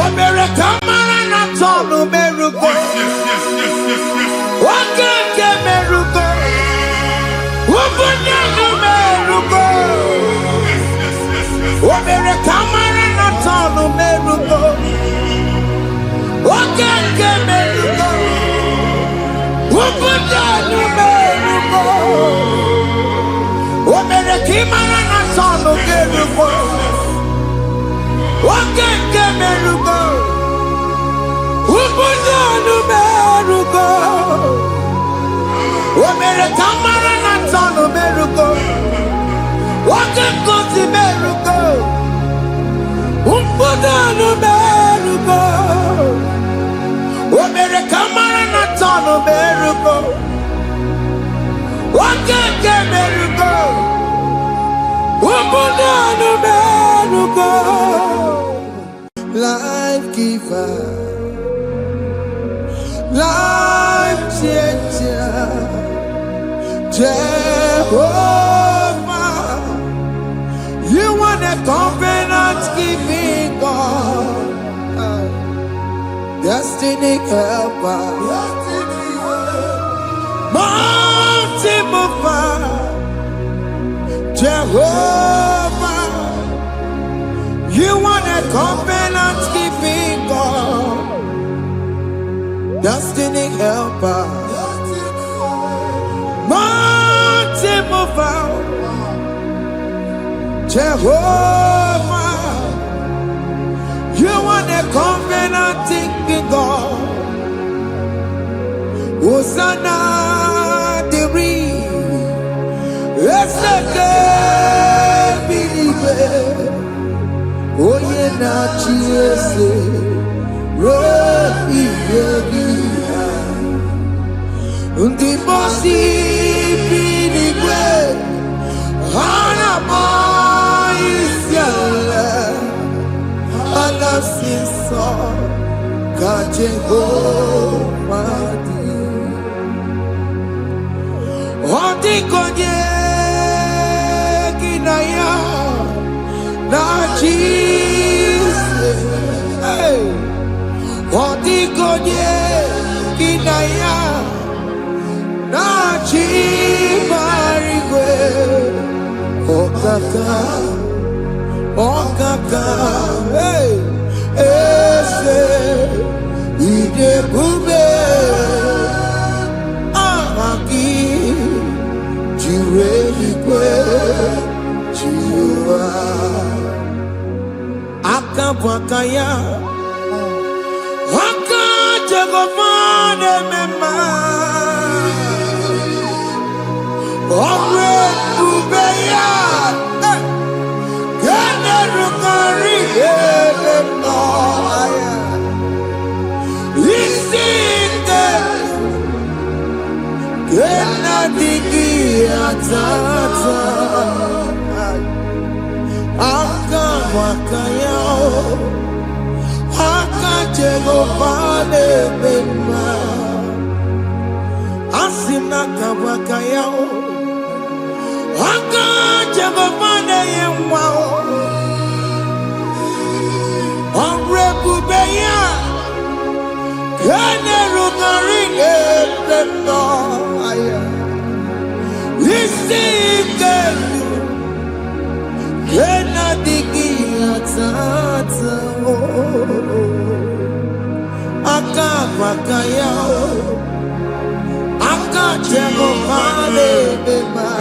Omere kamara na tonu meruko. Wakeke meruko. Ubunyanu meruko. Omere kamara na tonu meruko. Wakeke meruko. Ubunyanu meruko. Omere kimara na tonu meruko. Wakeke meruko. Ubunyanu meruko. Omere kamara na tonu meruko. Wakeke meruko. Ubunyanu meruko. Omere kamara na tonu meruko. Wakeke meruko. Ubunyanu meruko. Life giver, life changer, Jehovah, you are the covenant keeping God, destiny helper, mountain mover, Jehovah, you are the covenant keeping God, destiny helper, mountain mover, Jehovah, you are the covenant keeping God. Hosanna, Diri, Oye na chiese, rohi yogi, undi bosi pinigwe, hana moisyala, alasinso, kajengo madi, ondi konye kinaya. Na Jesus, hey, Odigonye kinaya, na chibarigwe, okaka, hey, ese, idebube, amaki, jireligwe, jiwa. Akabwakaya Akajagomane mema Omre ubeya Gene rukari no aya Isinde Gena digi atata Akabwakaya Akajagomane mema Asina kabwakaya Akajagomane yemwa Onrebubeya Kene rugarine no aya Isinde Kena digi atata Akabwakaya Akajagomane mema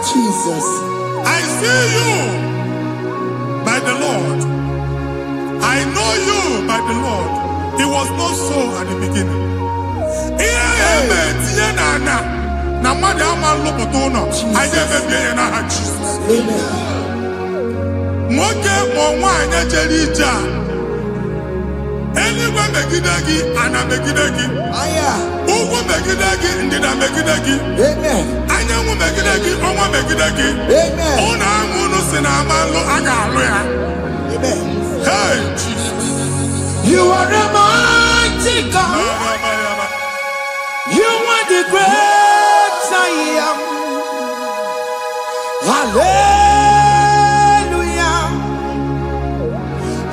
Jesus. I see you by the Lord. I know you by the Lord. It was not so at the beginning. Anywhere megidagi and a megidagi. Ugu megidagi ndina megidagi. Amen. Anyangu megidagi onwa megidagi. Amen. Ona amunu sinamalo agalu ya. Amen. Hey Jesus. You are the mighty God. You are the great I am. Hallelujah.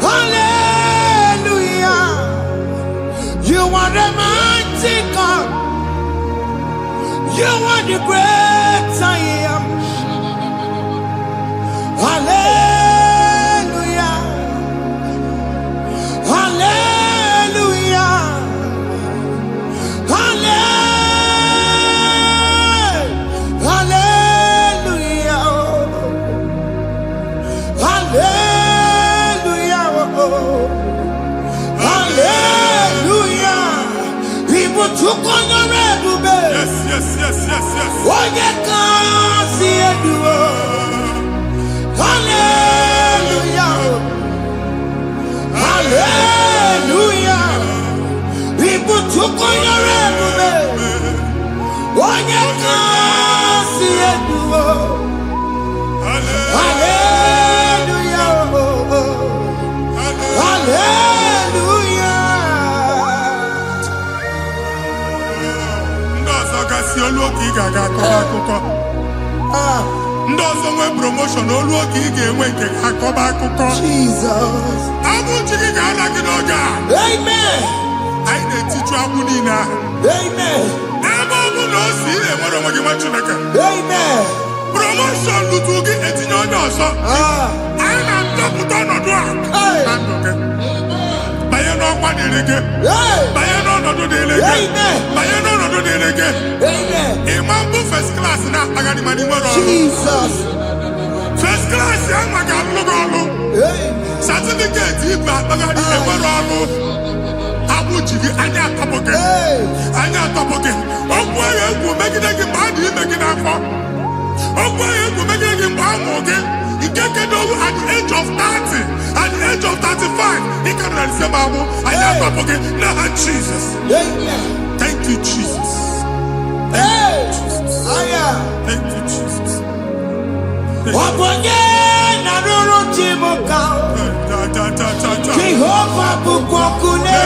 Hallelujah. You are the mighty God. You are the great I am. Hallelujah. Hallelujah. Hallelujah. Hallelujah. Hallelujah. People took on the red. Yes. What you can see it do. Hallelujah. Hallelujah. People took on your red. What you can akụkọ. Ndị ọzọ nwee promotion olu oge ị ga-enwe nke akọba akụkọ. Jesus. Abụ chi gị ga-ala gị n'oge a. Amen. Anyị na-etiju agbụ niile ahụ. Amen. Ebe ọ bụ na o si ị na-enwere onwe gị nwa Chineke. Amen. Promotion lutu gị etinye onye ọzọ. Anyị na-atọpụta ọnọdụ a na ndụ gị. Banye n'ọkwa dịrị gị. Banye n'ọnọdụ dịrị gị. Banye n'ọnọdụ dịrị gị. Ịma mbụ first class na-akpagharị ma n'ime ọrụ. Jesus. First class ya nwa ga-alụ gị ọrụ. Certificate ibe akpagharị enwere ọrụ. Agbụ ji gị anya atọpụ gị. Anya atọpụ gị. Okwu ahụ egwu megide gị mgbe a dị ime gị n'afọ. Okwu ahụ egwu megide gị mgbe a mụrụ gị. Nke kedu at the age of 30, at the age of 35, he can receive abu. I am up again. Now, Jesus. Thank you, Jesus. Thank you, Jesus. Thank you, Jesus. Jehovah bukokune.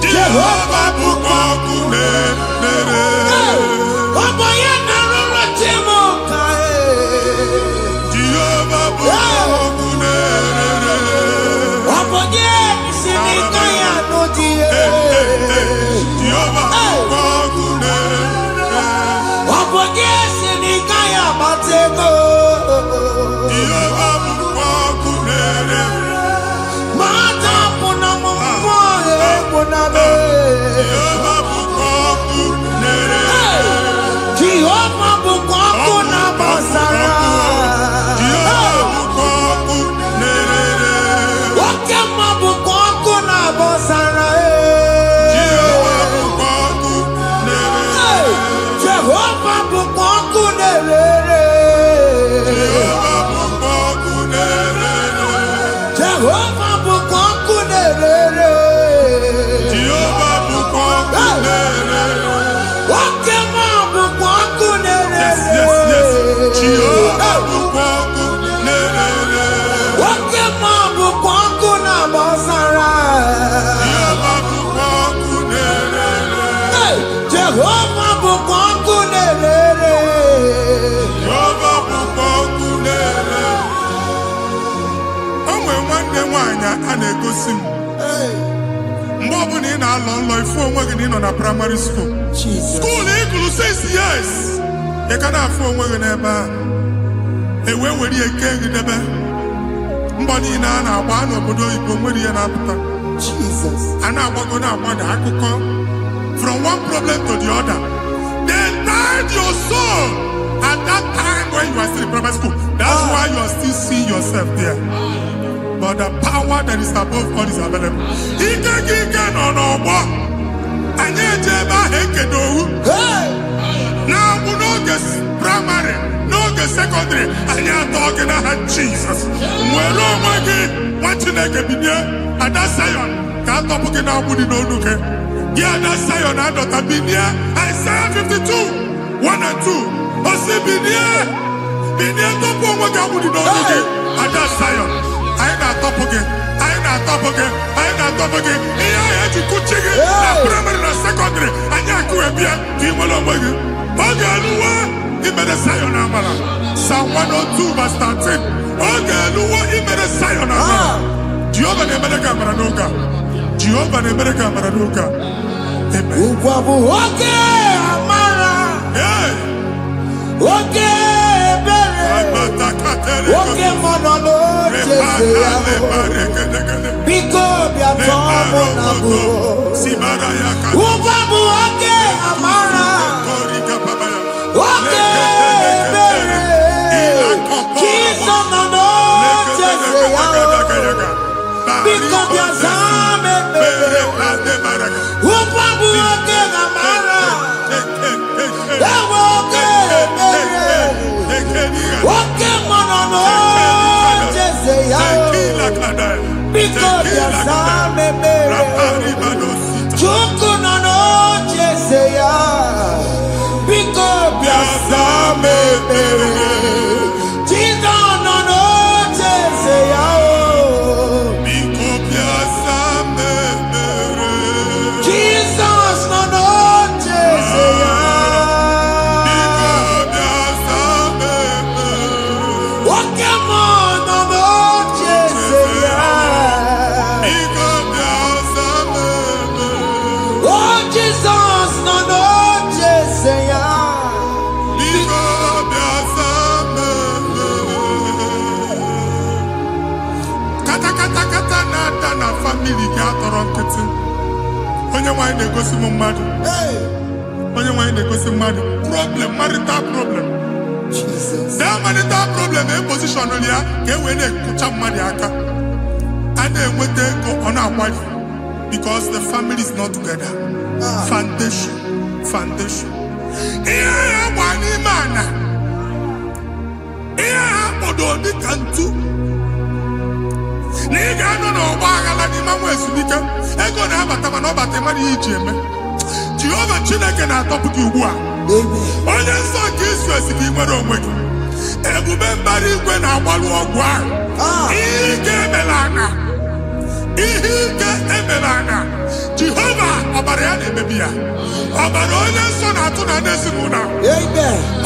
Jehovah bukokune. na-egosi m mgbe ọ bụla ị na-alọ nlọ ifu onwe gị na ị nọ na primary school school ị gụrụ 6 years ị ka na-afụ onwe gị n'ebe a ewee were eke gị debe mbọ niile a na-agba n'obodo oyibo nwere ihe na-apụta a na-agbago na-agbada akụkọ from one problem to the other. They tied your soul at that time when you are still in primary school. That's why you are still seeing yourself there. But the power that is above all is available. Ike no more. Anye jeba hekedowu. Now we no get primary, no get secondary. Anye talking about Jesus. Mwelo mwagi wachineke binye. Ada Zion can't talk again now. We no look. Yeah, that Zion and Dr. Binye. Isaiah 52, 1 and 2. Ose Binye talk mwagi we no look. Ada Zion. I ain't not top again. I ain't not top again. I ain't not top again. I had to go check it. Primary and secondary. I ain't go up here. Give me a look. Okay, Lua. He made a Zion Amala. Psalm 102 verse 13. Okay, Lua. He made a Zion Amala. Jehovah ne made a camera noga. Jehovah ne made a camera noga. Amen. Okay, Amara. Hey. Okay. Okay, monolo, Pico, Biatomo, Nabu. Ubabu, okay, Amara. Okay, Jesus, no, Pico, Biazame, Ubabu, okay, Amara. Okay, monolo, because you are me, Chuku no no, Jeseya. Because you are me, Chico no no, Jeseya. Because you are me, Jesus no no Jeseya. Bigo biasame. Kata na family ga atọrọ nkịtị. Onye nwanyị na-egosi m mmadụ. Onye nwanyị na-egosi mmadụ. Problem, marital problem. Jesus. That marital problem e position ya ka e wee na-ekụcha mmadụ aka. A na-enweta ego ọ na-akwali because the family is not together. Foundation. Ihe ya gba n'ime ana. Ihe ha kpọdọ dịka ntu. Na ị ga-anọ n'ọgba aghara n'ime nwa ezumike ego na-abata mana ọ bata mmadụ ihe iji eme. Jehova Chineke na-atọpụ gị ugbu a. Onye nsọ nke Izrel si gị nwere onwe gị. Ebube mbara igwe na-agbalụ ọgwụ ahụ. Ihe ike emela anya. Jehova ọbara ya na-emebi ya. Ọbara onye nsọ na-atụ na n'ezinụlọ.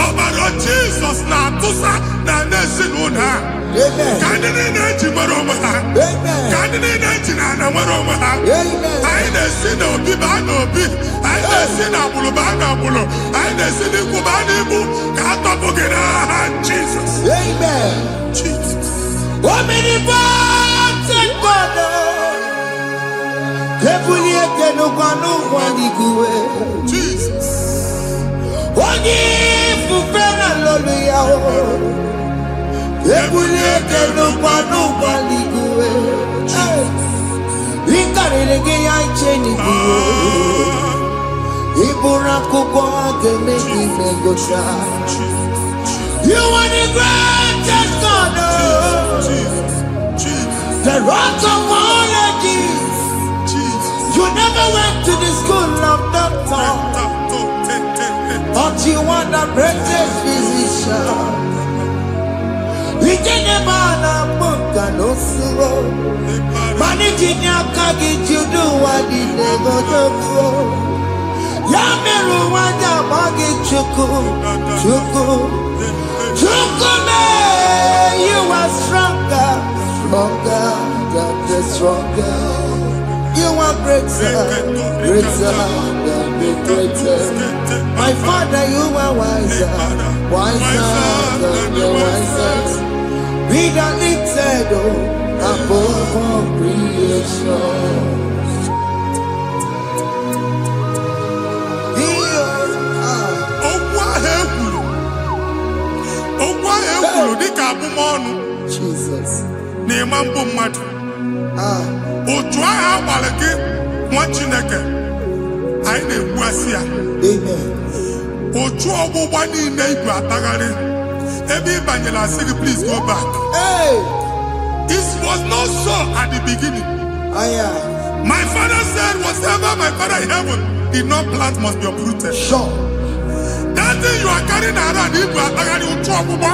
Ọbara Jizọs na-atụsa na n'ezinụlọ. Ka ndị niile eji nwere onwe ha. Ka ndị niile eji na ana nwere onwe ha. Anyị na-esi n'obi baa n'obi. Anyị na-esi n'agbụrụ baa n'agbụrụ. Anyị na-esi n'ikwu baa n'ikwu. Ka a tọpụ gị n'aha Jizọs. Jesus. Omnipotent God. Ebulieke n'ụkwanụ nwaniguwe. Jesus. Onye ifufe na lolu ya o. Ebulieke n'ụkwanụ nwaniguwe. Ịkarịrị gị ya iche n'iguwe. Ịbụrụ akwụkwọ ga-eme gị megocha. You are the greatest God. The rock of all ages. You never went to the school of doctor, but you are the greatest physician. We didn't man a book and no slow. Managing your carriage, you do what you never do. Yameru wanda magi chuku. You are stronger than stronger. You are greater than the greatest. My Father, you are wiser than the wisest. Be the lifted above all creation. Jesus. N'ịmambụ mmadụ. Otu ahụ agbalị gị nwa Chineke anyị na-egbu asị ya. Otu ọgbụgba niile igwe atagharị ebe ị banyere asị gị please go back. It was not so at the beginning. My father said whatever my father in heaven did not plant must be uprooted. Sure. That thing you are carrying around igwe atagharị otu ọgbụgba.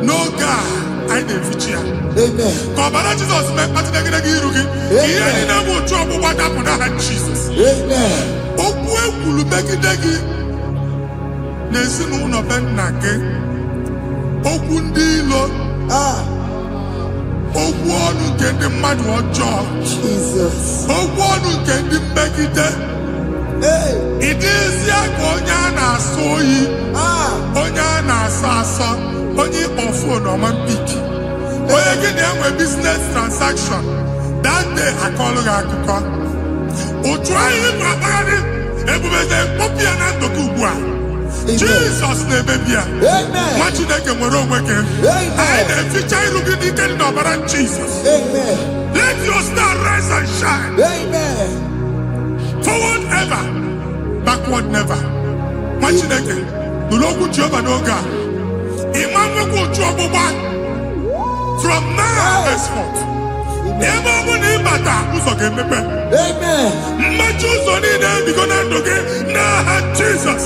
No God, I didn't fit you. Amen. Kọbara Jesus mee kpatị negidegi iru gị. Ihe niile bụ otu ọgbụgba dapụ n'aha Jesus. Amen. Okwu ekwuru megide gị n'ezinụlọ be nna gị. Okwu ndị ilo. Okwu ọnụ nke ndị mmadụ ọjọọ. Jesus. Okwu ọnụ nke ndị mmegide. Ị dịzie ka onye a na-asọ oyi. Onye a na-asọ asọ. Onye ịkpọ phone ọma mpiki. Onye gị na-enwe business transaction. That day akọlụ gị akụkọ. Otu anyị ịkpa akpagharị ebubeze mkpọpụ ya na ndụ gị ugbu a. Jesus na-emebi ya. Nwa Chineke nwere onwe gị. Anyị na-eficha iru gị n'ike dị n'ọbara Jesus. Let your star rise and shine. Forward ever, backward never. Nwa Chineke nụrụ okwu Jehova n'oge a. From now henceforth, ebe ọ bụ na ịbata ụzọ ga-emepe. Mmachi ụzọ niile ebigo na ndụ gị n'aha Jesus.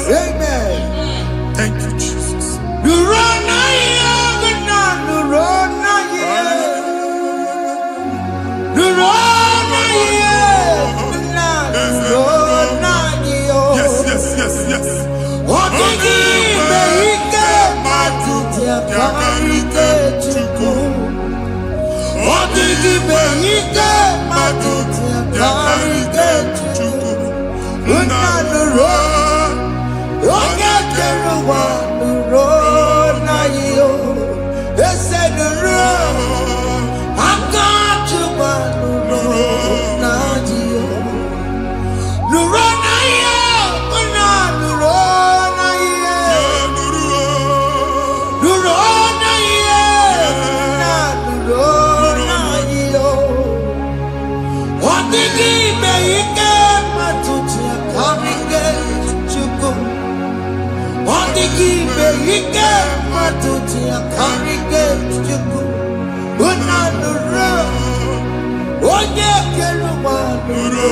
Thank you, Jesus. Yes. Ike matuti akarike chuku. Unanuro. Onye keluwa nuro.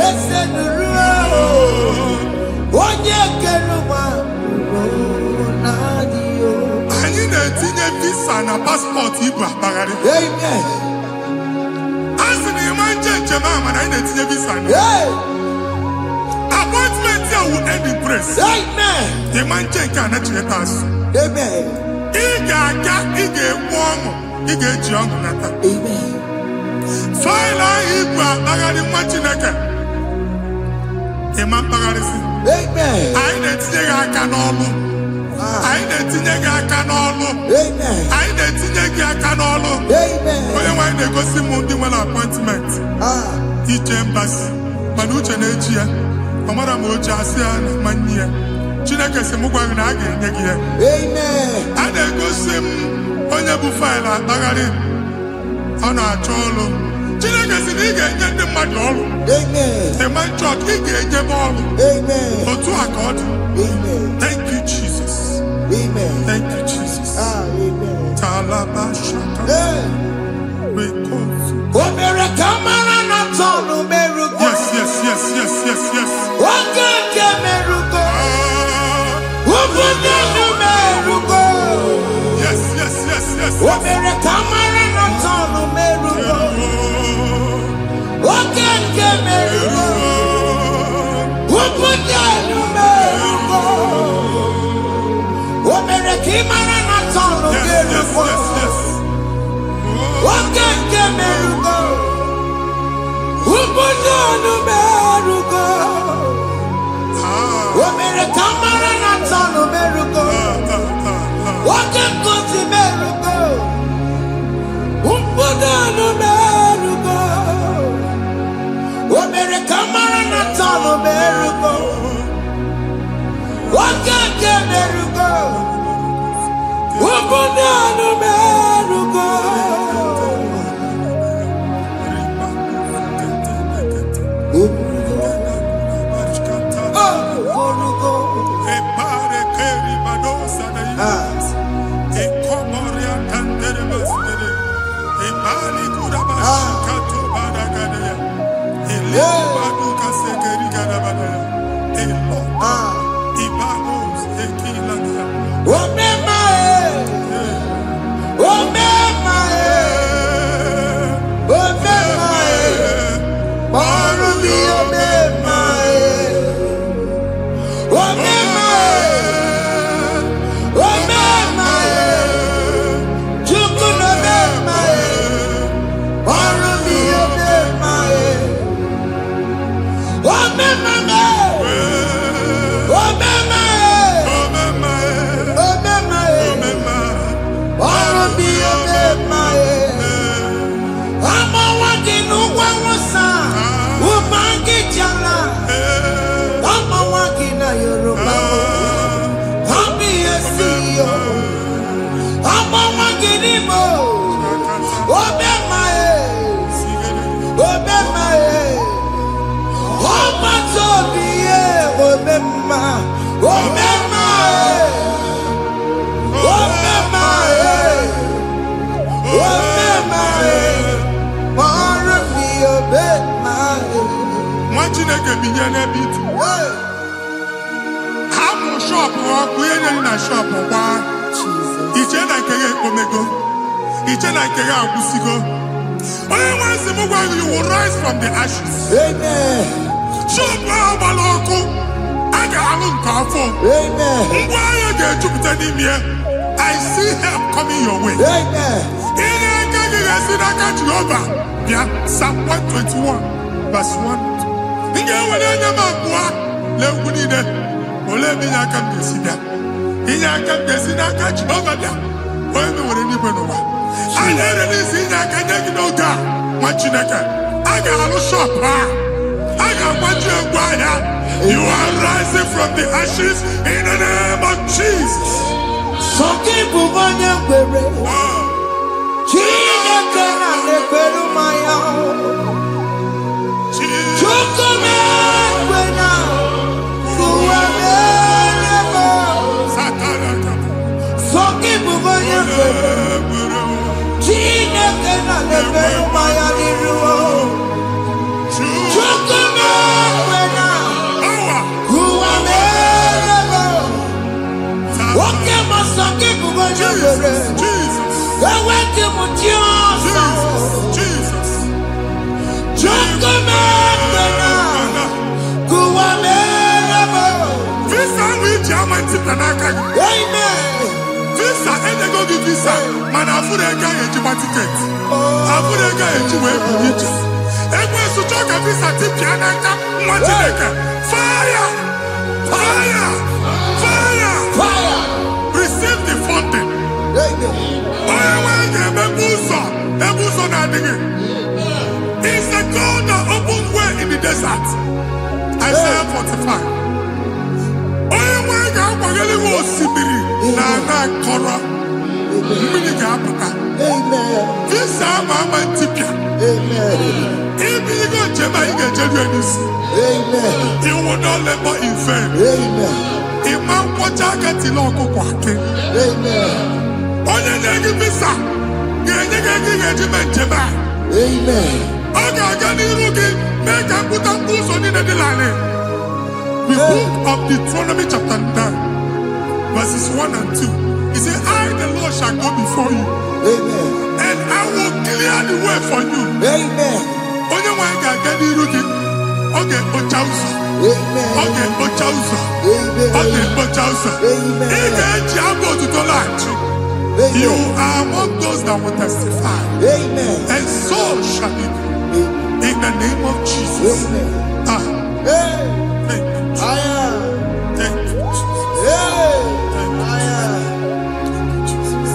Ese nuro. Onye keluwa nuro nadio. Anyị na-etinye visa na passport ibu akpagharị. Amen. Asị na ịma njem ama na anyị na-etinye visa na. Appointment here will end in praise. Amen. Ịma njem nke a na-echeta asụ. Amen. Ị ga-aga, ị ga-ekwu ọṅụ, ị ga-eji ọṅụ nata. Amen. Faịlụ ahụ ibu akpagharị nwa Chineke. Ịma mkpagharịsị. Amen. Anyị na-etinye gị aka n'ọlụ. Anyị na-etinye gị aka n'ọlụ. Amen. Anyị na-etinye gị aka n'ọlụ. Amen. Onye nwe anyị na-egosi m ndị nwere appointment ije mbasi mana uche na-eji ya ọ mara ma o ji asị ya na mmanyi ya. Chineke sị m gwa gị na a ga-enye gị ya. Amen. A na-egosi m onye bụ faịlụ akpagharị ọ na-achọ ọlụ. Chineke sị na ị ga-enye ndị mmadụ ọrụ. Amen. The man church ị ga-enyebe ọrụ. Amen. Otu a ka ọ dị. Amen. Thank you Jesus. Amen. Thank you Jesus. Amen. Talaba shaka. Omere kamara na tonu merugo. Yes, yes, yes, yes, yes, yes. Okeke merugo. Ubunye merugo. Yes, yes, yes, yes. Omere kamara na tonu merugo. Okeke merugo. Ubunye merugo. Omere kamara na tonu merugo. Yes, yes, yes. Okeke merugo. Ubunye merugo. Omere kamara na tonu merugo. Okeke merugo. Ubunye merugo. Omere kamara na tonu merugo. Okeke merugo. Ubunye merugo. Chineke binye n'ebe itu. Hapụ shọpụ ọkụ ihe nyere na shọpụ gbaa. Iche na nke ya ekpomego. Iche na nke ya agwụsigo. Onye nwe nsị m gwa you will rise from the ashes. Amen. Shọpụ ahụ gbara ọkụ. A ga-alụ nke afọ. Amen. Ngwa ahịa ga-ejupụta n'ime ya. I see help coming your way. Amen. Ihe aka gị ga-esi n'aka Jehova bịa. Psalm 121 verse 1. Nga nwere anya m abụọ na-egwu niile ole ebe inye aka m ga-esi bịa. Inye aka m ga-esi n'aka Jehova bịa. Onye m nwere n'igwe n'ụwa. Anyị erelisi inye aka nye gị n'oge a nwa Chineke. A ga-alụ shọpụ a. A ga-agbaji egwu ahịa. You are rising from the ashes in the name of Jesus. Sọkị bụ onye kwere. Chineke na-ekwere mmanya. Chukwu na-ekwe na ụwa mere m. Visa, and they go give visa. Man, I put a guy in my ticket. I put a guy in my ticket. And when you talk a visa, tip Yanaka, fire! Fire! Fire! Fire! Receive the funding. It's the God that opens way in the desert. Isaiah 45. This time I'm a tipia. If you go to Jamaica, you will not labor in vain. Imam Wataka Tiloko Kwake. Only negative visa. Amen. Make a put a boost on in the line. The book of Deuteronomy chapter 9, verses 1 and 2. He said, I, the Lord, shall go before you. Amen. And I will clear the way for you. Amen. Only one can get the root. Okay, Ochausa. Amen. Okay, Ochausa. Amen. Okay, Ochausa. Amen. You are among those that will testify. Amen. And so shall it be. In the name of Jesus. Amen. Thank you. Thank you, Jesus.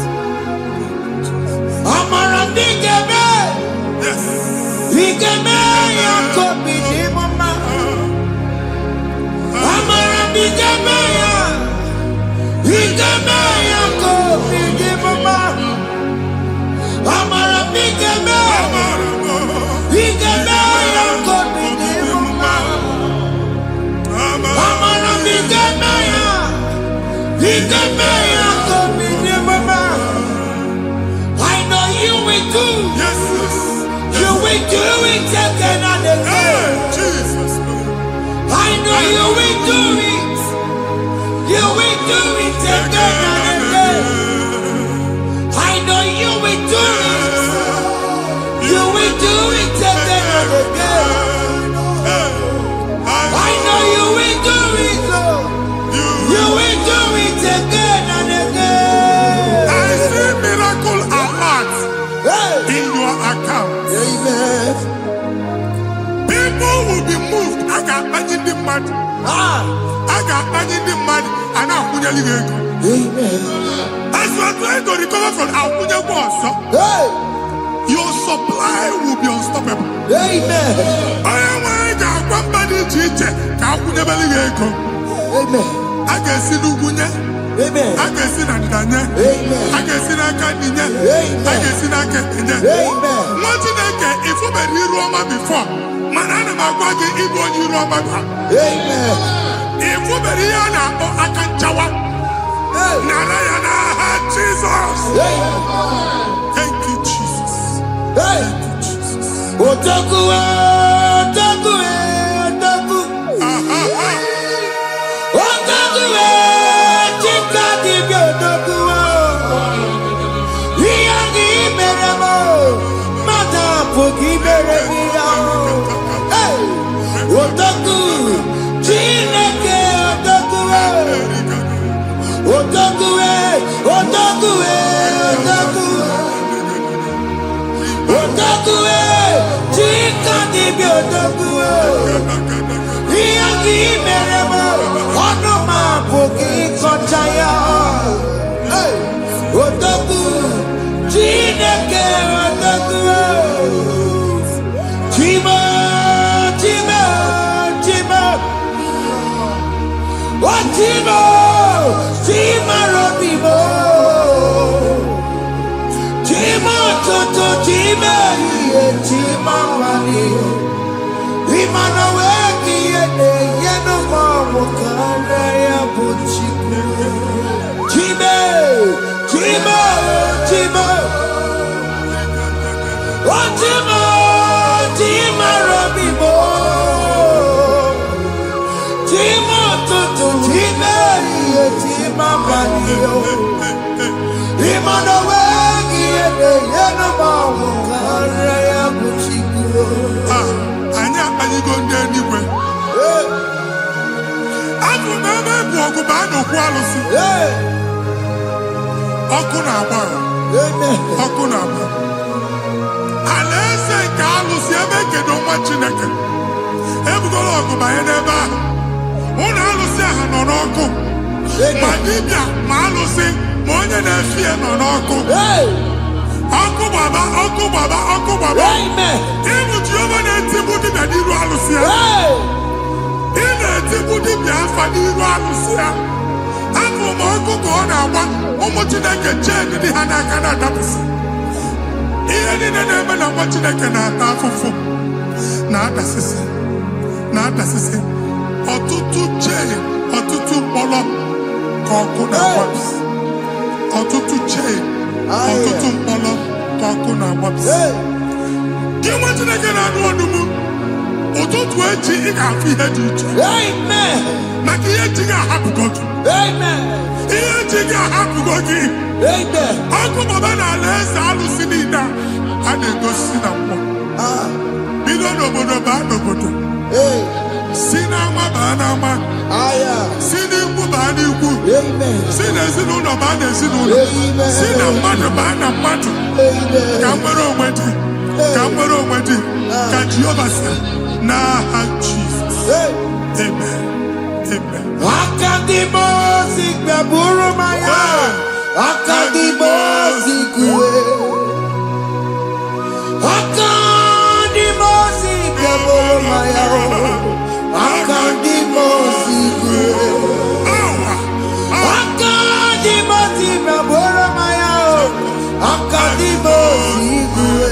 I know you will do. Yes, You will do it again and again. Jesus. I know you will do it. You will do it again and again. I know you will do it. You will do it again and again. I know you will do it, Lord. You will do it again and again. I see miracle alert in your account. Amen. People will be moved. I can imagine the mad. I can imagine the mad. And I'm going to go. Amen. As you are trying to recover from Abuja Boss, your supply will be unstoppable. Amen. I am one body teacher. Amen. I can see Lugunya. Amen. I can see Nadanya. Amen. I can see Nakaninya. Amen. I can see Nakaninya. Amen. If you were here Roma before, Manana Magwagi, Ibo, you Roma. Amen. If you were here now, I can Jawa. Narayana, Jesus. Thank you, Jesus. Thank you, Jesus. Otaku, Otaku, Otaku. Otaku, Chika, Otaku. We are the Meramo. Madam, forgive me. Hey, Otaku, Chineke, Otaku. Otaku, Otaku, Otaku. Otaku, Chika, Otaku. Iyagi meremo, onoma poki kochaya. Otaku, Chineke, Otaku. Chima, Chima, Chima. Oh, Chima, Chima, Robimo. Chima, Toto, Chima, Chima, Wani. Imanaweki, Yeno, Mokana, Yabuchiku. Chima, Chima, Chima. Oh, ligo ndị eluigwe. Abụ m ebe bụ ọgụ bụ anọkwu alụsị. Ọkụ na-agba. Ọkụ na-agba. Alaeze nke alụsị ebe kedu nwa Chineke. Ebugoro ọgụ banye n'ebe ahụ. Ụlọ alụsị ahụ nọ n'ọkụ. Ma dibịa ma alụsị ma onye na-efi ya nọ n'ọkụ. Ọkụ gbaba, ọkụ gbaba, ọkụ gbaba. Ịbụ Jehova na-etigbu dibịa n'iru alụsị ya. Ị na-etigbu dibịa afa n'iru alụsị ya. Abụ m ọkụ ka ọ na-agba ụmụ Chineke chee dị ha n'aka na-adapụsị. Ihe niile na-eme na nwa Chineke na-ata afụfụ na-adasịsị na-adasịsị. Ọtụtụ chee, ọtụtụ mkpọrọ ka ọkụ na-agbapụsị. Ọtụtụ chee, ọtụtụ mkpọrọ ka ọkụ na-agbapụsị. Gị nwa Chineke na-anụ ọdụm, ụtụtụ echi ị ga-afụ ihe dị iche. Maka ihe echi ga-ahapụgo gị. Ihe echi ga-ahapụgo gị. Ọkụ baba na alaeze alụsị niile a na-egosi na mmụọ. Bido n'obodo baa n'obodo. Si n'ama baa n'ama. Si n'ikwu baa n'ikwu. Si n'ezinụlọ baa n'ezinụlọ. Si na mmadụ baa na mmadụ. Ka nwere onwe dị. Ka nwere onwe dị. Ka Jehova sị n'aha Jizọs. Amen. Amen. Akadimozi gbaburu maya. Akadimozi kuwe. Akadimozi gbaburu maya. Akadimozi kuwe. Akadimozi gbaburu maya. Akadimozi kuwe.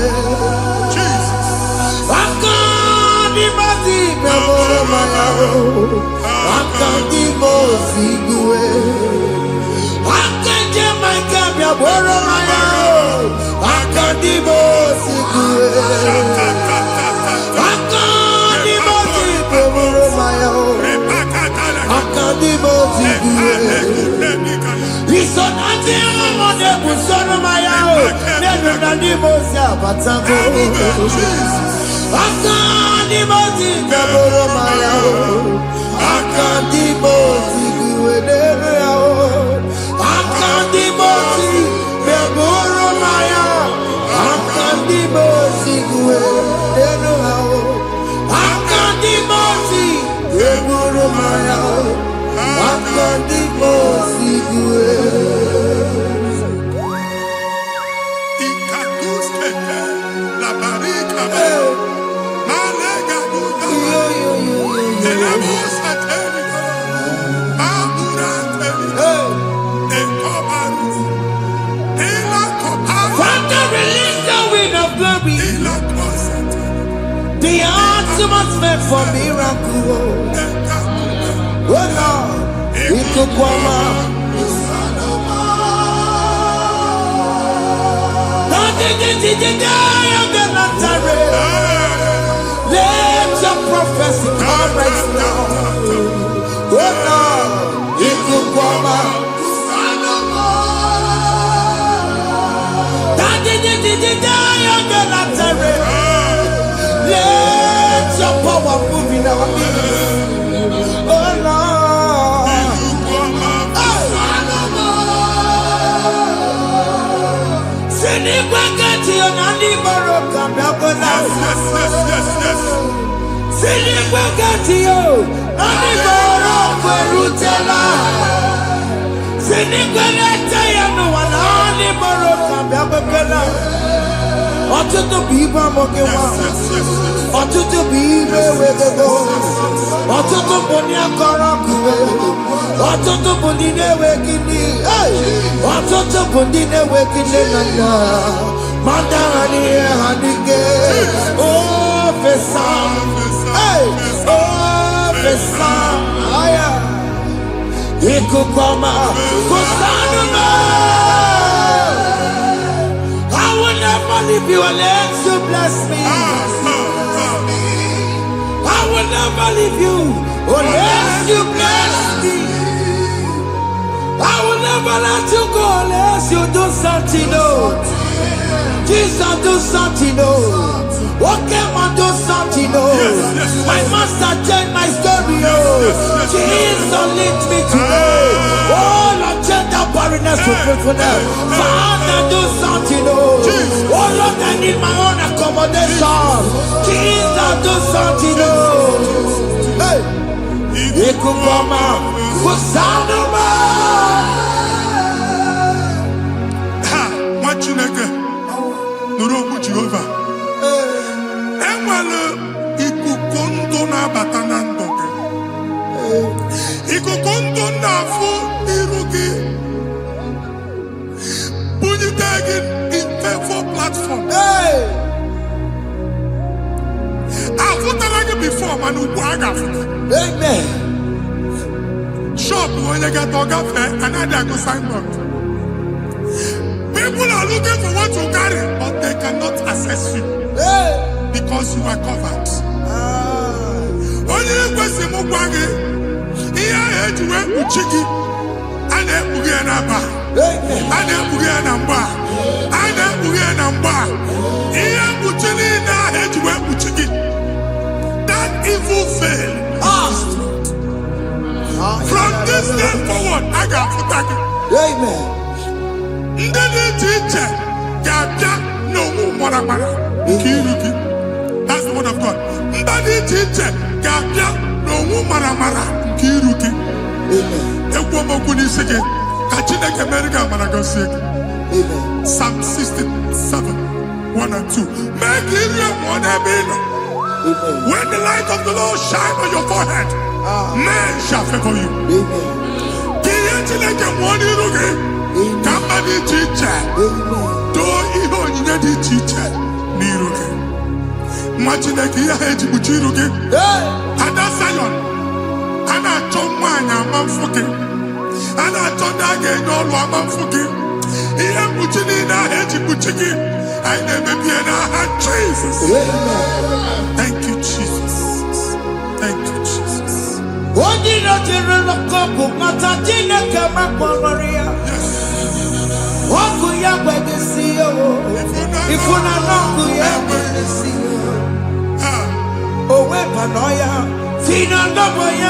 Akadimozi gbaburu maya. Akadimozi kuwe. Akadimozi gbaburu maya. Akadimozi kuwe. Akadimozi gbaburu maya. Akadimozi kuwe. Isonati amode busono maya. Nenu nadimozi abatago. Akadimozi gbaburu maya. Akadimozi kuwe nenu yao. Akadimozi gbaburu maya. Akadimozi kuwe nenu yao. Akadimozi gbaburu maya. Akadimozi kuwe. Ikakuskete la barika. Malega buda. Elamos ateligo. Abura ateligo. Ekobaru. Ela koparu. Father, release the wind of glory. Ela kosete. The atmosphere for miracle. Oh Lord, ikukwama. Let your prophecy come right now. Oh Lord, ikukwama. Let your power move in our midst. Oh Lord. Sinikwakati onani baroka biakola. Sinikwakati yo nani baroka rutela. Sinikwakati ya no wanani baroka biakola. Ọtụtụ bụ ibe amụghị nwa. Ọtụtụ bụ ibe ewegego. Ọtụtụ bụ ndị akọrọ akụwe. Ọtụtụ bụ ndị na-enweghị nne. Ọtụtụ bụ ndị na-enweghị nne na nna. Ma ndị agha n'ihe ha n'ike. O fesa. O fesa. Ikuku ọma. Kụsanụ m. I will never leave you unless you bless me. I will never leave you unless you bless me. I will never let you go unless you do something, no. Jesus, do something, no. Okay, man, do something, my master changed my story, Jesus lift me today. Oh, Lord, change that barrenness to fruitfulness. Father, do something, oh Lord, I need my own accommodation. Jesus, do something, hey. Ikukoma, kusanuma. Ha, machineke, nuroku Jehovah. Enwale ikukondo na batana ndoke. Ikukondo na fu irugi. Bunyitegi info platform. Hey. Afutalagi before manu waga futa. Amen. Shop when you get to cafe and I go sign up. People are looking for what you carry, but they cannot access you because you are covered. Only question mugwagi, iya ejuwe uchiki, ane uge namba, ane uge namba, ane uge namba, iya uchini na ejuwe uchiki. That evil fail. From this day forward, I got to thank you. Amen. That's the word of God. Psalm 67, 1 and 2. Make when the light of the Lord shine on your forehead, men shall favor you. Jesus. Thank you, Jesus. Thank you, Jesus. Join us.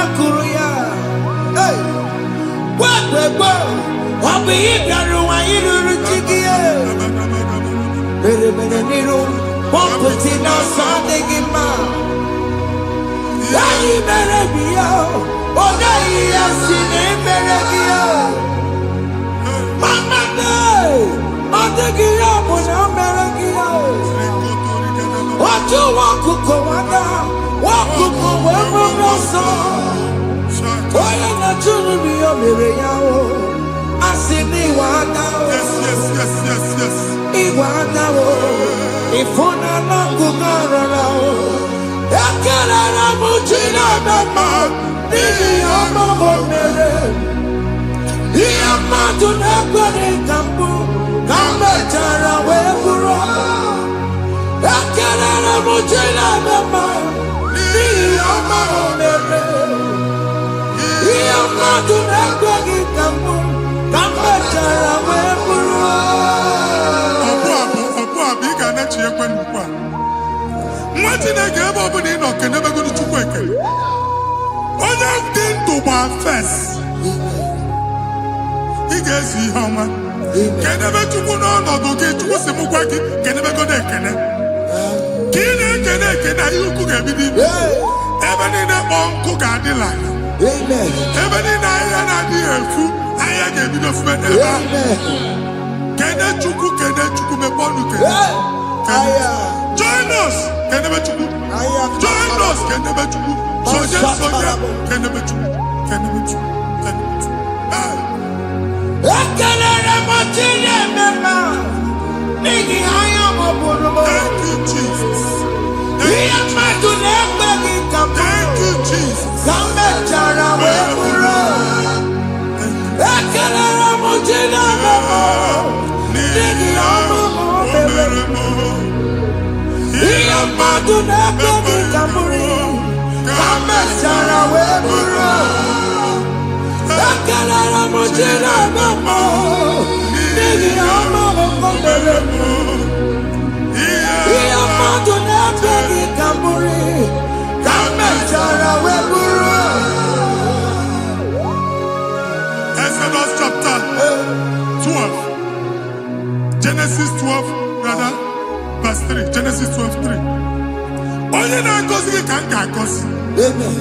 ga-agosi. Amen.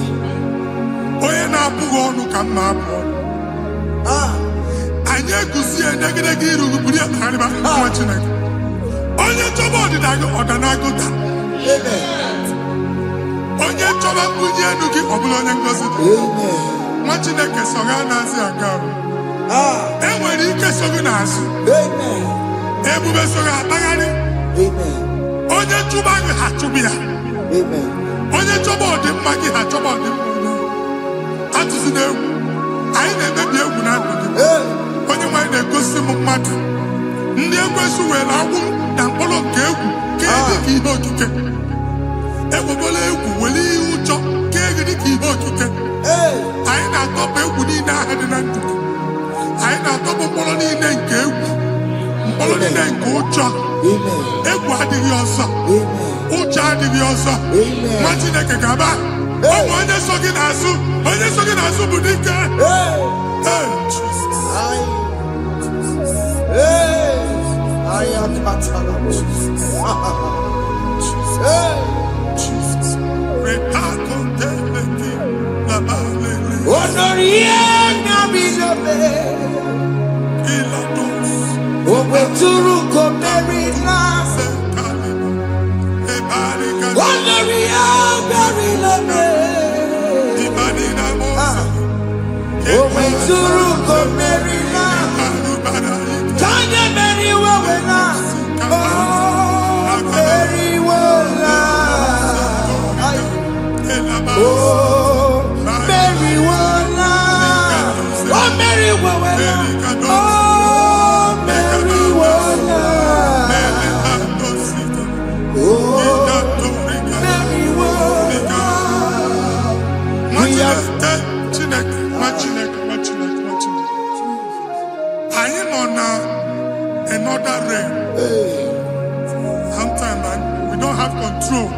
Onye na-abụghị ọnụ ka mma abụọ. Anyị eguzie negedege iru buru ya kparịba nwa Chineke. Onye chọba ọdịda gị ọdanagụta. Onye chọba mbunye elu gị ọ bụla onye ngozi. Nwa Chineke so ga na-azị aga ọrụ. Enwere ike so gị n'azụ. Ebube so gị akpagharị. Onye chụba gị ha chụba ya. Onye chọba ọdịmma gị ha chọba ọdịmma onye. Atụzi n'egwu. Anyị na-emebi egwu na ndụ gị. Onye nwanyị na-egosi m mmadụ. Ndị ekwensu were agwụ na mkpụrụ nke egwu kee dị ka ihe okike. Ekwebola egwu were ihe ụjọ kee gị dị ka ihe okike. Anyị na-atọpụ egwu niile ahụ dị na ndụ gị. Anyị na-atọpụ mkpụrụ niile nke egwu. Mkpụrụ niile nke ụjọ. Egwu adịghị ọzọ. Ụjọ adịghị ọzọ. Nwa Chineke ga-aba. Ọnwụ onye so gị n'azụ. Onye so gị n'azụ bụ dike. I am another realm. Sometimes we don't have control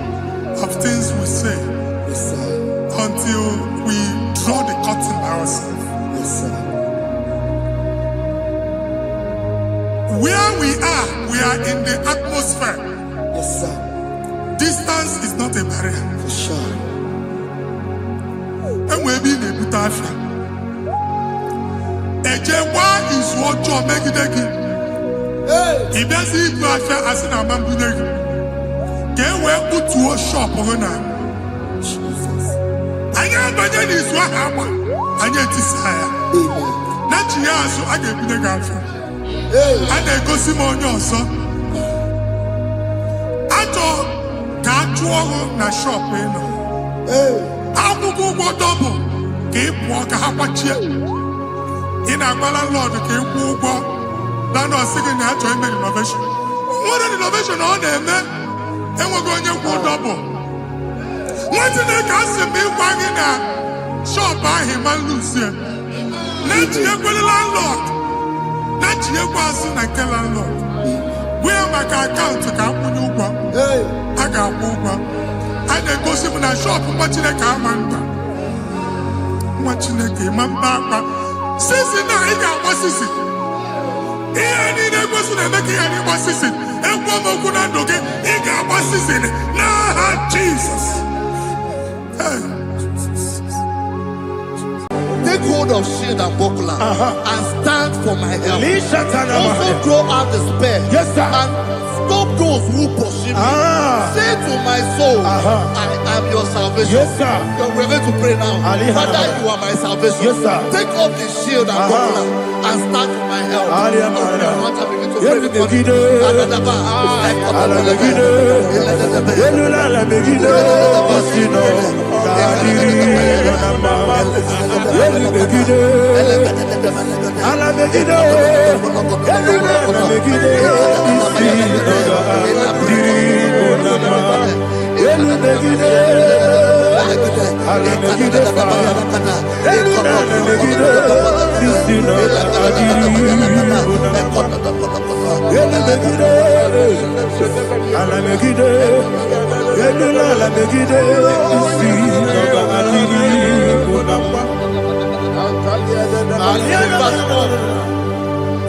of things we say until we draw the curtain by ourselves. Where we are in the atmosphere. Distance is not a barrier. For sure. And we'll be in a butafia. Ejewa is what you make it again. If there's a butafia as in a man, get where put to a shop or not. I am is what happened. I get desire. Not you, so I get the girlfriend. And they go Simon also. Na shop eno. Akwụkwọ double ka ị pụọ ka ha kwachie. Ị na-agbala Lord ka ị kwụọ ụgwọ. Lana ọsị gị na-achọ ime renovation. Nwere renovation ọ na-eme enweghị onye kwụọ double. Nwetị na-eke asị m ịgwa gị na shop ahụ ma luzie. Na-etinyekwele landlord. Na-etinyekwa azụ na nke landlord. Wee maka akaụntụ ka akwụnye ụgwọ. A ga-akwụ ụgwọ. A na-egosi m na shọpụ nwa Chineke ama nta. Nwa Chineke ma mba akwa. Sisi na ị ga-agba sisi. Ihe niile egosi na-eme ka ihe n'ịgba sisi. Ekwu m okwu na ndụ gị, ị ga-agba sisi n'aha Jizọs. Take hold of shield and buckler and stand for my help. Also throw out despair and stop those who pursue me. Say to my soul, I am your salvation. We're going to pray now. Father, you are my salvation. Take off the shield and buckler and stand for my help.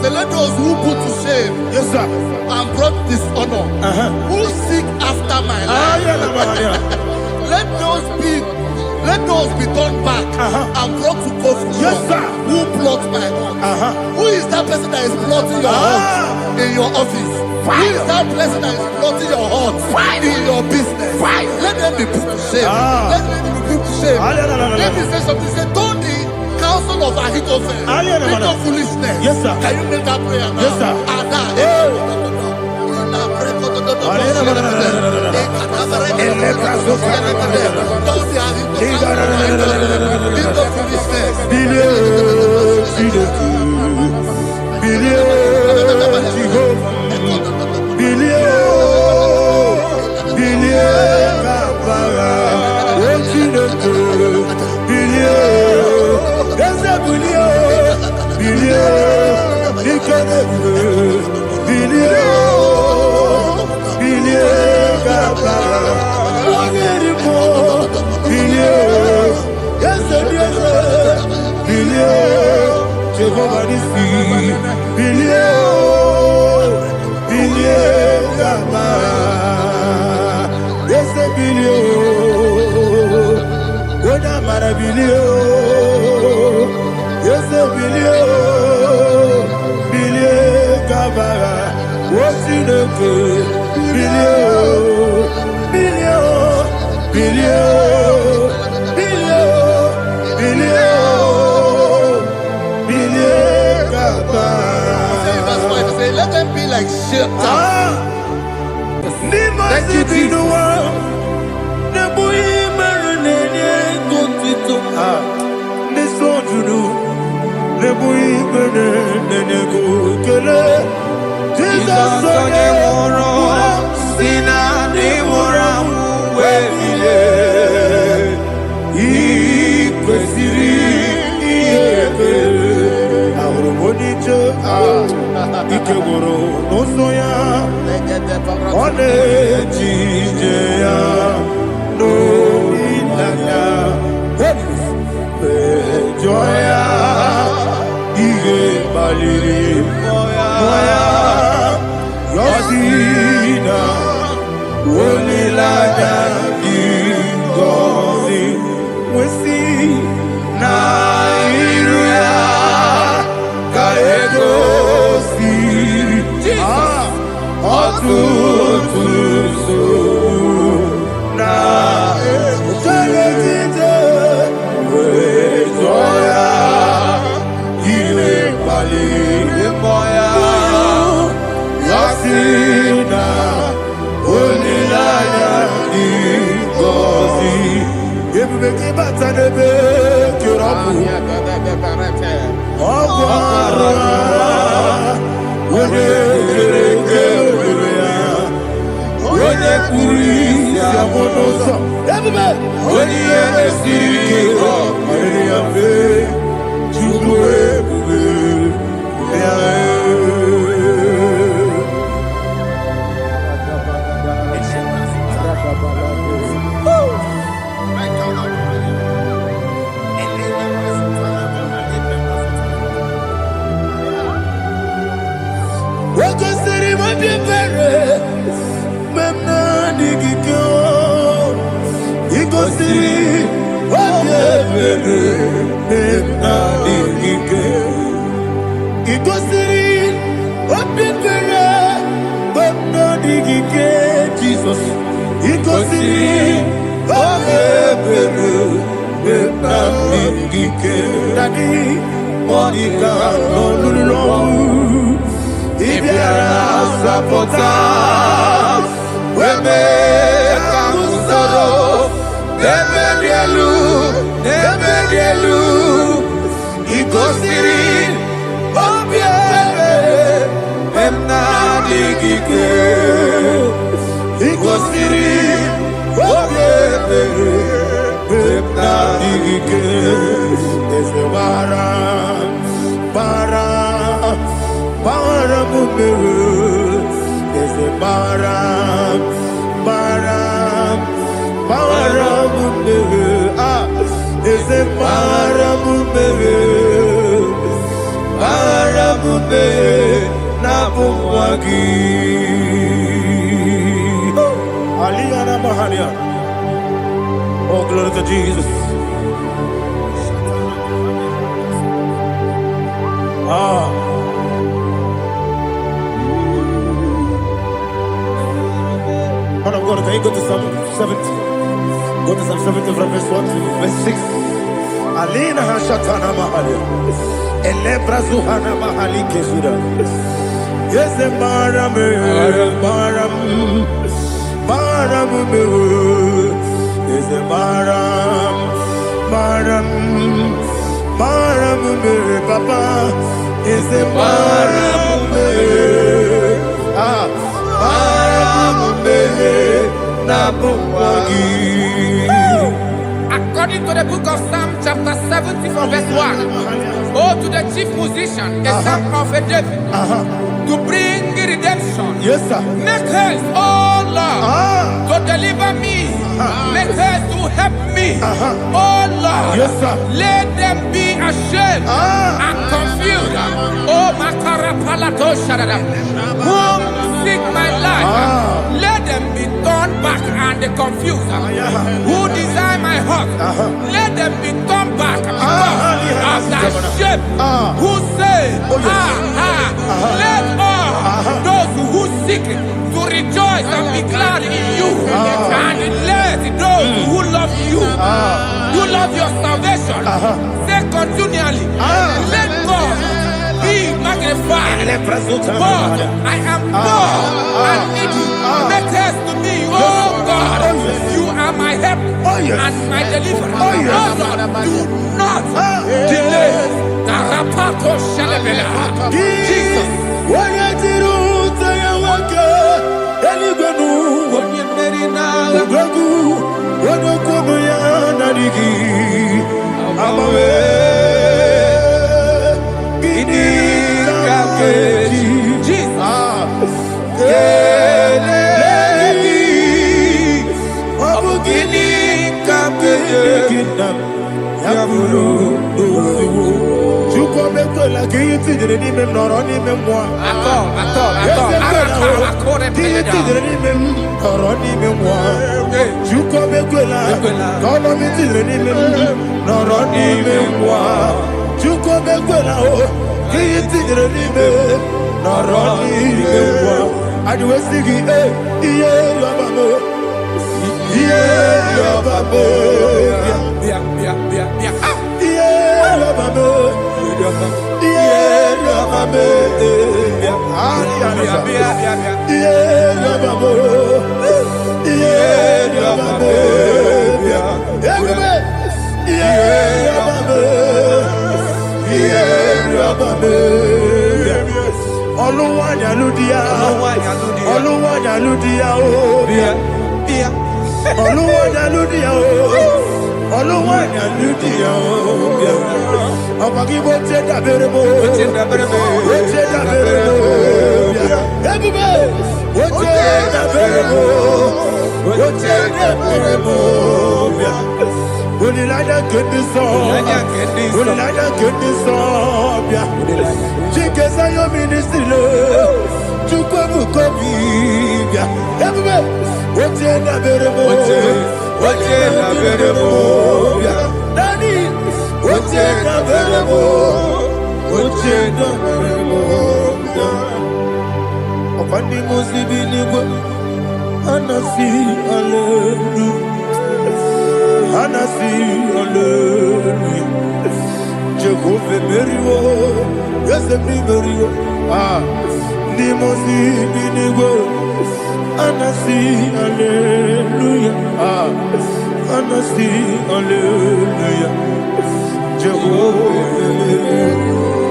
Let those who put to shame and brought dishonor, who seek after my life, Let those be turned back and brought to court. Yes, sir. Who plots my heart? Who is that person that is plotting your heart in your office? Who is that person that is plotting your heart in your business? Let them be put to shame. Let them be put to shame. Let me say something. Say, don't the counsel of Ahithophel think of foolishness. Yes, sir. Can you make that prayer now? Yes, sir. Let them be like shelter. Thank you, Jesus. Oh, glory to Jesus. Ah. Man of God, can you go to Psalm 70? Go to Psalm 70 from verse 1 to verse 6. Alina Hashatana Mahalia. Elebra Zuhana Mahali Kesuda. Yes, the Maram, Maram, Maram, yes, the Maram, Maram, Maram, Papa, is the Maram, According to the book of Psalm chapter 70 from verse 1, oh, to the chief musician, a psalm of a David, to bring redemption. yes, sir. Make haste, oh Lord, to deliver me. Make haste to help me. Oh Lord, Yes, sir. let them be ashamed and confused. Oh Makarapalato Shadada, whom seek my life, let them be turned back and confused. Who desire my heart, let them be turned back because of that shame. Who say, let all those who seek to rejoice and be glad in you, and let those who love you, who love your salvation, say continually, let God be magnified. God, I am poor and needy. Make haste to me, oh God. You are my help and my deliverer. Oh Lord, do not delay. Tarapato Shalabela. Jesus.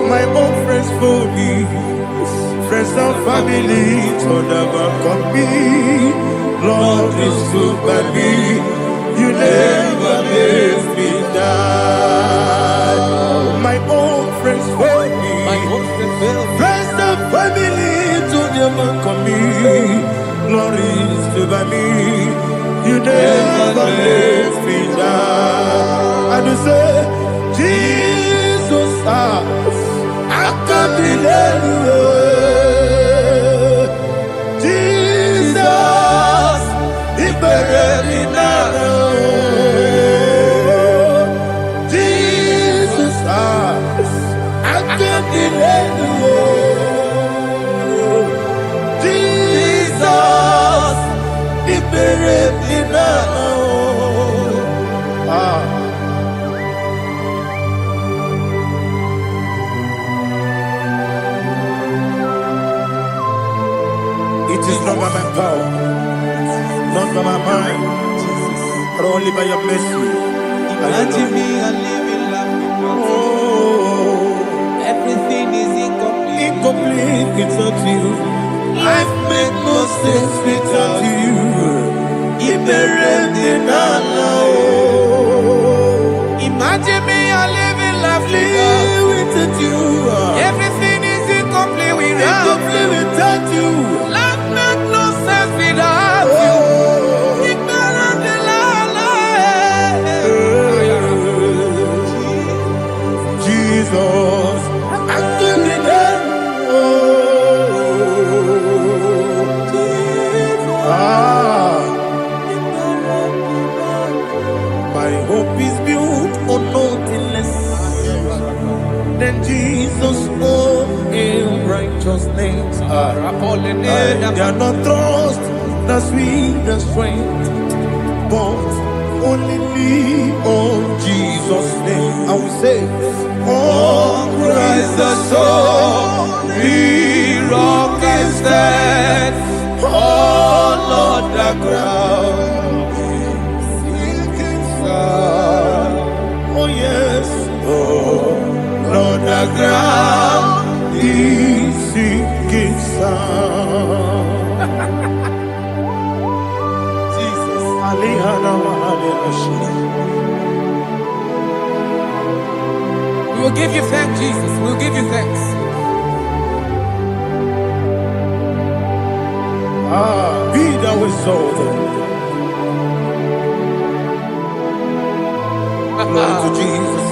My own friends for me, friends and family to never come me. Lord is good by me, you never let me die. My own friends for me, friends and family to never come me. Lord is good by me, you never let me die. And you say, Jesus, I can't believe you. Jesus, he buried in only by your mercy. Imagine me and living life without you. Oh, Everything is incomplete. incomplete without you. Life makes no sense without you. Imagine me and living life without you. Everything is incomplete without you. Life makes no sense without you. Jesus, I'm doing it. My hope is built on nothing less than Jesus' own in righteousness. I cannot trust the sweetest strength, but only lean on Jesus' name. I will say, Oh, Christ the solid rock and stand. Oh, Lord, the ground is sinking sun. oh yes, oh Lord, the ground is sinking sound. Jesus. We will give you thanks, Jesus. We'll give you thanks. Be thou exalted. Glory to Jesus.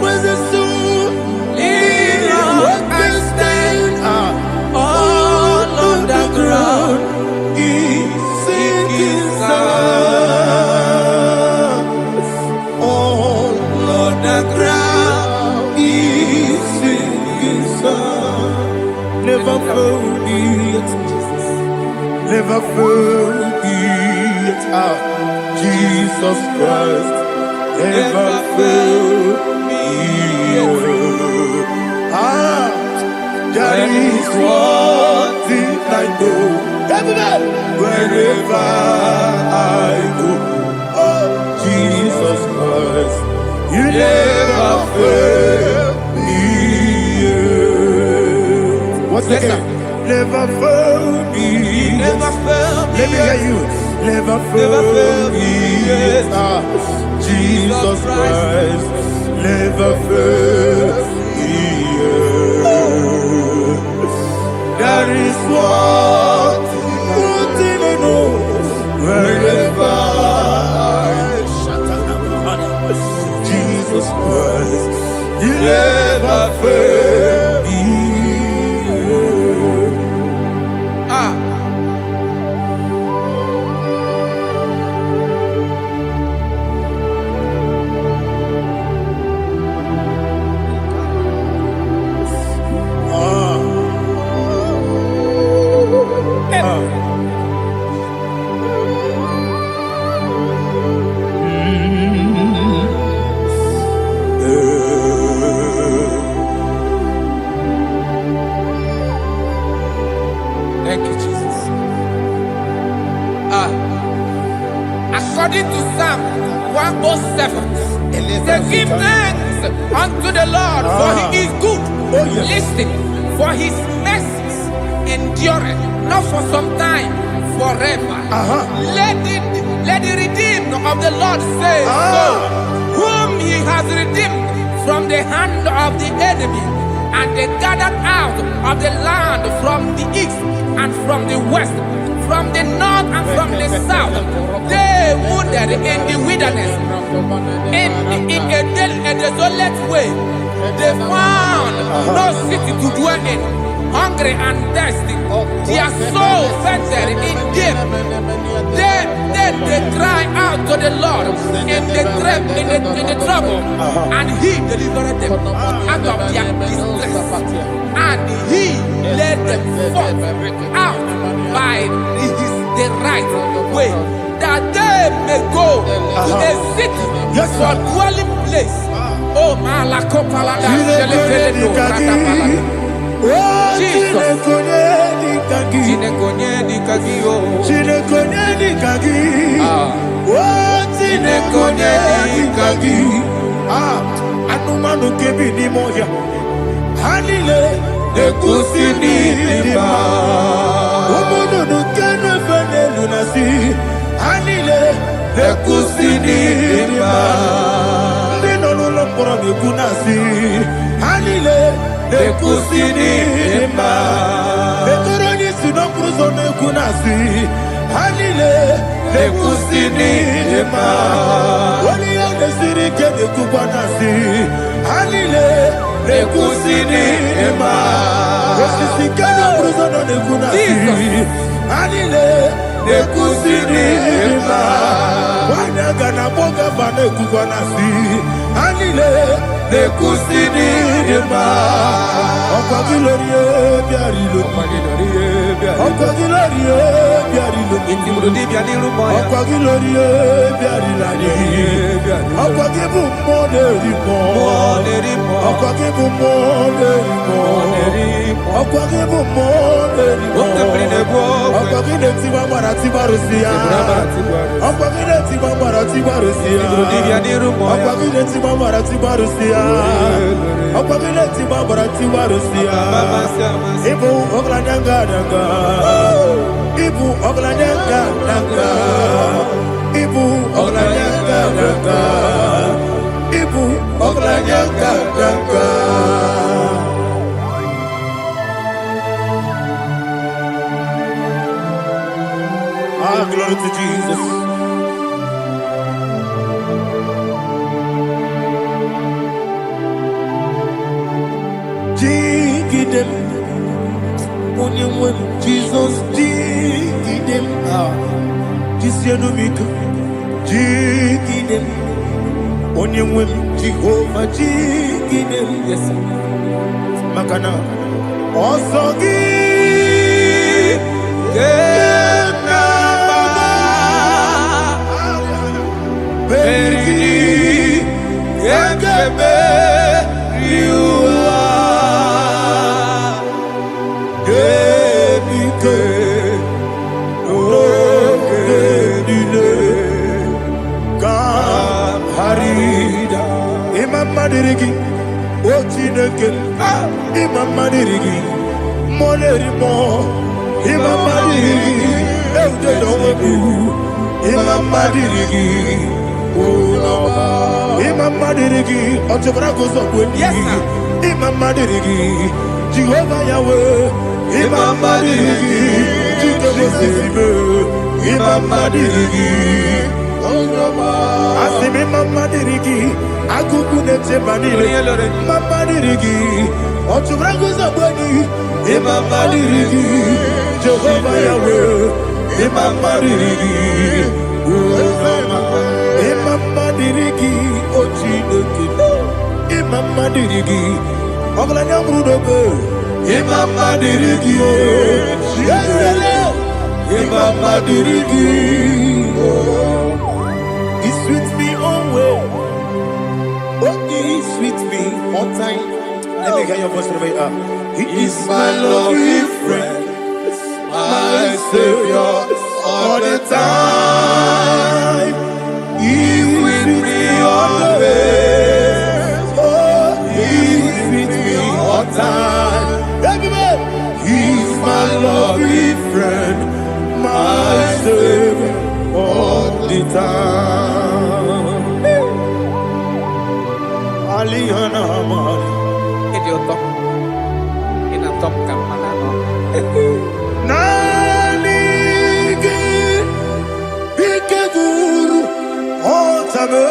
Where's the soul? Lean and stand. All on the ground is sinking sound. All on the ground is sinking sound. Never forget, never forget, Jesus Christ. Never forget. There is one thing I know. Everybody, wherever I go, oh Jesus Christ, you never fail me. What's the name? Never fail me. Never fail me. Let me hear you. Never fail me. Jesus Christ, never fail me. There is one thing I know. Wherever Jesus Christ, you never fail me. Thank you, Jesus. According to Psalm 107, they give thanks unto the Lord, for he is good. Listen, for his mercies endureth, not for some time, forever. Let the redeemed of the Lord say so, whom he has redeemed from the hand of the enemy, and they gathered out of the land from the east and from the west, from the north and from the south. They wandered in the wilderness, in a desolate way. They found no city to dwell in, hungry and thirsty. Their soul fainted in deep. Then they cry out to the Lord in the trouble, and he delivered them out of their distress, and he led them forth out by the right way, that they may go to a city for dwelling place. Oh, Malakopalada, Jesus. Anumanu kebi ni moya. Hanile ekusi ni lima. Omono no kene fene lunasi. Hanile ekusi ni lima. Ndino no pora ni kunasi. Hanile ekusi ni lima. Betoroni sino kruzo ne kunasi. Hanile ekusi ni lima. Wali ane siri kene kupanasi. Hanile ekusi ni lima. Wesisi kene kruzo ne kunasi. Hanile ekusi ni lima. Wanaga na boga bane kupanasi. Hanile ekusi ni lima. Ọkwa gilorie biarilo. Ọkwa gilorie biarilo. Ọkwa gilorie biarilani. Ọkwa gibu monerimo. Ọkwa gibu monerimo. Ọkwa gibu monerimo. Ọkwa gile tiwa mara tiwa rosia. Ọkwa gile tiwa mara tiwa rosia. Ọkwa gile tiwa mara tiwa rosia. Ọkwa gile tiwa mara tiwa rosia. Ibu oglanyanga danga. Ibu oglanyanga danga. Ibu oglanyanga danga. Ibu oglanyanga danga. Ah, glory to Jesus. Jigidem, onye Jesus, jigidem, jisienumika, jigidem, onye Jehovah, jigidem, yes, makana, osogi, Berigi, Yankebe, Riua, Gebike, Nogedile, Harida, Imam Madirigi, Ochineke, Imam Madirigi, Molerimo, Imam Madirigi, Eudedobu, Imam Madirigi. Imam Madirigi, Otobrago Zobweni. Yes, sir. Imam Madirigi, Jehovah Yahweh. Imam Madirigi, Jehovah. Imam Madirigi, Asim Imam Madirigi, Akuku Nete Manile. Imam Madirigi, Otobrago Zobweni. Imam Madirigi, Jehovah Yahweh. Imam Madirigi, Imam Madirigi, Ochineke. Imam Madirigi, Oglanya Brudobe. Imam Madirigi, Yesele. Imam Madirigi, he sweet me always. Oh, he sweet me all time. Let me hear your voice right up. He is my lovely friend, my Savior all the time. He's with me always. Oh, he's with me all time. Everybody, he's my lovely friend, my Savior all the time. Aliyana Amari. Idiota. Inatom ka manano. Nanigi Ikeguru Otame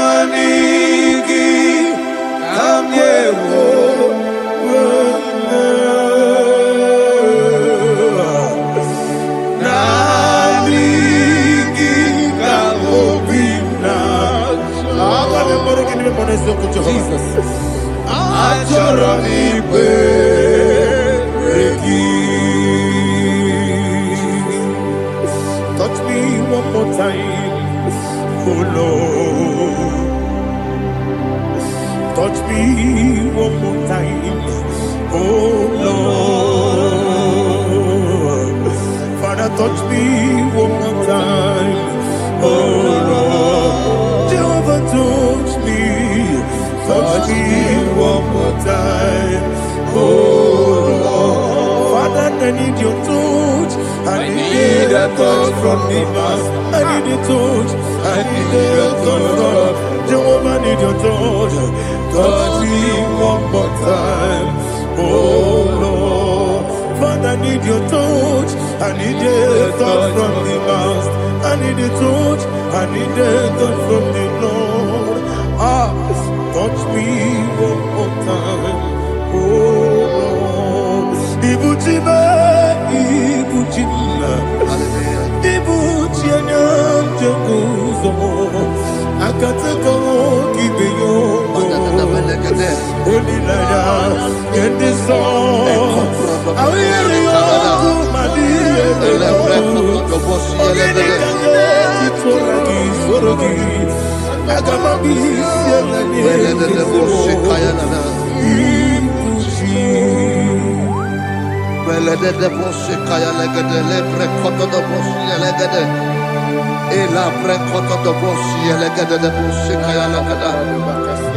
Nanigi Kamyewo Nanigi Kamobina Jesus Achoro Ipe touch me one more time, oh Lord. Touch touch me one more time. Oh Lord, Father, touch me one more time. Oh Lord, Jehovah, touch me one more time. Oh Lord, Father, I need your touch. I need a touch from the master. I need a touch. I need a touch from Jehovah. I need your touch. Touch me one more time. Oh Lord, Father, I need your touch. I need a touch from the master. I need a touch. I need a touch from the Lord. Touch me one more time. Oh Lord, Ibuchima, Ibuchima, Ibuchina, Jaguzo, Akatako, Kibeyo, Olilaya, and the song. I hear you, Madia,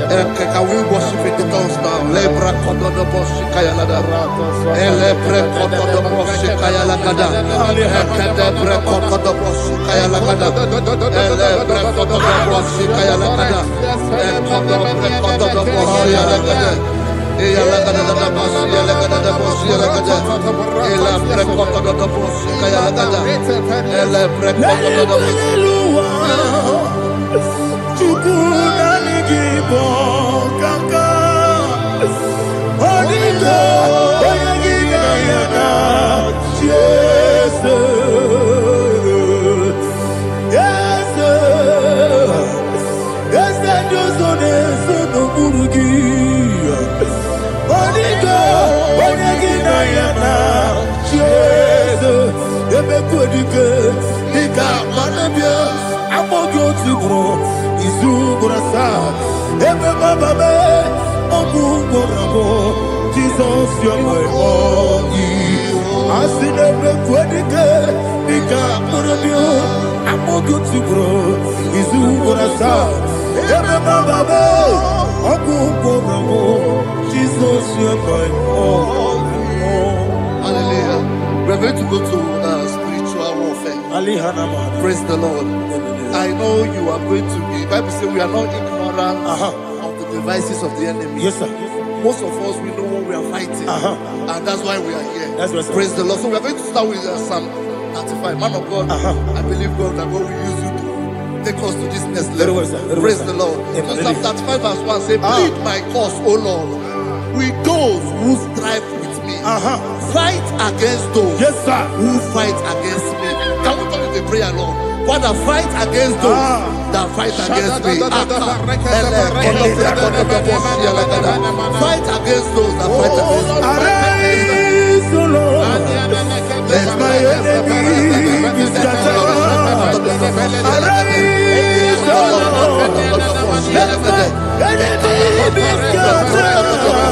Can we worship in the tongues now? Lebra kodo do boshi kaya lada. Elebre kodo do boshi kaya lada. Elebre kodo do boshi kaya lada. Elebre kodo do boshi kaya lada. Elebre kodo do boshi lada. Eya lada da boshi lada da boshi lada. Elebre kodo do boshi kaya lada. Elebre kodo do boshi. IGBO kaka Odinga Oyagina yana Yes Yes Yes Josone Sono Burugi Odinga Oyagina yana Yes Ebe Kodike Nika Manabia Amogo Tibro Izubrasa, Ebe Bababe, Omuborabo, Jesus, you're my only. I see the Quedike, Nika Murabio, Amogo Tibro, Izubrasa, Ebe Bababe, Omuborabo, Jesus, you're my only. Hallelujah. We're going to go to spiritual warfare. Praise the Lord. I know you are going to be. Bible says we are not ignorant of the devices of the enemy. Yes, sir. Most of us, we know what we are fighting, and that's why we are here. That's right, sir. Praise the Lord. So we are going to start with Psalm 95. Man of God, I believe God that God will use you to take us to this next level. Very well, sir. Very Praise well, the sir. Lord. Amen. So Psalm 35 verse 1 say, plead my cause, O Lord, with those who strive with me. Fight against those who fight against me. Can we come with a prayer, Lord? Father, fight against those that fight against me. Fight against those that fight against me. Arise, O Lord, let my enemy be scattered. Arise, O Lord, let my enemy be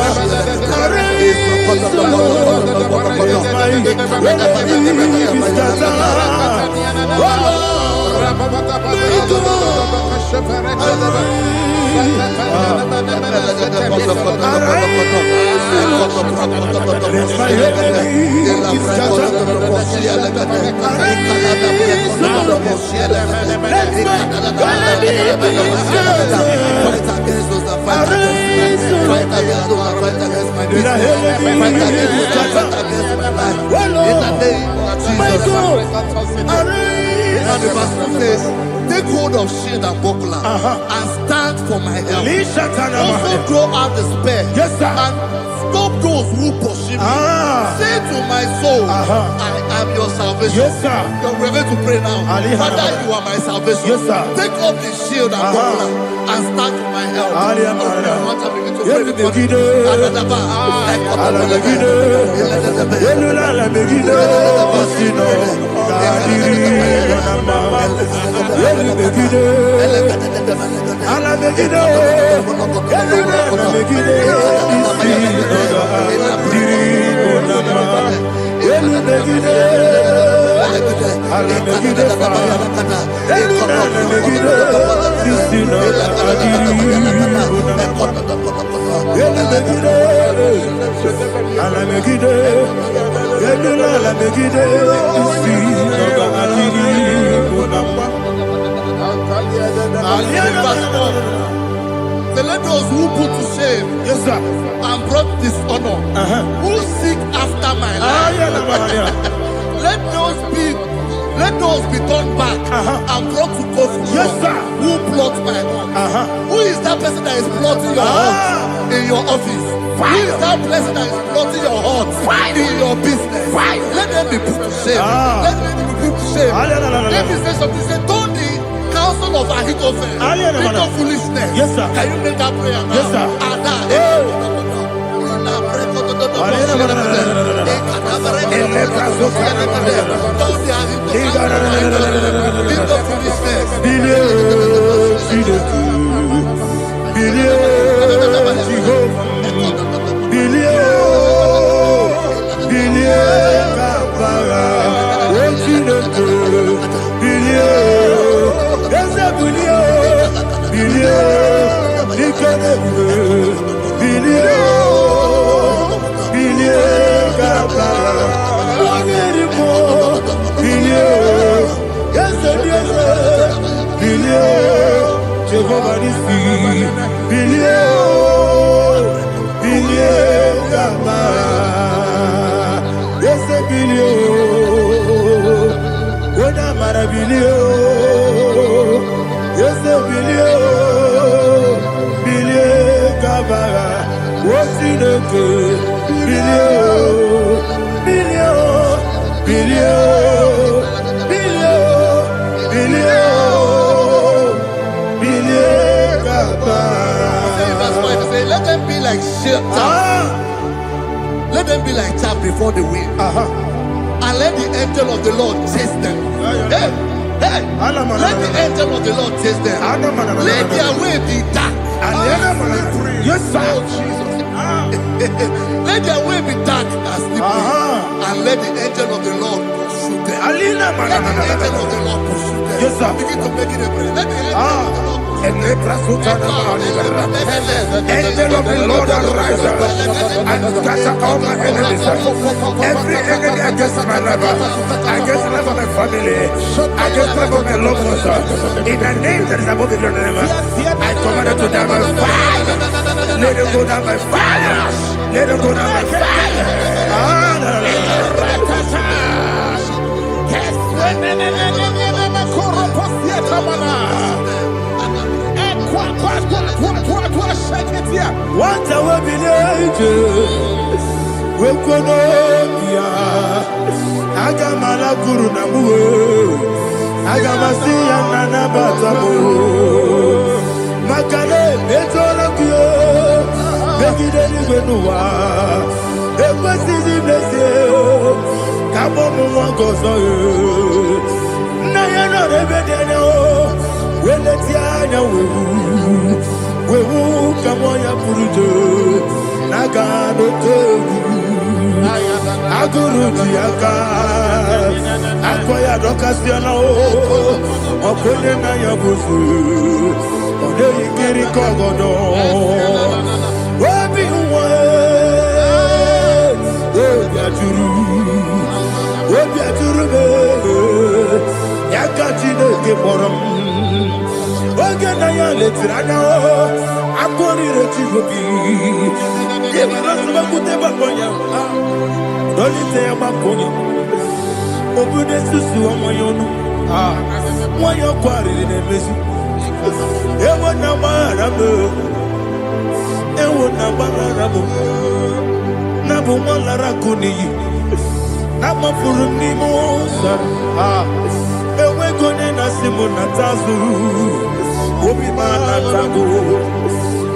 scattered. Arise, O Lord, let my enemy be scattered. Oh Lord, take hold of shield and buckler and stand for my help. Also throw out the spear and stop those who pursue me. Say to my soul, I am your salvation. You're ready to pray now. Father, you are my salvation. Take up the shield and buckler and stand for my help. Let those who put to shame, yes, sir, and brought dishonor, who seek after my life, let those be turned back and brought to court. Yes, sir. Who plot my own? Who is that person that is plotting your heart in your office? Who is that person that is plotting your heart in your business? Let them be put to shame. Let them be put to shame. Let me say something. Say, don't the counsel of Ahithophel, think of foolishness. Yes, sir. Can you make that prayer now? Yes, sir. Let them be like chaff. Let them be like chaff before the wind. And let the angel of the Lord chase them. Hey, let the angel of the Lord chase them. Let their way be dark. Yes, sir. Let their way be dark and slippery. And let the angel of the Lord pursue them. Let the angel of the Lord pursue them. Yes, sir. Begin to make it a prayer. Let the angel of the Lord. Angel of the Lord arise and scatter all my enemies. Every enemy against my life, against the life of my family, against the life of my loved ones, in the name that is above the name, I command it to die by fire. Let it go down by fire. Let it go down by fire. What I will be we could Agamala Guru Namu Agamasi Nana Batamu Makale Betolakio Begideni Benua Ekwesi Blessio Kabomu Wankoso Nayano Rebedeno Weletiana Wewu Kamoya Purujo Nagano Togu Aguru Tiaka Akoya Dokasiana Okone Nayabusu Ode Ikiri Kogodo Obi Uwe Obi Aturu Yakachine Keporam Oge Nayale Tirana Akoni Rechigobi Yebirasubakute Bakoya Dolite Bakoya Obude Susu Omoyono Moyo Kwari Nemesu Ewo Namarabu Ewo Namarabu Nabu Malarakuni Nama Furuni Mosa Ewe Gone Nasimu Natazu Obi Manatago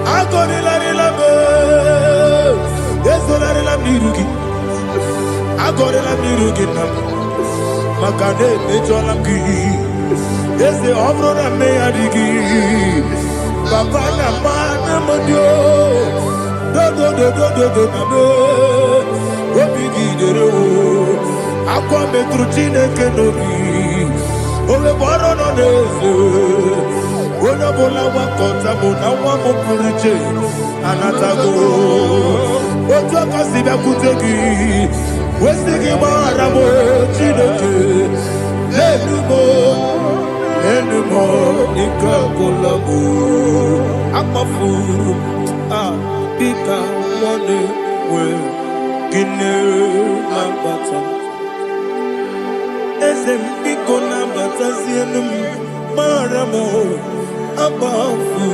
Agoni Larilabe Yesolari la Mirugi Agoni la Mirugi Nam Makade Mejolamgi Ese obro na me adigi. Papa na mana modio. Do na me. Obigi dero. Akwa metruchine kenobi. Ole boro no neze. Ona bola wakota mona wamo puriche. Anatago. Ojo kasiba kutegi. Westigi maramo chineke. Lenumo ikakolabu. Amafu. Bika one we. Gine mabata. Ezembiko na batazienum maramo abafu.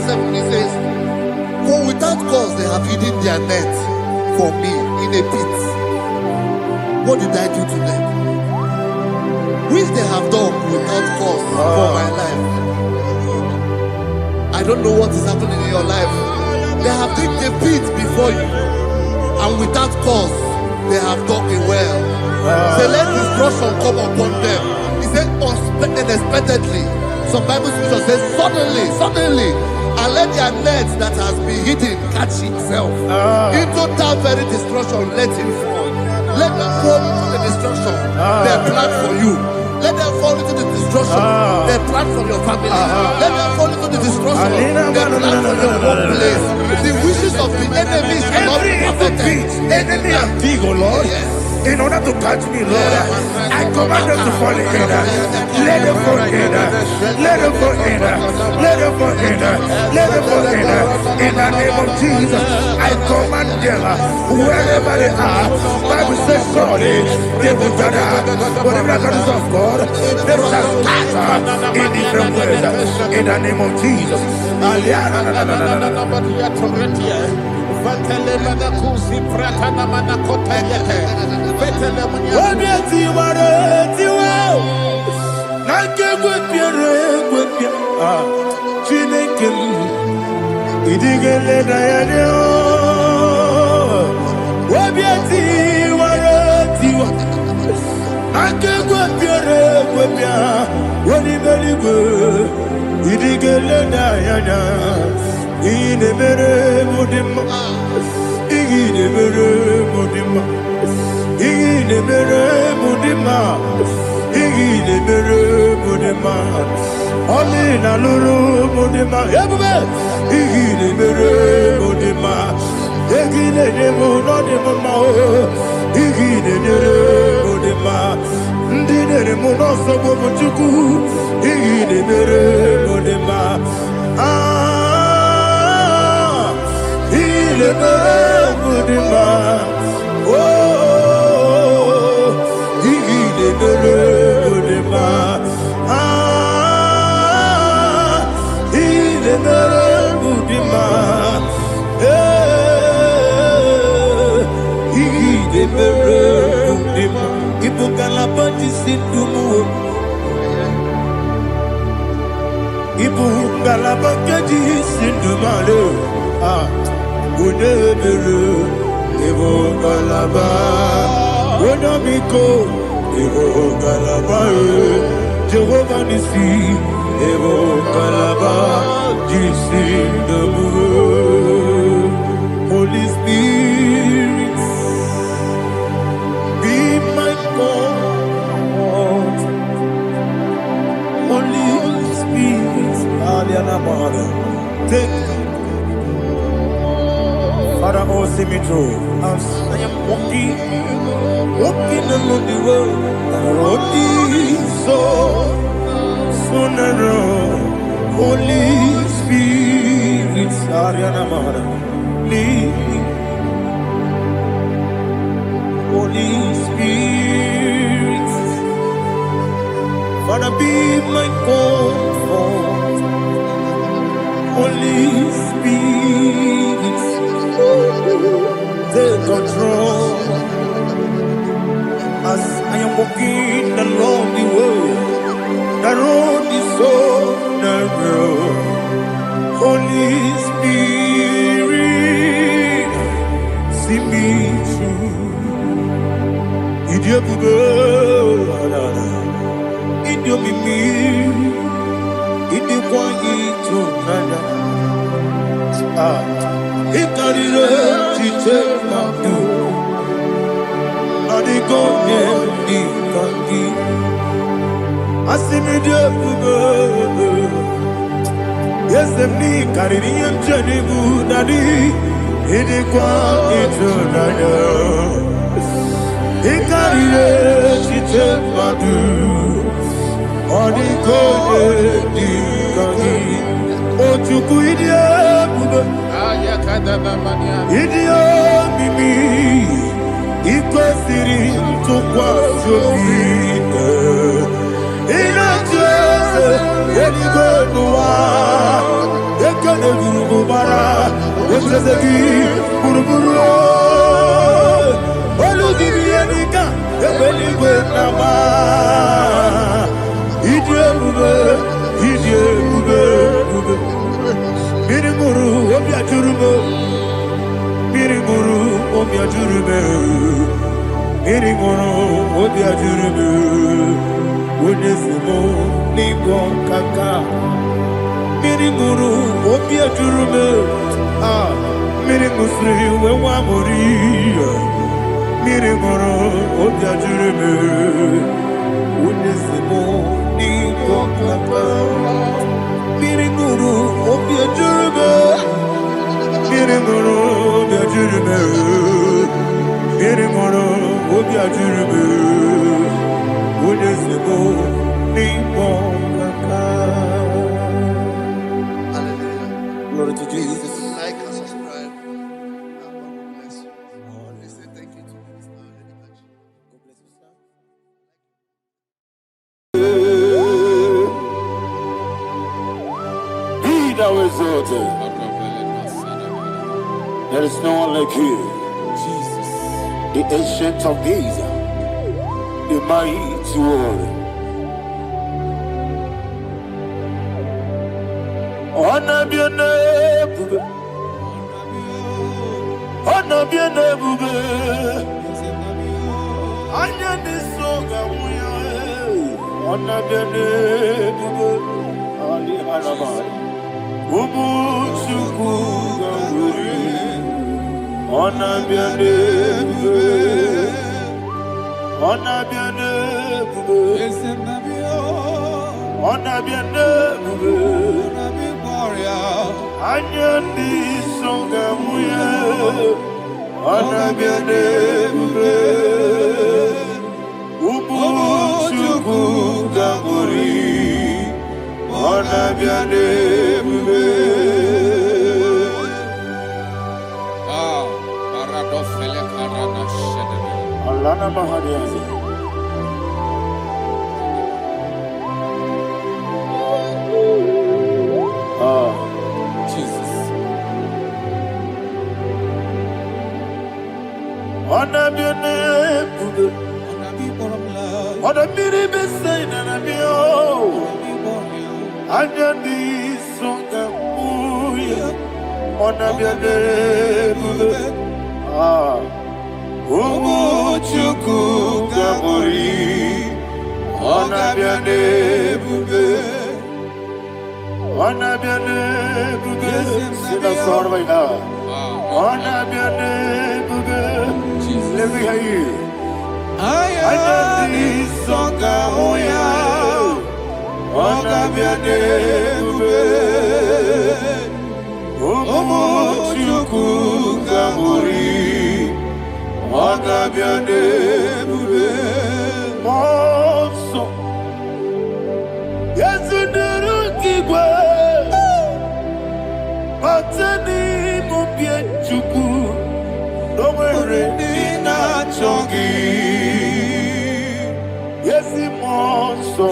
He says, for without cause they have hidden their net for me in a pit. What did I do to them? Which they have done without cause for my life. I don't know what is happening in your life. They have digged a pit before you, and without cause they have dug a well. Say, let destruction come upon them. He said, unexpectedly. Some Bible scripture says, suddenly, and let their net that has been hidden catch itself. Into that very destruction, let it fall. Let them fall into the destruction they plan for you. Let them fall into the destruction they plan for your family. Let them fall into the destruction they plan for your workplace. The wishes of the enemies shall not be perfected. Enemy and big, oh Lord. Yes. In order to catch me, Lord, I command them to fall in. Let them fall in. Let them fall in. Let them fall in. Let them fall in. In the name of Jesus, I command them wherever they are. Bible says, surely they will gather. Whatever the God of God, they shall scatter in different ways. In the name of Jesus. Jehovah Nissi, Evo Kalaba, Holy Spirit, be my God. Holy Spirit, take Father, oh, see me through. As I am walking along the road, the road is so narrow. Holy Spirit, lead me. Holy Spirit, Father, be my comfort. Holy Spirit, take control. As I am walking along the road, naroni so naro. Holy Spirit, see me through. Idio bugo, idio mimi, idio kwa ito nana. Ikarire chite mabdu, adigo ne ikangi. Asimi idio bugo. Yes, me carry him Janibu Nadi. He did quite into Naya. He carried it, she took my do. On the code, oh, to Guidia, Idia, Mimi, equal city to Quasio. In a church, when you go to Gurubara, what's the key? Guruburu, Oludianica, the belly with Nama. Mirimuru, Obia Jurubo, Mirimuru, Obia Jurubo, Mirimuru, Obia Jurubo, Woodesimo, Nigon Kaka. Mirimuru, Obia Jurube, Mirimusri, Wamori, Mirimuru, Obia Jurube, Udesimo, Nigo Papa, Mirimuru, Obia Jurube, Mirimuru, Obia Jurube, Mirimuru, Obia Jurube, Udesimo, Nigo Papa. Glory to Jesus. Like and subscribe. God bless you. Please say thank you to Minister Lady Kachi. God bless you, sir. Be thou exalted. There is no one like you. Jesus. The ancient of days. The mighty warrior. Honor bien bube, honor bien bube. Anya ni soga muya, honor bien bube. Ali alabari, ubu chuku gamburi. Honor bien bube, honor bien bube. Honor bien bube. Anyandi songa muya, anabiane bube, ubu chuku gamburi, anabiane bube. Paradofele karana shedebe. Alana mahadiyazi. Jesus. Anabiane bube, anabiri besai nanabio, anyandi songa muya, anabiane bube. Umu chuku gamburi, anabiane bube. Anabiane bube, sina sorvaina. Anabiane bube, let me hear you. Ayani songa moya, anabiane bube. Omo chuku gamburi, anabiane bube. Monso, yesu nuru kigwe. Matani mupie chuku, nomere nina chongi. Yesi monso,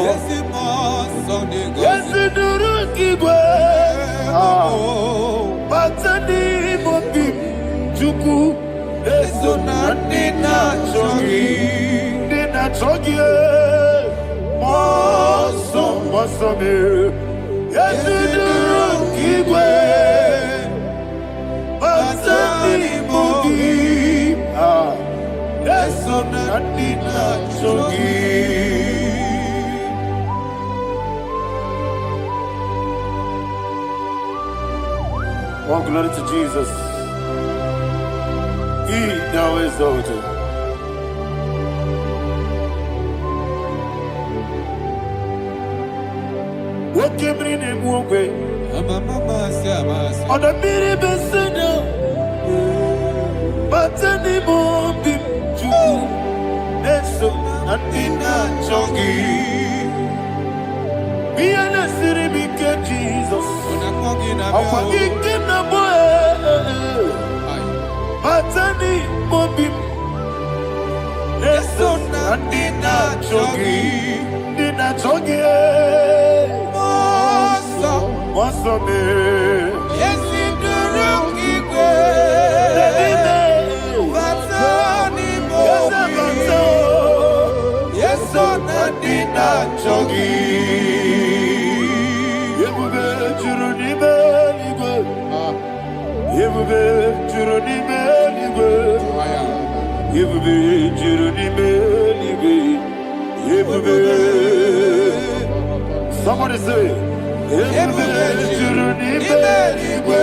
yesi nuru kigwe. Matani mupie chuku, yesu nina chongi. Nina chongi, monso. Wasome. Yesiduru Igwe. Basani Mogi. Yeso Nadina Chogi. All glory to Jesus. He now exalted. What came in him one way? On the mini besino, but any more bim to Neso and in a chongi. Be an city because Jesus. I'm forgetting the boy. But any more bim. Neso and in a chongi. In a chongi. What's up, man? Yes, in the wrong Igwe. Yes, so Nadina Chogi. Yebube Juruni Beligwe. Yebube Juruni Beligwe. Yebube Juruni Beligwe. Yebube. Somebody say. Yebube Juruni Beligwe.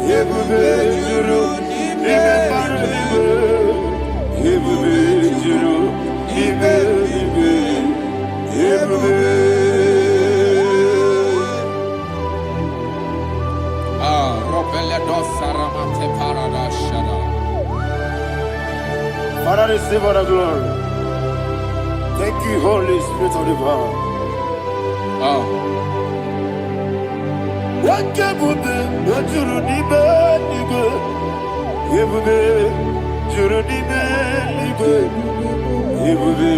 Yebube Juruni Beligwe. Yebube Juruni Beligwe. Yebube. Father, receive all the glory. Thank you, Holy Spirit of divine. What can we do? What you need, nigga? Yebube, Juruni Beligwe. Yebube,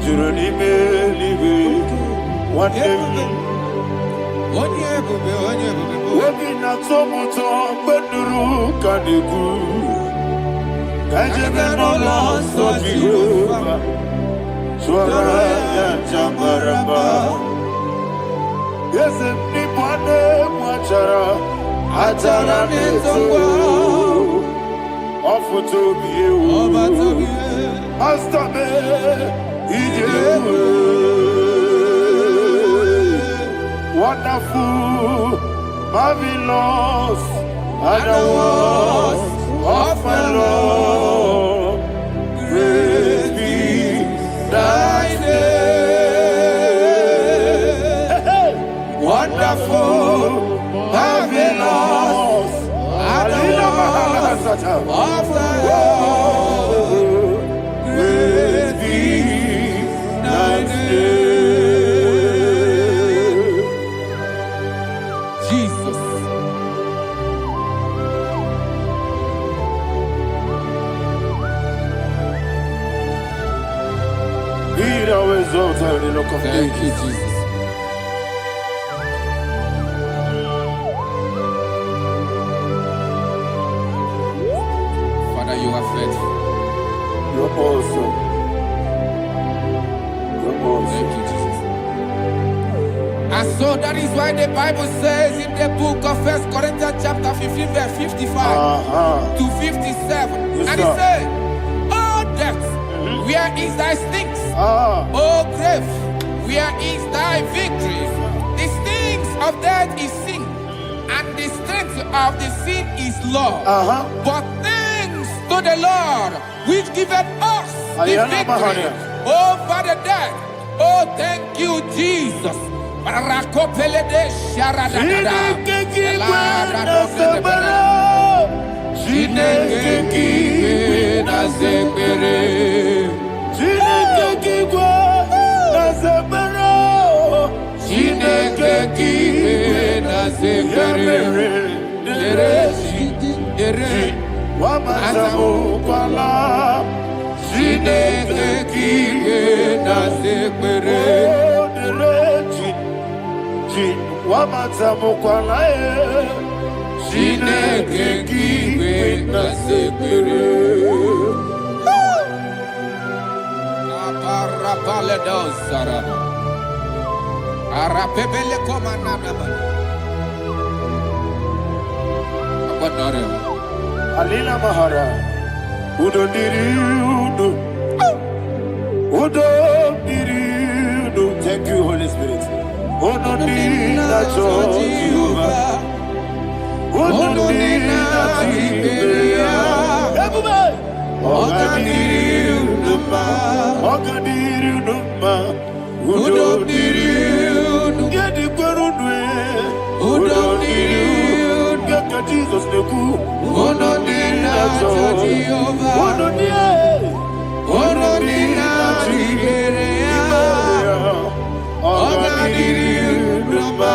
Juruni Beligwe. One day. Wabina tomuto beduru kaniku. Kajebe no lost of Jehovah. Swara ya chamaraba. Yes, ni pande mwachara. Achara netongo. Ofu tobiye o. Astabe ijewe. Wonderful, marvelous, and the words of my Lord. Praise be thy name. Wonderful, marvelous, and the words of my Lord. Praise be thy name. Thank you, Jesus. Father, you are faithful. You're awesome. You're awesome. Thank you, Jesus. And so that is why the Bible says in the book of 1 Corinthians chapter 15, verse 55 to 57. Yes, and it says, "Oh death, where is thy stings? Oh grave, where is thy victory? The stings of death is sin, and the strength of the sin is law. But thanks to the Lord, which giveth us the victory over the death. Oh, thank you, Jesus." Arapebele komana Alina Mahara. Udo diriudo. Udo diriudo. Thank you, Holy Spirit. Udo dina chojiuba. Udo dina chiberia. Everybody. Oga diriudo ma. Oga diriudo ma. Udo diriudo. Yedi kwerudwe. Udo diriudo. Jesus the good, ono dina Jehovah, ono dina Tiberia, oga diri uduma.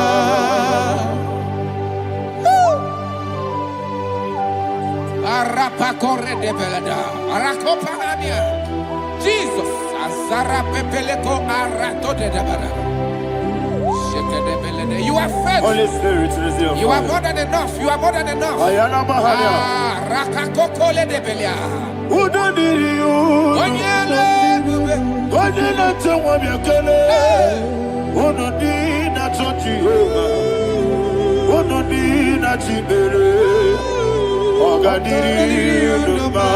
Arapa corre de belada, arakopa ania. Jesus, azara pepeleko arato de dabara. You are faithful. Holy Spirit, resume. You are more than enough. You are more than enough. Ayana Mahania. Rakakokole de Belia. Udo diri u. Onyele. Onyele tewa miakele. Udo dina Jehovah. Udo dina Tibere. Oga diri uduma.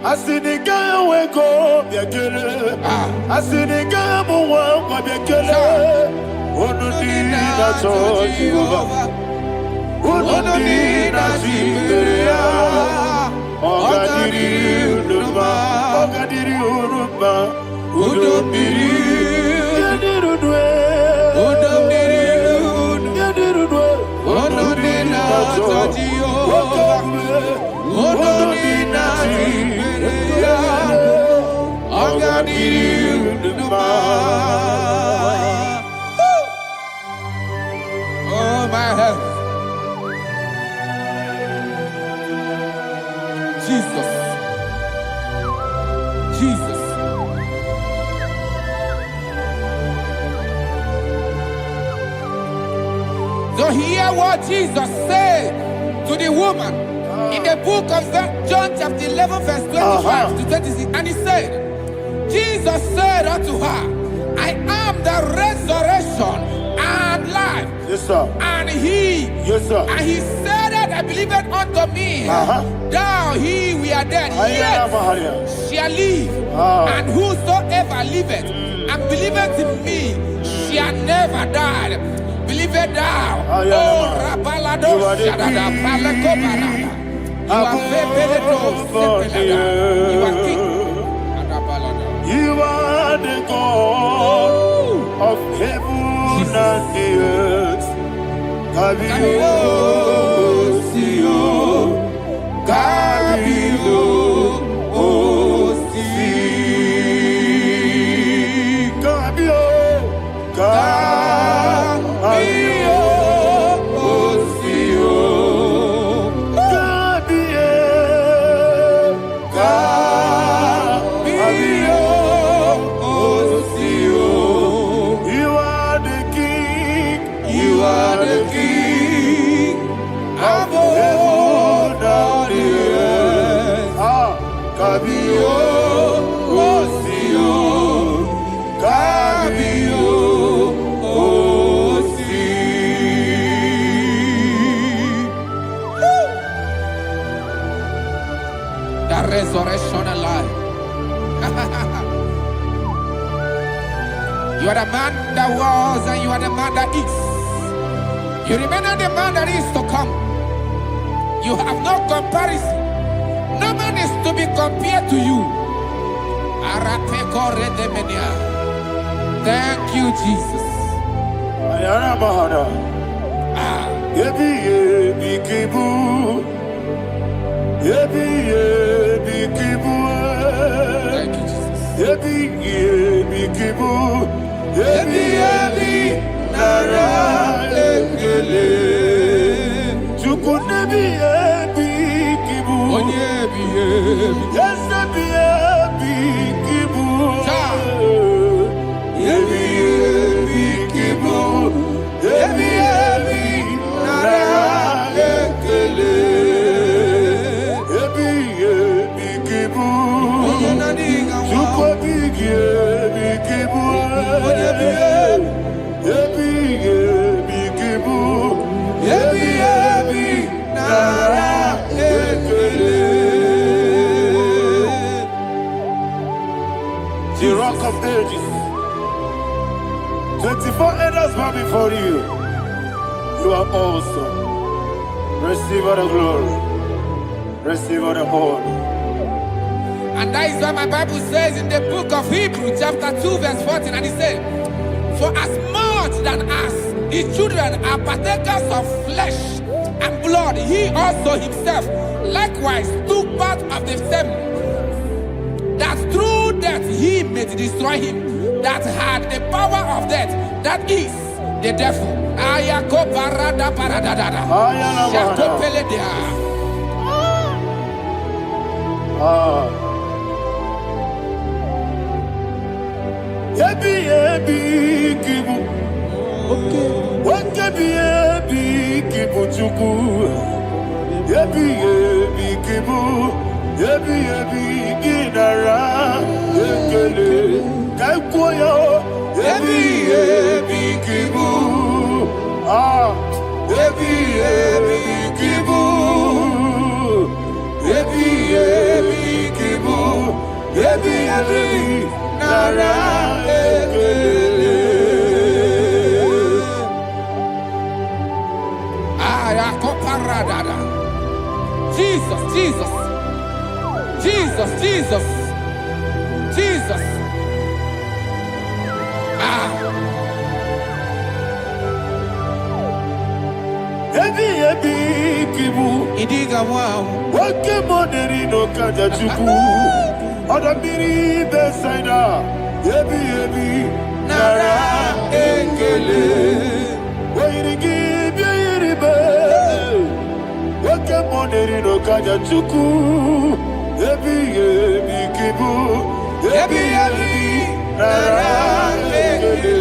Asinika weko miakele. Asinika muwa miakele. Ono dina Jehovah, ono dina Tiberia, oga diri uduma, oga diri uduma, udo diri, yadirudwe, udo diri, yadirudwe, ono dina Jehovah, ono dina Tiberia, oga diri uduma. Oh, my health. Jesus. Jesus. So hear what Jesus said to the woman in the book of John chapter 11 verse 25 to 26. And he said, Jesus said unto her, I am the resurrection and life. Yes, sir. And he, yes, sir. And he said that believeth unto me, thou he we are dead, yet shall live. And whosoever liveth and believeth in me shall never die. Believeth thou, oh Rabalado Shadada Palakobarada. You are you are king. You are the God of heaven and the earth. Kabio, Sio, Kabio, Osi, Kabio, Kabio, Osio, Kabio, Kabio, Osio. You are the king. You are the king of heaven and the earth. Kabio, Osio, Kabio, Osi. The resurrection and life. You are the man that was and you are the man that is. You remember the man that is to come. You have no comparison. No man is to be compared to you. Thank you, Jesus. Ayana Mahara. Yebi yebi kibu. Yebi yebi kibu. Thank you, Jesus. Yebi yebi kibu. Yebi yebi nara ekele. Chuku nebi yebi kibu. Onyebi yebi. Yes nebi yebi kibu. Yebi yebi kibu. Yebi yebi nara ekele. Yebi yebi kibu. Chuku yebi kibu. ages. 24 elders bow before you. You are awesome. Receive all the glory. Receive all the honor. And that is why my Bible says in the book of Hebrews chapter 2 verse 14, and it says, for as much than us, his children are partakers of flesh and blood, he also himself likewise took part of the same, that through death he may destroy him that had the power of death, that is the devil. Yebi yebi kibu, wakebi yebi kibu chuku. Yebi yebi kibu, yebi yebi ginara ekele kaikoyo. Yebi yebi kibu, yebi yebi kibu, yebi yebi kibu, yebi yebi nara ekele. Jesus, Jesus, Jesus, Jesus, Jesus. Yebi yebi kibu, Idiga wow. wake moneri no kaja chuku. Odamiri besaida. Yebi yebi nara ekele. Wairigi biiribe. Wake moneri no kaja chuku. Yebi yebi kibu. Yebi yebi nara ekele.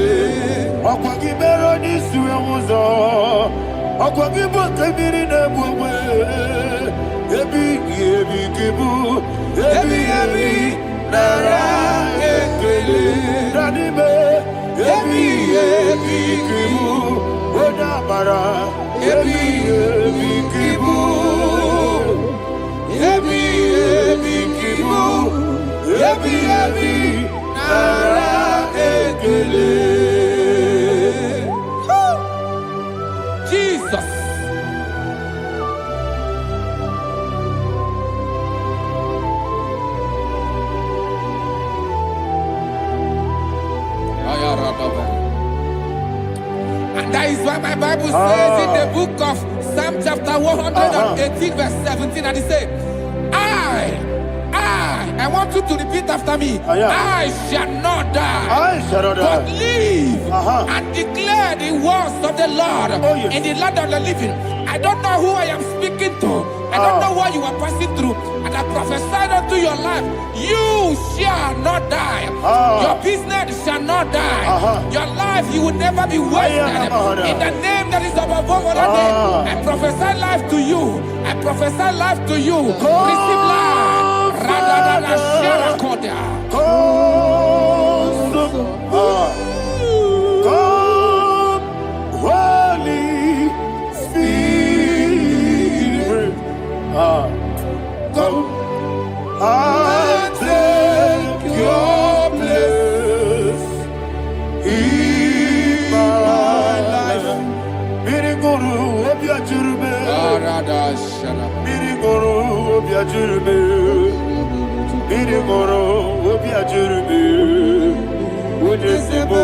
Akwagi bero ni suwe muzo. Akwagi bote miri ne bwewe. Yebi yebi kibu. Yebi yebi nara ekele. Nanibe. Yebi yebi kibu. Odamara. Yebi yebi kibu. Yebi yebi kibu. Yebi yebi nara ekele. Jesus. And that is why my Bible says in the book of Psalm chapter 118 verse 17, and it says, I want you to repeat after me. I shall not die, I shall not but die. live and declare the words of the Lord in the land of the living. I don't know who I am speaking to. I don't know what you are passing through. And I prophesied unto your life, you shall not die. Your business shall not die. Your life, you will never be wasted. In the name that is above all other name, I prophesy life to you. I prophesy life to you. Receive life. Radadada Sharakoda. Come, Holy Spirit. Come and take your place in my life. Miriguru obiajurube. Miriguru obiajurube. Miriguru obiajurube. Ujesimo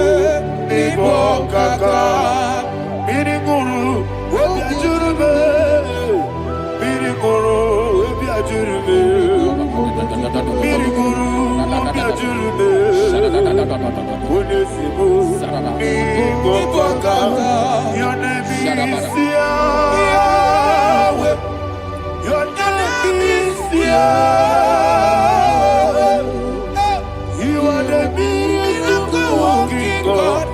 ibo kaka. Miriguru obiajurube. Miriguru obiajurube. Miriguru obiajurube. Ujesimo ibo kaka. Your name is Yahweh. Your name is Yahweh. You are the miracle working God.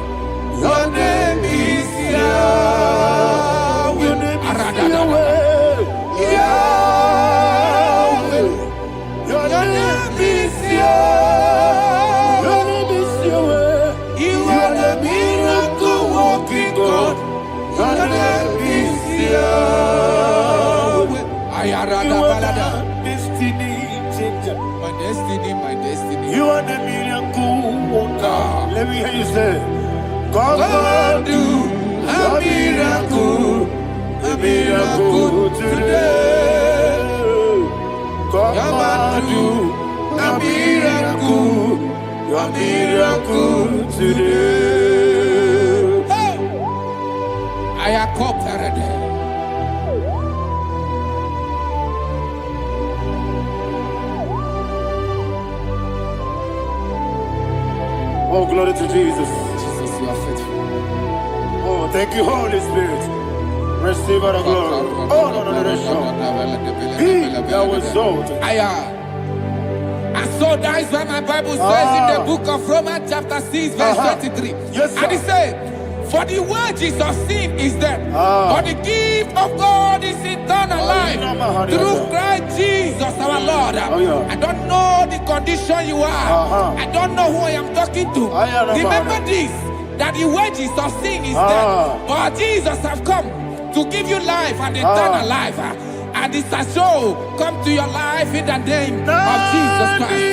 Your name is Yahweh. Your name is Yahweh. Yahweh. Your name is Yahweh. Your name is Yahweh. You are the miracle working God. Your name is Yahweh. You are the destiny changer. My destiny, my destiny. You are the miracle worker. Let me hear you say, come and do a miracle today. Come and do a miracle today. Hey! I am cooperated. Oh, glory to Jesus. Jesus, you are faithful. Oh, thank you, Holy Spirit. Receive our glory. Oh, no. Be thou exalted. And so that is why my Bible says in the book of Romans chapter 6 verse 23. Yes, sir. And it says, for the wages of sin is death, but the gift of God is eternal life through Christ Jesus our Lord. I don't know the condition you are. I don't know who I am talking to. Remember this, that the wages of sin is death, but Jesus have come to give you life and eternal life. And this has so come to your life in the name of Jesus Christ.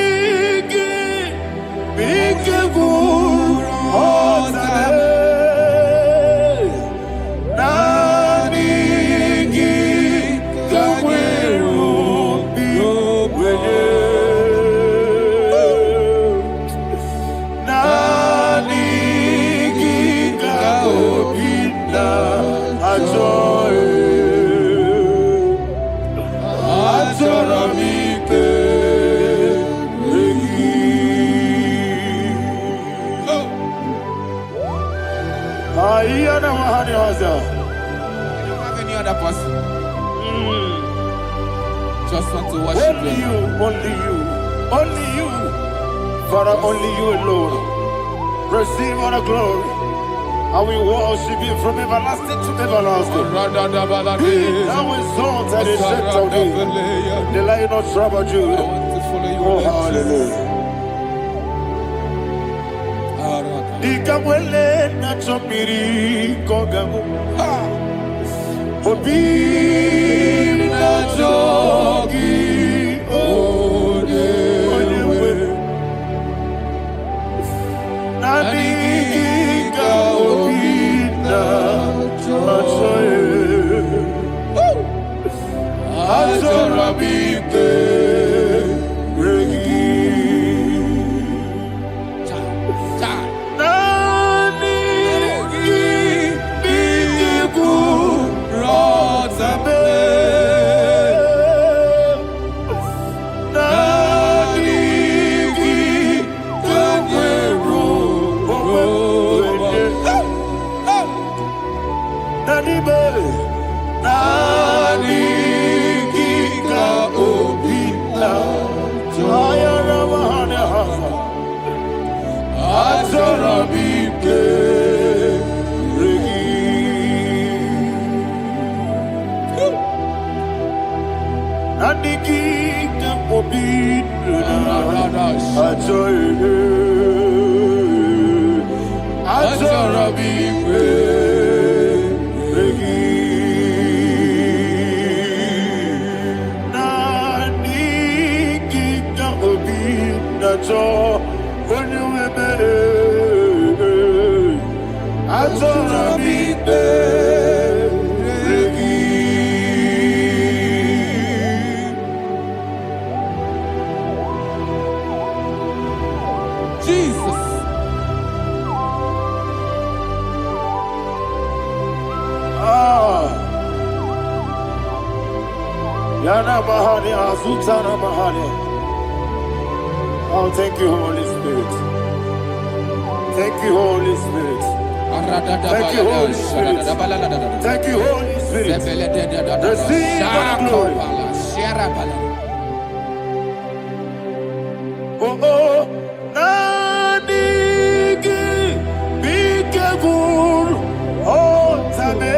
I don't have any other person. Just want to worship only you, only you, Father, only you alone. Receive all the glory. I will worship you from everlasting to everlasting. Be thou exalted and set of thee, the Lion of Tribe of Judah. Oh, hallelujah. Ikamwele na chomiri kogamu. Obi na jogi onewe. Nani ka obi na choe. Azorabike regi. Oh, thank you, Holy Spirit. Thank you, Holy Spirit. Thank you, Holy Spirit. Thank you, Holy Spirit. Receive the glory. Oh, oh, Nanigi, Bigagul, oh, Tame.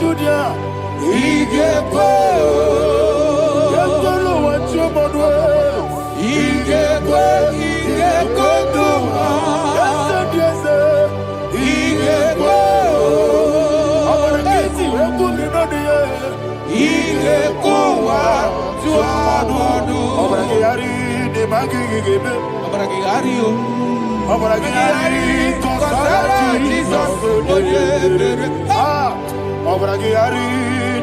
Judah. Igebo. Yandolo wachomodwe. Igebo. Igebo duma. Yese. Igebo. Abarakisi wekumi nodiye. Igebo wa tuadodo. Abarakiyari de magigebe. Abarakiyari o. Abarakiyari kosara Jesus. Abarakiyari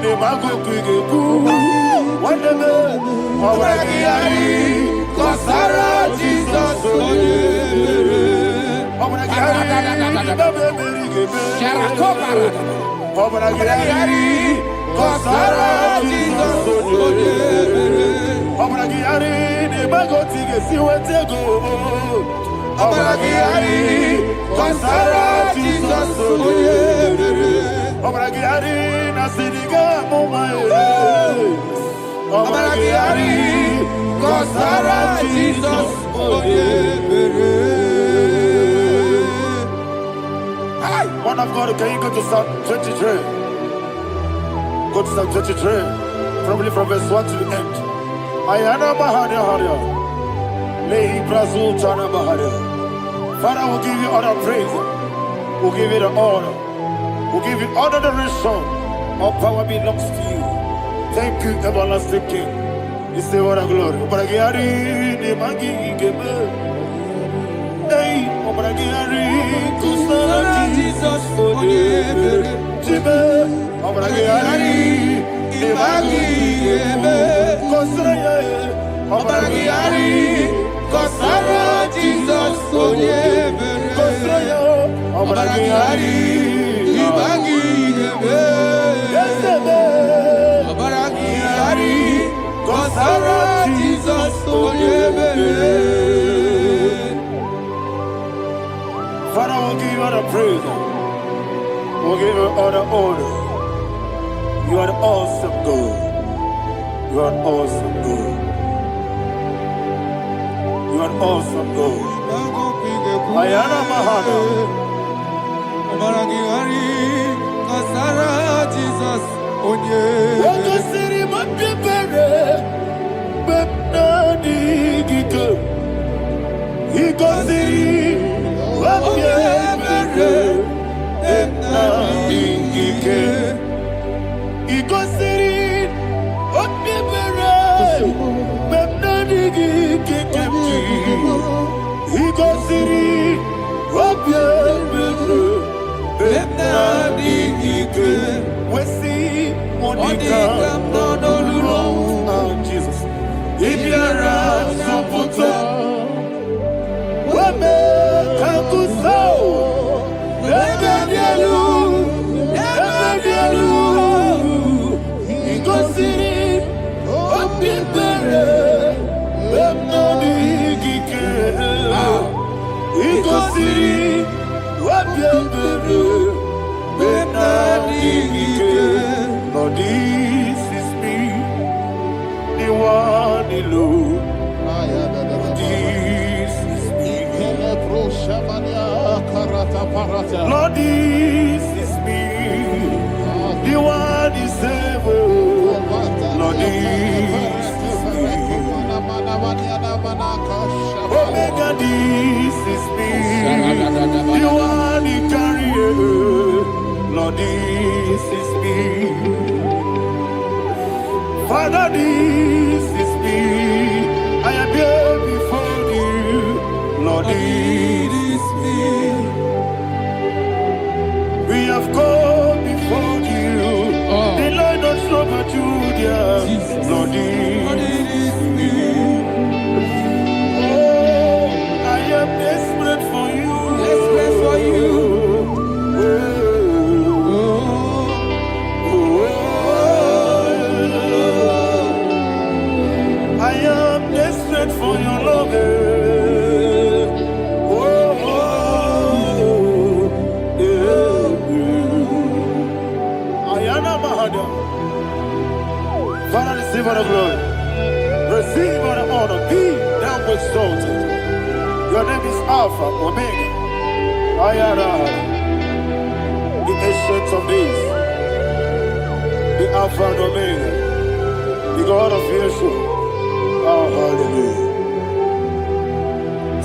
de magigebe. Wandeme. Abarakiyari kosara Jesus. Abarakiyari babebirigebe. Sharakobara. Abarakiyari kosara Jesus. Abarakiyari de magotige siwetego. Abarakiyari kosara Jesus. Abarakiyari nasiriga mumae. Abarakiyari kosara Jesus. Man of God, can you go to Psalm 23? Go to Psalm 23, probably from verse 1 to the end. Ayana Mahania Haria. Lehi Prazu Chana Mahania. Father, we'll give you all the praise. We'll give you the honor. We'll give you all the adoration. All power belongs to you. Thank you, everlasting King. You say what a glory. Obragari, the Magi Gebe. Hey, Obragari, Kusara Jesus, Jibe, Obragari, the Magi Gebe. Kosara, Obragari, Kosara Jesus, Kosara, Obragari, the Magi Gebe. Obragari, Kosara Jesus, Father, we'll give you all the praise. We'll give you all the honor. You are the awesome God. You are an awesome God. You are an awesome God. Ayana Mahana. Obaragari, Kosara Jesus, Waka siri mapipere, bepnani gike. Iko siri mapipere, bepnani gike. Iko siri mapipere, bepnani gike. Iko siri mapipere, bepnani gike. Wesi Monica, Jesus. Ibiara Saputo, Wame Kakuso, Ebedielu, Igosiri, Opipere, Bemnodi Gike, Igosiri, Opipere. Lord, this is me, the one alone. This is me. Lord, this is me, the one is ever. Lord, this is me. Omega, this is me, the one in carrier. Lord, this is me. Father, this is me. I am here before you. Lord, this is me. We have come before you. The Lord of Judah. Lord, this is me. Oh, I am desperate for you. Desperate for you. For your love, Ayana Mahada. Father, receive all the glory, receive all the honor. Be thou exalted. Your name is Alpha, Omega. Ayana, the ancient of days, Alpha and Omega, the God of creation. Oh, hallelujah.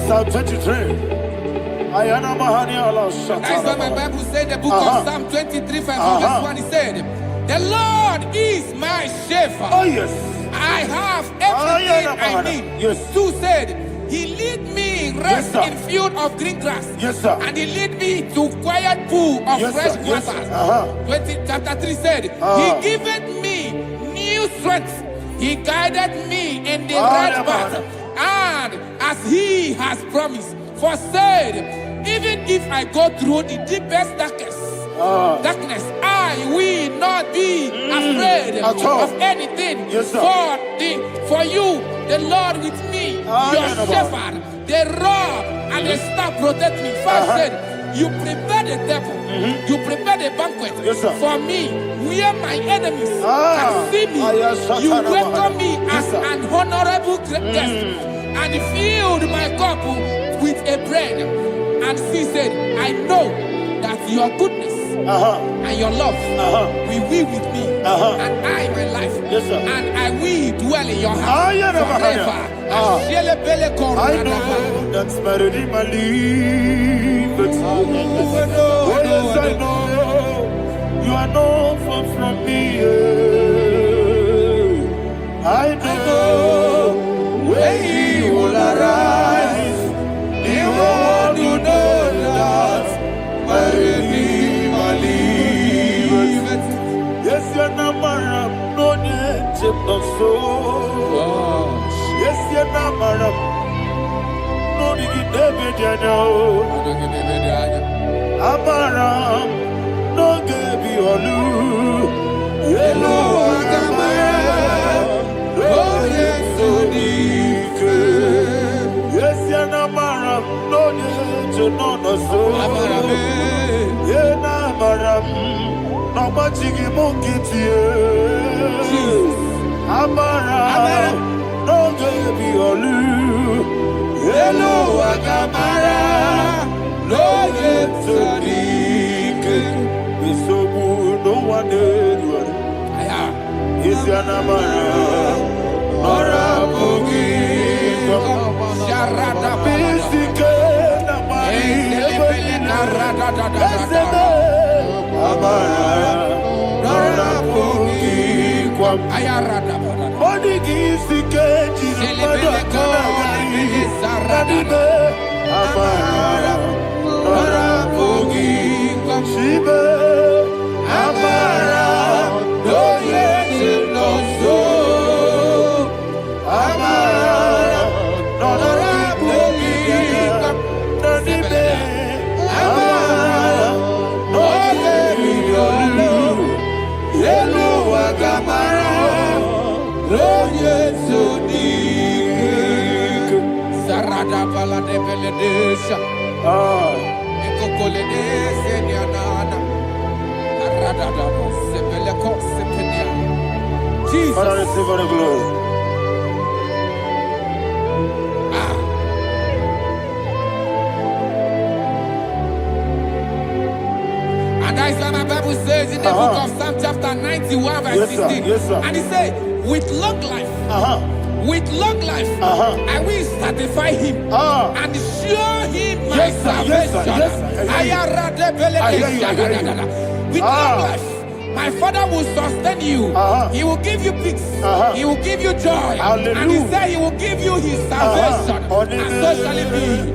Psalm 23. Ayana Mahani Allah Shata. That's why my Bible said, the book of Psalm 23, 5, verse 1, he said, the Lord is my shepherd. Oh, yes. I have everything I need. Yes. 2 said, he lead me rest Yes, in field of green grass. Yes, sir. And he lead me to quiet pool of Yes, fresh sir. Yes, waters. sir. Chapter 3 said, he giveth me new strength. He guided me in the right path. And as he has promised, for said, even if I go through the deepest darkness, I will not be afraid of anything. Yes, sir. For you, the Lord with me, your shepherd, the rod and the staff protect me. First said, you prepare the table, you prepare the banquet for me, where my enemies can see me. You welcome me as an honorable guest, and filled my cup with a bread. And she said, I know that your goodness and your love will be with me, and I, my life, and I will dwell in your house forever. I know that's better than my life. Oh, yes, I know you are not far from me. I know when he will arise, he will do that. Yes, you're not married, no need to so. Yes, you're not married, no need to David, you know. Amaram, no give you a loo. Yellow, oh, yes, so deep. Yes, you're not married, no need to know so. Yena maram, no machigi mukiti. Amara, no gebi olu. Hello, agamara, no yetsodik. Bisobu, no one did. Is yanamara, ora bogi. Sharada Bisike namari. Jesus. Father, receive all the glory. And that is why my Bible says in the book of Psalm chapter 91 verse 16. Yes, sir. And he said, with long life, I will satisfy him and show him my salvation. With long life, my Father will sustain you. He will give you peace. He will give you joy. Hallelujah. And he said he will give you his salvation. And so shall it be.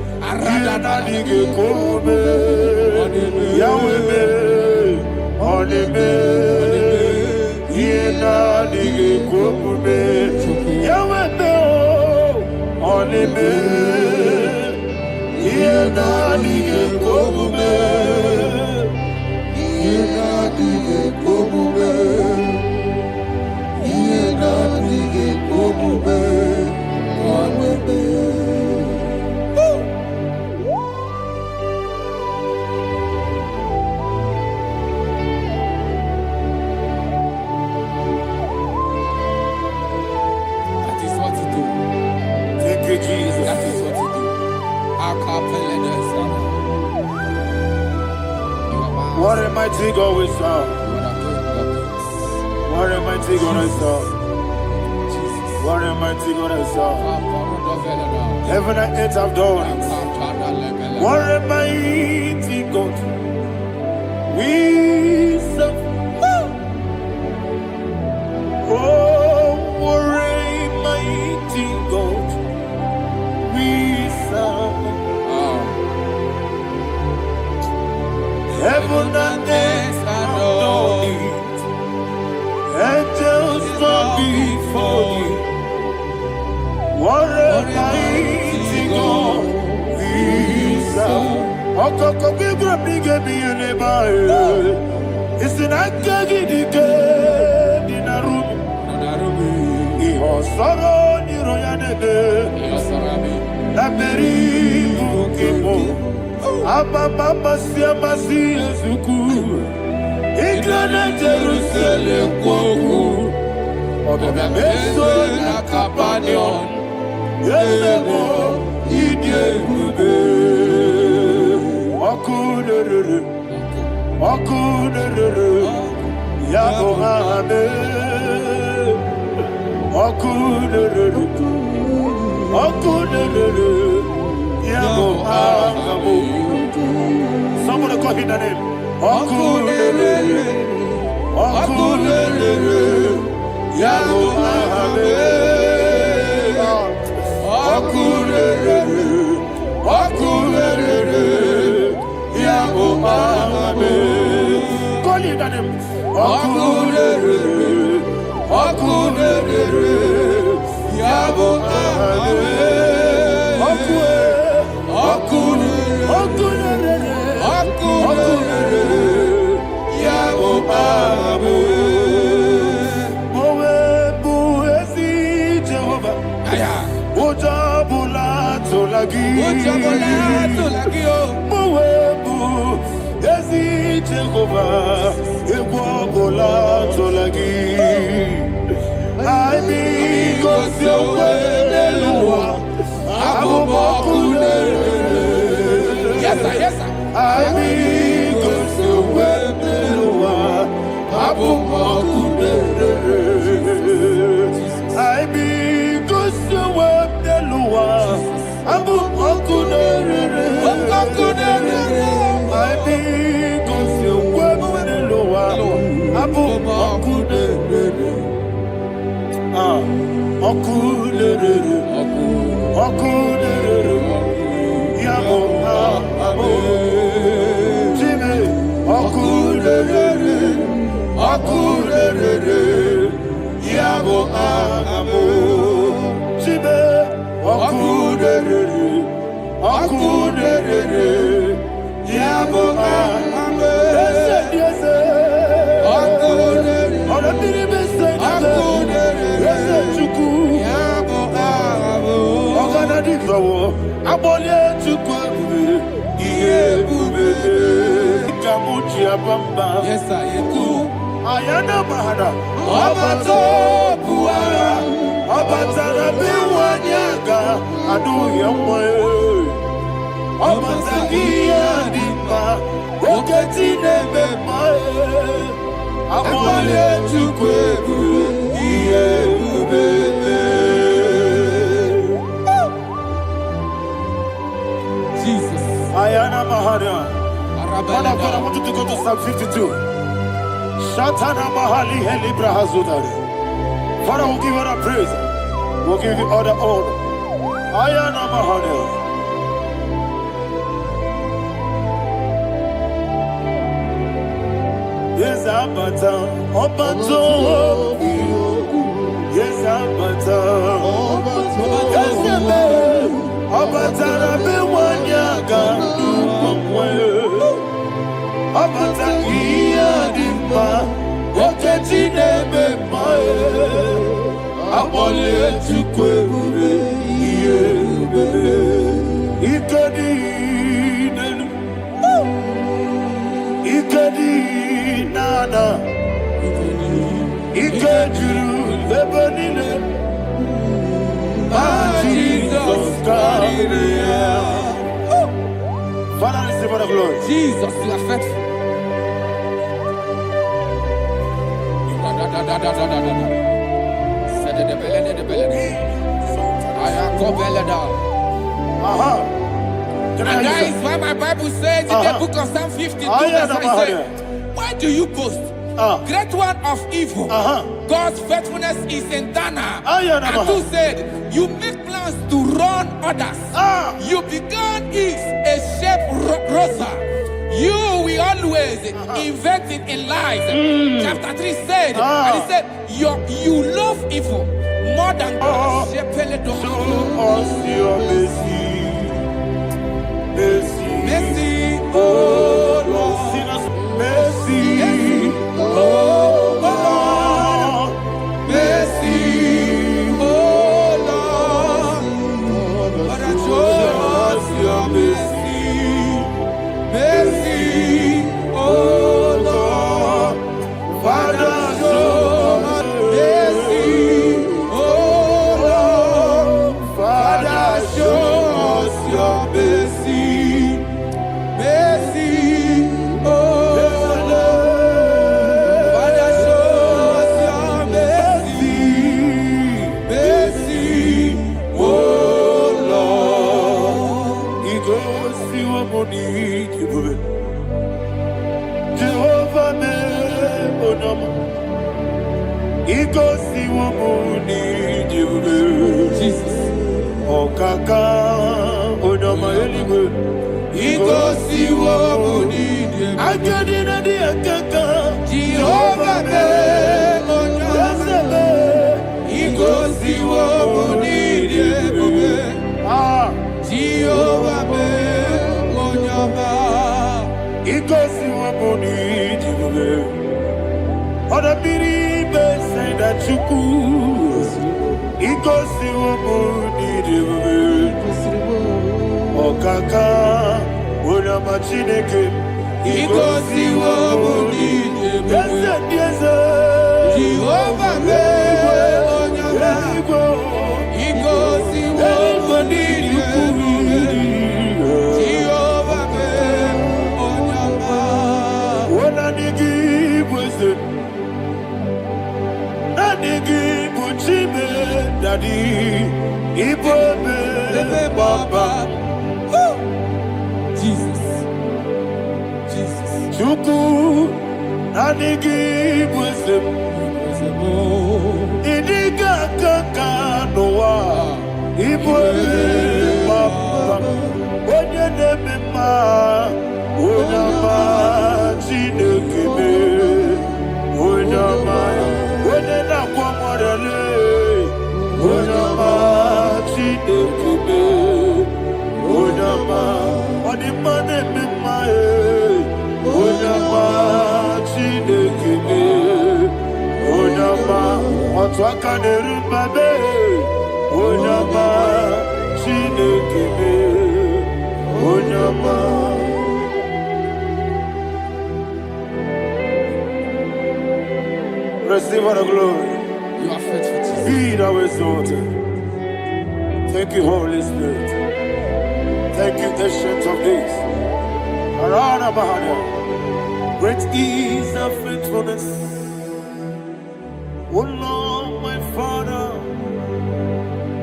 What a mighty God we serve. What a mighty God I serve. What a mighty God I serve. Heaven and earth have done it. What a mighty God we serve. Oh, what a mighty God we serve. Heaven and earth have done it. Angels bow before you. What a mighty God we serve. Okoko bibra bige bi eneba. Isinaka gidike dinarubi. Iho soro ni royanebe. Laberi bukibo. Ababa siamasi ezuku. Iglana Jerusalem kwoku. Obebe meso na kapanion. Yesebo idie gube. Wakuderere. Wakuderere. Yabo hame. Wakuderere. Wakuderere. Yabo hame. Somebody call him the name. Wakuderere. Wakuderere. Yabo hame. Wakuderere. Wakuderere. Yabo hame. Call him the name. Wakuderere. Wakuderere. Yabo hame. Yes, sir. Yes, sir. Yes, sir. Ayana Mahada, Abato Buara, Abatara Biwanyaga, Adu Yamwe, Abatagia Dima, Okatine Bemae, Abole Chukwebu, Iebube. Jesus. Ayana Mahada. Father, I want you to go to Psalm 52. Shatana Mahali Helibra Hazudare. Father, we'll give you all the praise. We'll give you all the honor. Ayana Mahali. Yes, Abata. Obato. Yes, Abata. Yes, Abata. Rabe Wanyaga. Abata iya dimba, oketi nebe mae, abole tukwe bube iye bube, ikedi nenu, ikedi nana, ikediru lebanile, Jesus God. Father, receive all the glory. Jesus, you are faithful. And that is why my Bible says in the book of Psalm 52, verse 5, why do you boast? Great one of evil. God's faithfulness is eternal. And 2 said, you make plans to run others. You began is a shape rosa. You will always invent it in lies. Chapter 3 said, and he said, you love evil more than God. Show us your mercy. Mercy, oh Lord. Mercy, oh Lord. Mercy, oh Lord. Father, show us your mercy. Mercy, oh Lord. Father, show us mercy. Oh Lord. Father, show us your mercy. Mercy, oh Lord. Father, show us your mercy. Mercy, oh Lord. He goes to a money giver. Jehovah me onama. He goes to a money giver. Jesus. O kaka onama eligwe. He goes to a money. I got in a dear kaka. Jehovah me onama. He goes to a money. Jehovah me onama. He goes to a money giver. Other people say that you could. He goes to a money giver. Okaka, una machineke. He goes to a money. Yes, Jehovah me onama. He goes to a money. Jehovah me onama. When I give wisdom, I give Puchime, Daddy, Ibobe, Baba, Jesus. Jesus. Chuku, I give wisdom, Idiga Kaka Noah, Ibobe, Baba, when you name ma, Unama, Chinekebe, Unama, when you not come on Unama, Chinekebe, Unama, what the money be my Unama, Chinekebe, Unama, what's what can you remember? Unama, Chinekebe, Unama. Receive all the glory. You are faithful, Jesus. Be thou exalted. Thank you, Holy Spirit. Thank you, Ancient of Days. Arana Bahana. Great is thy faithfulness. O Lord, my Father,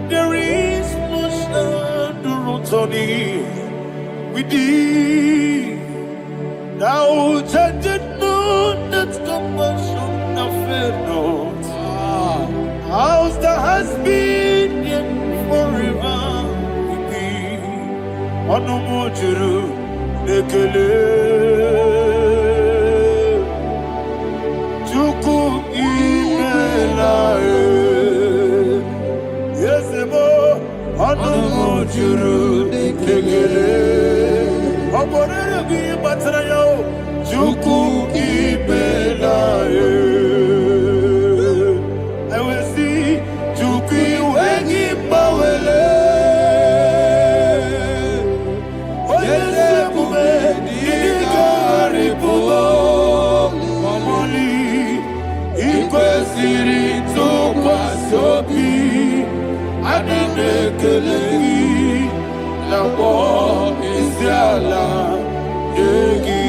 there is no shadow on thee. With thee, thou judgest not that compassion of fail not. House that has been yet forever with thee. Onomojuru nekele. Chuku imela e. Yesebo onomojuru nekele. Oborere gi batara yo. Chuku imela e. Kelegi na bo isiala yegi.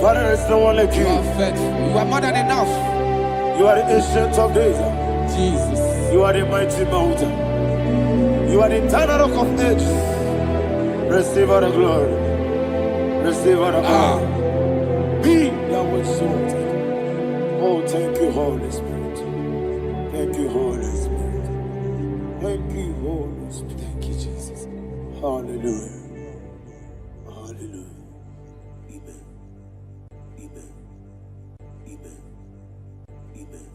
Father, there is no one like You you. are faithful. You are more than enough. You are the ancient of days. Jesus. You are the mighty mountain. You are the eternal rock of ages. Receive all the glory. Receive all the honor. Be thou exalted. Oh, thank you, Holy Spirit. Thank you, Holy Spirit. Thank you, Holy Spirit. Thank you, Jesus. Hallelujah. Hallelujah. Amen. Amen. Amen. Amen.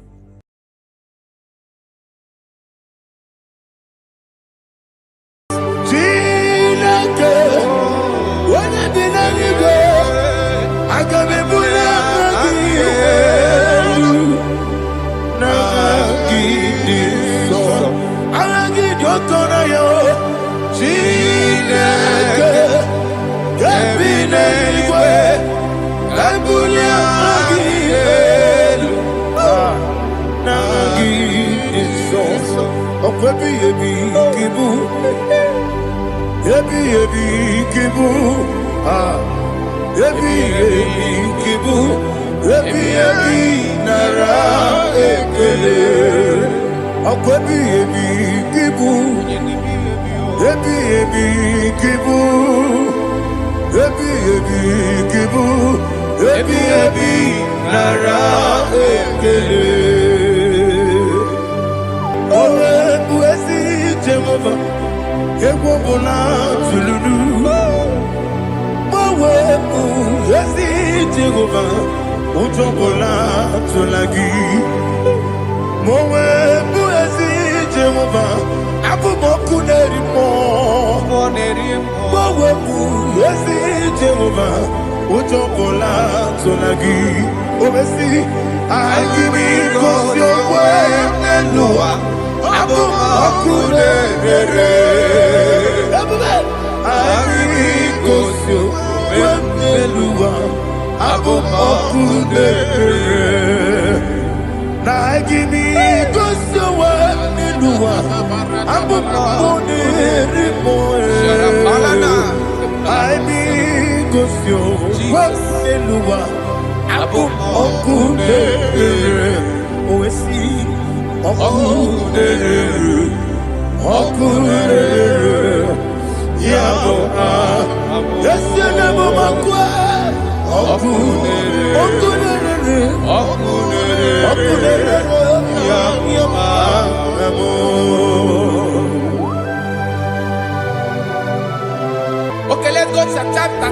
Okay, let's go to chapter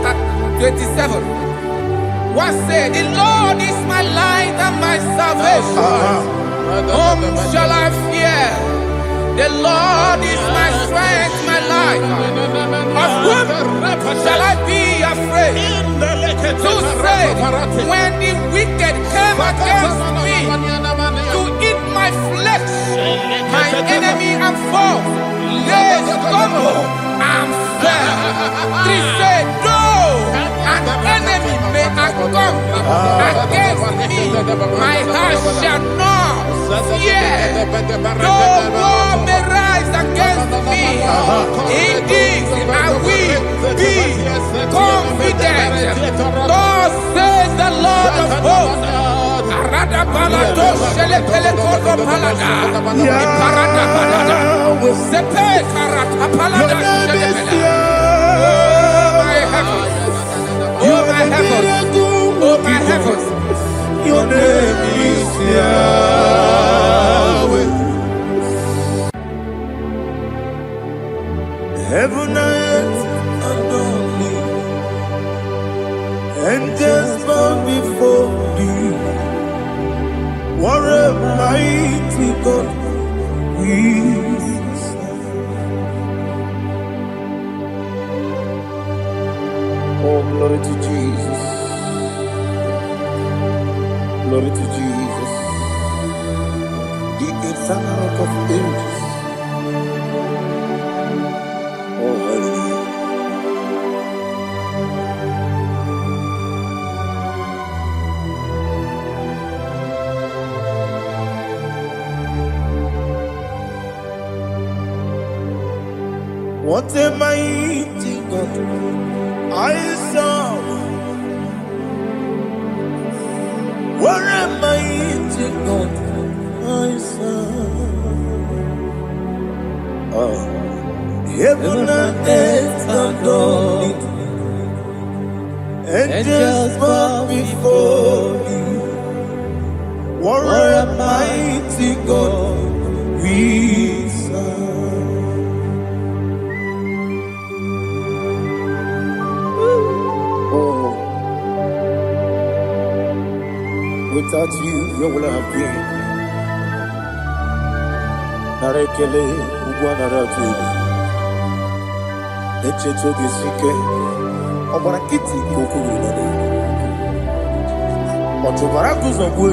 27. What said, the Lord is my light and my salvation. Whom shall I fear? The Lord is my strength, my life. Of whom shall I be afraid? Who said, when the wicked came against me to eat my flesh, my enemy and foe, they stumble and fell. Three said, though an enemy may come against me, my heart shall not fear. Though war may rise against me, in this I will be confident. Thus says the Lord of hosts. Arada balado shele pele kodo palada. Iparada balada. Sepe karata palada shele pele. Oh my heavens. Oh my heavens. Oh my heavens. Your name is Yahweh. Heaven and earth adore me. Angels bow before thee. What a mighty God we serve. Oh, glory to Jesus. Glory to Jesus. The eternal rock of ages. Oh, hallelujah. What a mighty God I serve. Where am I to go? My son. Heaven and earth adore you. Angels bow before you. What a mighty God we serve. Oh, without you, where would I have been? Narekele ugwanaratu. Echechoge sike. Obarakiti kokuru nade. Otobaraku zogwe.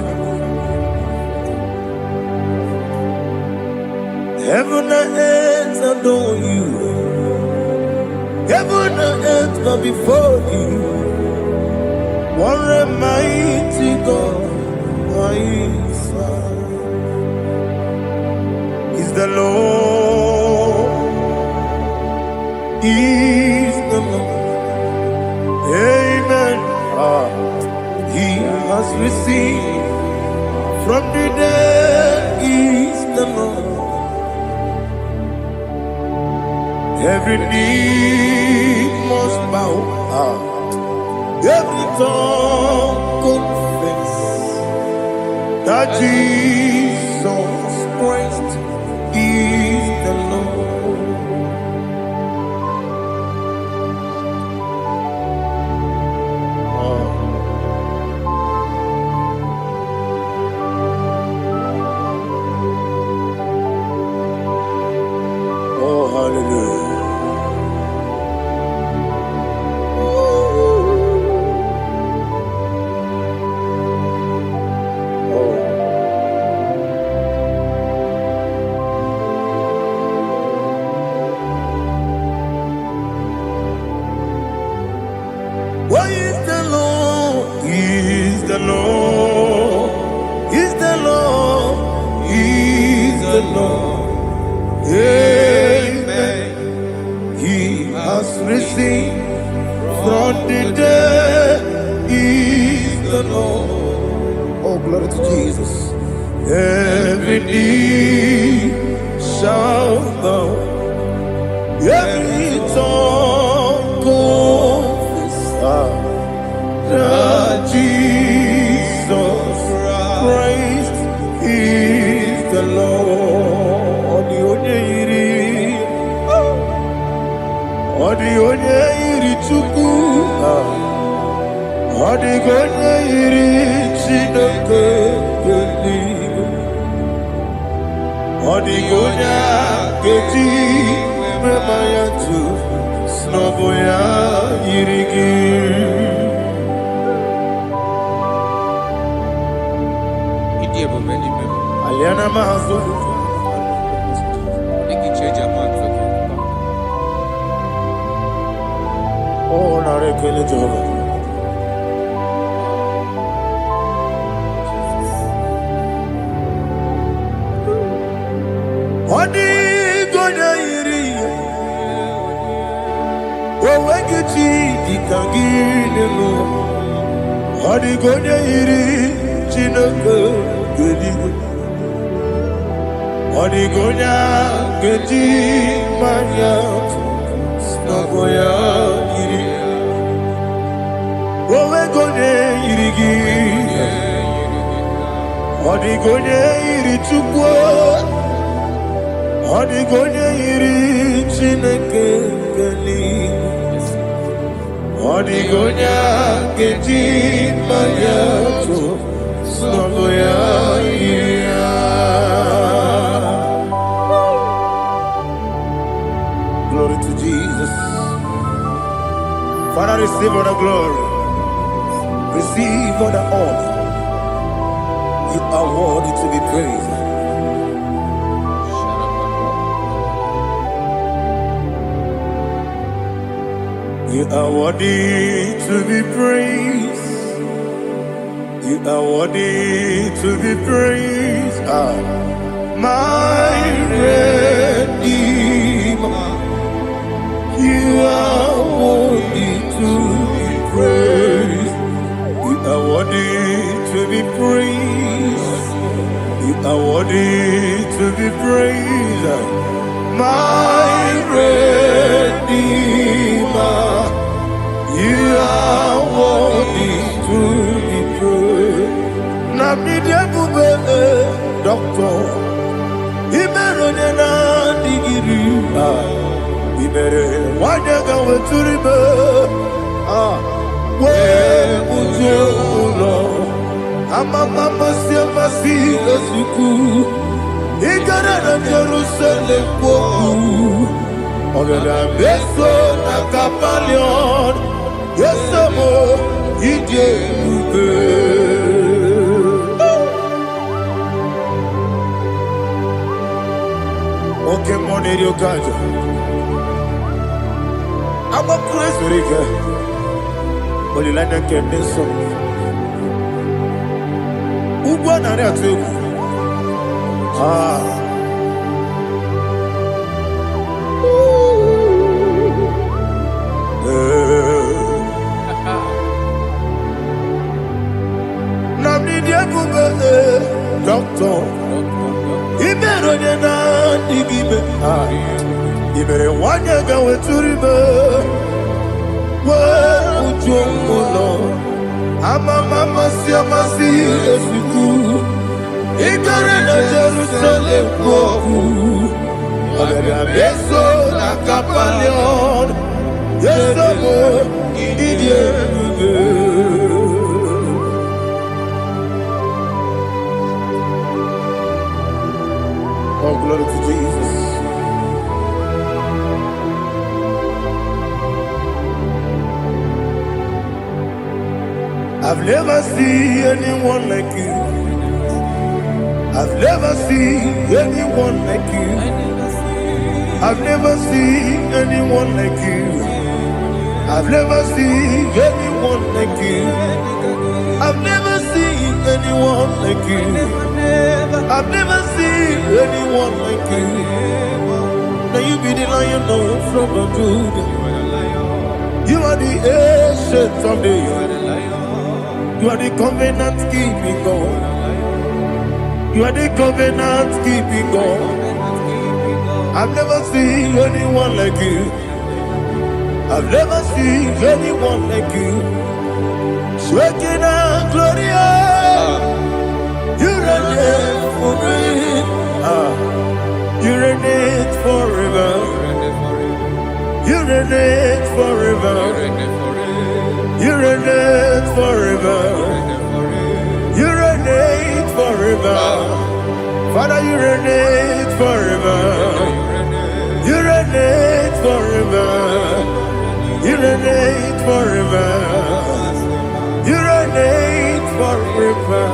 Heaven and earth adore you. Heaven and earth bow before you. What a mighty God I serve. He's the Lord. He's the Lord. Amen. He has received from the dead. He's the Lord. Every knee must bow. Every tongue confess that Jesus Christ is the Lord. Oh, hallelujah. Why is the Lord? He's the Lord. He's the Lord. He's the Lord. Amen. He has risen from the dead. He's the Lord. Oh, glory to Jesus. Every knee shall bow. Every tongue confess that Jesus Christ is the Lord. Odi onye Chukwu, odi onye Chineke eluigwe, odi onye keji mema ya tu, snobo ya yiri gị. Aliana mahazo. Oh, narekele Jehovah. Odi gonya iri, owegichi dikangine mo. Odi gonya iri, Chineke eluigwe. Odi gonya keji manya, snogo ya iri. Owegonye iri gi, odi gonya iri Chukwu. Odigonye iri Chineke eluigwe. Odigonya keji manya to snogo ya iri. Glory to Jesus. Father, receive all the glory. Receive all the honor. You are worthy to be praised. You are worthy to be praised. You are worthy to be praised. My Redeemer. You are worthy to be praised. You are worthy to be praised. You are worthy to be praised. My Redeemer, you are worthy to be praised. Namidebube, Doctor, Imeronena digiri, Imere wanyaga weturibe, we ujulo, Amama masi esuku, Igara na Jerusalem woku, Ogada beso na kapalion, Yesamo idebube. Okay, money you got. I'm a crazy Rica. But you like that can this song. Who won on that too? Doctor, Imeronena digibe, Imere wanyaga weturibe, we ujomulo, Amama siamasi esuku, Igara na Jerusalem woku, Ogada beso na kapalion, Yesamo idebube. Oh, glory to Jesus. I've never seen anyone like you. I've never seen anyone like you. I've never seen anyone like you. I've never seen anyone like you. I've never seen anyone like you. I've never seen anyone like you. Now you be the Lion from the Judah. You are the ancient of days. You are the covenant keeping God. You are the covenant keeping God. I've never seen anyone like you. I've never seen anyone like you. Shaking and glorious. You reign forever. You reign forever. You reign forever. You reign forever. You reign forever. Father, you reign forever. You reign forever. You reign forever. You reign forever.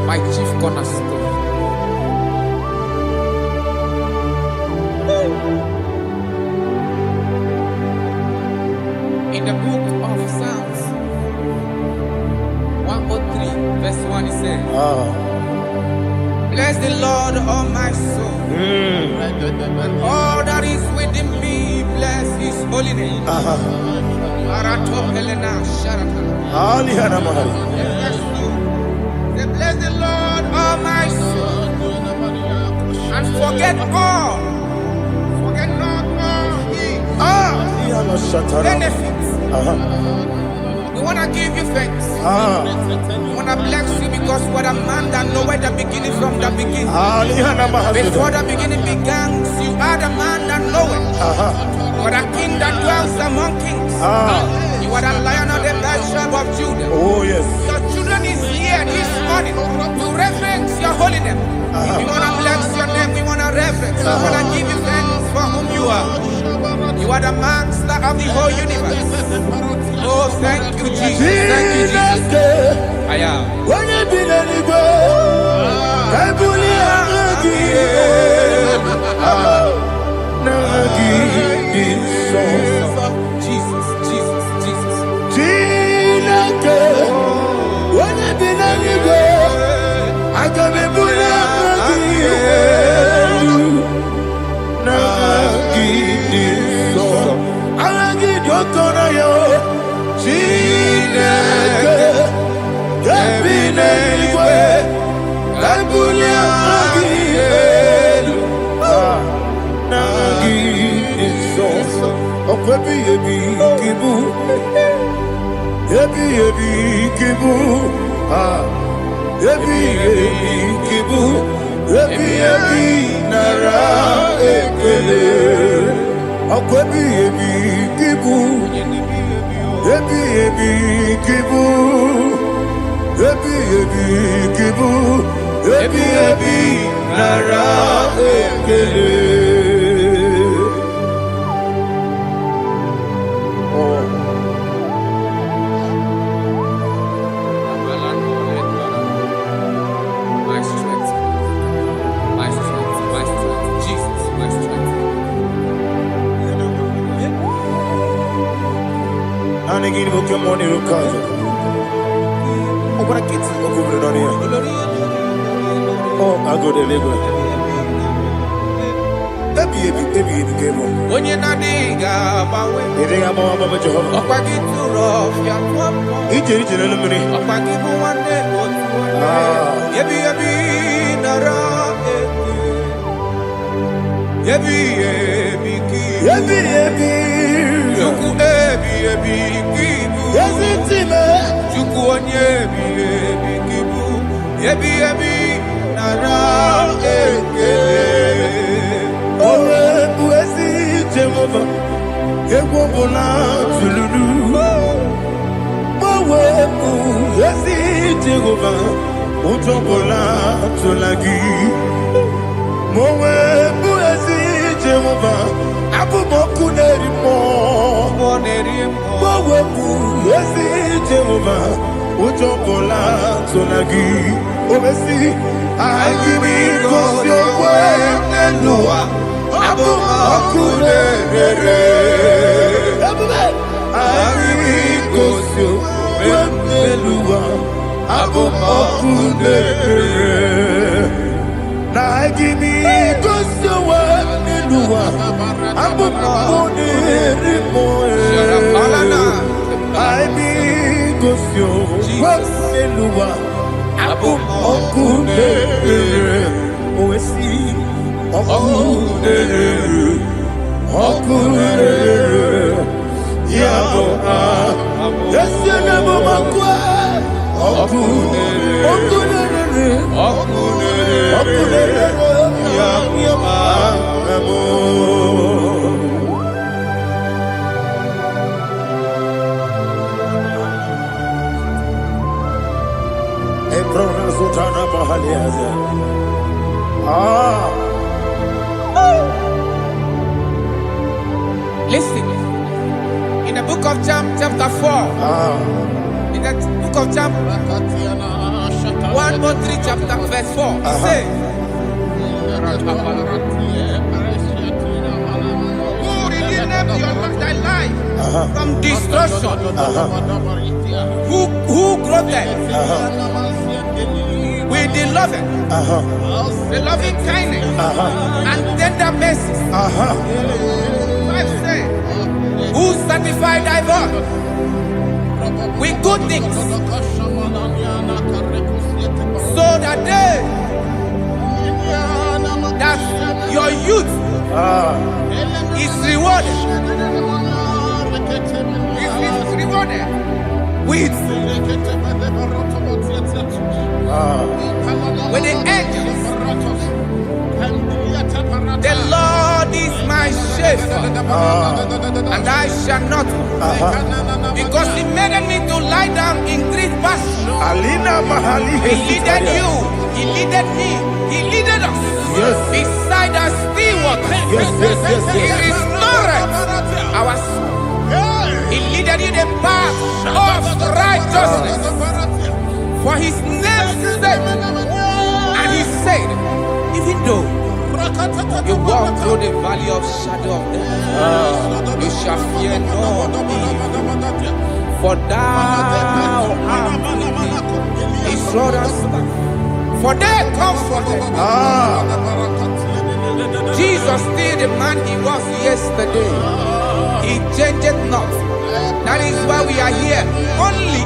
My chief cornerstone. In the book of Psalms 103, verse 1, it says, bless the Lord, all my soul, and all that is within me, bless his holy name. Bless the Lord, all my soul, and forget not all his benefits. We want to give you thanks. We want to bless you because what a man that knoweth the beginning from the beginning. Before the beginning began, you are the man that knoweth. You are the king that dwells among kings. You are the Lion of the tribe of Judah. Oh yes. Your children is here this morning to reverence your holiness. We want to bless your name. We want to reverence. We want to give you thanks for whom you are. You are the master of the whole universe. Oh, thank you, Jesus. Thank you, Jesus. I am. When you be the I Jesus, Jesus, Jesus. When you be the I can be ebi kibu, ebi kibu, ebi nara ekele. Akwebi ebi kibu, ebi kibu, ebi kibu, ebi nara ekele. My strength, my strength, my strength, Jesus, my strength. And again, we come on here, cause oh, what a kid, oh, go down here. Oh, I go there, Lego. Ebi came on. When you're not diga, You think I'm on Baba Jehovah? Opa gitu rough, ya tuapo. Each original money. Opa gitu one day, Ebi nara Ebi kibu. Ebi. Juku ebi kibu. Yes, it's him. Juku onye ebi kibu. Ebi nara Owe buesi Jehovah. Ekwobona tululu. Owe buesi Jehovah. Utobola tulagi. Mowe buesi Jehovah. Abumoku nerimo. Mowe buesi Jehovah. Utobola tulagi. Obesi IGBO Noa Abumoku nerere. IGBO Noa Abumoku nerere. Na IGBO Noa Abumoku nerere. IGBO Noa Abumoku nerere. Oesi Oku nerere. Yabo Yesi nabo makwa. Oku nerere. Yabo Ebrona Zutana Mahaliaza. Listen, in the book of John, chapter 4, in the book of John, 1:3, chapter verse 4, it says, who redeemed thy life from destruction, who groweth with the loving kindness and tender mercies. Who sanctify thy body with good things, so that your youth is rewarded. Is rewarded with the angels. The Lord is my shepherd, and I shall not, because He made me to lie down in green pastures. He leaded you, He leaded me, He leaded us beside the still waters. He restored our soul. He leaded you the path of righteousness for His name's sake. And He said, even though you walk through the valley of shadow of death, you shall fear no evil, for thou art with me. His rod and staff, for they comforted. Jesus still the man He was yesterday. He changed not. That is why we are here. Only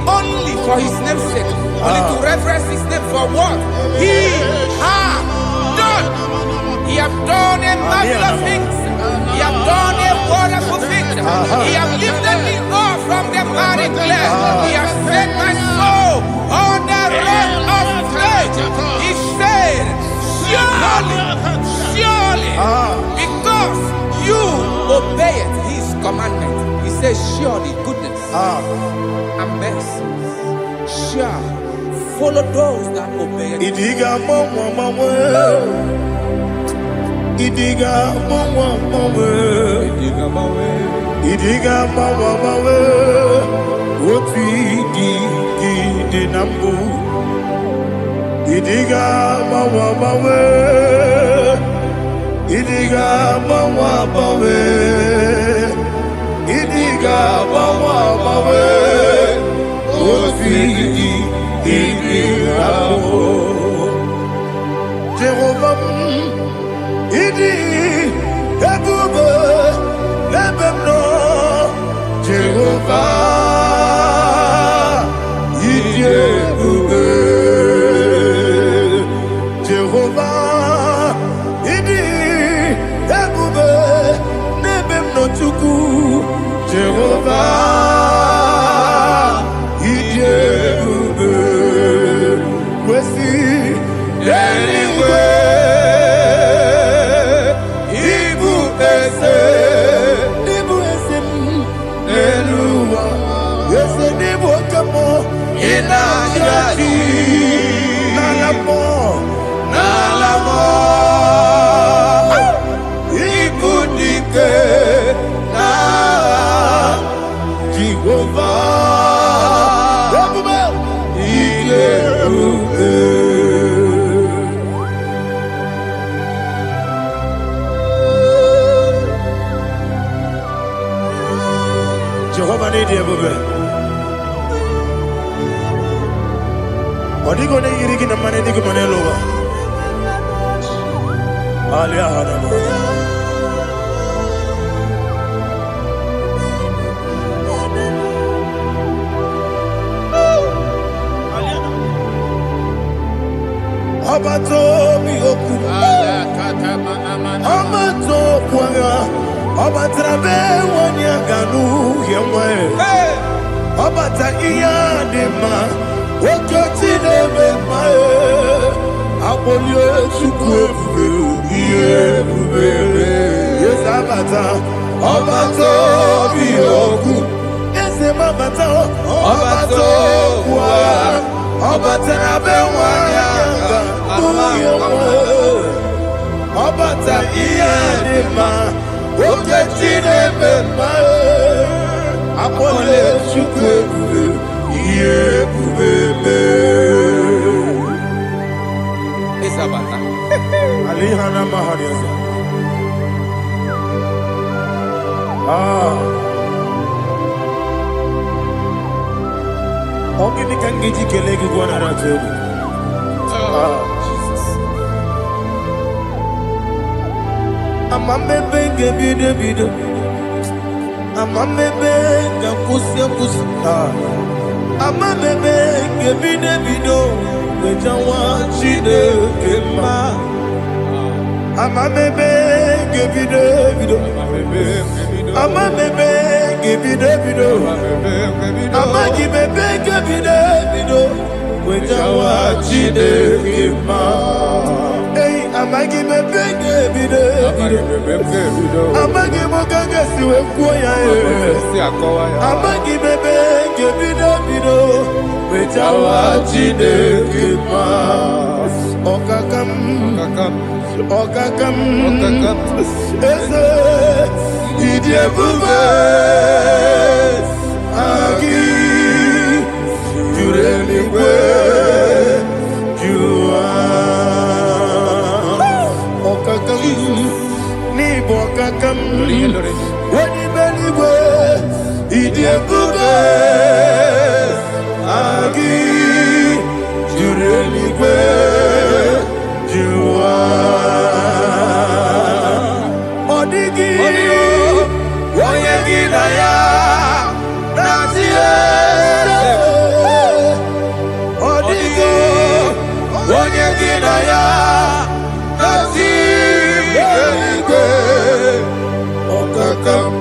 for His name's sake. Only to reference His name for what He has done. He has done a marvelous thing. He has done a wonderful thing. He has lifted me up from from the mighty clay. He has set my soul on the rock of faith. He said, surely, surely, because you obeyed his commandment. He says, surely goodness and mercy shall follow those that obey it. Idiga mama, Idiga mama, Idiga mama, what we did nambu. Idiga mama, Idiga mama, Idiga mama, what we Jehovah, Idi, Ebube, Lebemno, Jehovah, Idi, Ebube, Jehovah, Idi, Ebube, Lebemno Chuku, Jehovah, Idi, Ebube, Kwesi, anyway, Ibu Ese, Elua, Ese Nibu Kamo, Inajati, Nalamo, Ibu Dike, Na, Jehovah, Jehovah need you, baby. Odi go ne yiri kina mane di ko mane loba. Alia hana mo. Abato mi oku. Abato kwanga. Obatrabe wanya ganu yemwe. Obata iya dema. Okoti deme mae. Abolio chukwe iye bubebe. Yes abata. Obato biyoku. Yes mabata. Obato kwa. Obatrabe wanya ganu yemwe. Obata iya dema. Oketi deme mae. Apole chukwe iye bubebe. Isabata. Alihana mahariasa. Ongi nikangiji kelegi gwana ratebu. Jesus. Amamebe gebide bide. Amamebe gakusia kusi. Amamebe gebide bido. Bejawa chide kema. Amamebe gebide bido. Amamebe gebide bido. Amagibebe gebide bido. Bejawa chide kema. Hey, amagibebe gebide bido. Amagimogaga siwe kuya. Amagibebe gebide bido. Bejawa chide kema. Okakam. Eze idie bube agi jureligwe jua okakam ni bokakam wani beligwe idie bube agi jureligwe jua odigi oyegi na ya natie odigi oyegi na ya natie okakam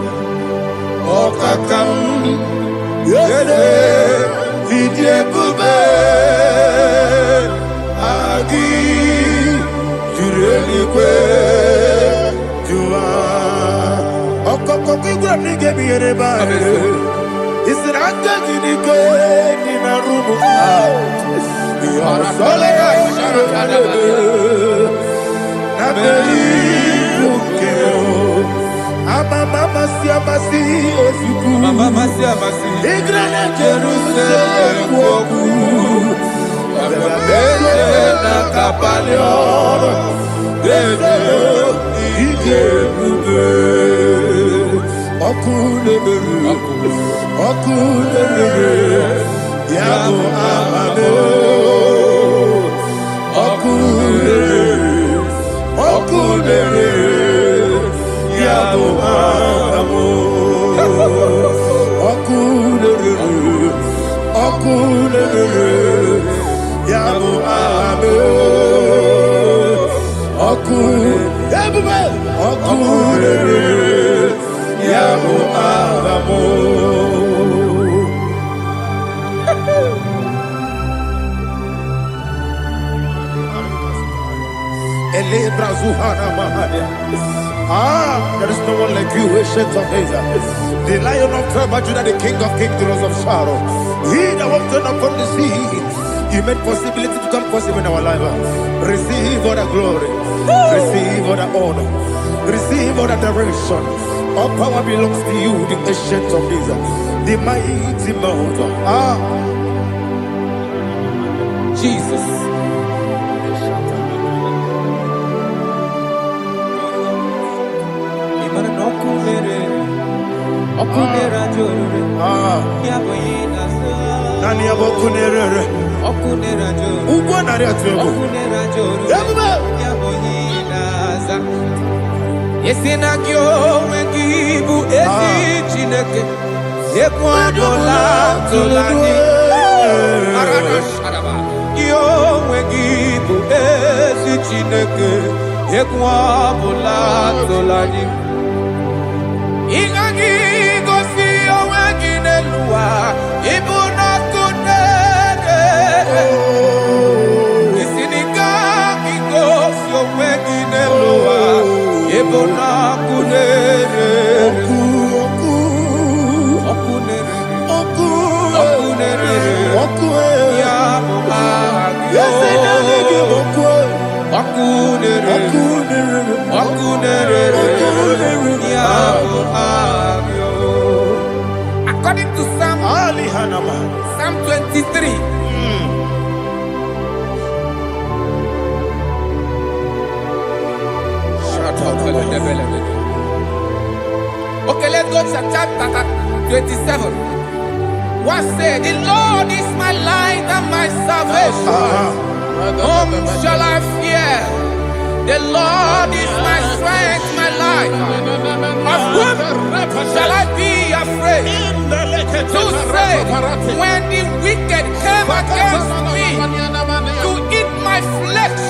There is no one like you, ancient of days. The Lion of tribe of Judah, the King of kings, the Rose of Sharon. He that walked upon the sea, He made possibility to come possible in our life. Receive all the glory, receive all the honor, receive all the direction. All power belongs to you, the ancient of days, the mighty mountain. Jesus. Yesinagyo wengibu esi chineke ekwadola tolani arana sharaba yo wengibu esi chineke ekwadola tolani ingagi gosi oweginelua ibuna kunere isinika gosi oweginelua ibuna kunere ya according to Psalm 23. Okay, let's go to chapter 27. What said? The Lord is my light and my salvation. Whom shall I fear? The Lord is my strength, my life. Of whom shall I be afraid? To say, when the wicked came against me to eat my flesh,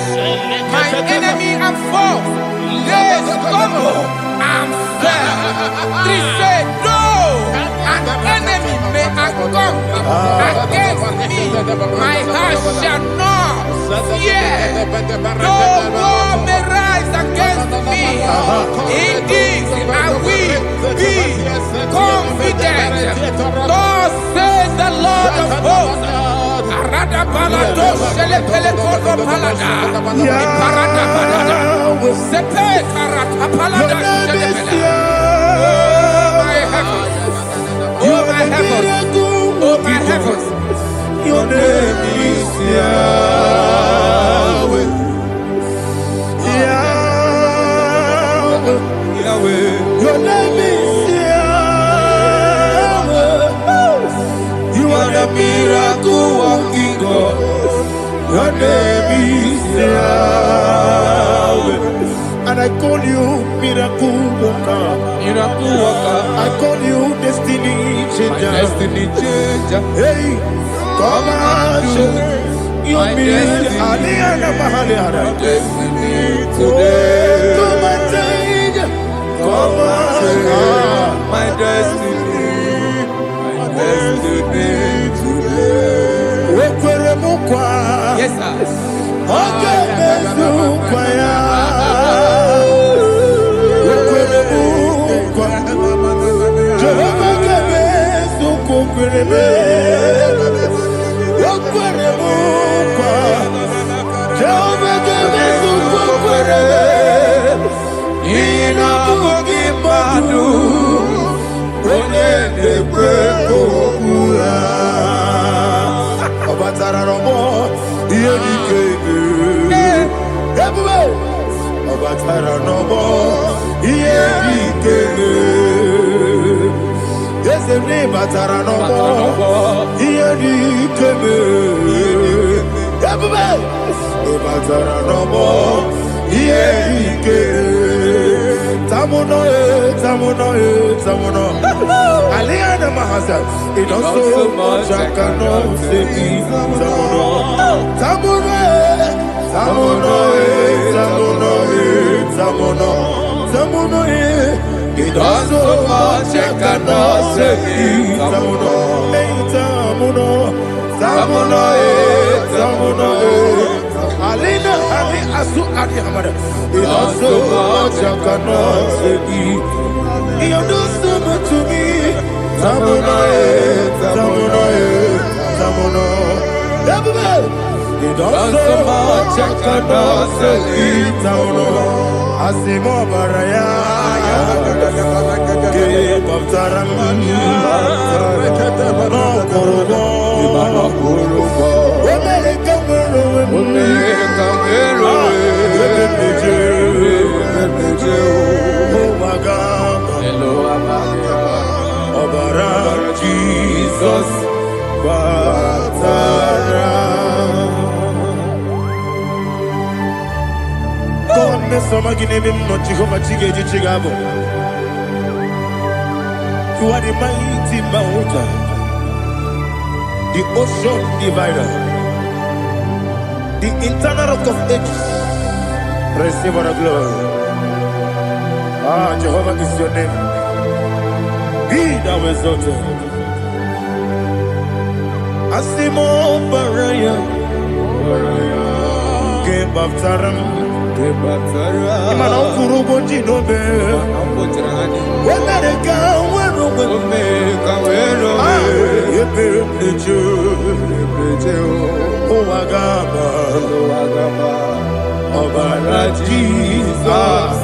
my enemy and foe, they stumble and fell. Three say, no, an enemy may have come against me, my heart shall not fear. No war may rise against me. In this I will be confident. Thus says the Lord of hosts. Arada balado shelepele kodo palada. Iparada balada. Sepe karata palada shelepele. Oh my heavens. Oh my heavens. Your name is Yahweh. Yahweh. Your name is Yahweh. You are the miracle working God. Your name is Yahweh. And I call you miracle worker. Miracle worker. I call you destiny changer. My destiny changer. Hey, come on, you mean Aliana Mahaliana. My destiny today. Come on, change. Come on, my destiny. My destiny today. Yes, sir. Okay, Obatara no more. Iyedikeme. Yes, the name Batara no more. Iyedikeme. Everybody. Obatara no more. Iyedikeme. Tamuno, tamuno, tamuno. Aliana Mahasa. It does so much I cannot say. Tamuno, tamuno, tamuno, tamuno, tamuno, tamuno. It does so much I cannot say. Tamuno, tamuno, tamuno, tamuno. Alina, Ali Asu Adi Hamada. It does so much I cannot say. You do so much to me. Tamuno, tamuno, tamuno. Everybody. It does so much I cannot say. Tamuno. Asimo Baraya. Give up Taramani. No Kurubo. Jesus, Batara. God, Mr. Maginebim, not Jehovah Chigage Chigabo. You are the mighty mountain, the ocean divider, the internal rock of ages. Receive our glory. Ah, Jehovah is your name. Be thou exalted. Asimo Baraya, Give up Taram, Imano Kurubo Jinobe, when they go, when the Jew, oh Agama, Obara Jesus.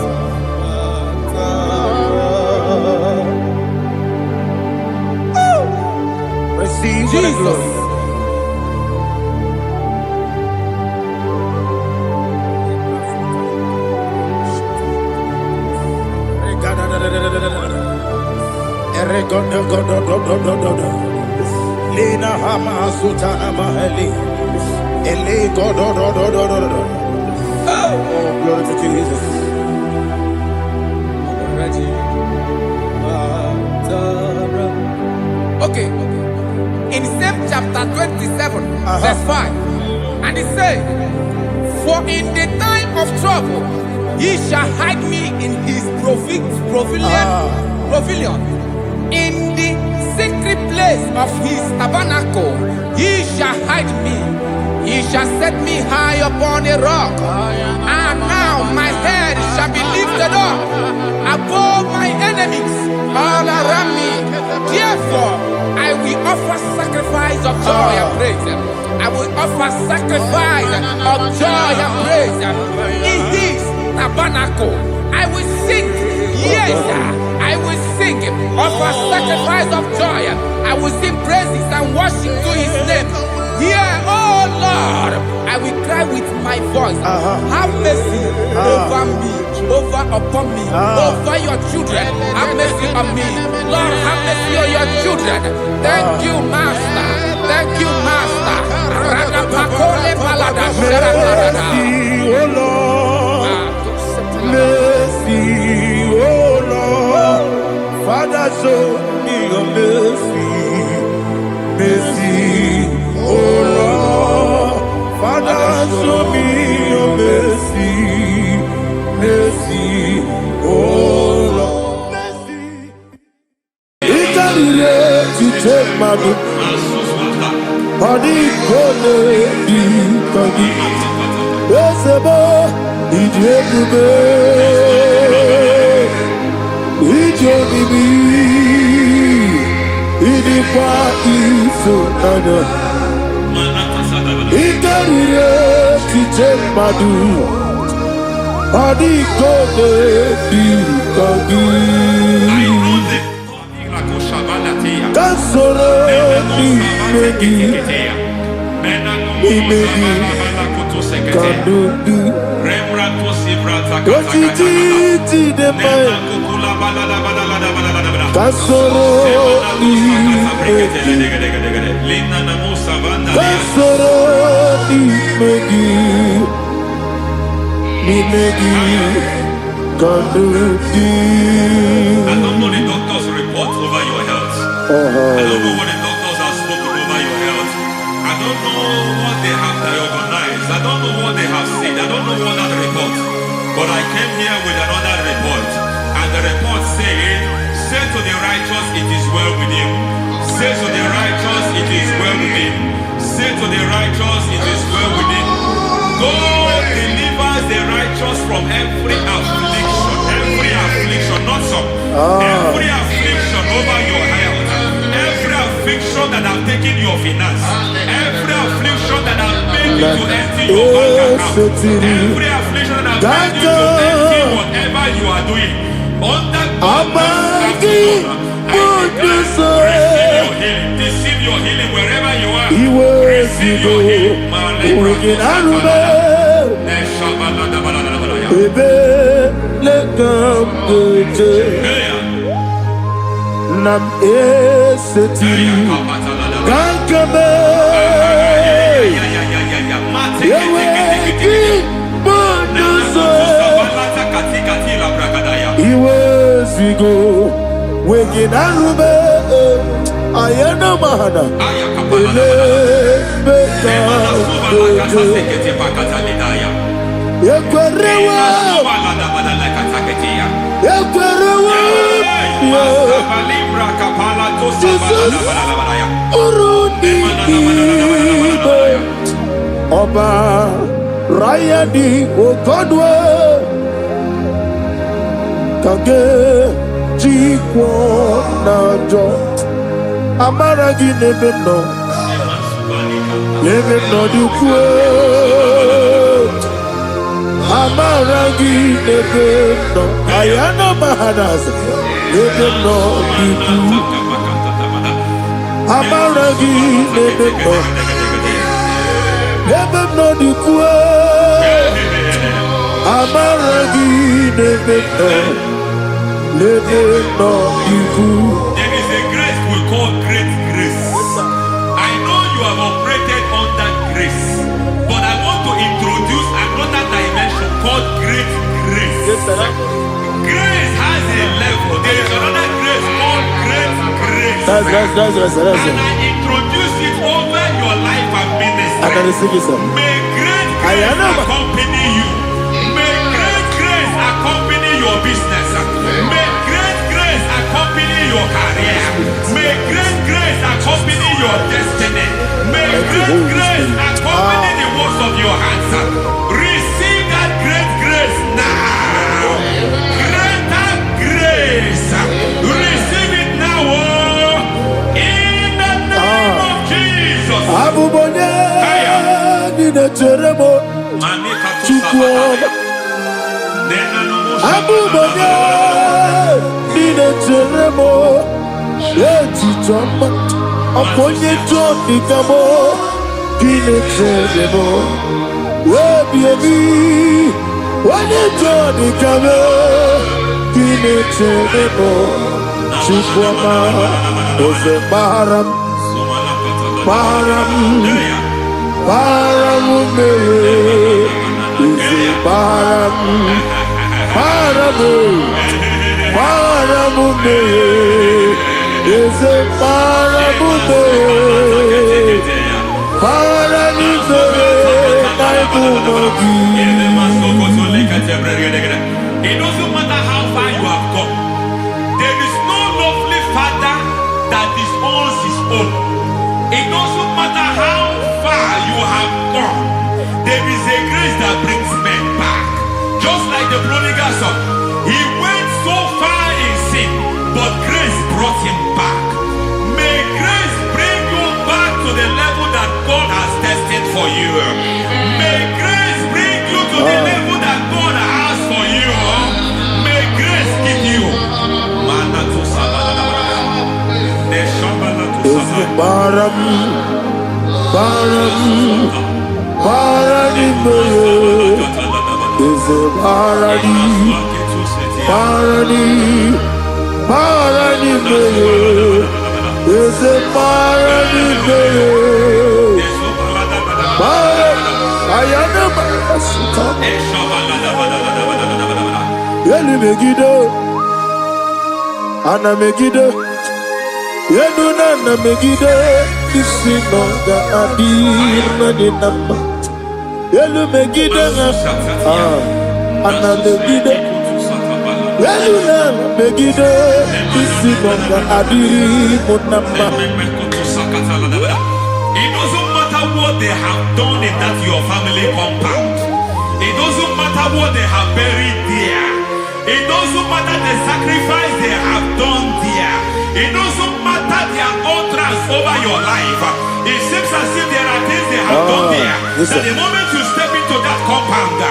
Receive Jesus. Lina Hama Sutana Mahali. Ele go do. Oh, glory to Jesus. Okay. In same chapter 27, verse 5, and it says, for in the time of trouble, he shall hide me in his pavilion. In the secret place of his tabernacle, he shall hide me. He shall set me high upon a rock. And now my head shall be lifted up above my enemies all around me. Therefore, I will offer sacrifice of joy and praise. I will offer sacrifice of joy and praise in his tabernacle. I will sing, yes, I will sing, offer sacrifice of joy. I will sing praises and worship to his name. Here, oh Lord, I will cry with my voice. Have mercy over me, upon me, over your children. Have mercy on me. Lord, have mercy on your children. Thank you, Master. Thank you, Master. Mercy, oh Lord. Mercy, oh Lord. Father, show me your mercy. Mercy, oh Lord. Father, show me your mercy. Mercy, oh Lord. Mercy. To take my book. Body gonna be body. Where's the boy? Ojiji de mai Kasoro ni Kasoro ni megi Ni megi Kanduti. I don't know the doctor's report over your health. I don't know what the doctors have spoken over your health. I don't know what they have diagnosed. I don't know what they have said. I don't know what that report. But I came here with another report. And the report saying, say to the righteous, it is well with him. Say to the righteous, it is well with him. Say to the righteous, it is well with him. God delivers the righteous from every affliction. Every affliction, not some. Every affliction over your health. Every affliction that have taken your finance. Every affliction that have made you to empty your bank account. Every affliction that have made you to empty whatever you are doing. Under receive your healing wherever you are. Receive your healing. Nam eseti Kankame Yeweki Bonuso Iwezigo Weginarube Ayana Mahana Ele Beka Yekwerewa Yekwerewa Jesus Uruni Oba Rayadi Okodwe Kage Jikwo Najo Amaragi Nebeno Nebeno Dukwe Amaragi Nebeno Ayana Mahanas Nebeno Dukwe Amaragi Nebeno Nebeno Dukwe Amaragi Nebeno Nebeno Dukwe. There is a grace we call great grace. I know you have operated under grace, but I want to introduce another dimension called great grace. Grace has a level. There is another grace called great grace. That's And I introduce it over your life and ministry. I can receive it, sir. May great grace accompany you. May great grace accompany your business. May great grace accompany your career. May great grace accompany your destiny. May great grace accompany the works of your hands. Receive that great grace now. Greater grace. Receive it now. In the name of Jesus. Abubonye Nina Jeremo Chukwoma Abubonye Nina Jeremo Eti Joma Aponye Jomi Kamo Nina Jeremo Webi Wane Jomi Kamo Nina Jeremo Chukwoma Ose Baram Baram Paramume Ise Paramume Paramume Ise Paramume Paramume Naibumogi. It doesn't matter how far you have come. There is no lovely father that disowns his own. It doesn't matter how far you have gone. There is a grace that brings men back. Just like the prodigal son. He went so far in sin, but grace brought him back. May grace bring you back to the level that God has destined for you. May grace bring you to the level that God has for you. May grace give you. Baram Baram Baram Is is a paradise, paradise, paradise, is a paradise, I am a Yeli Megiddo, Anna Megiddo, Yeduna Megiddo, this is not the Adir Madinama. Yelu Megiddo, Anna Megiddo, Yeduna Megiddo, this is not the Adir Madinama. It doesn't matter what they have done in that your family compound. It doesn't matter what they have buried there. It doesn't matter the sacrifice they have done there. It doesn't matter their utterance over your life. It seems as if there are things they have done there. That the moment you step into that compound,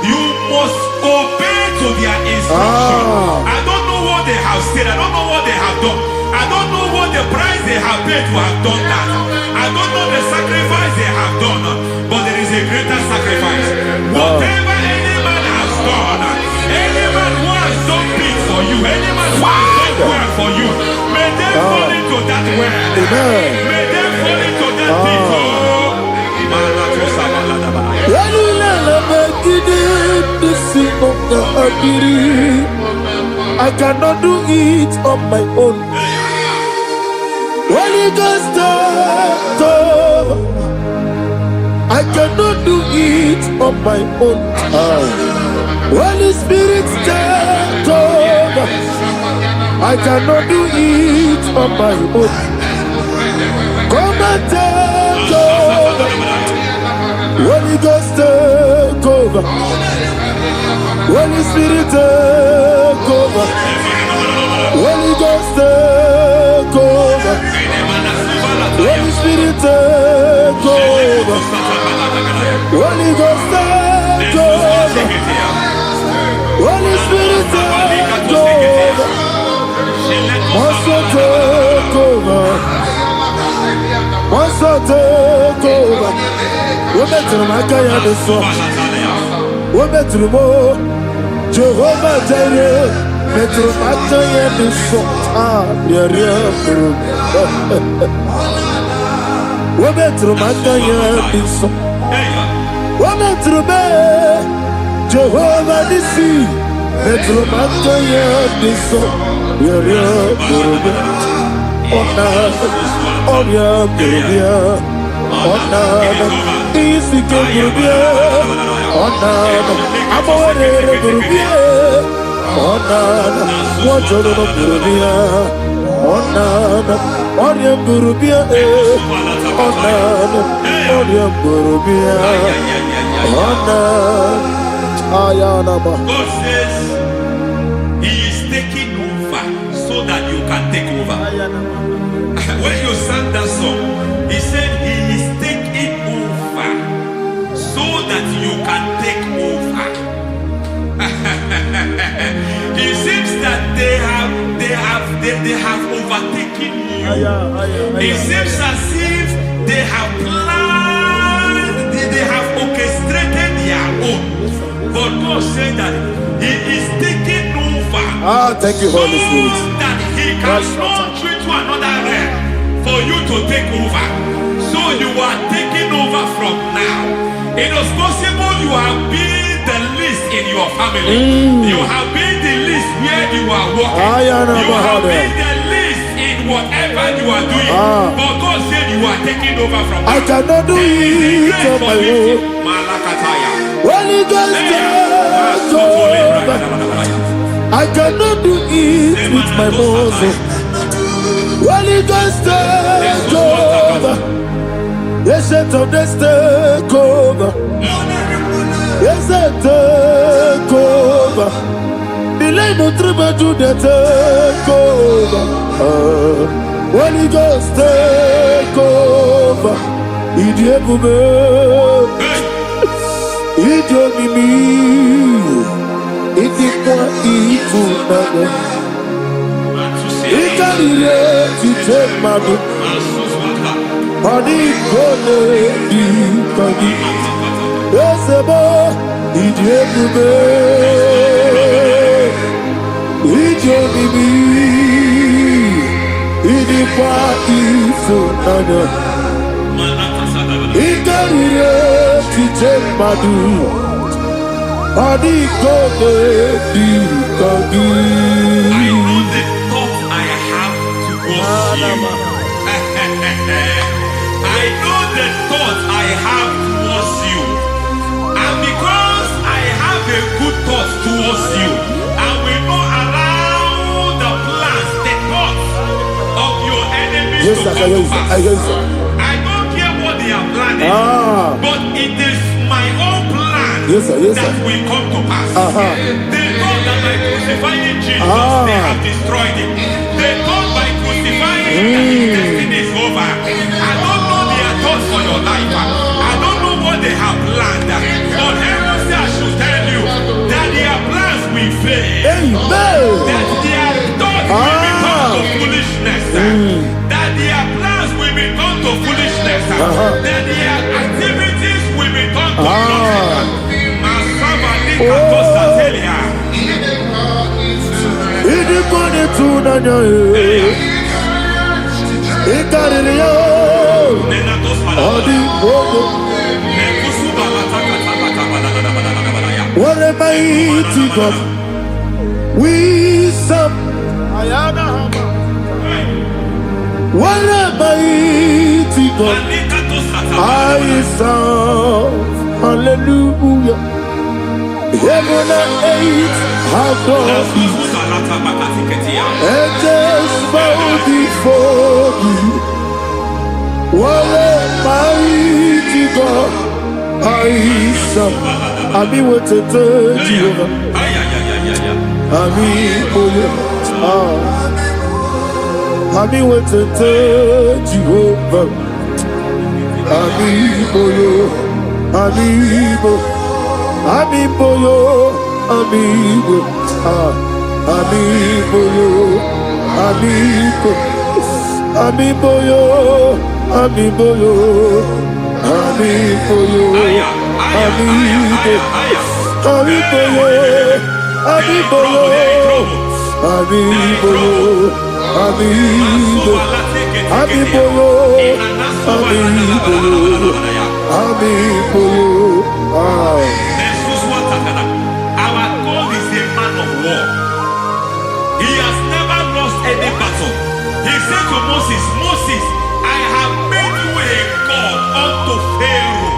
you must obey to their instruction. I don't know what they have said. I don't know what they have done. I don't know what the price they have paid to have done that. I don't know the sacrifice they have done. But there is a greater sacrifice. Whatever any man has done, any man who has done big for you, any man who has done well for you, may they fall into that well. May they fall into that pit. I cannot do it on my own. Holy Ghost, I cannot do it on my own. Holy Spirit, take over. I cannot do it on my own. Come and take over. Holy Ghost, take over. Holy Spirit, take over. Holy Ghost, take over. Holy Spirit, take over. Holy Ghost, take over. Holy Spirit, take over. Master, take over. Master, take over. We're better than I can understand. We're better than more. Jehovah Jireh. Better than I can understand. Yeah, we're better than I can understand. We're better than Jehovah Nissi. Better than I can understand. Yeah, God says He is taking over so that you can take over. When you sang that song, He said He is taking over so that you can take over. It seems that they have overtaken you. It seems as if they have planned, they have orchestrated their own. But God said that He is taking over. Thank you, Holy Spirit. So that He can launch you to another realm for you to take over. So you are taking over from now. It is possible you have been the least in your family. You have been the least where you are working. You have been the least in whatever you are doing. But God said you are taking over from now. I cannot do it on my own. Holy Ghost, take over. I cannot do it with my muscle. Holy Ghost, take over. Yes, of this take over. Yes, take over. Delay no trouble to the take over. Holy Ghost, take over. Idiabube, Idiomimi, Idikwa Ifunade. Ikarire Titemadu. Padi Kone Di Kadi. Esebo, Idiebube, Idionibi, Idikwa Isunanya, Ikarire Chichemadu, Adikode Dikagi. I know the thoughts I have towards you. I know the thoughts I have towards you. And because I have a good thought towards you, I will not allow the plans, the thoughts of your enemies to come to pass. I don't care what they are planning, but it is my own plan that will come to pass. They thought that by crucifying Jesus, they have destroyed him. They thought by crucifying him that his destiny is over. I don't know their thoughts for your life. I don't know what they have planned. But heaven says I should tell you that their plans will fail. That their thoughts will become to foolishness. That their plans will become to foolishness. That their activities will become to nothing. What a mighty God we serve. What a mighty God I serve. Hallelujah. Heaven and earth have gone, and just bow before you. What a mighty God I serve. I mean, what to tell you? I mean, what to tell you? I mean, amigo, amigo, amigo, amigo, amigo, amigo, amigo, Our God is a man of war. He has never lost any battle. He said to Moses, Moses, I have made you a God unto Pharaoh.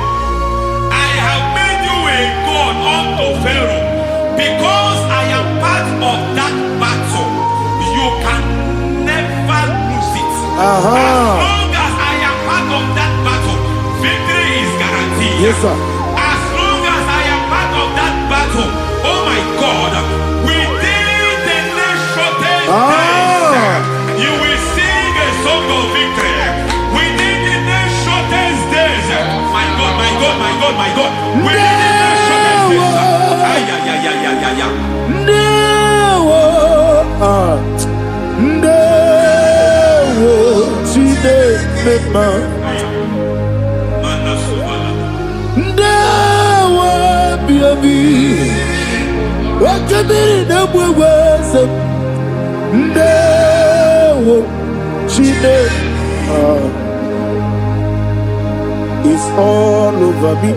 I have made you a God unto Pharaoh. Because I am part of that battle, you can never lose it. As long as I am part of that battle, victory is guaranteed. Yes, sir. As long as I am part of that battle, oh my God, within the next shortest days, you will sing a song of victory. Within the next shortest days, my God, my God, my God, my God, within the next shortest days, it's all over me.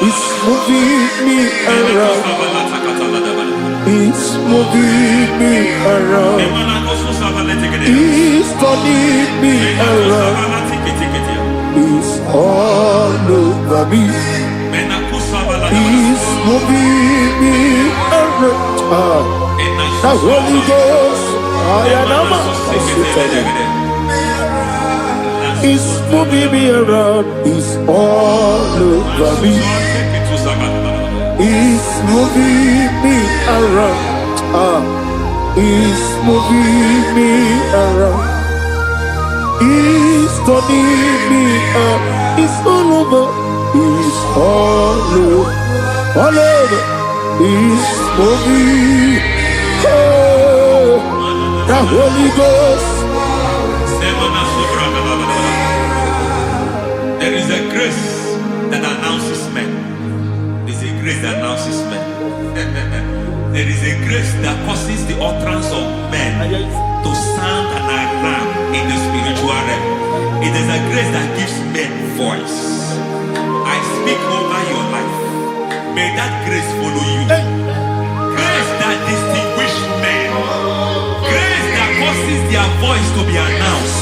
It's moving me around. It's moving me around. It's turning me around. It's all over me. It's moving me around. The Holy Ghost, it's moving me around. It's all over me. It's moving me around. It's moving me around. It's turning me up. It's all over. It's all over. All over. It's moving. Oh, the Holy Ghost. There is a grace that announces grace that announces men. There is a grace that causes the utterance of men to sound an alarm in the spiritual realm. It is a grace that gives men voice. I speak over your life. May that grace follow you. Grace that distinguishes men. Grace that causes their voice to be announced.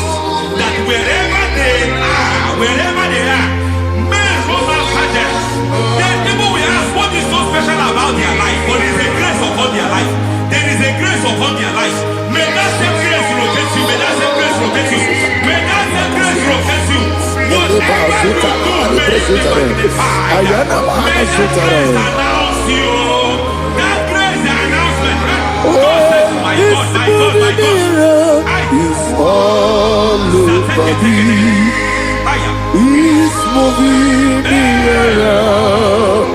That wherever they are, men over fathers. Then people will ask what is so special about their life. But there is a grace upon their life. There is a grace upon their life. May that same grace rotate you. May that same grace rotate you. May that same grace rotate you. Whatever you do, may it be magnified. May that grace announce you. That grace announcement. God says, my God, my God, my God. It's all over me. It's moving me around.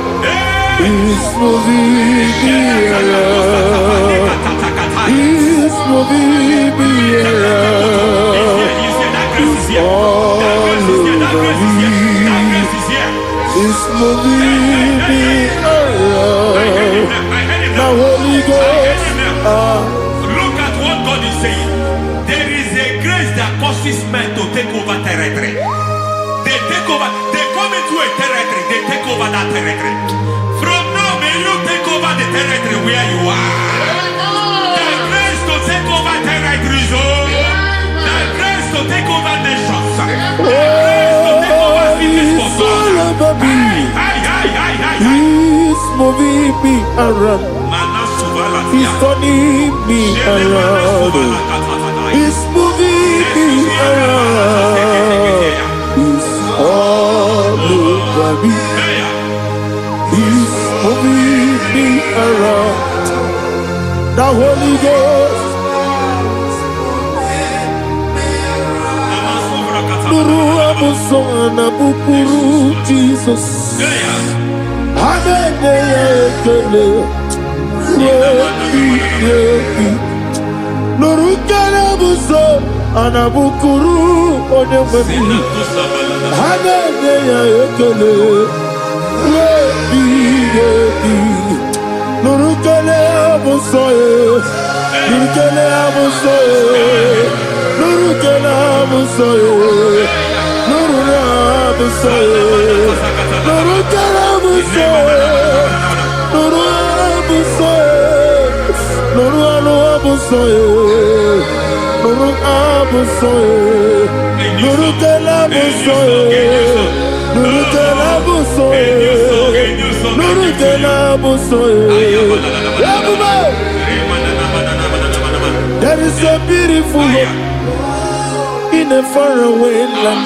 It's moving me around. It's moving me around. It's all over me. It's moving me around. Now Holy Ghost. Look at what God is saying. There is a grace that causes men to take over territory. They take over. They come into a territory. They take over that territory. From now, may you take over the territory where you are. The grace to take over territories. The grace to take over nations. The grace to take over cities for God. He's moving me around. He's turning me around. He's moving me around. He's all over me. He's moving me around. The Holy Ghost. Nuru amusona bukuru Jesus. Nurukana buso anabukuru onemani hanene ya ekele rebi nurukana buso nurukana buso nurukana buso nurukana buso nurukana buso There is a beautiful hope in a faraway land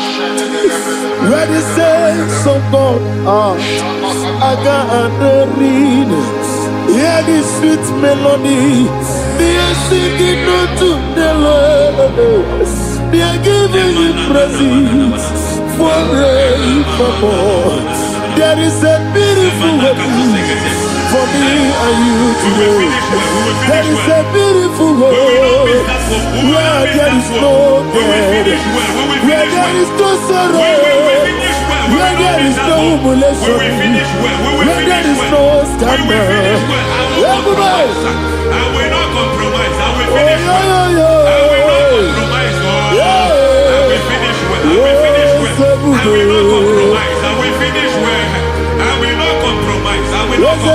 where the saints of God are. I got the reading. Hear the sweet melody. They are singing unto the Lord. They are giving you praise forevermore. There is a beautiful way for me and you today. There is a beautiful way where there is no death, where there is no sorrow, where there is no humiliation, where there is no scandal. Everybody, I will not compromise. I will finish well. I will not compromise. I will finish well. I will finish well. I will not compromise. I will finish well. I will not compromise. I will not compromise.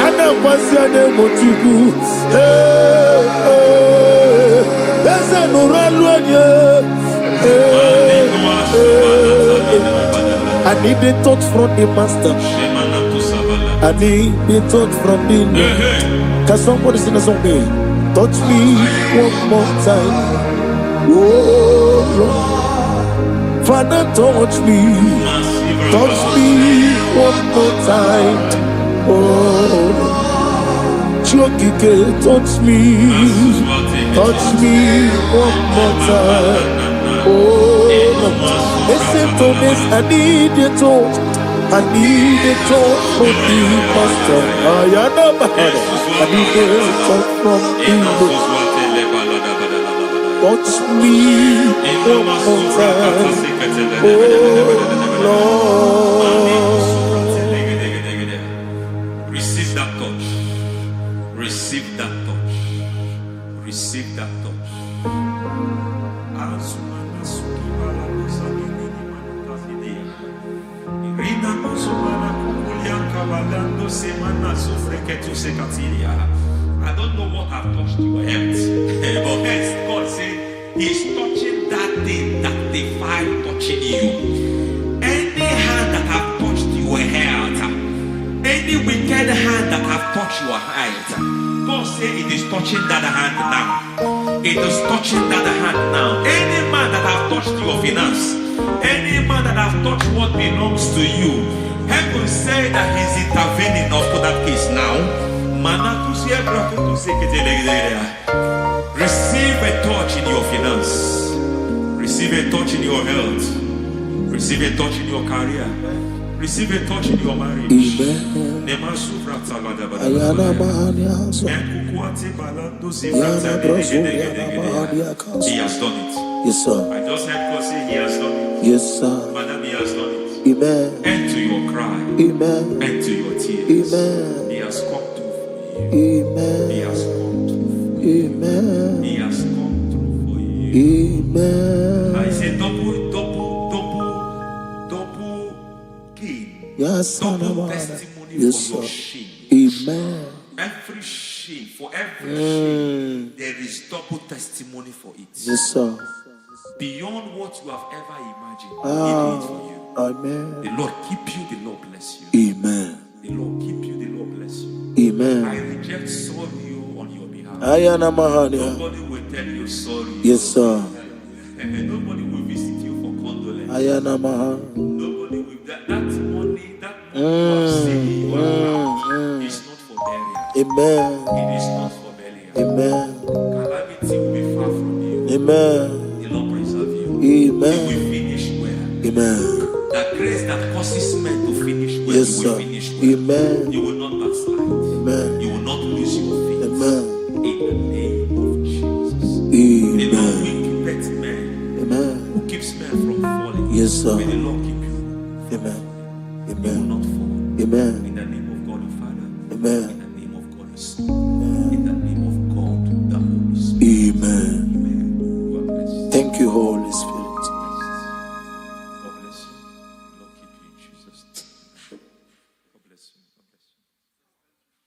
Ana pasiane motugu. Esa nuraluanye. I need a touch from the master. I need a touch from the Lord. Can somebody sing a song here? Touch me one more time. Oh Lord. Father, touch me. Touch me one more time. Oh Chokike, touch me. Touch me one more time. Oh listen to this, I need a touch. I need a touch from the master. I need a touch from the Lord. Touch me one more time. Oh Lord. Receive that touch. Receive that touch. Receive that touch. I don't know what I've touched your health, but hence God said He's touching that thing that defied touching you. Any hand that have touched your health, any wicked hand that have touched your health, God said it is touching that hand now. It is touching that hand now. Any man that have touched your finance, any man that have touched what belongs to you, heaven say that He's intervening of that case now. Receive a touch in your finance. Receive a touch in your health. Receive a touch in your career. Receive a touch in your marriage. He has done it. Yes, sir. I just heard God say He has done it. Yes, sir. Madam, He has done it. Amen. End to your cry. Amen. End to your tears. Amen. He has come through for you. Amen. He has come through for you. Amen. He has come through for you. Amen. I say double gain. Yes, Double testimony yes, for your sir. shame. Amen. Every shame, for every shame, there is double testimony for it. Yes, sir. Beyond what you have ever imagined, He did it for you. Amen. The Lord keep you, the Lord bless you. Amen. The Lord keep you, the Lord bless you. Amen. I reject sorry on your behalf. Ayana Mahania. Nobody will tell you sorry. Yes, sir. And nobody will visit you for condolence. Ayana Mahania. Nobody will that money you have saved in your account is not for burial. Amen. It is not for burial. Amen. Calamity will be far from you. Amen. The Lord preserve you. Amen. You will finish well. Amen. That grace that causes men to finish well, Yes, you will sir. finish well. Amen. You will not backslide. Amen. You will not lose your faith. Amen. In the name of Jesus. The Lord Amen. will keep men Amen. who keeps men from falling. Yes, sir. May the Lord keep you. Amen. You will Amen. not fall. Amen. In the name of God the Father. Amen. In the name of God the Son. In the name of God the Holy Spirit. Amen. Amen. God bless you. Thank you, Holy Spirit. God bless you. The Lord keep you in Jesus' name. God bless you. God bless you.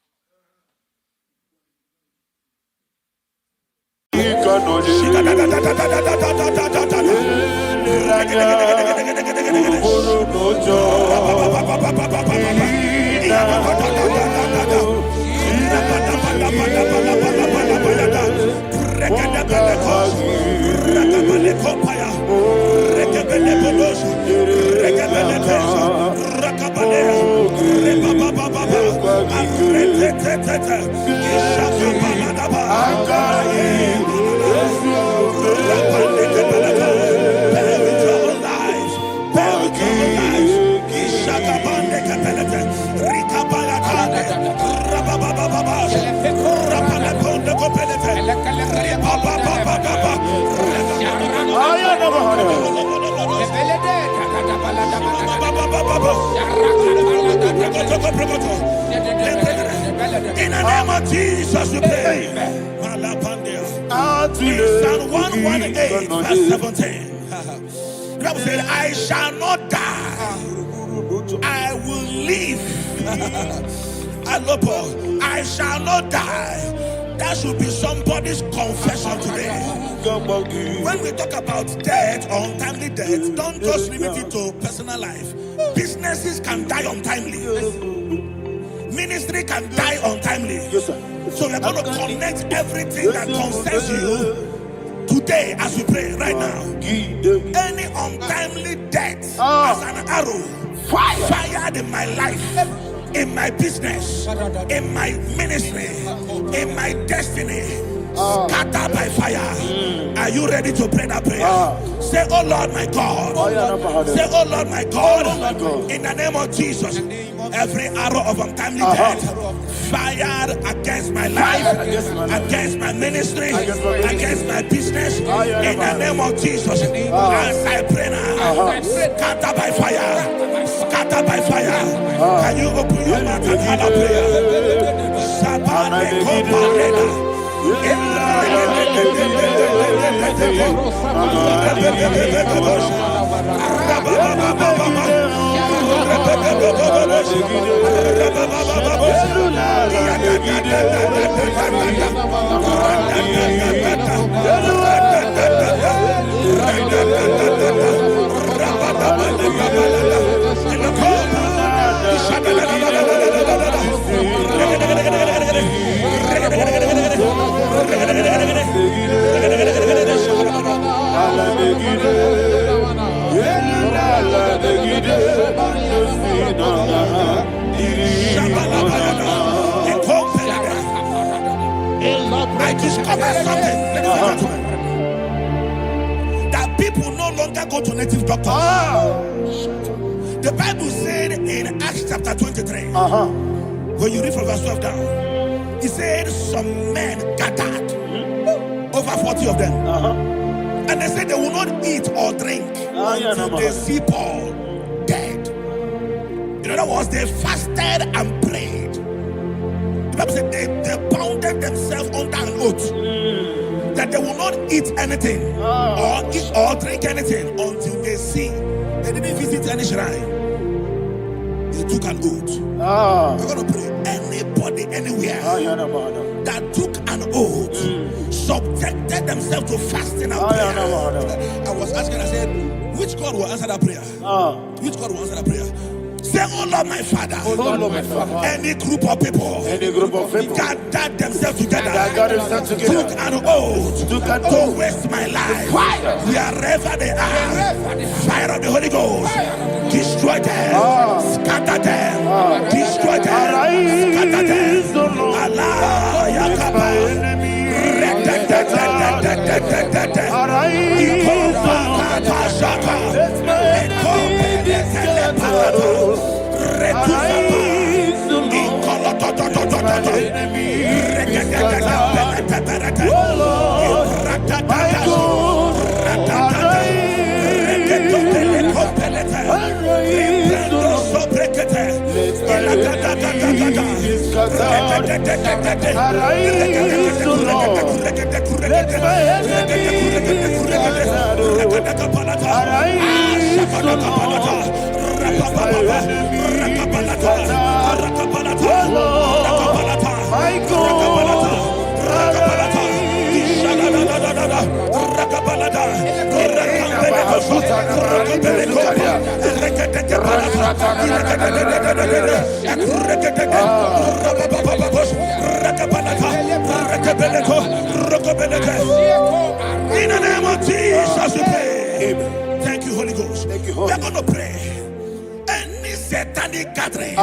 In the name of Jesus, we pray. Psalm 118, verse 17. The Bible said, I shall not die. I will live. I shall not die. That should be somebody's confession today. When we talk about death or untimely death, don't just limit it to personal life. Businesses can die untimely. Ministry can die untimely. Yes, sir. So we're going to connect everything that concerns you today as we pray right now. Any untimely death as an arrow fired in my life, in my business, in my ministry, in my destiny, scattered by fire. Are you ready to pray that prayer? Say, oh Lord my God. Say, oh Lord my God. In the name of Jesus, every arrow of untimely death fired against my life, against my ministry, against my business, in the name of Jesus, as I pray now, scattered by fire, scattered by fire. Can you open your mouth and have a prayer? I discovered something, that people no longer go to native doctors. The Bible said in Acts chapter 23, when you read from verse 12 down, it said some men gathered, over 40 of them, and they said they will not eat or drink until they see Paul dead. In other words, they fasted and prayed. The Bible said they bounded themselves under an oath that they will not eat anything or eat or drink anything until they see. They didn't visit any shrine. They took an oath. We're going to pray. Anybody, anywhere that took an oath, subjected themselves to fasting and prayer. I was asking, I said, which God will answer that prayer? Which God will answer that prayer? Say, oh Lord my Father, any group of people gathered themselves together, took an oath to waste my life, wherever they are, fire of the Holy Ghost, destroy them, scatter them, destroy them, scatter them. Allah Yakaba, In the name of Jesus, we pray. Thank you, Holy Ghost. We're going to pray. Any satanic gathering,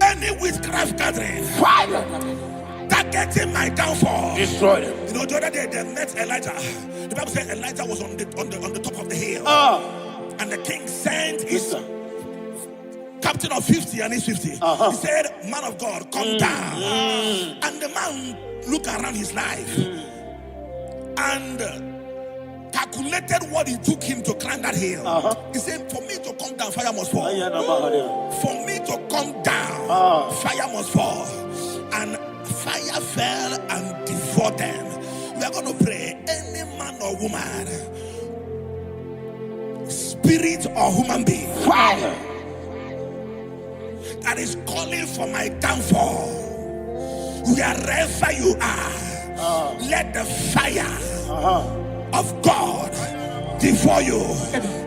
any witchcraft gathering, targeting my downfall, destroy them. You know, the other day they met Elijah. The Bible said Elijah was on the top of the hill, and the king sent his captain of 50 and his 50. He said, man of God, come down. And the man looked around his life and calculated what it took him to climb that hill. He said, for me to come down, fire must fall. For me to come down, fire must fall. And fire fell and devoured them. We are going to pray. Any man or woman, spirit or human being, that is calling for my downfall, wherever you are, let the fire of God before you.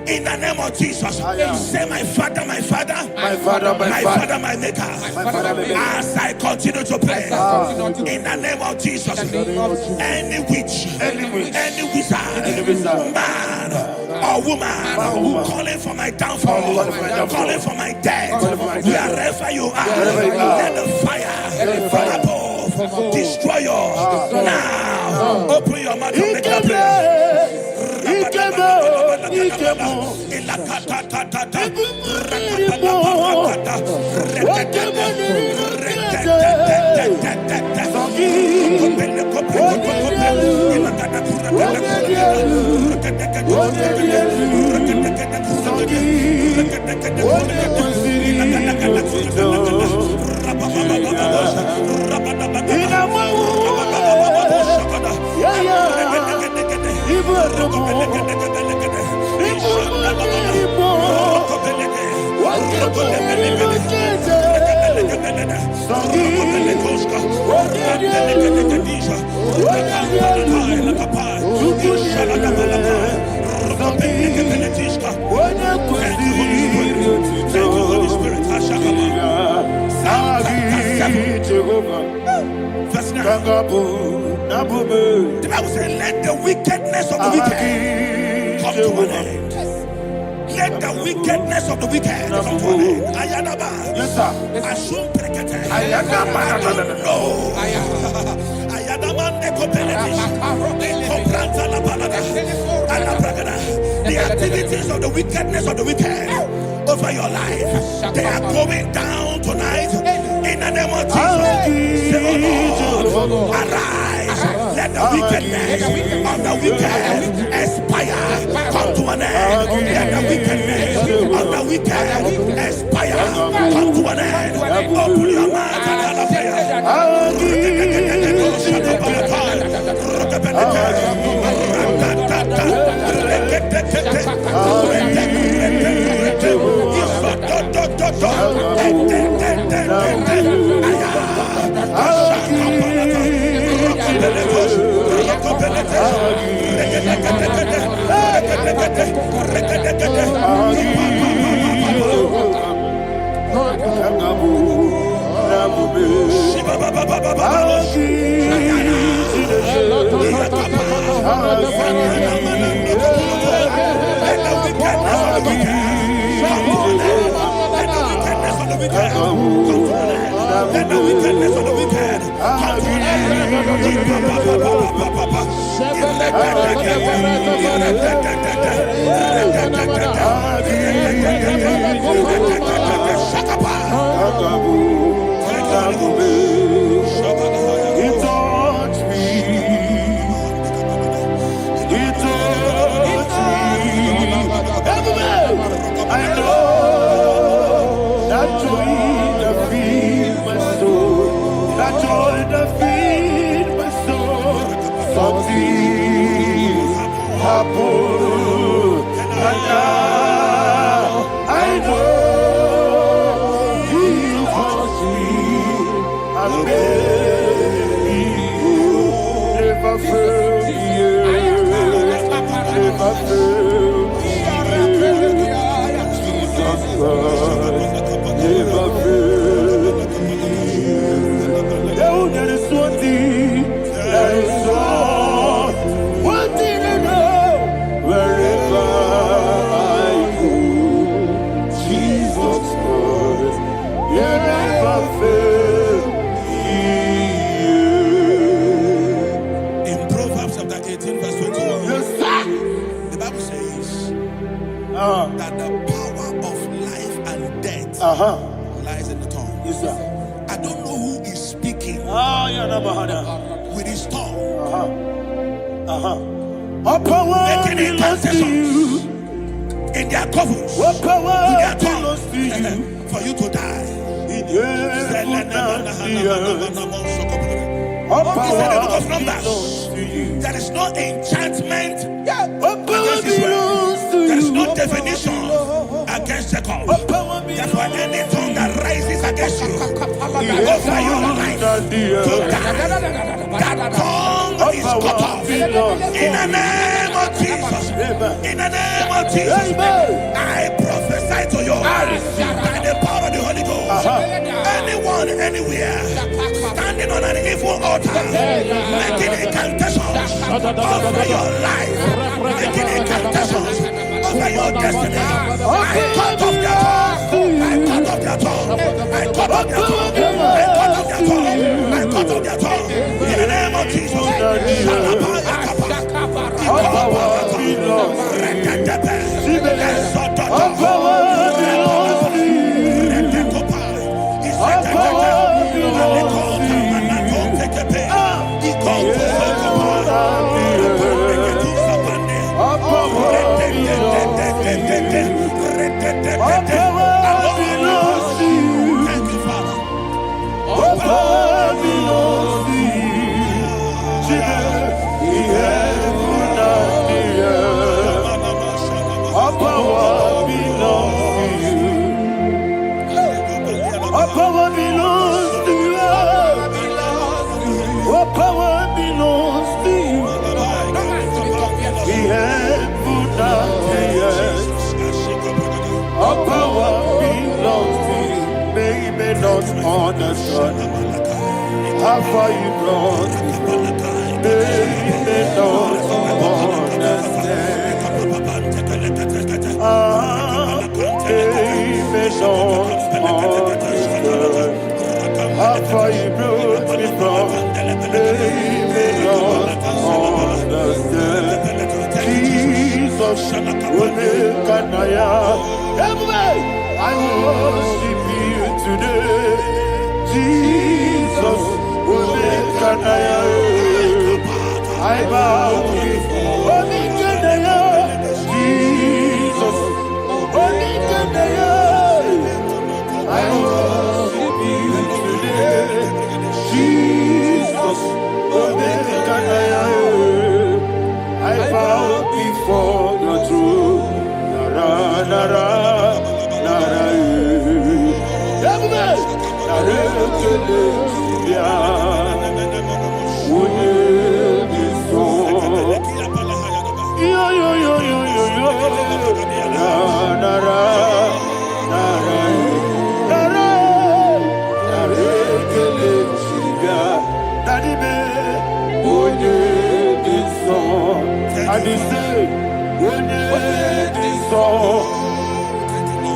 In the name of Jesus, say, my Father, my Father, my Father, my Father, my Maker. As I continue to pray, in the name of Jesus, any witch, any wizard, man or woman calling for my downfall, calling for my death, wherever you are, let the fire from above destroy you now. Open your mouth and make a prayer. The Bible says, let the wickedness of the wicked come to an end. Let the wickedness of the wicked come to an end. Ayadaba. Yes, sir. Assume prekete. Ayadaba. No. Ayadaba nekopeletis. Ekopranta la balada. Alabragada. The activities of the wickedness of the wicked over your life, they are going down tonight in the name of Jesus. Say, oh Lord, arise. Let the wickedness of the wicked expire, come to an end. Let the wickedness of the wicked expire, come to an end. Open your mouth and that the power of life and death lies in the tongue. Yes, sir. I don't know who is speaking with his tongue. Making incantations in their covers with their tongue for you to die. He said in the book of Numbers, there is no enchantment against Israel. There is no definition against against Jacob. Therefore, any tongue that rises against you over your life, to die, that tongue is cut off. In the name of Jesus. In the name of Jesus. I prophesy to you by the power of the Holy Ghost. Anyone, anywhere, standing on an evil altar, making incantations over your life, making incantations over your destiny, I cut off their tongue. I cut off their tongue. I cut off their tongue. I cut off their tongue. I cut off their tongue. In the name of Jesus. How far you brought me, baby, don't understand. Baby, don't understand. How far you brought me from, baby, don't understand. Jesus, will make I worship you today. Jesus, I bow before Jesus, I worship you today. Jesus, I bow before your throne. Nara, nara, nara,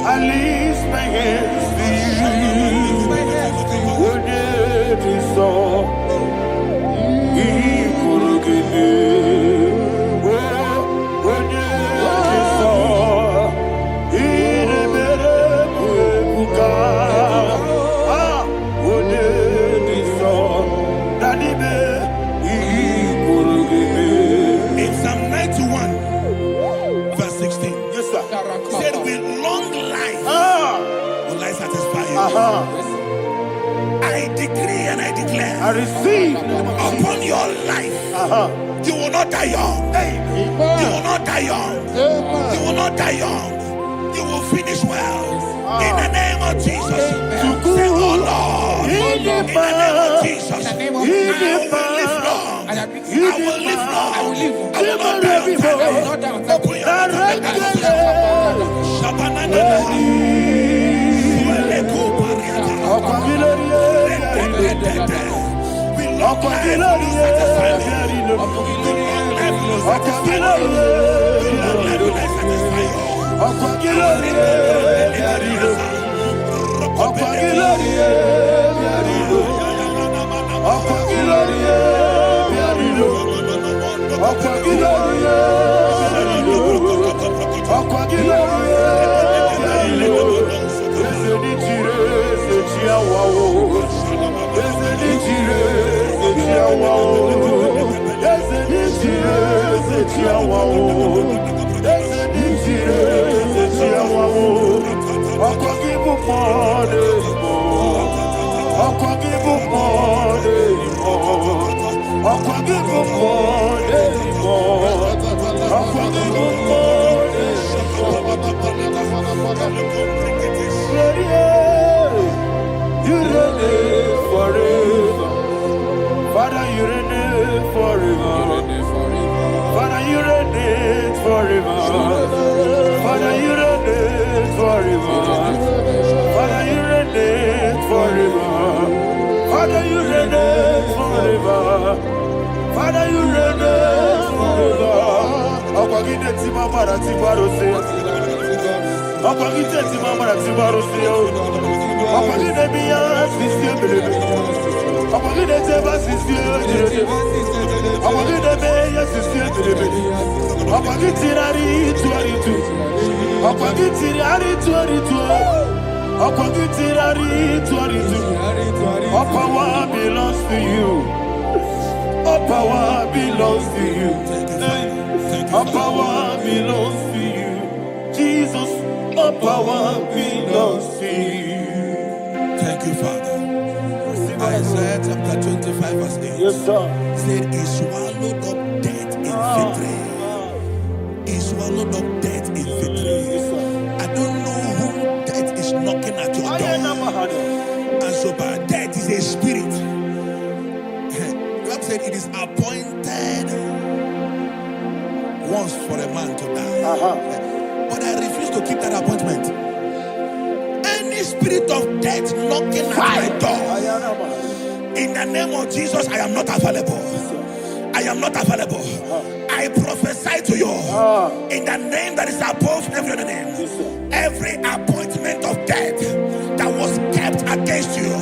I lift my hands to you. When it so, he could give me. When it so, he never could when it so, that he could give me. In Psalm 91, verse 16. Yes, sir. Said with long life will I satisfy you. I decree and I declare, I receive upon your life, you will not die young. You will not die young. You will not die young. You will finish well. In the name of Jesus. Say, oh Lord, in the name of Jesus, I will live long. I will live long. I will not die young. Open You reign forever. Father, you reign forever. Father, you reign forever. Father, you reign forever. Father, you reign forever. Father, you reign forever. Father, you reign forever. Akwagide timamara tibarose. Akwagide timamara tibarose. Akwagide biya sisiye. Akwagide teba sisiye. Akwagide beya sisiye. Akwagide rari tuaritu. Akwagide rari tuaritu. Akwagide rari tuaritu. All power belongs to you. All power belongs to you. All power belongs to you. Jesus, all power belongs to you. Thank you, Father. Isaiah chapter 25 verse 8. Yes, sir. Said he swallowed up death in victory. He swallowed up death in victory. I don't know who death is knocking at your door. And so but death is a spirit. God said it is appointed once for a man to die. But I refuse to keep that appointment. Any spirit of death knocking at my door, in the name of Jesus, I am not available. I am not available. I prophesy to you in the name that is above every other name. Every appointment of death that was kept against you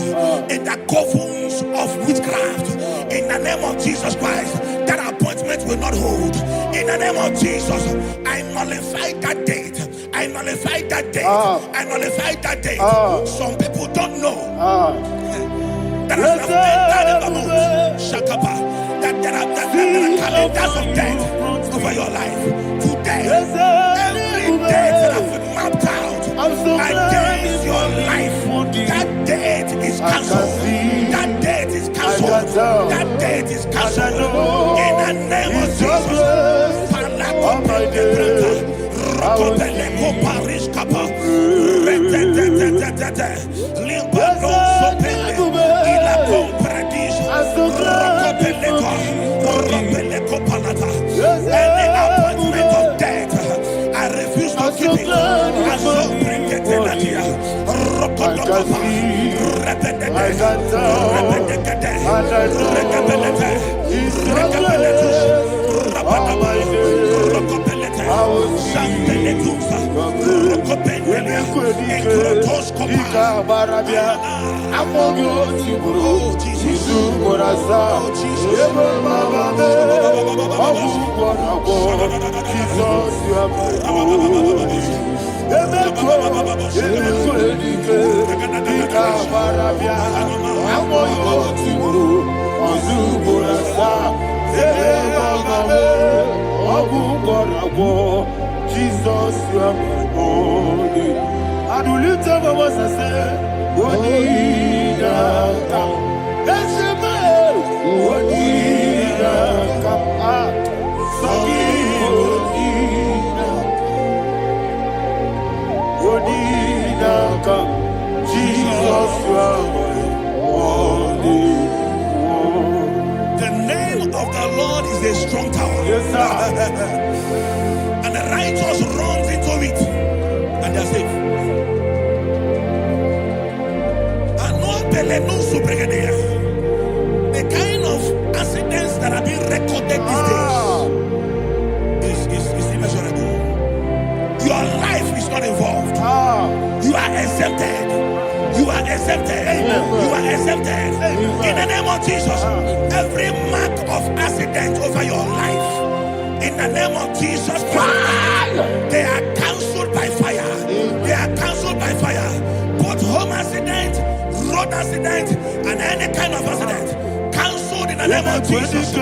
in the covens of witchcraft, in the name of Jesus Christ, that appointment will not hold. In the name of Jesus, I nullify that date. I nullify that date. I nullify that date. Some people don't know that as I've entered the month, Shakapa, that there are calendars of death over your life. Today, every date that I've mapped out against your life, that date is cancelled. That date is cancelled. That date is cancelled. In the name of Jesus. Rokopeleko Paris Kappa Limbano Sopele Ila Compradisha Rokopeleko Palata. Any appointment of death, I refuse to keep it. I so bring it in that year. Rokopeleko Jesus, you are my holy. I do lift up my voice and say, Wodinaka. That's the man. Wodinaka. Wodinaka. Jesus, you are my holy. The name of the Lord is a strong tower. Yes, sir. And the righteous runs into it and they're safe. The kind of accidents that are being recorded these days is immeasurable. Your life is not involved. You are exempted. You are exempted. You are exempted. In the name of Jesus, every mark of accident over your life, in the name of Jesus Christ, they are cancelled by fire. They are cancelled by fire. Both home accident, road accident, and any kind of accident, cancelled in the name of Jesus.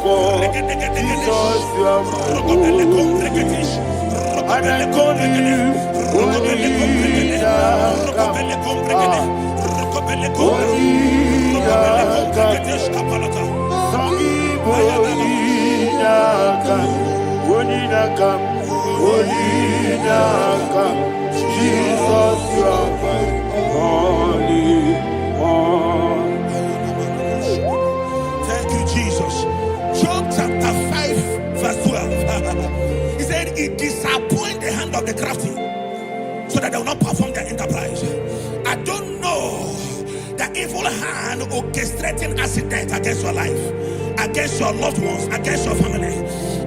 for Jesus you are Jesus you are holy. Thank you, Jesus. Job chapter 5, verse 12. He said, it disappoints the hand of the crafty, so that they will not perform their enterprise. I don't know the evil hand orchestrating accident against your life, against your loved ones, against your family.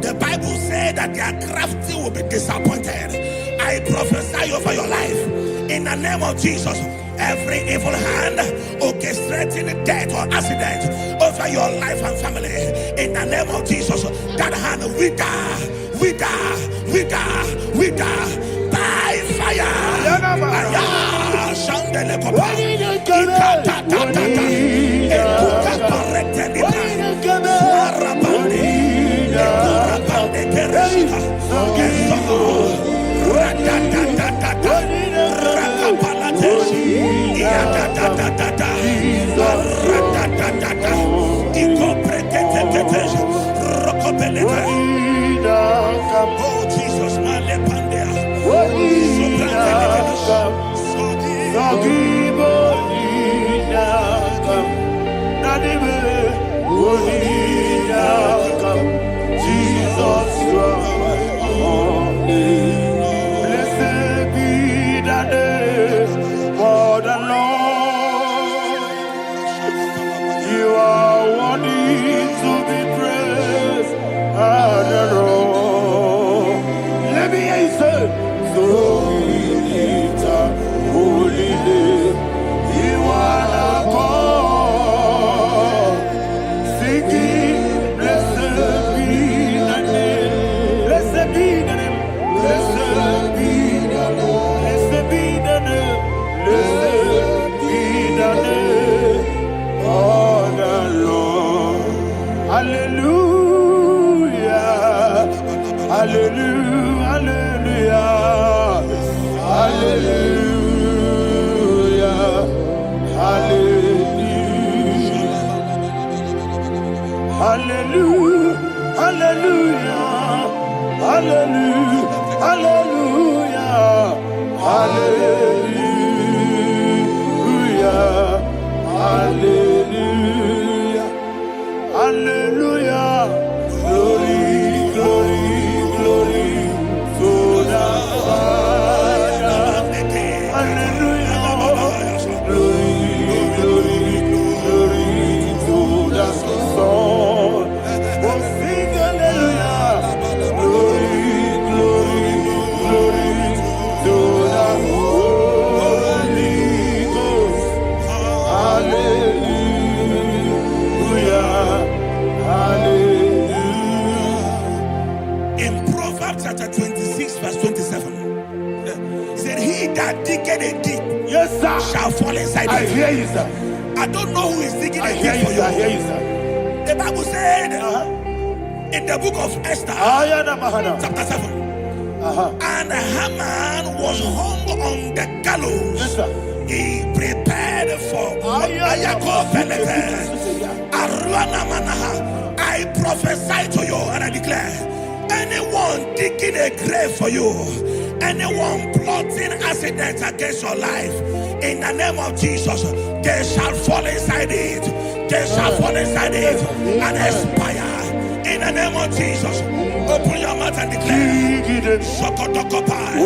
The Bible said that their crafty will be disappointed. I prophesy over your life in the name of Jesus. Every evil hand orchestrating death or accident over your life and family, in the name of Jesus, that hand wither by fire. Oh Jesus, blessed be the name for the Lord. You are worthy to be praised and adored. Let me hear you say, so we lift up holy name. You are the God. Singing, blessed be the name. Blessed be the name. Blessed be the name. Blessed be the name. Blessed be the name of the Lord. Hallelujah. Hallelujah. Hallelujah. Hallelujah. Hallelujah. Hallelujah. Hallelujah. Hallelujah. Hallelujah. Hallelujah. Hallelujah. Glory, glory, glory to the Father. Hallelujah. Glory, glory, glory to the Son. Oh, sing hallelujah. Glory, glory, glory to the Holy Ghost. Hallelujah. Hallelujah. in Proverbs chapter 26, verse 27, he said, he that diggeth a deep, Yes, sir. shall fall inside I it. hear you, sir. I don't know who is digging I a hear deep you, for sir. I you. hear you, sir. The Bible said in the book of Esther, Ayana Mahana. chapter 7, and Haman was hung on the gallows. Yes, sir. He prepared for I prophesy to you and I declare, anyone digging a grave for you, anyone plotting accidents against your life, in the name of Jesus, they shall fall inside it. They shall fall inside it and expire. In the name of Jesus, open your mouth and declare. Shokotokopai.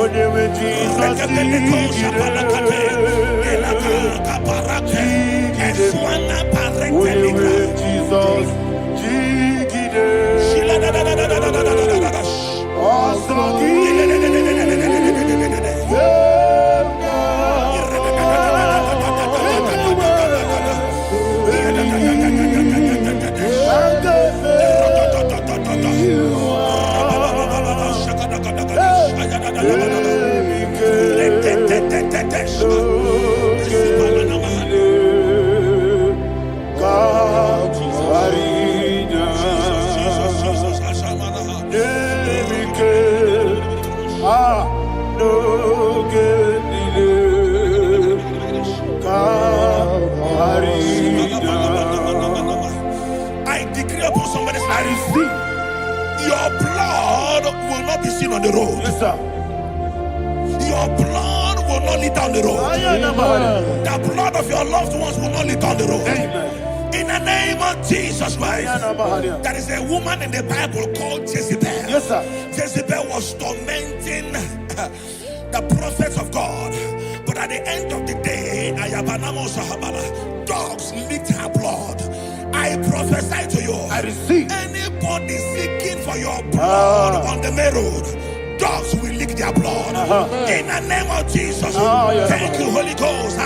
I receive. Your blood will not be seen on the road. Yes, sir. Your blood will not lead down the road. The blood of your loved ones will not lead down the road. Amen. In the name of Jesus Christ. There is a woman in the Bible called Jezebel. Yes, sir. Jezebel was tormenting the prophets of God. But at the end of the day, dogs licked her blood. I prophesy to you. I receive. Anybody seeking for your blood on the main road, dogs will lick their blood. In the name of Jesus. Thank you, Holy Ghost.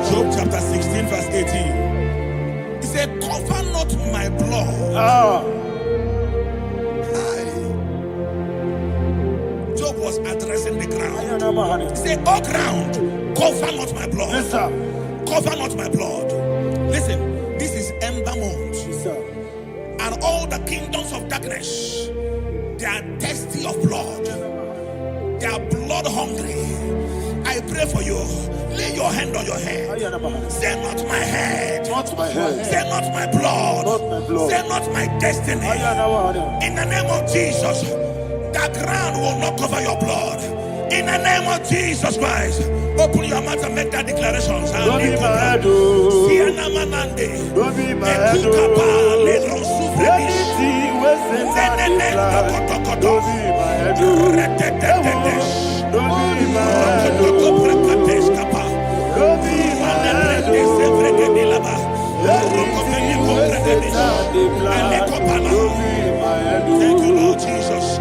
Job chapter 16 verse 18. He said, cover not my blood. Job was addressing the ground. He said, oh ground, cover not my blood. Yes, sir. Cover not my blood. Listen, this is ember month. Yes, sir. And all the kingdoms of darkness, they are thirsty of blood. They are blood hungry. I pray for you. Lay your hand on your head. Say not my head. Not my head. Say not my blood. Not my blood. Say not my destiny. In the name of Jesus, the ground will not cover your blood. In the name of Jesus Christ, open your mouth and make that declaration. Don't be my head. Don't be my head. Anything was in my life. Don't be my head. Don't be my head. Thank you, Lord Jesus.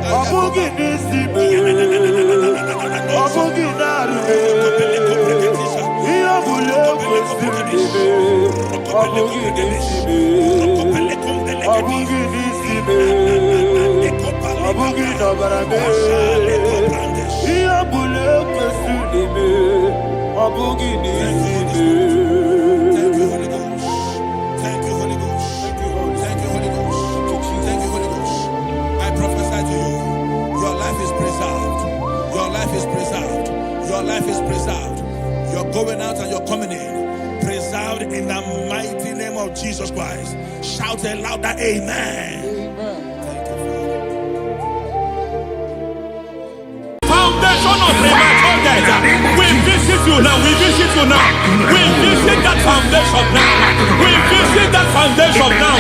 Your life is preserved. You're going out and you're coming in. Preserved in the mighty name of Jesus Christ. Shout a louder amen. Thank you, Father. Foundation of premature death. We visit you now. We visit you now. We visit that foundation now. We visit that foundation now.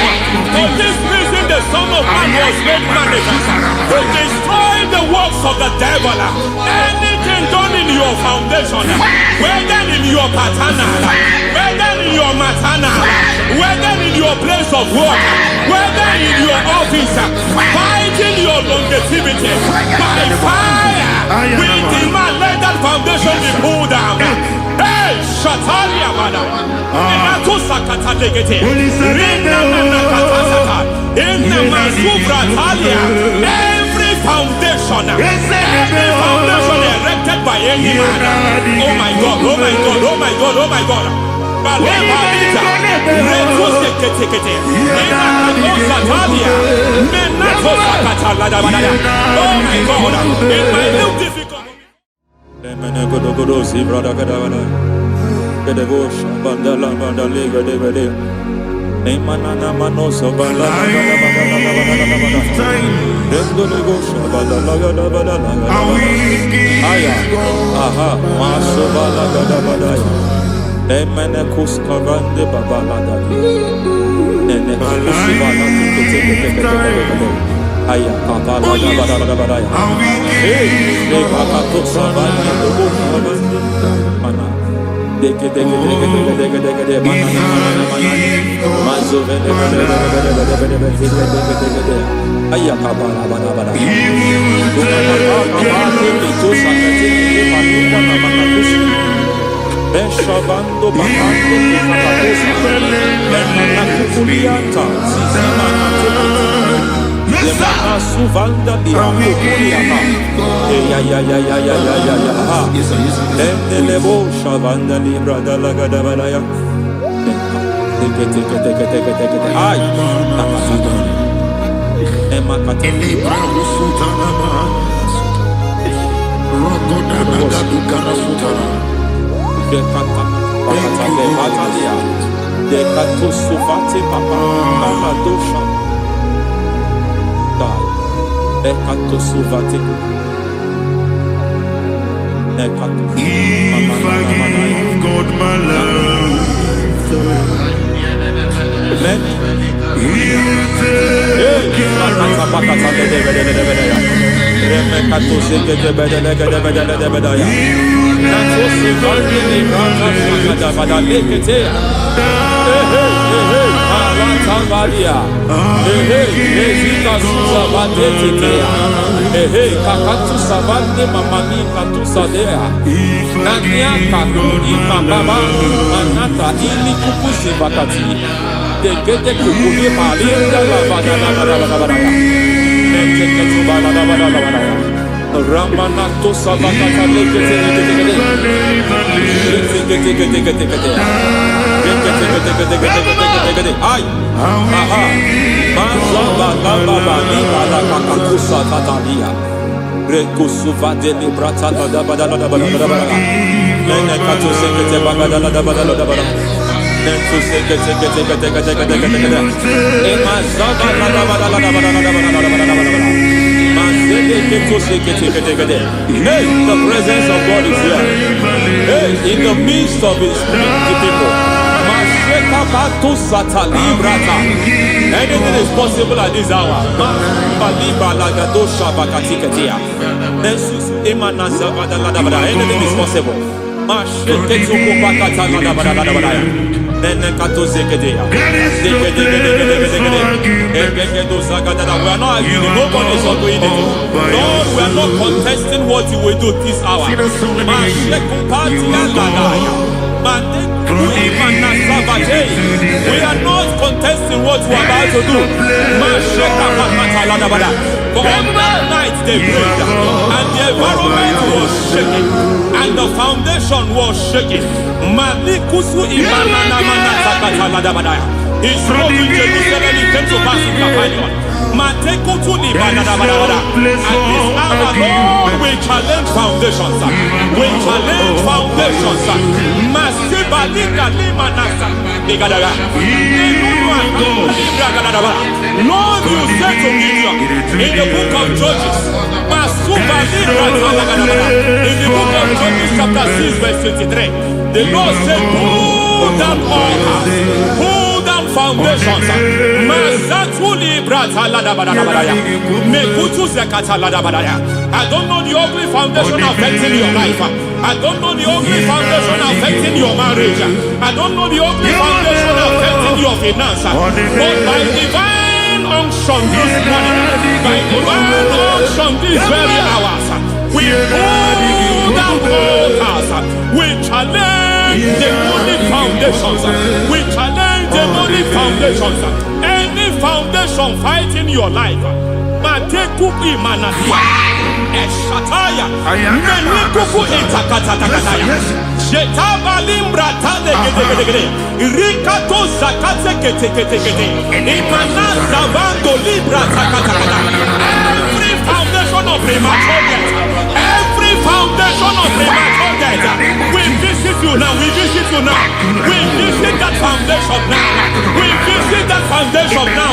For this reason, the Son of Man was made manifest to destroy the works of the devil. Anything done in your foundation, whether in your paternal, whether in your maternal, whether in your place of work, whether in your office, fighting your longevity by fire, we demand let that foundation be pulled down. Hey, Shatalia Bada, Enato Sakata Legate, Rina Nakatasaka, in the Masubra Talia, every foundation erected by any man. Oh my God, oh my God, oh my God, oh my God. Baleba Lita, Reto Sekete, Satalia, Menato Sakata Ladabada. Oh my God, in my new difficult. Emene kuskavande babalada. Nene kusivala tikete. Aya kabala badaya. Hey, de bakato savande dobo savande. Mana. Deke mana. Mazo vede. Aya kabala badaya. Beshavando bakando kakakosa Benana kukulianta Sizimana Zemana suvanda biha kukuliaka Ya Lendelebo shavanda libra dalagada balaya Teke Ay Nakasata Emakata Libra usutana Rogoda nagadu karasutana. Dekata bakata de batalia dekato suvate papa amadosha dai dekato suvate dekato If I give God my love, bakata remekato segete bedele Nato sivande ni brata shakada badalekete. Alata valia. Ezika suza badetekea. Kakatu savande mamani katu sadea. Nania kakuni mababa manata ili kukusi bakati. Dekete kukuni malinda la badala. Nekeketu badala. Ramanato Savakata Lekete. Ay, aha, Mazaba Baba, Nibala Kakakusa Tatalia, Rekusuva de Librata, Nenekato Sekete Bagada, Nentu Sekete, Emazaba Hey, the presence of God is here. Hey, in the midst of His people. Anything is possible at this hour. Anything is possible. We are not arguing. Nobody is agreeing it. Lord, we are not contesting what you will do this hour. We are not contesting what you are about to do. For on that night they prayed, and the environment was shaking, and the foundation was shaking. He spoke in Jerusalem, he came to pass in Capernaum. And this hour, Lord, we challenge foundations. We challenge foundations. Lord, you said to Gideon in the book of Judges, in the book of Judges chapter 6 verse 23, the Lord said, pull down altars, pull down foundations. I don't know the ugly foundation affecting your life. I don't know the ugly foundation affecting your marriage. I don't know the ugly foundation affecting your finance. But by divine unction this morning, by divine unction these very hours, we pull down altars. We challenge demonic foundations. We challenge demonic foundations. Any foundation fighting your life, Matekuki Manasia, Eshataya, Menikuku Itakatatakataya, Shetabalimra Tade, Rikato Zakate Ketekete, Imanasa Bando Libra Takatakata. Every foundation of premature death, every foundation of premature death, we visit you now, we visit you now, we visit that foundation now, we visit that foundation now.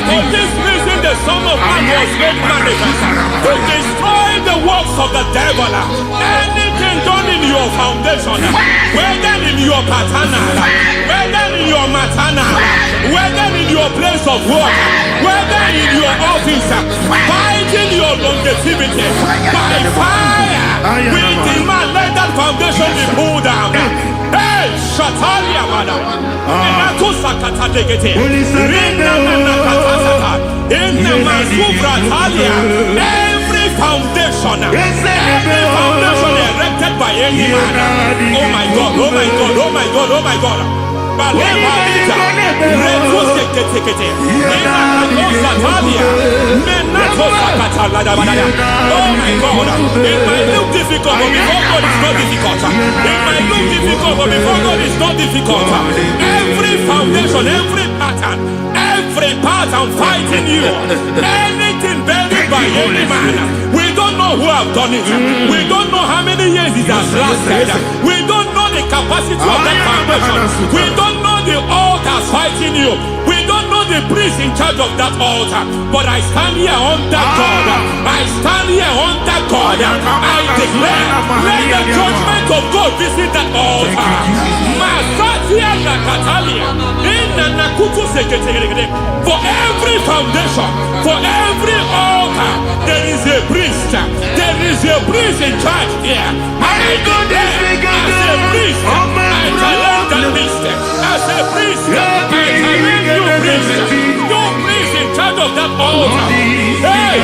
For this reason, the Son of Man was made manifest to destroy the works of the devil. Anything done in your foundation, whether in your paternal, whether in your maternal, whether in your place of work, whether in your office, fighting your longevity by fire, we demand let that foundation be pulled down. Hey, Shatalia, madam. Every foundation erected by any man. Oh my God, oh my God, oh my God, oh my God. Oh my God, it might look difficult, but before God it's not difficult. It might look difficult, but before God it's not difficult. Every foundation, every pattern fighting you, anything buried by any man. We don't know who have done it. We don't know how many years it has lasted. We don't know the capacity of that foundation. We don't know the altars fighting you. We don't know the priest in charge of that altar. But I stand here under God. I stand here under God. I declare, let the judgment of God visit that altar. For every foundation, for every altar, there is a priest. There is a priest in charge here. I declare, as a priest, I challenge the priest. As a priest, I challenge you priest. You priest in charge of that altar. Hey!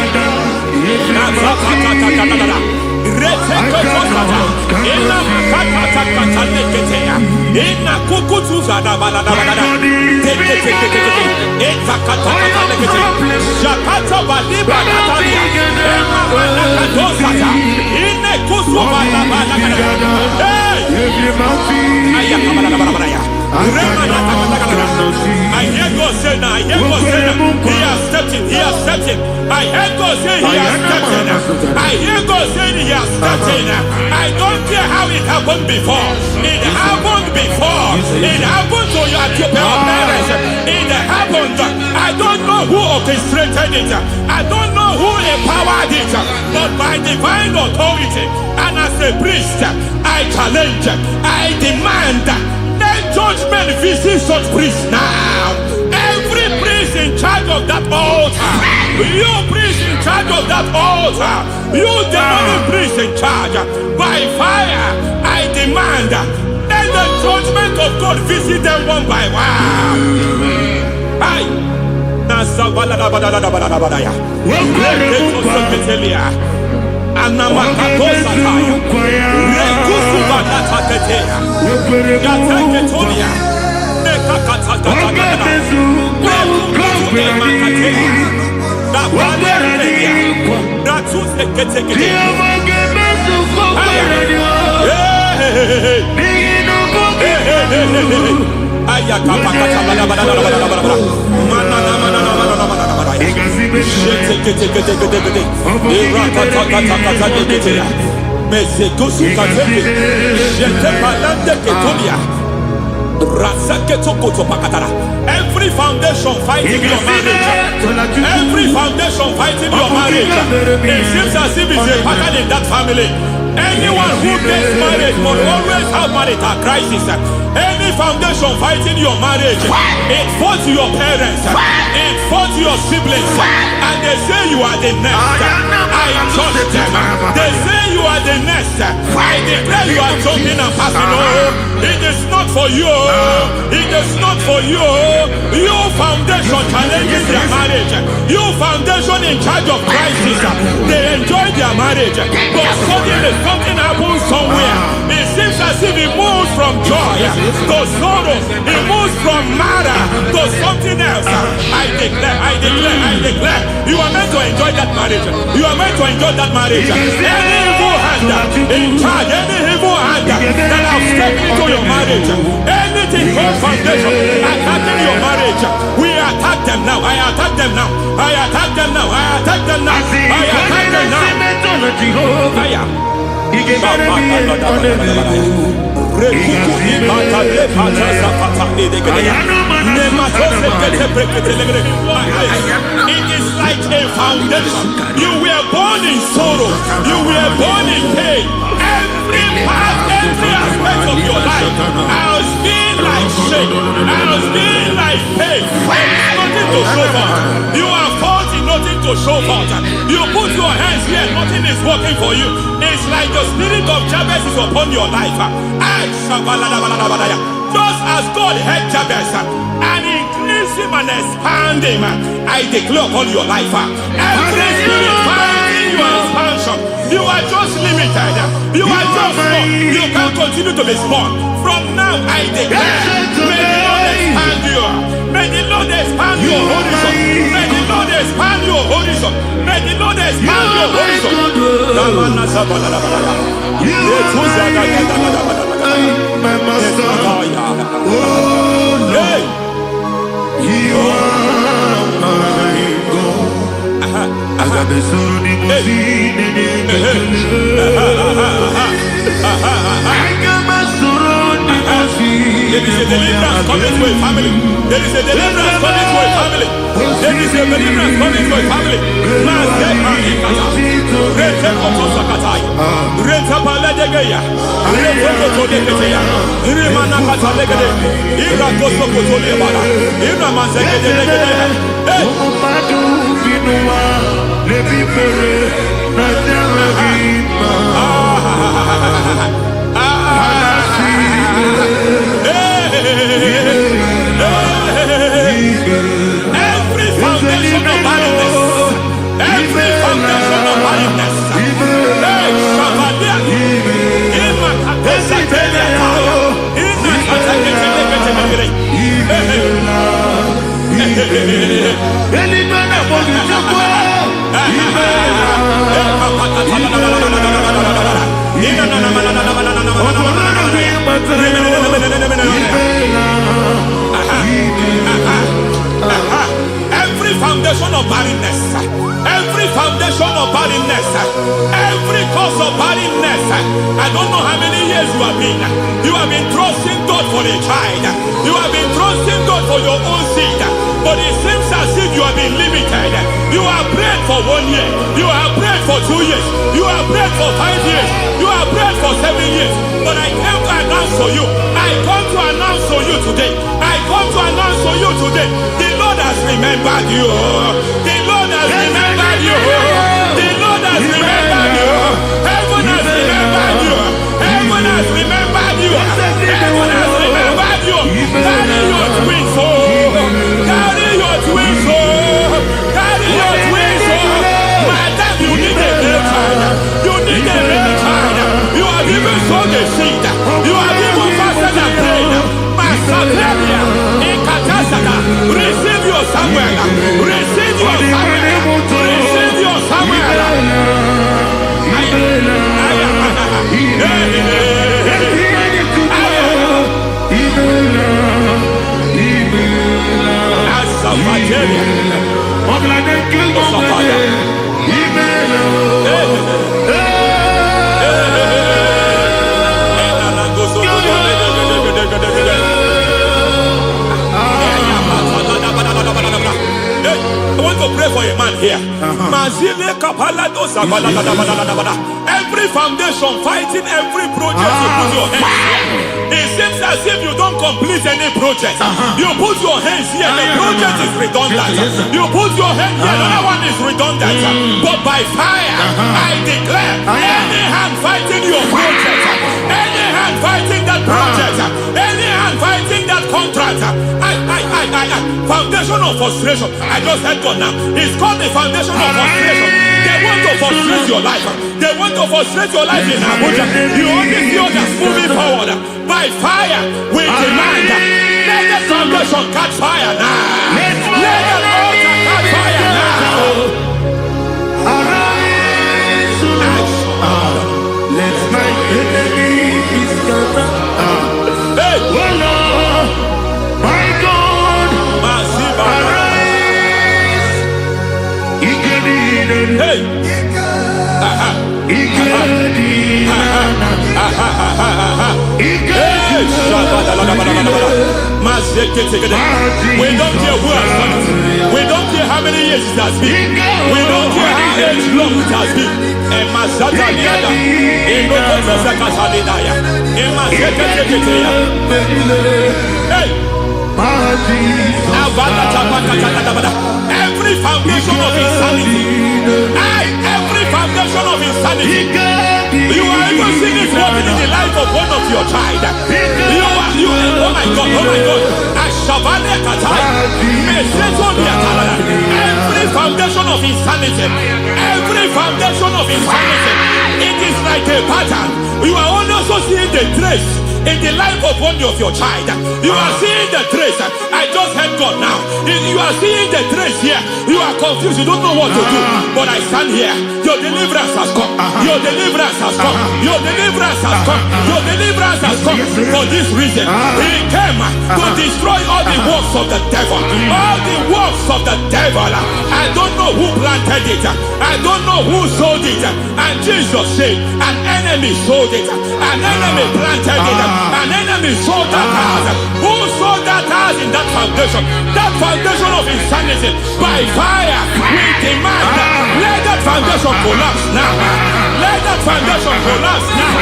I hear God say now, I hear God say now, he has stepped in, he has stepped in. I hear God say he has stepped in. I hear God say he has stepped in. I don't care how it happened before. It happened before. It happened to your parents. It happened. I don't know who orchestrated it. I don't know who empowered it. But by divine authority and as a priest, I challenge, I demand, let judgment visit such priests now. Every priest in charge of that altar, you priest in charge of that altar, you demonic priest in charge, by fire, I demand, let the judgment of God visit them one by one. Every foundation fighting your marriage, every foundation fighting your marriage, it seems as if it's a pattern in that family. Anyone who gets married must always have marital crisis. Any foundation fighting your marriage, it fought your parents, it fought your siblings, and they say you are the next. I judge them. They say you are the next. I declare you are jumping and passing. Oh, it is not for you. It is not for you. You foundation challenging their marriage. You foundation in charge of crisis. They enjoy their marriage, but suddenly something happens somewhere. It seems as if it moves from joy to sorrow. It moves from matter to something else. I declare, you are meant to enjoy that marriage. You are meant to enjoy that marriage. Any evil hand in charge, any evil hand that have stepped into your marriage, anything called foundation attacking your marriage, we attack them now. I attack them now. I attack them now. I attack them now. I attack them now. Fire. It is like foundation. You were born in sorrow. You were born in pain. Every part, every aspect of your life has been like shame. Has been like pain. There's nothing to show for. You are faulty, nothing to show for. You put your hands here, nothing is working for you. It's like the spirit of Jabez is upon your life. Just as God had Jabez and increased him and expand him, I declare upon your life. Every spirit finding your expansion, you are just limited. You are just small. You can't continue to be small. From now, I declare, may the Lord expand you. May the Lord expand your horizon. May the Lord expand your horizon. May the Lord expand your horizon. My master, oh Lord, you are my God. I got the soul in my feet, I got my soul in my feet. There is a deliverance coming to a family. There is a deliverance coming to a family. There is a deliverance coming to a family. Every foundation of barrenness, every foundation of barrenness, every foundation of barrenness, every foundation of barrenness, every cause of barrenness. I don't know how many years you have been trusting God for a child. You have been trusting God for your own seed, but it seems as if you have been limited. You have prayed for 1 year, you have prayed for 2 years, you have prayed for 5 years, you have prayed for 7 years. But I came to announce for you, I come to announce for you today, I come to announce for you today, the Lord has remembered you. The Lord has remembered you. The Lord has remembered you. Heaven has remembered you. Heaven has remembered you. Heaven has remembered you. Carry your twins, oh. Carry your twins, oh. Carry your twins, oh. Madam, you need a real child. You need a real child. You have even sown the seed. You have even fasted and prayed. Masaperia, Ekatasaka, receive your Samuel. Receive your Samuel. Receive your Samuel. I want to pray for a man here. Every foundation fighting every project you put your hands here. It seems as if you don't complete any project. You put your hands here, the project is redundant. You put your hand here, another one is redundant. But by fire, I declare, any hand fighting your project, any hand fighting that project, any hand fighting that contract, foundation of frustration. I just heard God now. It's called the foundation of frustration. They want to frustrate your life. They want to frustrate your life in Abuja. You only see others moving forward. By fire, we demand. Let the foundation catch fire now. Let the altar catch fire now. Arise, let my enemy be scattered. Hey, Oh Lord, my God, arise. hey, we don't care who has done it. We don't care how many years it has been. We don't care how age long it has been. Emasataliada, Enokotosacasalidaya, Emaseketeketeya. Hey! Every foundation of insanity, every foundation of insanity, you are even seeing it working in the life of one of your child. Oh my God, every foundation of insanity, it is like a pattern. You are also seeing the trace in the life of one of your child. You are seeing the trace. I just heard God now. You are seeing the trace here. You are confused. You don't know what to do. But I stand here. Your deliverance has come. Your deliverance has come. Your deliverance has come. Your deliverance has come. For this reason, He came to destroy all the works of the devil. All the works of the devil. I don't know who planted it. I don't know who sold it. And Jesus said, an enemy sold it. An enemy planted it. An enemy sold that house. Who sold that house in that foundation? That foundation of insanity. By fire, we demand, let that foundation collapse now. Let that foundation collapse now.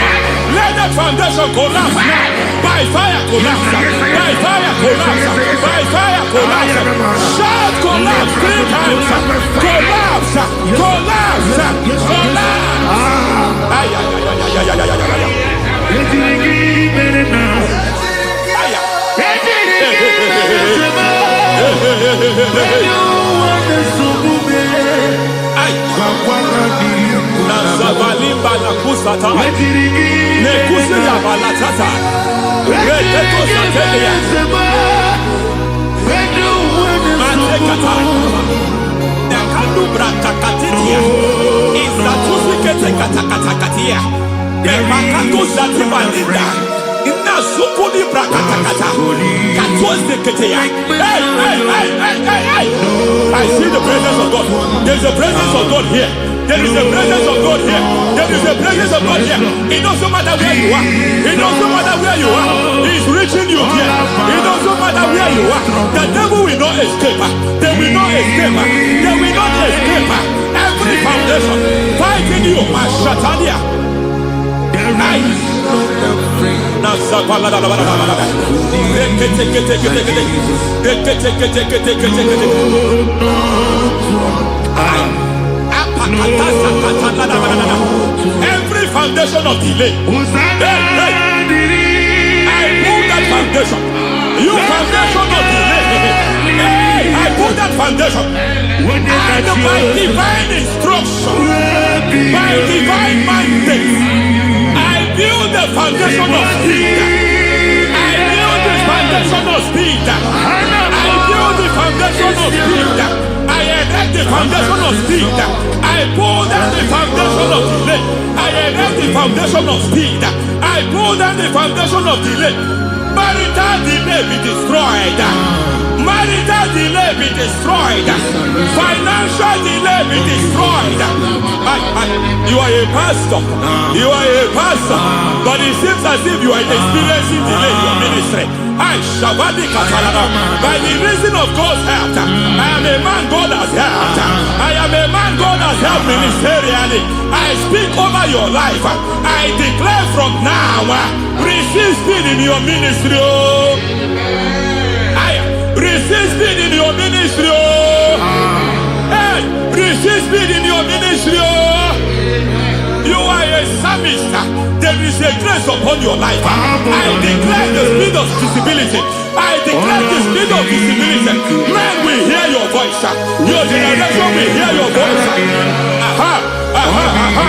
Let that foundation collapse now. By fire, collapse. By fire, collapse. By fire, collapse. Shout collapse 3 times. Collapse. Collapse. Collapse. Ay, ay, ay, ay, ay, ay, ay, ay, ay. I see the presence of God. There is a presence of God here. There is a presence of God here. There is a presence of God here. It doesn't matter where you are. It doesn't matter where you are. He's reaching you here. It doesn't matter where you are. The devil will not escape. They will not escape. They will not escape. Every foundation fighting you, Mashatalia. Every foundation of delay, I pull that foundation. You foundation of delay, I pull that foundation. And by divine instruction, by divine mandate, build the foundation of speed. I build the foundation of speed. I build the foundation of speed. I erect the foundation of speed. I pull down the foundation of delay. I erect the foundation of speed. I pull down the foundation of delay. Marital delay be destroyed. Marital delay be destroyed. Financial delay be destroyed. You are a pastor. You are a pastor. But it seems as if you are experiencing delay in your ministry. By the reason of God's help, I am a man God has helped. I am a man God has helped ministerially. I speak over your life. I declare from now, receive speed in your ministry. Receive speed in your ministry. Hey, receive speed in your ministry. You are a psalmist. There is a grace upon your life. I declare the speed of visibility. I declare the speed of visibility. Men will hear your voice. Your generation will hear your voice. Aha, aha, aha.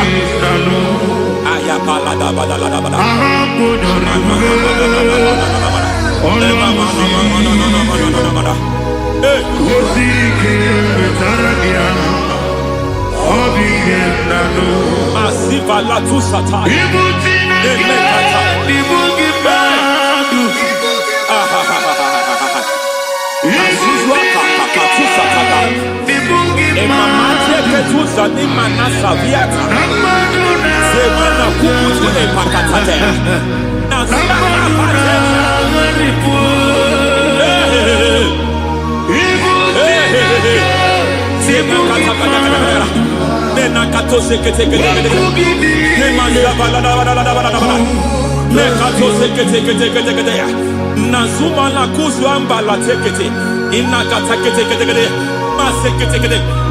Masiva la tu sataya. Nazuma na kuzuamba la tekete inakata kete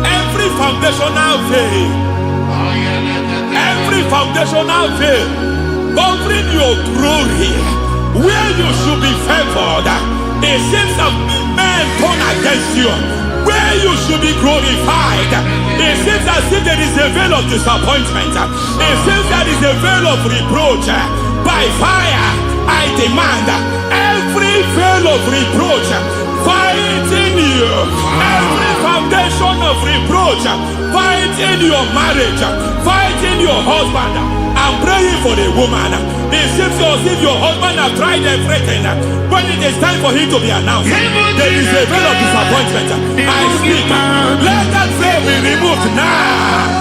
every foundational veil, every foundational veil covering your glory, where you should be favored, it seems that men turn against you. Where you should be glorified, it seems as if there is a veil of disappointment. It seems there is a veil of reproach. By fire, I demand every veil of reproach fighting you, every foundation of reproach fighting your marriage, fighting your husband. I'm praying for the woman. It seems as if your husband has tried everything. When it is time for him to be announced, there is a veil of disappointment. I speak. Let that veil be removed now.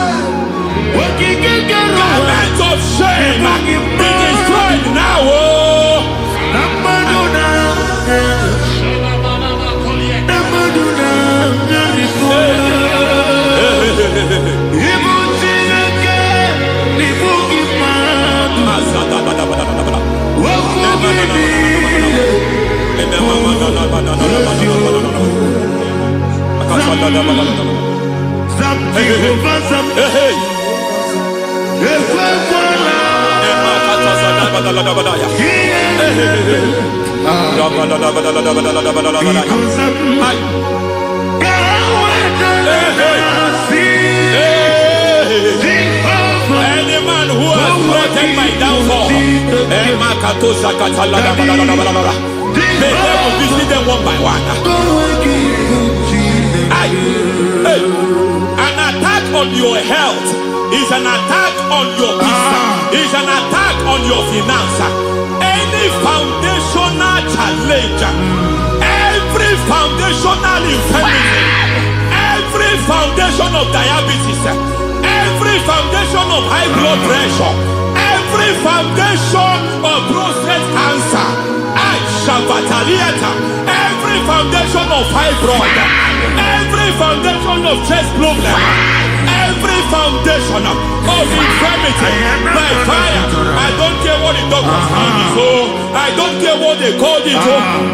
Garment of shame be destroyed now. Any man who has threatened my downfall, may devil visit them one by one. An attack on your health is an attack on your peace, is an attack on your finance. Any foundational challenge, every foundational infirmity, every foundation of diabetes, every foundation of high blood pressure, every foundation of prostate cancer, every foundation of fibroid, every foundation of chest problem, every foundation of infirmity, by fire. I don't care what the doctors call it, so I don't care what they call it.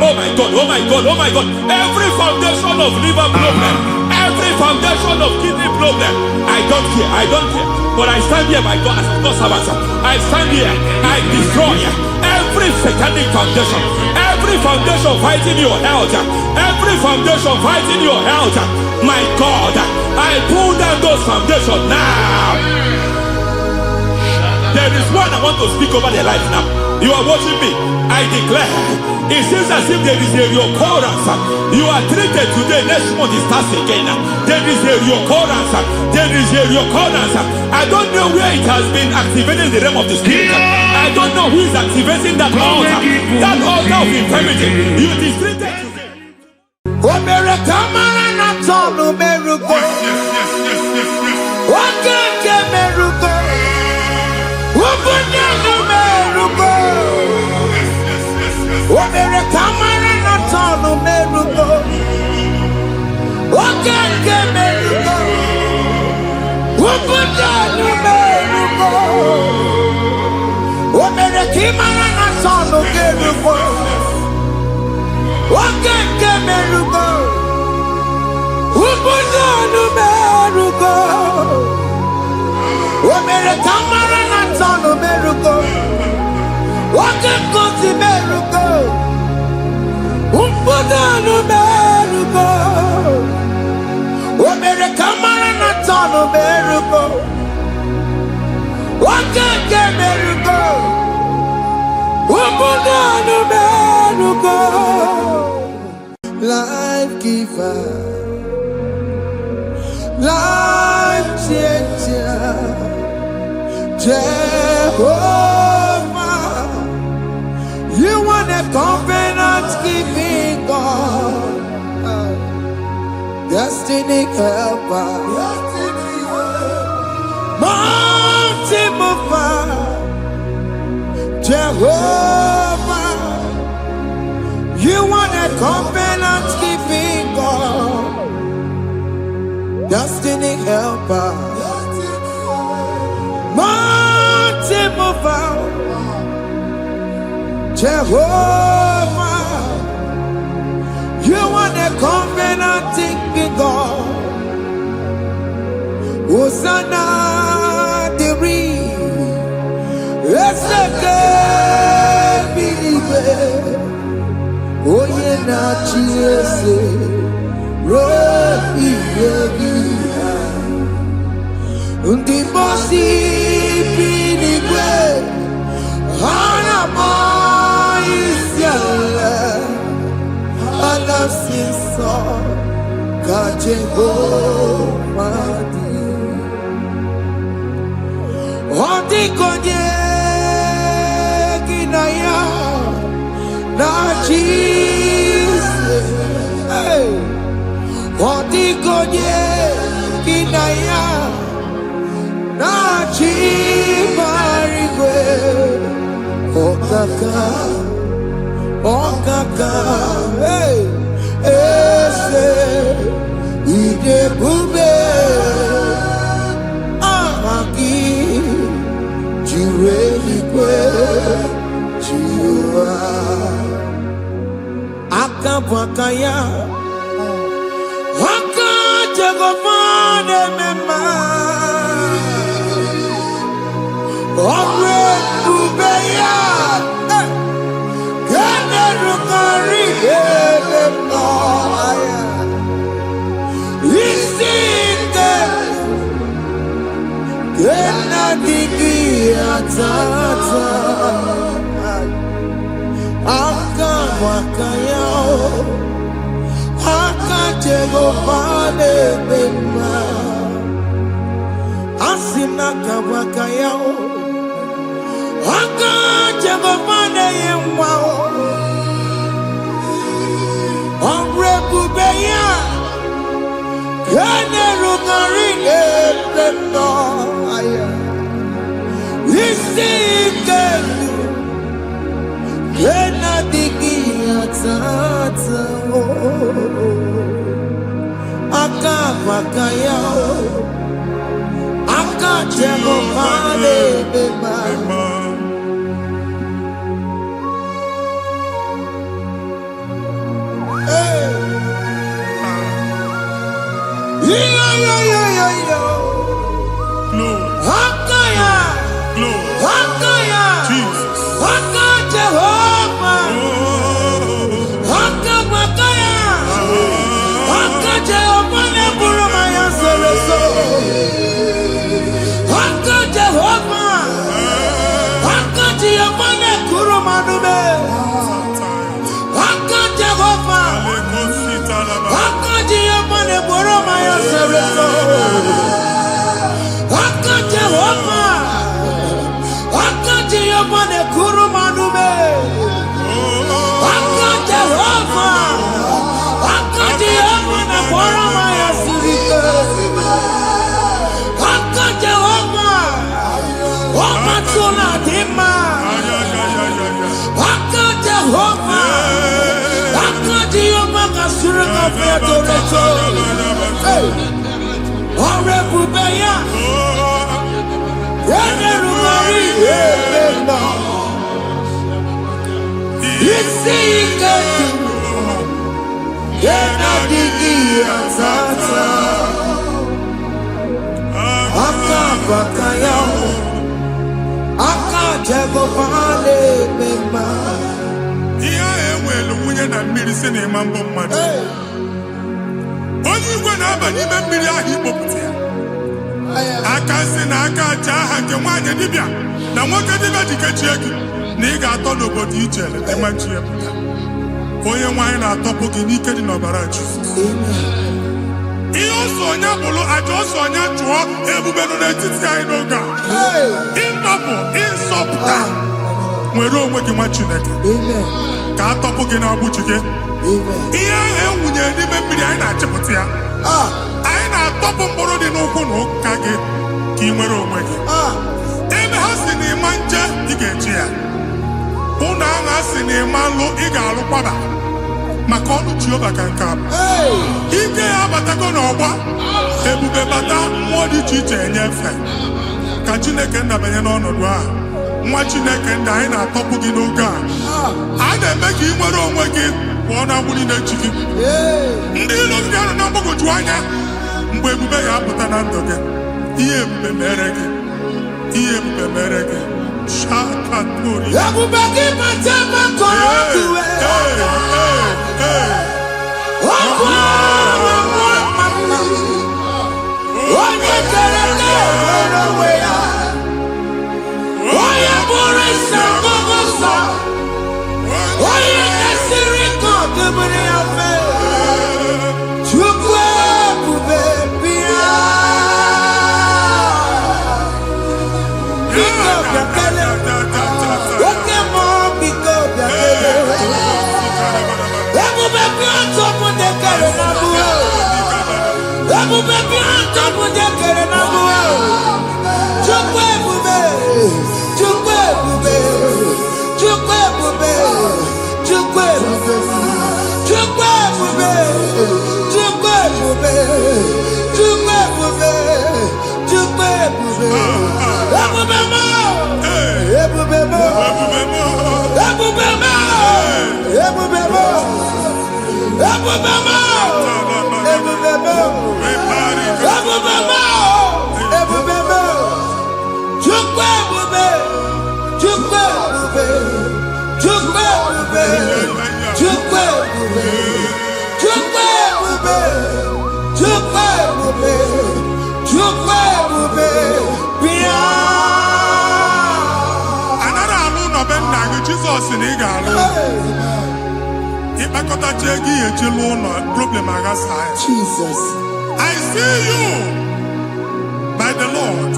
Oh my God, oh my God, oh my God. Every foundation of liver problem, every foundation of kidney problem, I don't care, I don't care. But I stand here, my God, as God's servant. I stand here, I destroy every satanic foundation, every foundation fighting your health, every foundation fighting your health. My God, I pull down those foundations now. There is one I want to speak over their life now. You are watching me. I declare, it seems as if there is a reoccurrence. You are treated today, next month it starts again. There is a reoccurrence. There is a reoccurrence. I don't know where it has been activated in the realm of the spirit. I don't know who is activating that altar of infirmity. You is treated today. Life giver, life changer, Jehovah, you are the covenant keeping God, destiny helper, mountain mover, Jehovah, you are the covenant keeping God, destiny helper, mountain mover, Jehovah. You are the covenant-keeping God. Hosanna, the it's the believer. Oh, yeah, not Jesus. Undi bosi pinigwe hana moisyala alasiso kajehomadi Odi konye kinaya na Jesus. Hey. Odi konye kinaya na chibarigwe okaka hey ese ide bube amaki jiweligwe jiwa akabwakaya Jagomane mema Omre ubeya Gene rukari mema Isinde Gena digi atata Aka wakayao Jehovane bema Asina kabakayao Aka Jehovane yemwao Omre bubeya Kene rungarine bema Isike Kena digi atata Akabakayao Akajegomane bema Hey Yo Akaya Akaya Jesus. Akajehoma Akabakaya Akajehomane burumaya sereso Akajehoma Akajehomane kurumanume Akajehoma Akajehomane burumaya sereso Akajehoma Akajehomane kurumanume Akajehoma Akajehomane burumaya sirike Akajehoma Omatula dima Akajehoma Akajehoma kasurika featoreto Orebubeya Yenerumari Yebena Isiketu Yenadigi Atata Akabakayao Akajegomane bema Iya ewelu wunye na mmiri si na ịma mbọ mmadụ. Onye igwe na-aba n'ime mmiri ahụ ikpopụta ya. Aka si na aka aja aha nke nwaanyị dibịa na nwoke dibịa ji kechie gị na ị ga-atọ n'obodo ijele ịmachi ya pụta. Onye nwaanyị na-atọpụ gị n'ike dị n'ọbara Jizọs. Ihe ọsọ onye bụrụ aja ọsọ onye chụọ ebube nọ n'etiti anyị n'oge a. Ịtọpụ ịsọpụta nwere onwe gị nwa Chineke ka atọpụ gị na-agbụchi gị. Ihe ahụ ewunye n'ime mmiri anyị na-achịpụta ya. Anyị na-atọpụ mkpụrụ dị n'ụkwụ na ụka gị ka ị nwere onwe gị. Ebe ha si na ịma nje ị ga-eji ya. Ụlọ ahụ ha si na ịma lụ ị ga-alụkwaba. maka ọnụ Jehova ka nke a bụ. Ike ya abatago n'ọgba ebube bata mmụọ dị iche iche enyefe ka Chineke nna banye n'ọnọdụ a. Nwa Chineke nna anyị na-atọpụ gị n'oge a na-eme ka ị nwere onwe gị pụọ na mgburi na-echi gị. Ndị ilo gị anọ na mgbagwoju anya mgbe ebube ya apụta na ndụ gị. Ihe ebube mere gị, ihe ebube mere gị. Shakatori ebube gị bata maka ọdụ onye kere na-enwere onwe ya, onye bụrụ isi ọgụgụ nsọ, onye na-esiri ka ọdụbụrụ ya mfe. Chukwu ebube bịa, biko bịakele, oke mmụọ biko bịakele. Ebube bịa tọpụ ndị kere na mbuo, ebube bịa tọpụ ndị kere na mbuo. Chukwu ebube, Chukwu ebube, Chukwu ebube, Chukwu ebube, Chukwu ebube, Chukwu ebube, Chukwu ebube, Chukwu ebube. Ebube mo, ebube mo, ebube mo, ebube mo, ebube mo, ebube mo, ebube mo, ebube mo. Chukwu ebube, Chukwu ebube, Chukwu ebube, Chukwu ebube, Chukwu ebube, Chukwu ebube, Chukwu ebube, bịa. Anara alụ nọbe nna gị Jizọs na ị ga-alụ. Ịkpakọtacha ego ihe eji lụọ ụlọ problem aghasa ya. Jesus. I see you by the Lord.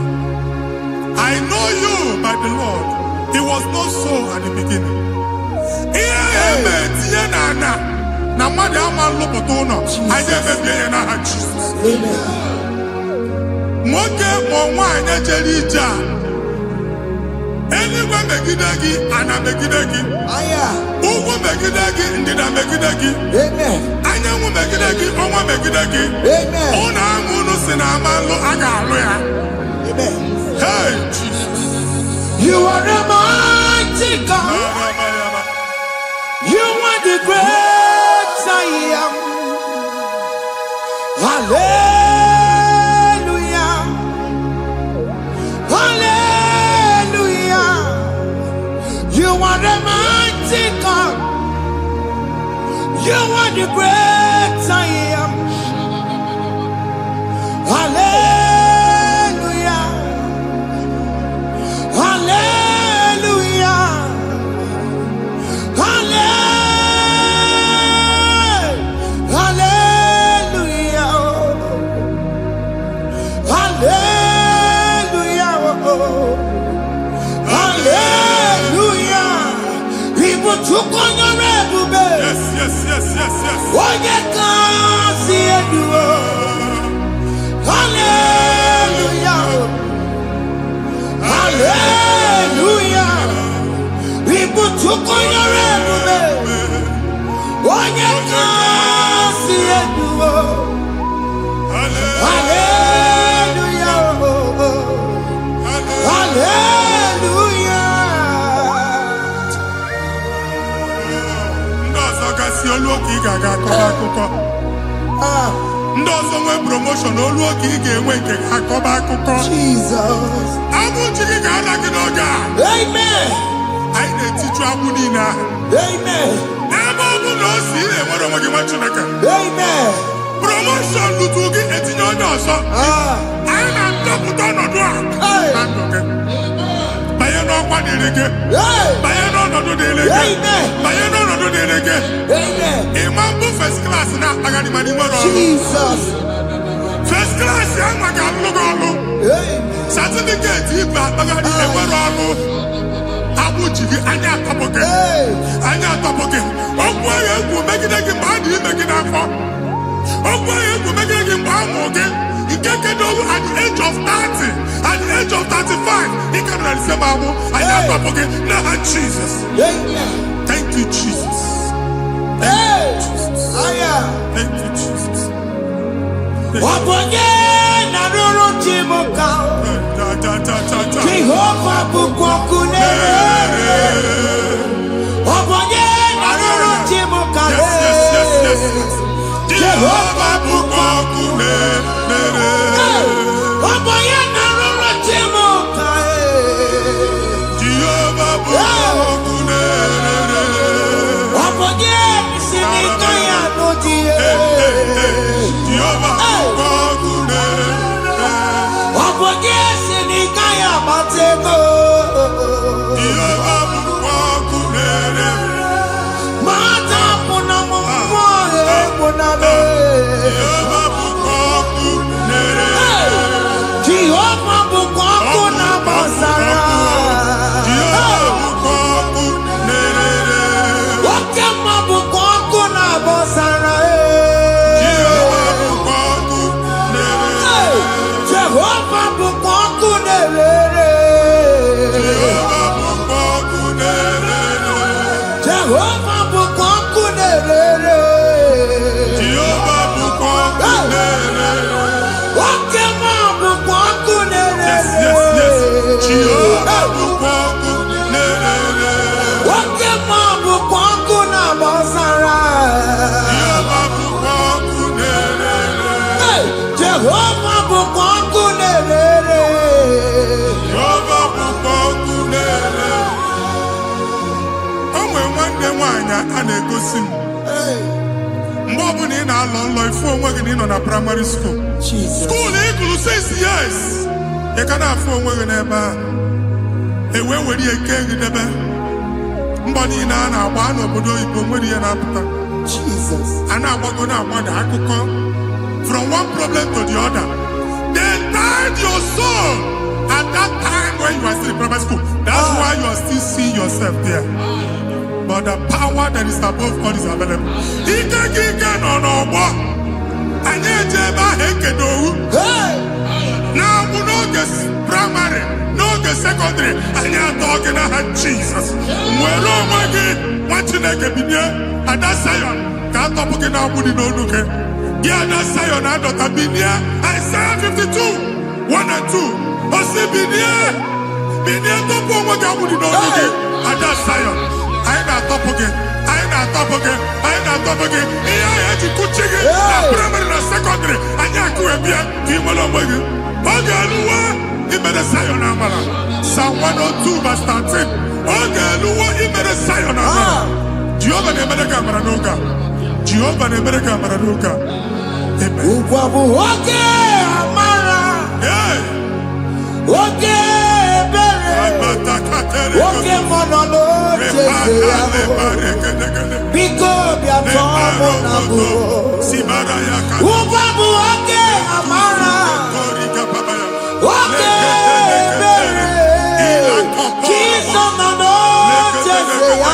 I know you by the Lord. It was not so at the beginning. Ihe eme tinye na ana na mmadụ ama nlụpụta ụlọ. Anyị emebie ya n'aha Jizọs. Nwoke ma nwaanyị ejere ije a, eluigwe megide gị, ana megide gị, ugwu megide gị, ndịda megide gị, anyanwụ megide gị, ọnwa megide gị. Ụlọ ahụ unu si na ama nlụ a ga-alụ ya. Hey, Jesus. You are a mighty God. You are the great I am. Hallelujah. Hallelujah. You are the mighty God. You are the great I am. Hallelujah. Hallelujah. Hallelujah. Hallelujah. Hallelujah. People took on your ebube. Yes, yes, yes, yes, yes. Onye ka si eduo. Hallelujah. Hallelujah. People took on your ebube. Onye ka si eduo. Hallelujah. Hallelujah. Ndị ọzọ gasị olu oge ị ga-aga akọba akụkọ. Ndị ọzọ nwee promotion olu oge ị ga-enwe nke ga-akọba akụkọ. Jesus. Agbụ chi gị ga-ala gị n'oge a. Amen. Anyị na-etiju agbụ niile ahụ. Amen. Ebe ọ bụ na o si ị na-enwere onwe gị nwa Chineke. Amen. Promotion lutu gị etinye onye ọzọ. Anyị na-ndọpụta ọnọdụ a na ndụ gị. Banye n'ọkwa dịrị gị. Banye n'ọnọdụ dịrị gị. Banye n'ọnọdụ dịrị gị. Amen. Ịma mbụ first class na-akpagharị ma n'ime ọrụ. Jesus. First class ya nwa ga-alụ gị ọrụ. Certificate ibu akpagharị enwere ọrụ. Agbụ ji gị anya atọpụ gị. Anya atọpụ gị. Okwu ahụ egwu megide gị mgbe a dị ime gị n'afọ. Okwu ahụ egwu megide gị mgbe a mụrụ gị. Nke kedu at the age of 30, at the age of 35, he can receive abu. I am Jesus. Amen. Thank you, Jesus. Hey. Thank you, Jesus. Wabonye na ruru chimuka. Jehovah bukokune. Wabonye na ruru chimuka. Yes. Jehovah bukokune. Wabonye na ruru chimuka. Jehovah bukokune. Wabonye sinika ya nodie. Jehovah bukokune. Wabonye sinika ya matego. Jehovah bukokune. Mata puna mumwe punale. Jehovah bukokune. Jehovah bukokuna basara. Jehovah bukokune. Wakema bukokuna basara. Jehovah bukokune. Jehovah bukokune. Jehovah bukokune. Jehovah bukokune. Jehovah bukokune. Wakema bukokune. Yes. Jehovah bukokune. Wakema bukokuna basara. Jehovah bukokune. Jehovah bukokune. Jehovah bukokune. O nwere nwanne nwaanyị a na-egosi m mgbe ọbụla ị na-alọ nlọ ifu onwe gị na ị nọ na praịmarị skuul skuul ịgụrụ 6 years ị ka na-afụ onwe gị n'ebe a ewee were ihe kee gị debe mbọ niile a na-agba n'obodo oyibo nwere ihe na-apụta a na-agbago na-agbada akụkọ from one problem to the other. They tied your soul at that time when you are still in primary school. That's why you are still seeing yourself there. But the power that is above God is available. Ike no more. Anyị eje ebe ahụ ekedowu na-agbụ n'oge praịmarị n'oge sekọndịrị anyị atọ gị n'aha Jizọs nwere onwe gị nwa Chineke binye Ada Sayọn ka atọpụ gị na-agbụ dị n'onu gị gị Ada Sayọn adọta binye Isaiah 52 1 and 2 osi binye tọpụ onwe gị agbụ dị n'onu gị Ada Sayọn anyị na-atọpụ gị ihe ahụ eji kụchi gị na praịmarị na sekọndịrị anyị akụwebie ka ị nwere onwe gị oge eluwe imere Sayọn amara Psalm 102 verse 13 oge eluwe imere Sayọn amara Jehova na-emere gị amara n'oge a Jehova na-emere gị amara n'oge a amen. Ugwu bụ oge amara, oge ebere, oge mọnọ n'oche ya biko bịa tọọ mụ na bụ. Ugwu bụ oge amara, oge ebere, Jizọs nọ n'oche ya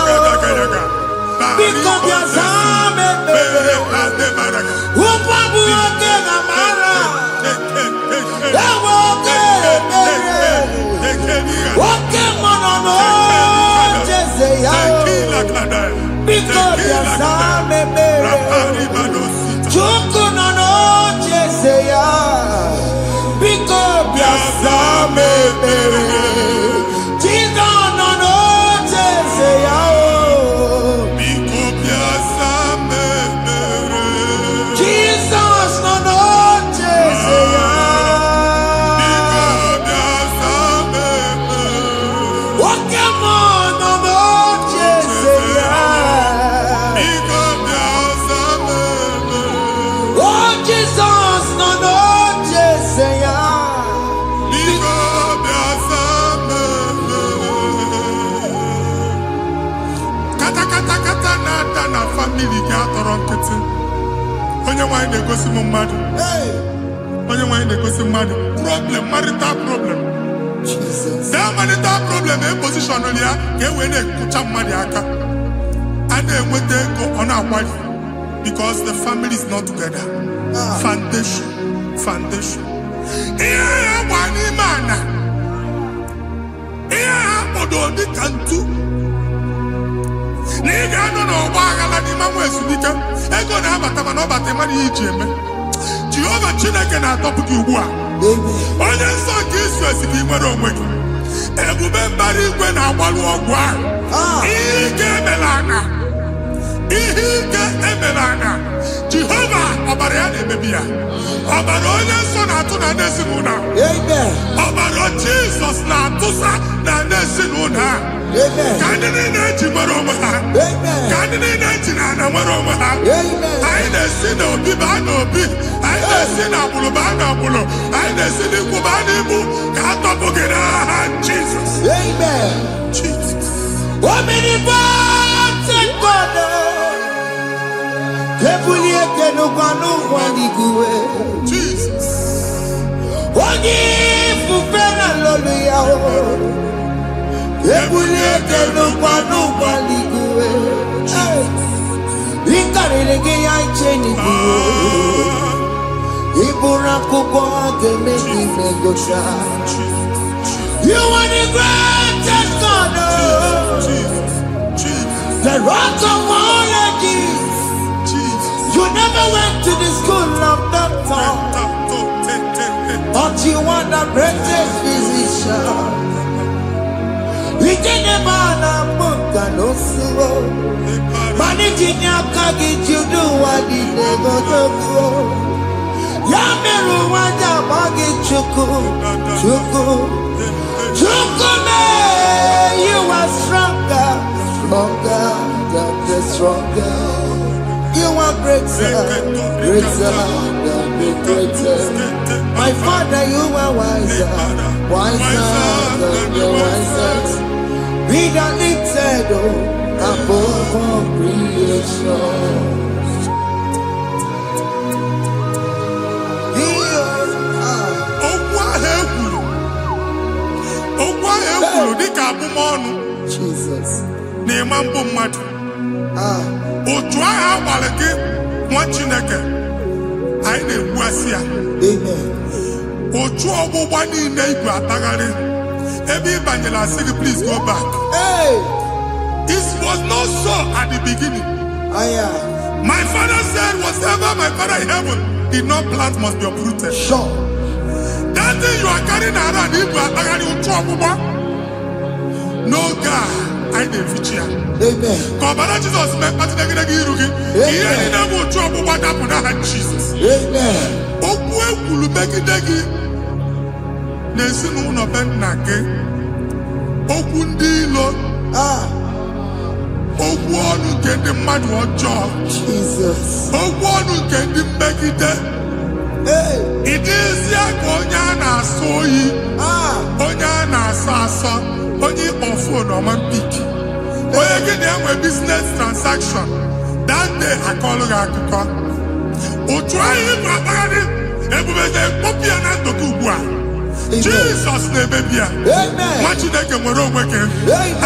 biko bịa zaa m ekpere. Ugwu bụ oge amara, ewe oge ebere, oge mọnọ n'oche ya biko bịa zaa m ekpere. Chukwu nọ n'oche ya biko bịa zaa m ekpere. Jizọs nọ n'oche ya Jizọs nọ n'oche ya. Oke mmụọ nọ n'oche ya. O Jizọs nọ n'oche ya. Kata na-ada na famili gị atọrọ nkịtị onye nwaanyị na-egosi m mmadụ onye nwaanyị na-egosi mmadụ problem marital problem that marital problem position ya ka e wee na-ekụcha mmadụ aka a na-enweta ego ọ na-akwali because the family is not together. Foundation ihe ya gba n'ime ana ihe ha kpọdo dị ka ntu Nigga no no bagala ni mamu esubika. Ego na abata mana obata mani iji eme. Jehovah Chineke na atopu gi ugbu a. Onye nsọ nke Isu esika inwere onwe gị. Ebube mbara igwe na-agbalụ ọgwụ ahụ. Ihe ike emela anya. Ihe ike emela anya. Jehova ọbara ya na-emebi ya. Ọbara onye nsọ na-atụ na ndị ezinụlọ. Ọbara Jizọs na-atụsa na ndị ezinụlọ. Ka ndị niile eji nwere onwe ha. Ka ndị niile eji na ana nwere onwe ha. Anyị na-esi na obi baa na obi. Anyị na-esi na agbụrụ baa na agbụrụ. Anyị na-esi n'ikwu baa n'ikwu. Ka a tọpụ gị n'aha Jizọs. Jesus. Omnipotent God, Heavenly Kenukanu Waniguwe, Jesus. Wagi Fufena Loluya, Heavenly Kenukanu Waniguwe, Inkarilege Yancheni, Ibura Kubo Gemeki Megosha. You are the greatest God, the rock of all ages. You never went to the school of doctor, but you are the greatest physician. We did the man of book and also managing your kagi, you do what you never do. Yamiru Wanda Bagi Chuku, Chukume, you are stronger, stronger. You are greater than the greatest. My Father, you are wiser than the wisest. Be the lifted above all creation. Jesus. Otu agha agbara gị nwa Chineke anyị na-egbu asị ya. Otu ọgbụgba niile igwe atagharị ebe ị banyere asị gị please go back. It was not so at the beginning. My father said whatever my father in heaven did not plant must be uprooted. Sure. That thing you are carrying around igwe atagharị otu ọgbụgba. No God. I didn't feature. Amen. Kọbara Jesus mee kpatịnagịnagị iru gị. Ihe niile bụ otu ọgbụgba dapụ n'aha Jesus. Amen. Okwu ekwuru megide gị n'ezinụlọ be nna gị. Okwu ndị ilo. Okwu ọnụ nke ndị mmadụ ọjọọ. Jesus. Okwu ọnụ nke ndị mmegide. Ị dịzịa ka onye a na-asọ oyi. Onye a na-asọ asọ. Onye ịkpọ fonu ọma mpiki. Onye gị na-enwe business transaction. That day akọlụ gị akụkọ. Otu anyị bụ akpagharị ebube na-ekpọpụ ya na ntụkọ ugbu a. Jizọs na-emebi ya. Nwa Chineke nwere onwe gị.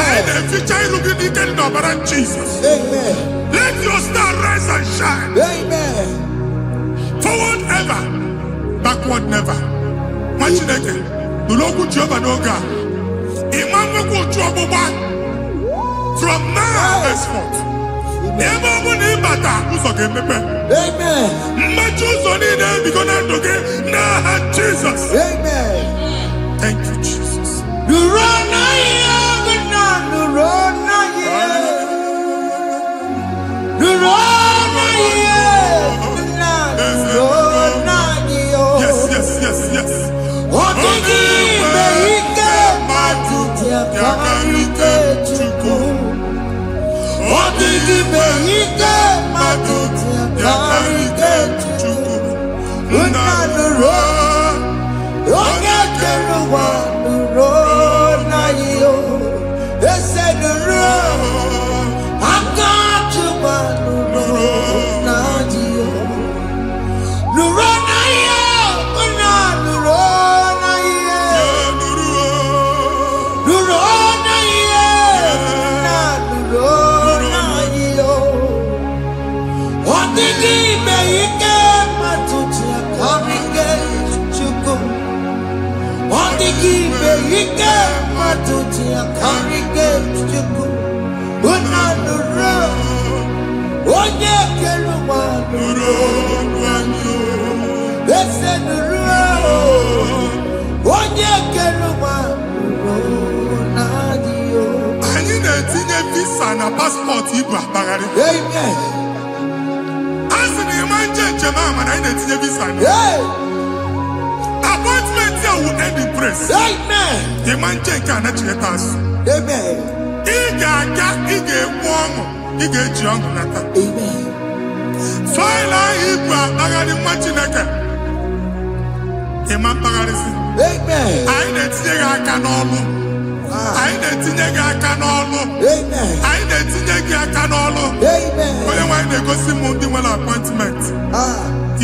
Anyị na-eficha iru gị n'ike dị n'ọbara Jizọs. Let your star rise and shine. Forward ever, backward never. Nwa Chineke nụrụ okwu Jehova n'oge a. From now henceforth, ebe ọ bụ na ịbata ụzọ ga-emepe. Mmachi ụzọ niile ebigo na ndụ gị n'aha Jizọs. Thank you, Jesus. Yes. Ike matuti akarike chuku unanura Onye keluma ese nuru onye keluma nadio. Anyị na-etinye visa na passport ibu akpagharị. Amen. Asị na ịma njem ama na anyị na-etinye visa na. Appointment ya will end in praise. Amen. Ịma njem nke a na-echeta azụ. Amen. Ị ga-aga, ị ga-ekwu ọṅụ, ị ga-eji ọṅụ nata. Amen. Faịlụ ahụ ibu akpagharị nwa Chineke. Ịma mkpagharịsị. Amen. Anyị na-etinye gị aka n'ọlụ. Anyị na-etinye gị aka n'ọlụ. Amen. Anyị na-etinye gị aka n'ọlụ. Amen. Onye nwaanyị na-egosi m ndị nwere appointment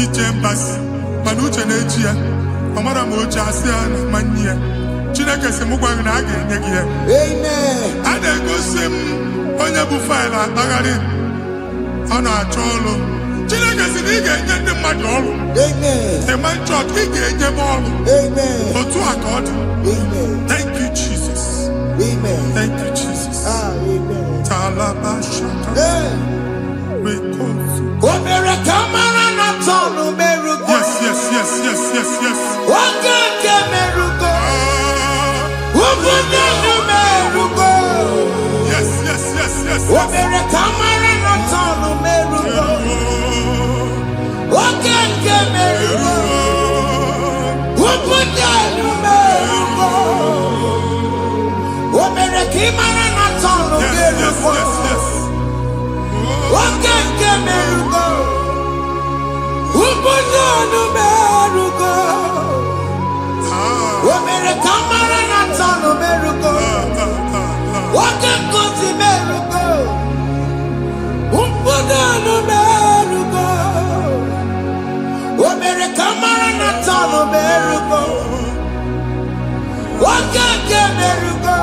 ije mbasi mana uche na-eji ya ọ mara ma oche asị ya na mmanyi ya. Chineke sị m gwa gị na a ga-enye gị ya. Amen. A na-egosi m onye bụ faịlụ akpagharị ọ na-achọ ọrụ. Chineke sị na ị ga-enye ndị mmadụ ọrụ. Amen. The man church ị ga-enye m ọrụ. Amen. Otu a ka ọ dị. Amen. Thank you Jesus. Amen. Thank you Jesus. Amen. Talabashaka. Rekosu. Omere kamara na tonu merugo. Yes. Oge nke merugo. Ubunye nu merugo. Yes. Omere kamara na tonu merugo. Oge nke merugo. Ubunye nu merugo. Omere kamara na tonu merugo. Oge nke merugo. Ubunye nu merugo. Omere kamara na tonu merugo. Oge nkuzi merugo. Ubunye nu merugo. Omere kamara na tonu merugo. Oge nke merugo.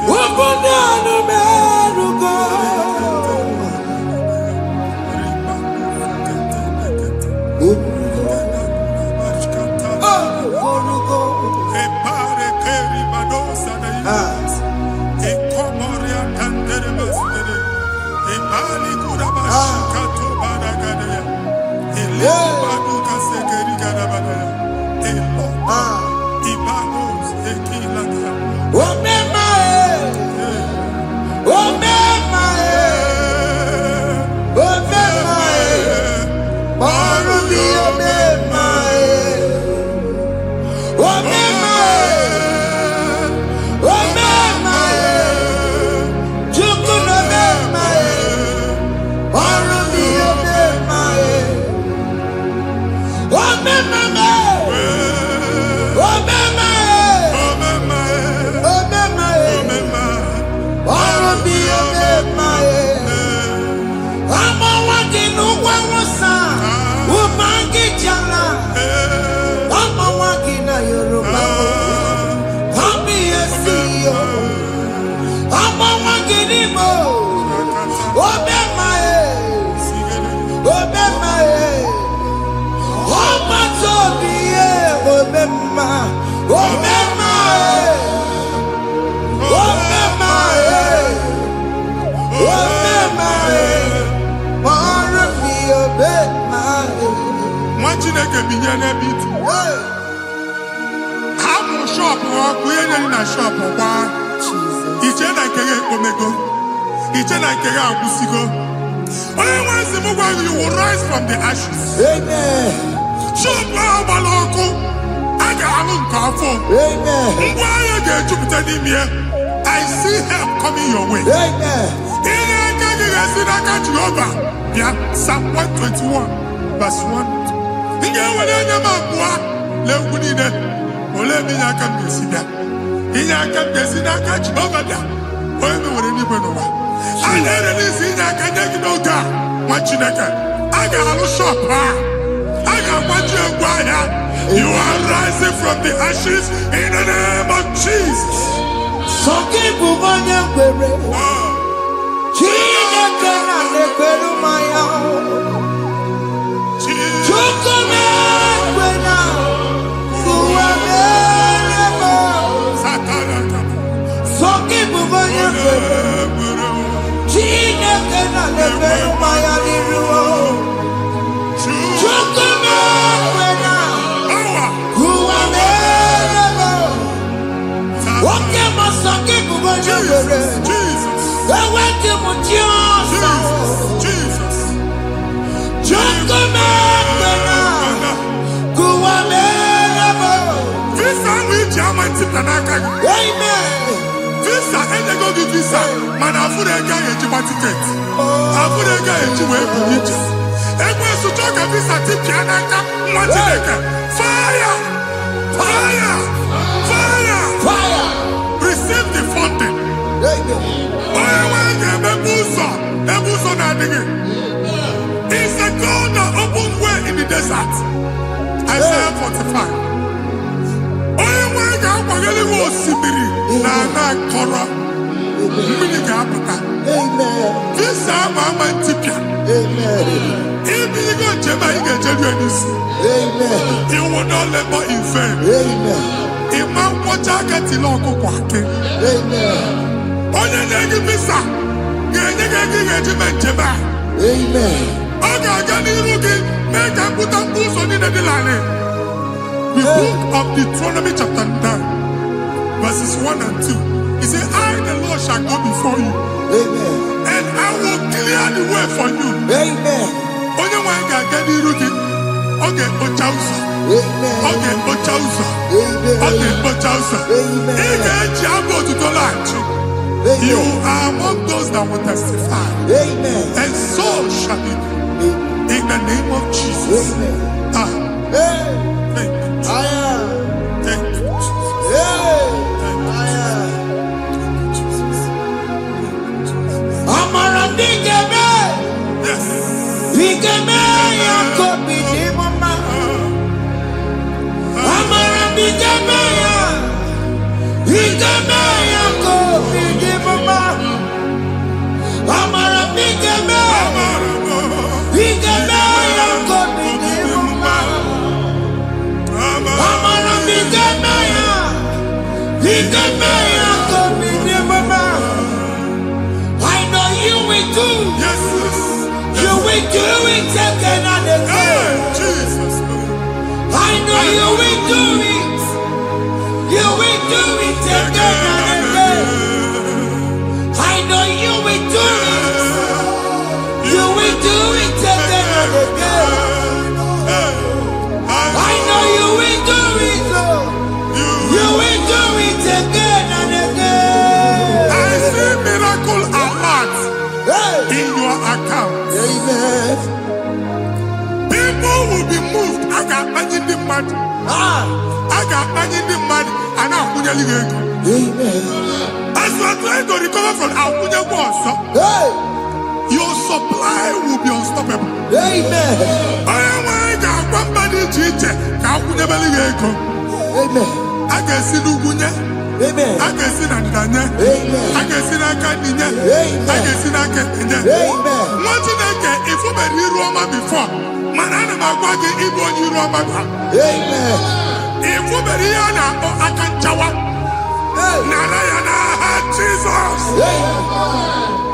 Ubunye nu merugo. Chineke binye n'ebe itu. Hapụ shọpụ ọkụ ihe nyere na shọpụ kwa. Iche na nke gị ekpomego. Iche na nke gị agwụsigo. Onye nwe nsị m gwa gị, you will rise from the ashes. Amen. Shọpụ ahụ gbara ọkụ. A ga-alụ nke afọ. Amen. Ngwa ahịa ga-ejupụta n'ime ya. I see help coming your way. Amen. Ihe aka gị ga-esi n'aka Jehova. Bịa, Psalm 121 verse 1. Ị ga-ewere anya m abụọ n'egwu niile. Olee ebe inye aka m ga-esi bịa? Inye aka m ga-esi n'aka Jehova bịa. Onye mewere n'igwe n'ụwa. A na-erelisi inye aka nye gị n'oge a, nwa Chineke. A ga-alụ shọpụ a. A ga-agbaji egwu ahịa. You are rising from the ashes in the name of Jesus. Sọkị bụ onye kwere. Chineke na na-ekwere mmanya. Chukwu na-ekwe na ụwa mere m. Sọkị bụ onye kwere. Chineke na na-ekwe Jesus. Jesus. Visa which German Titanaka. Amen. Visa and they go give visa. Man, I put a guy in Jiba ticket. I put a guy in Jiba ticket. And when you talk a visa tipianaka, fire! Fire! Fire! Fire. Receive the funding. It's a God that opens way in the desert. Isaiah 45. This time I'm Antipia. If you go to you will not labor in vain. Imam Wajaka Tiloko Kwake. Onye na-egi visa ga-enye gị ego ị ga-eji mee njem a. Ọ ga-aga n'iru gị mee ka mkpụta mkpụ ụzọ niile dị larịị. The book of Deuteronomy chapter 9 verses 1 and 2. He said, I the Lord shall go before you. And I will clear the way for you. Onye nwe anyị ga-aga n'iru gị. Ọ ga-ekpocha ụzọ. Ọ ga-ekpocha ụzọ. Ọ ga-ekpocha ụzọ. Ị ga-eji abụ otuto laghachi. You are among those that will testify. And so shall it be. In the name of Jesus. Thank you. Thank you. Thank you, I know you will do. Yes, You will do it again and again. Jesus. I know you will do it. You will do it again and again. I know you will do it. You will do it again and again. I know you will do it, Lord. You will do it again and again. I see miracle alert in your account. People will be moved. I got money in the mud. I got money in the mud. And I'm going to go. As you are trying to recover from Akunya Bosso, your supply will be unstoppable. Amen. I am one body teacher. Akunya Beliego. I can see Lugunya. Amen. I can see Nadanya. I can see Nakaninya. I can see Nakaninya. Amen. What did I get if you were in Roma before? Manana Magwagi, Ibo, you Roma. Amen. If you were Rihanna or Akanchawa, Narayana, Jesus.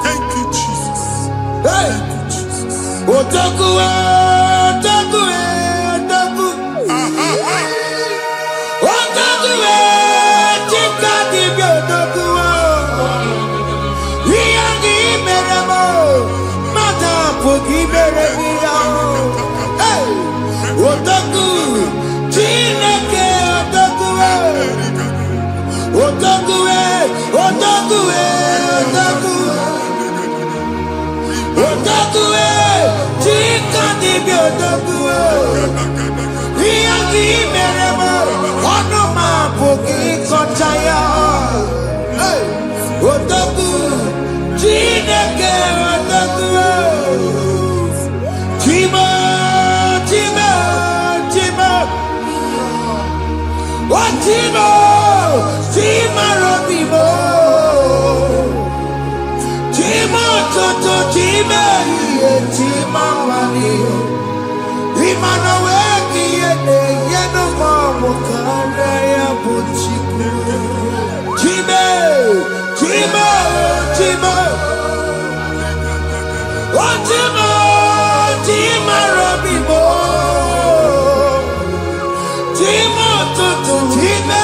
Thank you, Jesus. Thank you, Jesus. Otaku, Otaku, Otaku. Otaku, Chika, Dibio, Otaku. Riyangi, Meramo. Madam, forgive me. Hey, Otaku, Chineke, Otaku. Otaku, Otaku, Otaku. Otaku, Chika, Dibio, Otaku. Riyangi, Meramo. Onoma, Poki, Kochaya. Hey, Otaku, Chineke, Otaku. Chima, Chima, Chima. Oh, Chima, Chima, Robimo. Chima, Toto, Chima, Chima, Mani. Imanowe, Kiene, Yeno, Mamo, Kandaya, Buchiku. Chima, Chima, Chima. Oh, Chima, Chima, Robimo. Chima, Toto, Chima,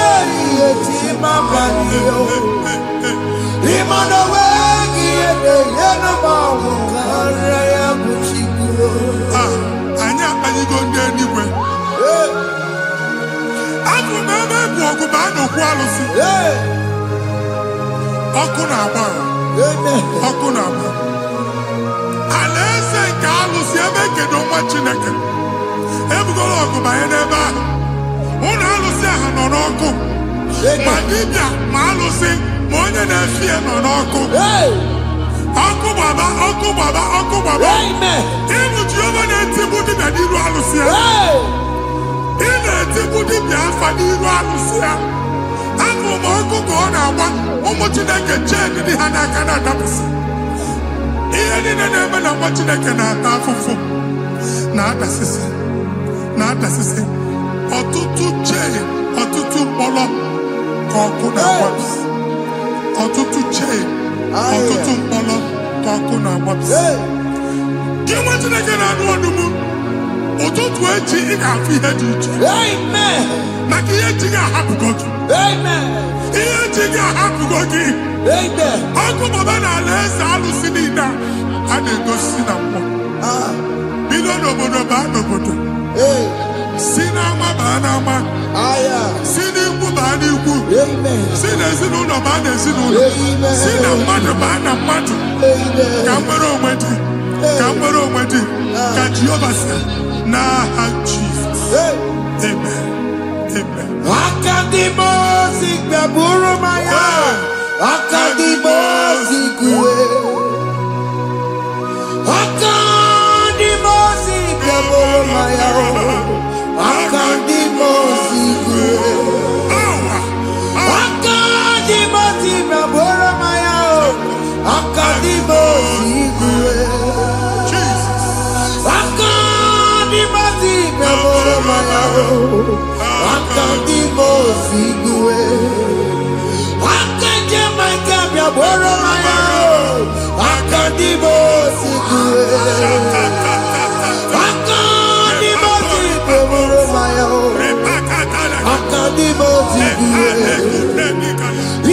Chima, Mani. Ima Anya akpaligo ndị eluigwe. Abụ m ebe bụ ọgụ ma a na-okwu alụsị. Ọkụ na-agba. Ọkụ na-agba. Alaeze nke alụsị ebe kedu nwa Chineke. Ebugoro ọgụ banye n'ebe ahụ. Ụlọ alụsị ahụ nọ n'ọkụ. Ma dibịa ma alụsị ma onye na-efi ya nọ n'ọkụ. Ọkụ gbaba, ọkụ gbaba, ọkụ gbaba. Ịbụ Jehova na-etigbu dibịa n'iru alụsị ya. Ị na-etigbu dibịa afa n'iru alụsị ya. Abụ m ọkụ ka ọ na-agba ụmụ Chineke chee ndị ha n'aka na-adapụsị. Ihe niile na-eme na nwa Chineke na-ata afụfụ na-adasịsị na-adasịsị. Ọtụtụ chee, ọtụtụ mkpọrọ ka ọkụ na-agbapụsị. Ọtụtụ chee, ọtụtụ mkpọrọ ka ọkụ na-agbapụsị. Gị nwa Chineke na-anụ ọdụm, ụtụtụ echi ị ga-afụ ihe dị iche. Maka ihe echi ga-ahapụgo gị. Ihe echi ga-ahapụgo gị. Ọkụ baba na alaeze alụsị niile a na-egosi na mmụọ. Bido n'obodo baa n'obodo. Si n'ama baa n'ama. Si n'ikwu baa n'ikwu. Si n'ezinụlọ baa n'ezinụlọ. Si na mmadụ baa na mmadụ. Ka nwere onwe dị. Ka nwere onwe dị. Ka Jehova sị n'aha Jizọs. Amen. Amen. Akadimosi gbaburu maya. Akadimosi kuwe. Akadimosi gbaburu maya. Akadimosi kuwe. Akadimosi gbaburu maya. Akadimosi kuwe. Akadimosi gbaburu maya. Akadimosi kuwe. Akadimosi gbaburu maya. Akadimosi kuwe. Akadimosi gbaburu maya. Akadimosi kuwe.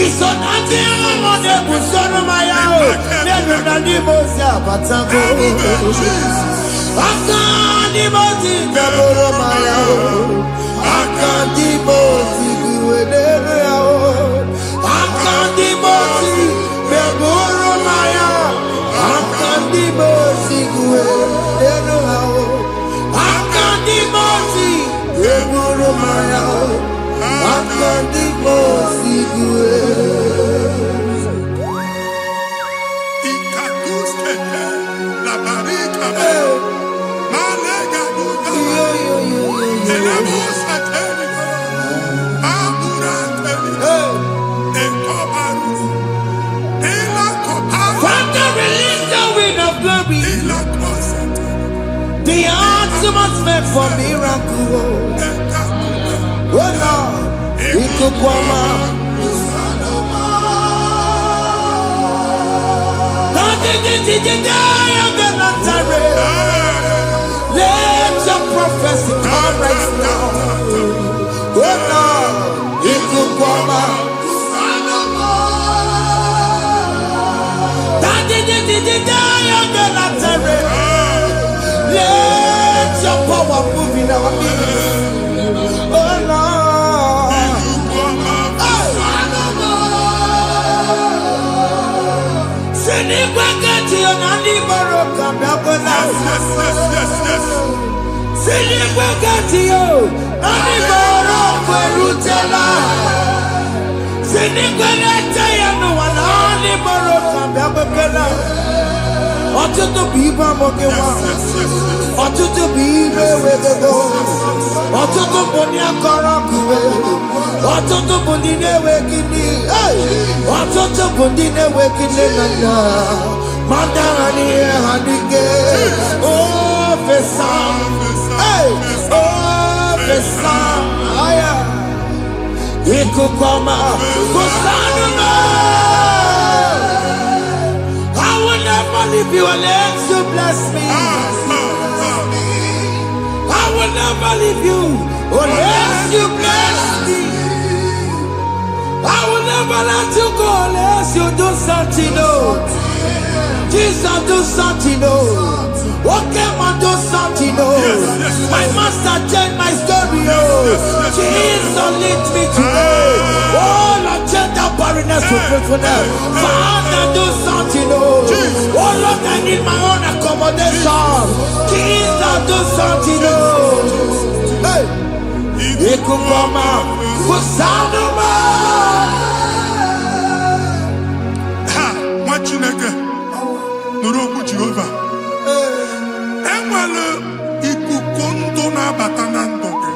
Isonati amode busoro maya. Nenu nadimosi abatago. Akadimosi gbaburu maya. Akadimosi kuwe. Akadimosi gbaburu maya. Akadimosi kuwe. Akadimosi gbaburu maya. Akadimosi kuwe. Ikakuskete, la barika, malega buda, elemusa telika, amura telika, ekobaru, ila koparu, Father, release the wind of glory, ila kosete, the atmosphere for miracle. ekakume, Oh Lord, Ikukwama. Let your prophecy come right now. Oh Lord, Ikukwama. Let your power move in our midst. Oh Lord. Ọtụtụ bụ ibe amụghị nwa, ọtụtụ bụ ibe ewegego, ọtụtụ bụ ndị akọrọ kụwe, ọtụtụ bụ ndị na-enweghị nne, ọtụtụ bụ ndị na-enweghị nne na nna, ma dara n'ihe ha n'ike. Ofesa, ofesa, aya, ikuku ọma, kụsanụ m. I will never leave you unless you bless me. I will never leave you unless you bless me. I will never let you go unless you do something. something, oh. Jesus do something, oh. Okay, man, do something, oh. My master changed my story, oh. Jesus lead me today. Oh, Lord, change that barrenness to fruitfulness. Father, do something, oh. Oh, Lord, I need my own accommodation. Jesus, do something, oh. Hey. Ikukoma, kusanuma. Ha, Machineke, Nuroku Jehovah. Enwale ikuku ndụ na-abata na ndụ gị.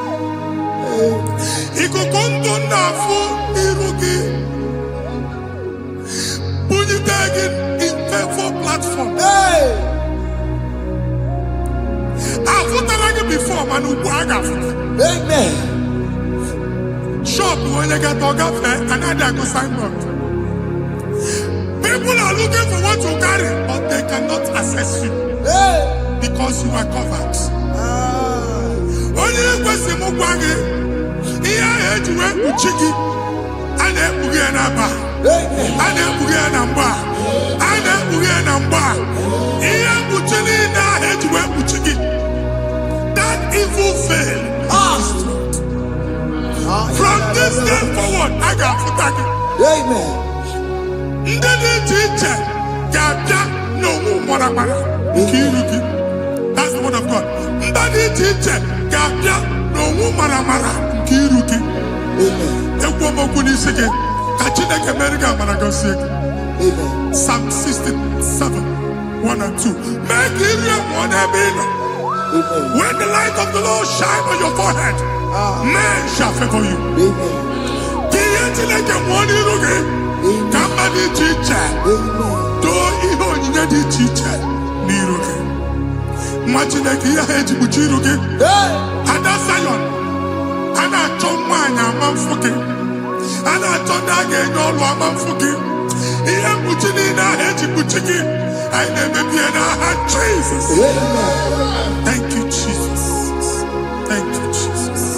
Ikuku ndụ na-afụ iru gị. Bunyite gị into for platform. Afụtara gị before mana ugbu a ga-afụta. Amen. Shop when you get to gafe another go signboard. People are looking for what you carry, but they cannot access you because you are covered. Only question mugwage, iya ejuwe uchiki, ane buge na ba, ane buge na mba, ane buge na mba, iya buchini na ejuwe uchiki. That evil veil. From this day forward, I got to thank you. Amen. That's the word of God. Amen. Psalm 67, 1 and 2. Make when the light of the Lord shine on your forehead, men shall favor you. Jesus. Thank you, Jesus. Thank you, Jesus.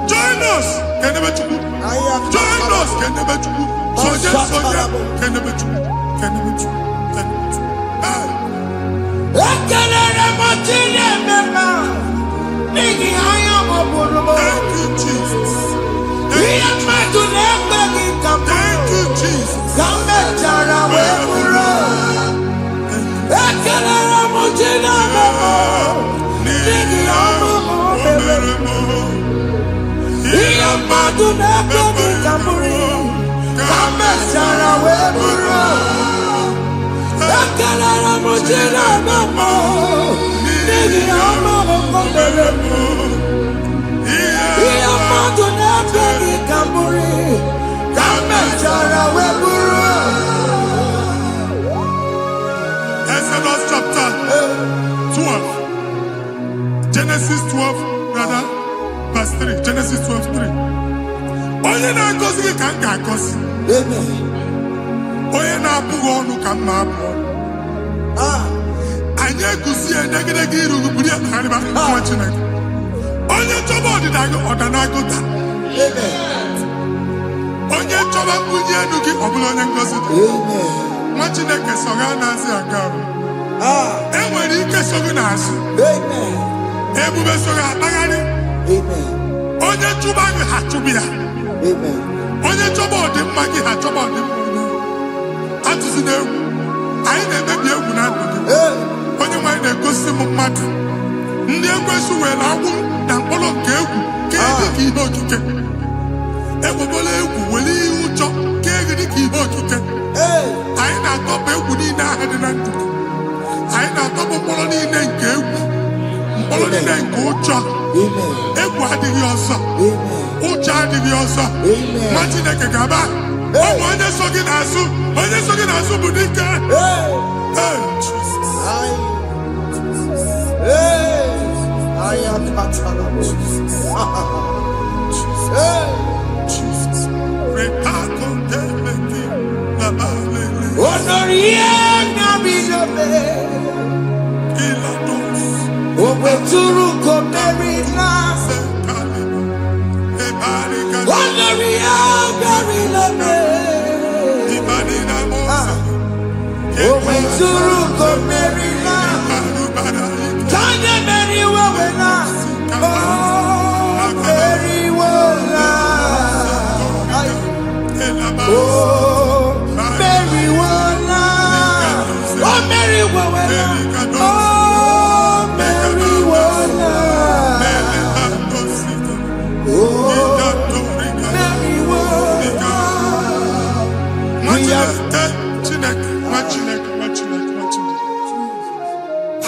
Join us. Exodus chapter 12. Genesis 12, rather, verse 3. Genesis 12, 3. Onye na-agọzi gị ka m ga-agọzi. Onye na-abụghị ọnụ ka m na-abụ ọnụ. Anyị eguzie negedege iru gị buru ya kparịba nwa Chineke. Onye chọba ọdịda gị ọdanagụta. Onye chọba mbunye elu gị ọ bụla onye ngọzi dị. Nwa Chineke so gị anaghịzi aga ahụ. E nwere ike so gị n'azụ. Ebube so gị akpagharị. Onye chụba gị ha chụbụ ya. Onye chọba ọdịmma gị ha chọba ọdịmma onye. Atụzi n'egwu. Anyị na-emebi egwu na ndụ gị. Onye nwaanyị na-egosi m mmadụ. Ndị ekwensu were agwụ na mkpọrọ nke egwu ka dị ka ihe okike. Egwubola egwu were ihe ụjọ ka dị ka ihe okike. Anyị na-atọpụ egwu niile ahụ dị na ndụ. Anyị na-atọpụ mkpọrọ niile nke egwu. Mkpọrọ niile nke ụjọ. Egwu adịghị ọzọ. Ụjọ adịghị ọzọ. Nwa Chineke ga-aba. Ọ bụ onye so gị n'azụ. Onye so gị n'azụ bụ dike.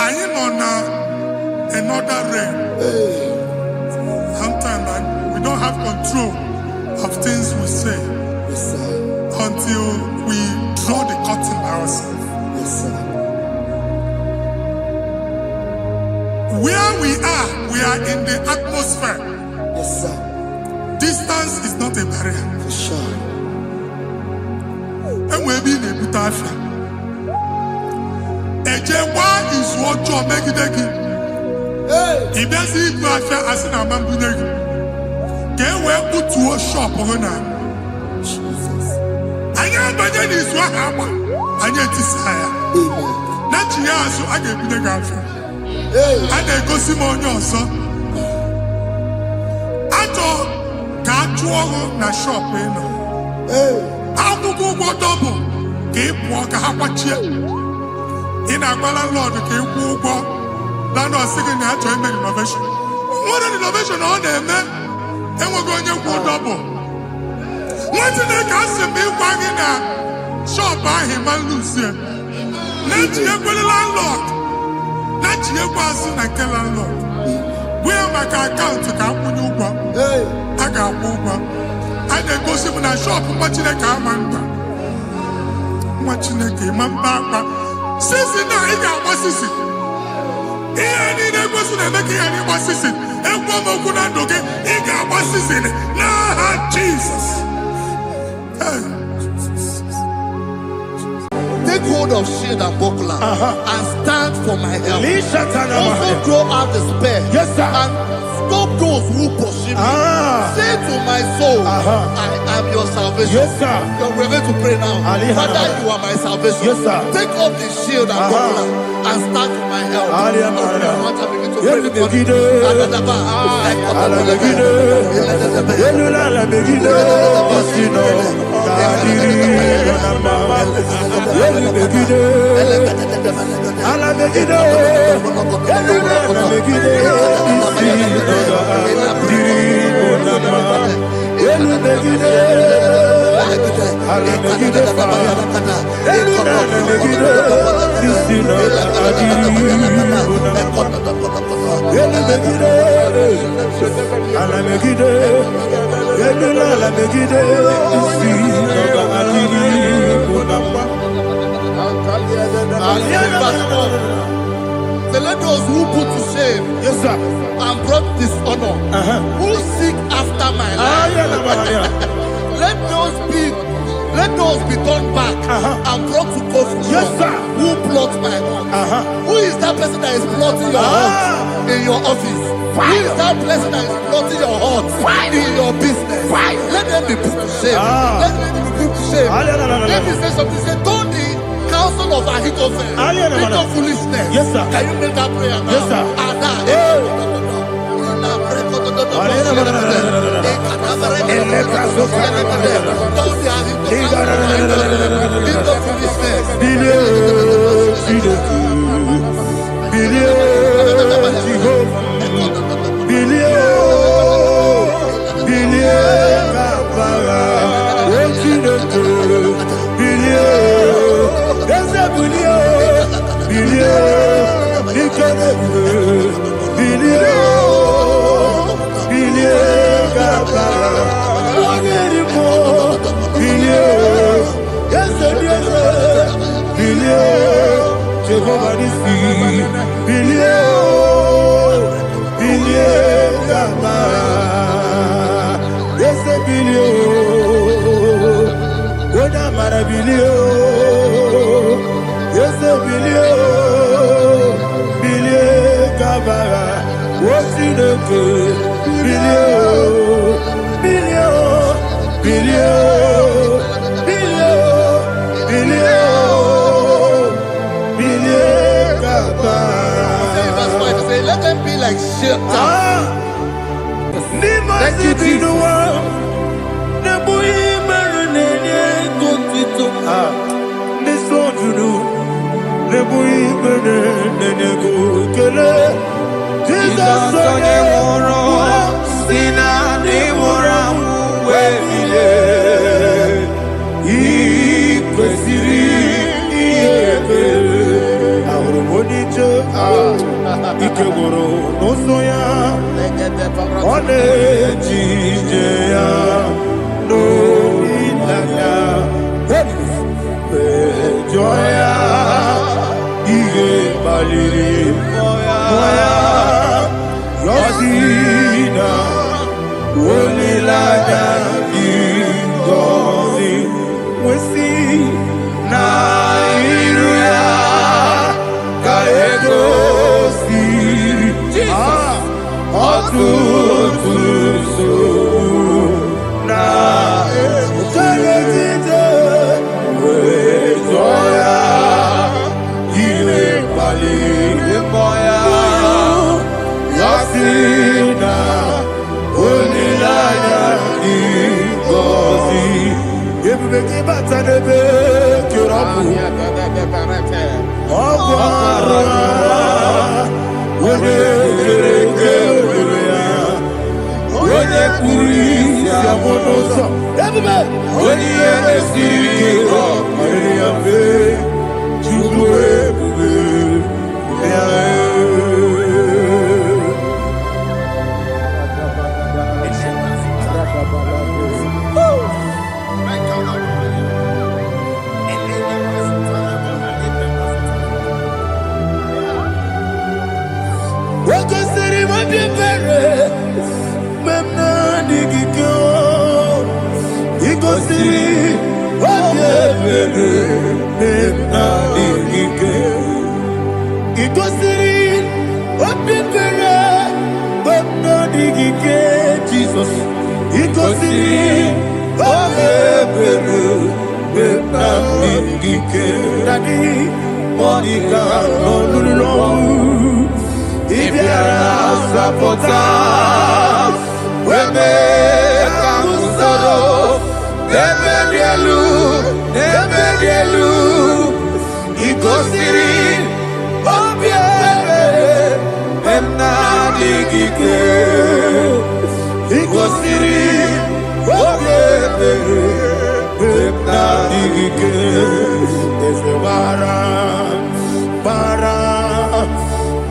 I am not another realm. Sometimes we don't have control of things we say until we draw the curtain by ourselves. Where we are in the atmosphere. Distance is not a barrier. For sure. And we'll be in a butafia. Ejewa is what you're making. If there's a butafia as an amambunegi, can we put to a shop or not? Jesus. I am Bajan is what happened. I get desire. Not you, so I get the girlfriend. And they go Simon also. Na shop eno. Akwụkwọ ụgwọ double ka ị pụọ ka ha kwachie. Ị na-agba landlord ka ị kwụọ ụgwọ. Landlord sị gị na ya chọrọ ime renovation. Nwere renovation ọ na-eme enweghị onye kwụọ double. Nwetị na-eke asị m ịgwa gị na shop ahụ ịma nluzie. Na-etinyekwele landlord. Na-etinyekwa azụ na nke landlord. Wee maka akaụntụ ka akwụnye ụgwọ. A ga-akwụ ụgwọ. A na-egosi m na shọpụ nwa Chineke ama mba. Nwa Chineke ma mba akwa. Sisi na ị ga-agba sisi. Ihe niile egosi na-eme ka ihe n'ịgba sisi. Ekwu m okwu na ndụ gị, ị ga-agba sisi n'aha Jizọs. Take hold of shield and buckler and stand for my help. Also throw out despair and stop those who pursue me. Say to my soul, I am your salvation. We're going to pray now. Father, you are my salvation. Take off the shield and buckler and stand for my help. Say, let those who put to shame, Yes, sir. and brought dishonor, who seek after my life, let those be turned back and brought to confusion. Yes, sir. Who plot my heart? Who is that person that is plotting your heart in your office? Who is that person that is plotting your heart in your business? Let them be put to shame. Let them be put to shame. Let me say something. Say, don't the counsel of Ahithophel think of foolishness. Yes, sir. Can you make that prayer now? Yes, sir. Let them be like shelter. Thank you, Jesus.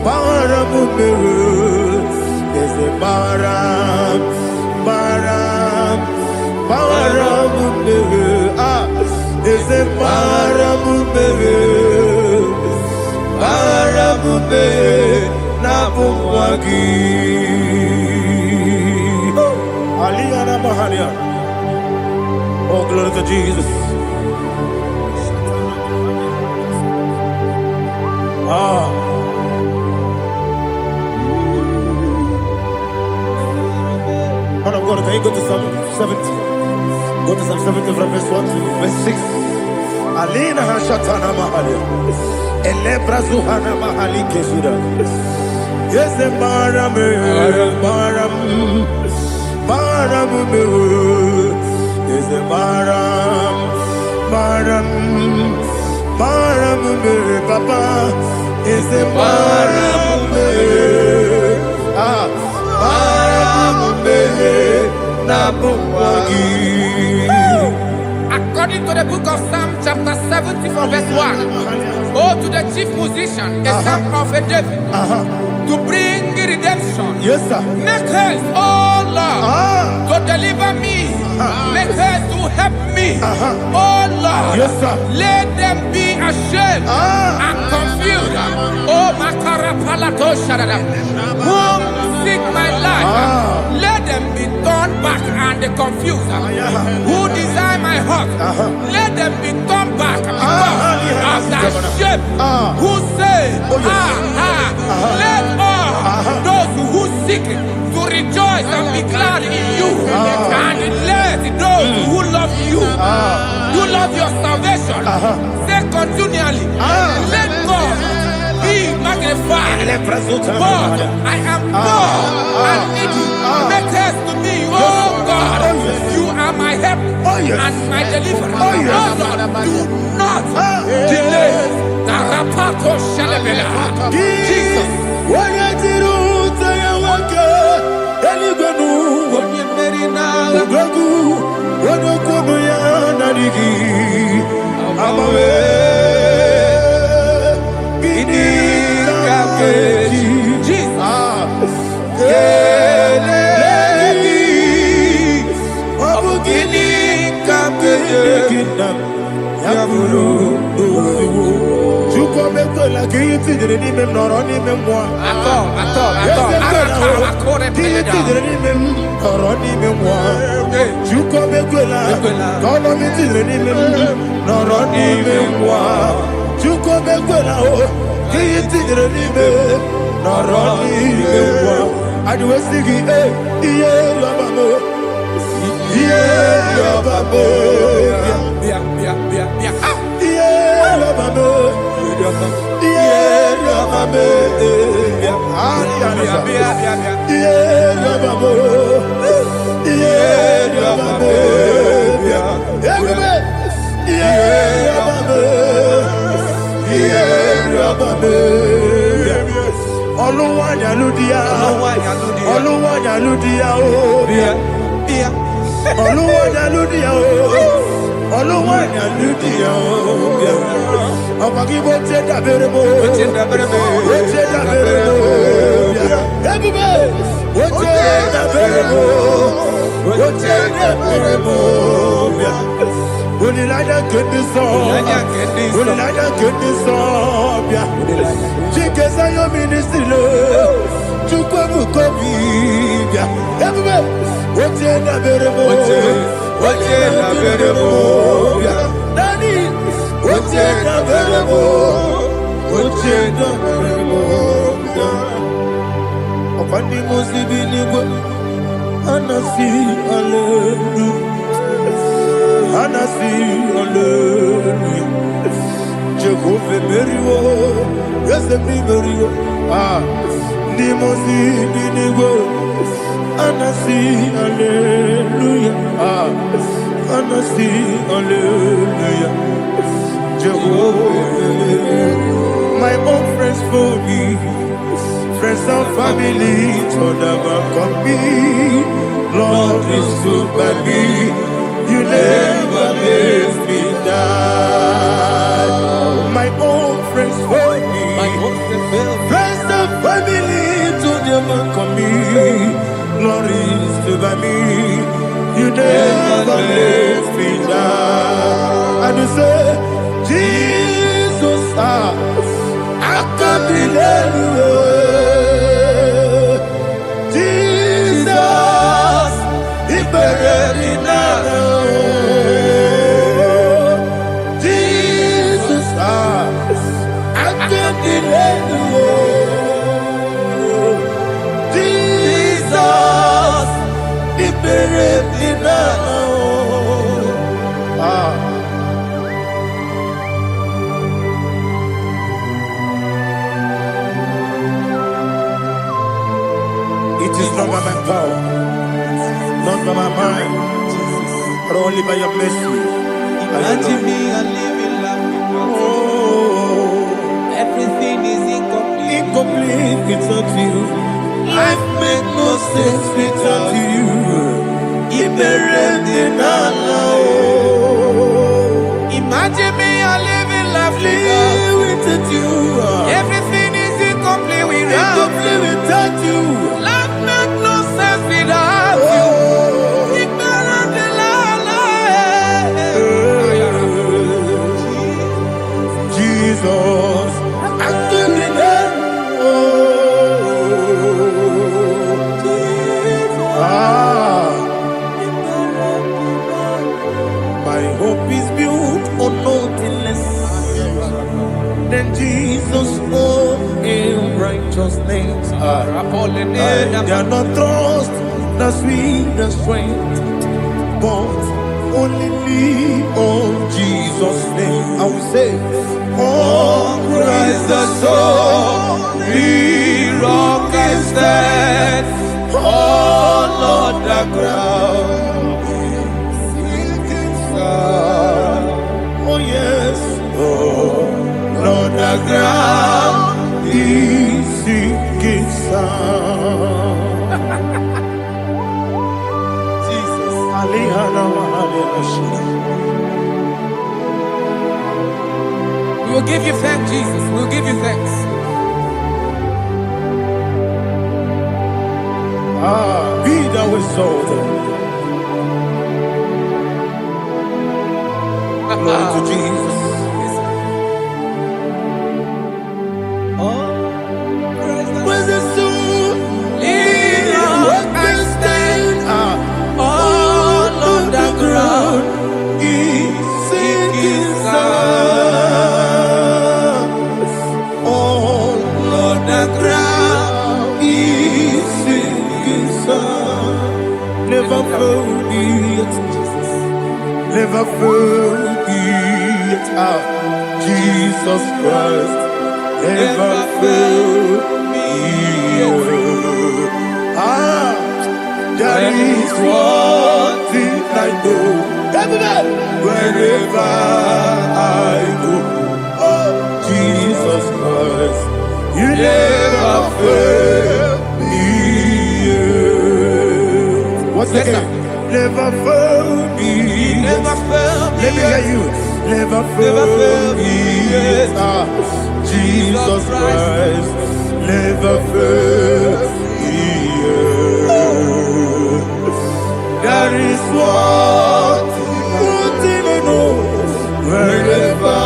Para Baram, Baram, Baram, is a Baram, Baram, Nabumwagi. Aliyana Mahalia. Oh, glory to Jesus. Man of God, can you go to Psalm 70? Go to Psalm 70 from verse 1 to verse 6. Alina Hashatana Mahalia. Elebra Zuhana Mahali Kesura. Yes, the Baram, Baram, Baram, yes, the Baram, Baram, Baram, Papa, yes, the Baram, According to the book of Psalm chapter 70 from verse 1, oh, to the chief musician, a psalm of a David, to bring redemption. yes, sir. Make haste, oh Lord, to deliver me. Make haste to help me. Oh Lord, Yes, sir. let them be ashamed and confused. Oh Makarapalato Shadada, whom seek my life, let them be turned back and confused. Who desire my heart, let them be turned back because of that shame. Who say, let all those who seek to rejoice and be glad in you, and let those who love you, who love your salvation, say continually, let God be magnified. God, I am poor and needy. Make haste to me, oh God. You are my help and my deliverer. Oh Lord, do not delay. Tarapato Shalabela. Jesus. My own friends for me, friends and family to never come me. Lord is good by me, you never let me die. My own friends for me, friends and family to never come me. Glory is to by me. You never let me down. And you say, Jesus, I can't be anywhere. Jesus, He buried me now. Jesus, I can't be anywhere. Jesus, He buried me now. It is not by my power, not by my mind, but only by your mercy. Imagine me a living life without you. Oh, Everything is incomplete. incomplete without you. Life makes no sense without you. Imagine me a living life Without you. Everything is incomplete without Incomplete without you. Life makes no sense without you. Jesus, I can't be there. My hope is built on nothing less than Jesus' own in righteousness. They are not trust the sweetest strength, but only lean on Jesus' name. I will say, oh, Christ the solid rock and stand. Oh, Lord, the ground is sinking sand. Oh, yes, oh, Lord, the ground is sinking sand. Jesus, We will give you thanks, Jesus. We will give you thanks. Be thou exalted. Glory to Jesus. Where's the soul? What can stand? All on the ground is sinking sand. All on the ground is sinking sand. Never forget, never forget, Jesus Christ. Never fail me. There is one thing I know. Wherever I go, oh, Jesus Christ, you never fail me. What's the name? Never fail me. Never fail me. Let me hear you. Never fail me. Jesus Christ, never fail me. There is one thing I know. Wherever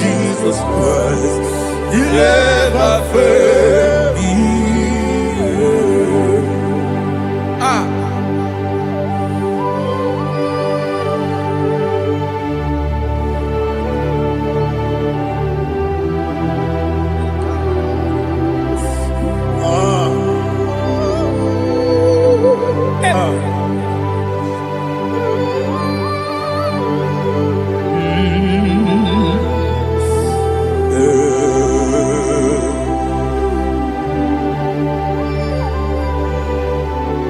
Jesus Christ, you never fail me.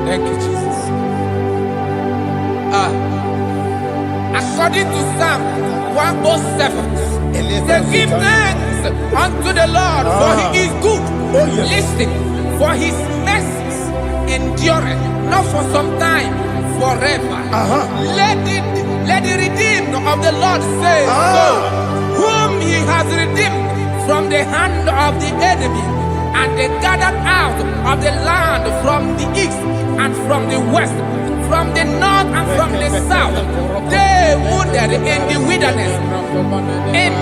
Thank you, Jesus. According to Psalm 107, they give thanks unto the Lord, for He is good. Listen, for His mercies endureth not for some time, forever. Let the redeemed of the Lord say so, whom He has redeemed from the hand of the enemy, And they gathered out of the land from the east and from the west, from the north and from the south. They wandered in the wilderness, in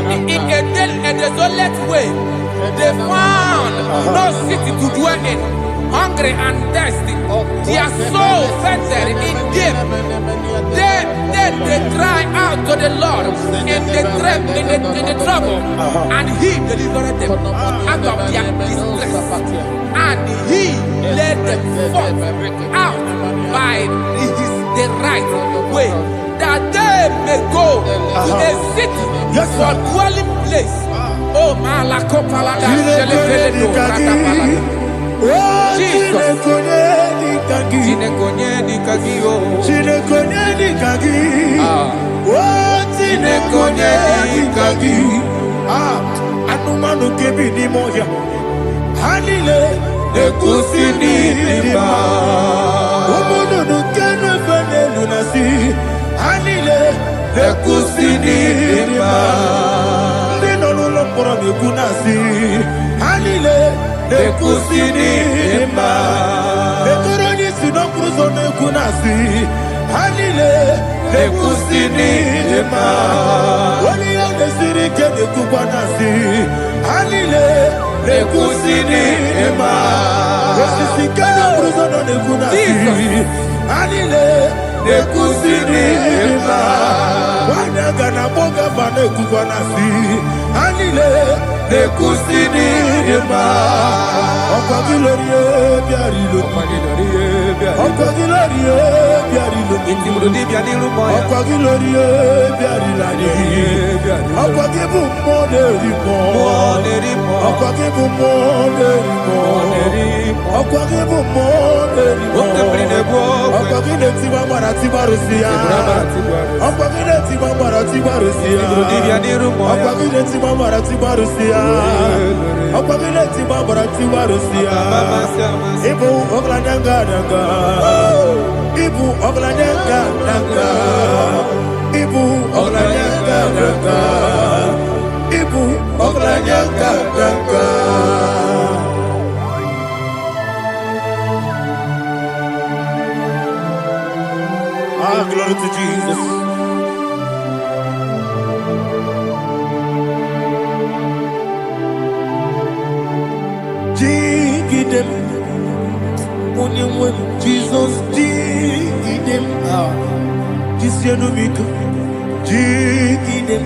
a desolate way. They found no city to dwell in, hungry and thirsty. Their soul fainted in deep. Then they cry out to the Lord in the trouble, and He delivered them out of their distress, and He led them forth out by the right way, that they may go to a city for dwelling place. Oh, Malakopalada, Jesus. Anumanu kebi ni moya Hanile Nekusini lima Umudu nukene fene lunasi Hanile Nekusini lima Nino lulopora mikunasi Hanile Nekusini lima Nekuroni sinokruzo nekunasi Hanile Nekusini lima Wali yone sirike nekubanasi Hanile Nekusini lima Wesisikana bruzo nekunasi Hanile Nekusini lima Wanaga na boga bane kubanasi Hanile Nekusini lima Okwa gilorie biarilo Okwa gilorie biarilo Okwa gilorie biarilani Okwa gibu monerimo Okwa gibu monerimo Okwa gibu monerimo Okwa gineti mamara tibarusia Okwa gineti mamara tibarusia Okwa gineti mamara tibarusia Okwa gineti mamara tibarusia Ibu oglanyanga nanga Ibu oglanyanga nanga Ibu oglanyanga nanga Ibu oglanyanga nanga Ah, glory to Jesus. Jigidem, Onyemwem, Jesus, Jigidem, Jisianumika, Jigidem,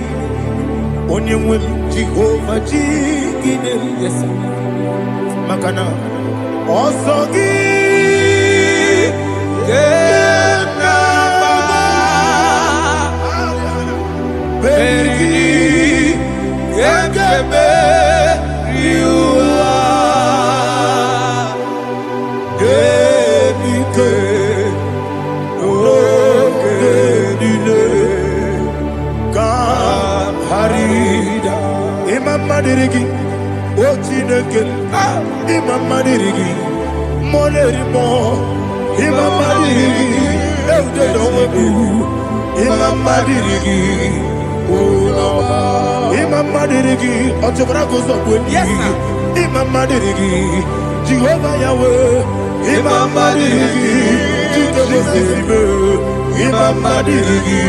Onyemwem, Jehovah, Jigidem, yes, Makana, Osogi, Baby, Madirigi, Ochineke, Imam Madirigi, Monerimo, Imam Madirigi, Eudedomu, Imam Madirigi, Imam Madirigi, Otobragos of Winnie, Imam Madirigi, Jehovah Yahweh, Imam Madirigi, Imam Madirigi,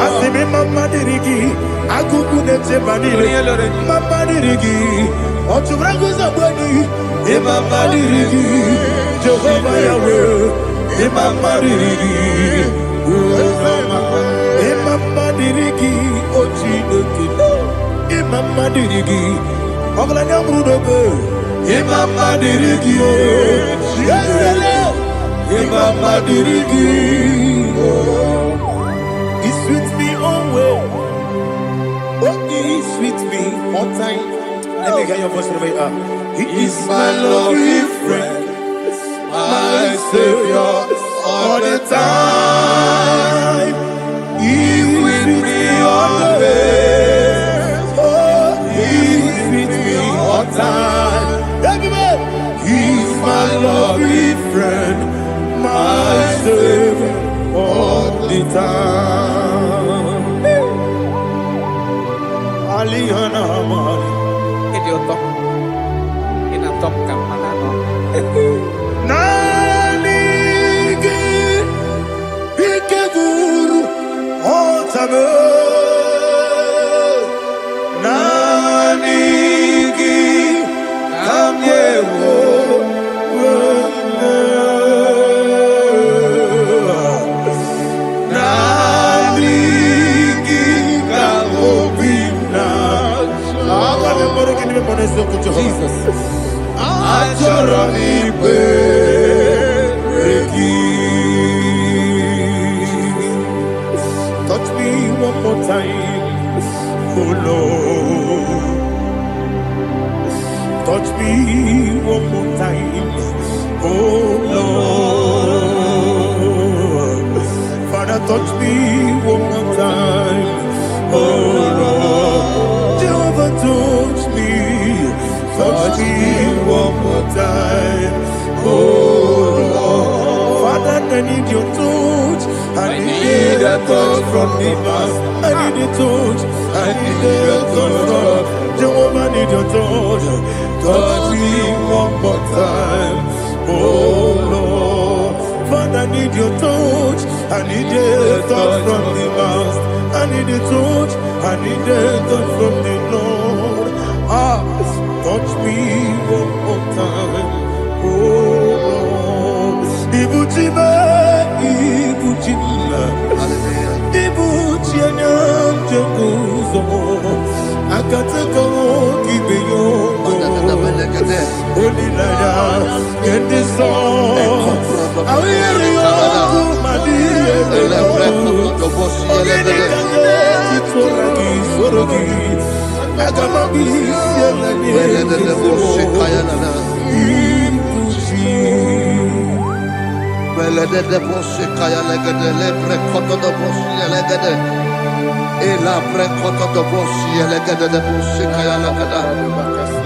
Asimi Mama Dirigi, Akukune Chebanile, Mama Dirigi, Otubrago Zabani, Mama Dirigi, Jehovah Yahweh, Mama Dirigi, Mama Dirigi, Ochinoki, Mama Dirigi, Oglanya Brudobe, Mama Dirigi, Mama Dirigi, He's with me always. Oh, He's with me all time. Let me hear your voice from here. He is my lovely friend, my Savior all the time. He's with me always. Oh, He's with me all time. Everybody, He's my lovely friend, my Savior all the time. Aliyana Mari. Nanigi ikeguru otame Nanigi kamyewo Nanigi kamobina Jesus Achoronipe touch me one more time, oh Lord. Touch me one more time, oh Lord. Father, touch me one more time, oh Lord. Jehovah, touch me one more time, oh Lord. Father, I need your touch. I need a touch from the past. I need a touch. I need a touch from Jehovah. I need your touch. Touch me one more time, oh Lord. Father, I need your touch. I need a touch from the past. I need a touch. I need a touch from the Lord. Touch me one more time, oh Lord. Ibuchima, Ibuchianyam Jaguzo, Akatako Kibeyo, Olilaya, get this song. I hear you, Madi,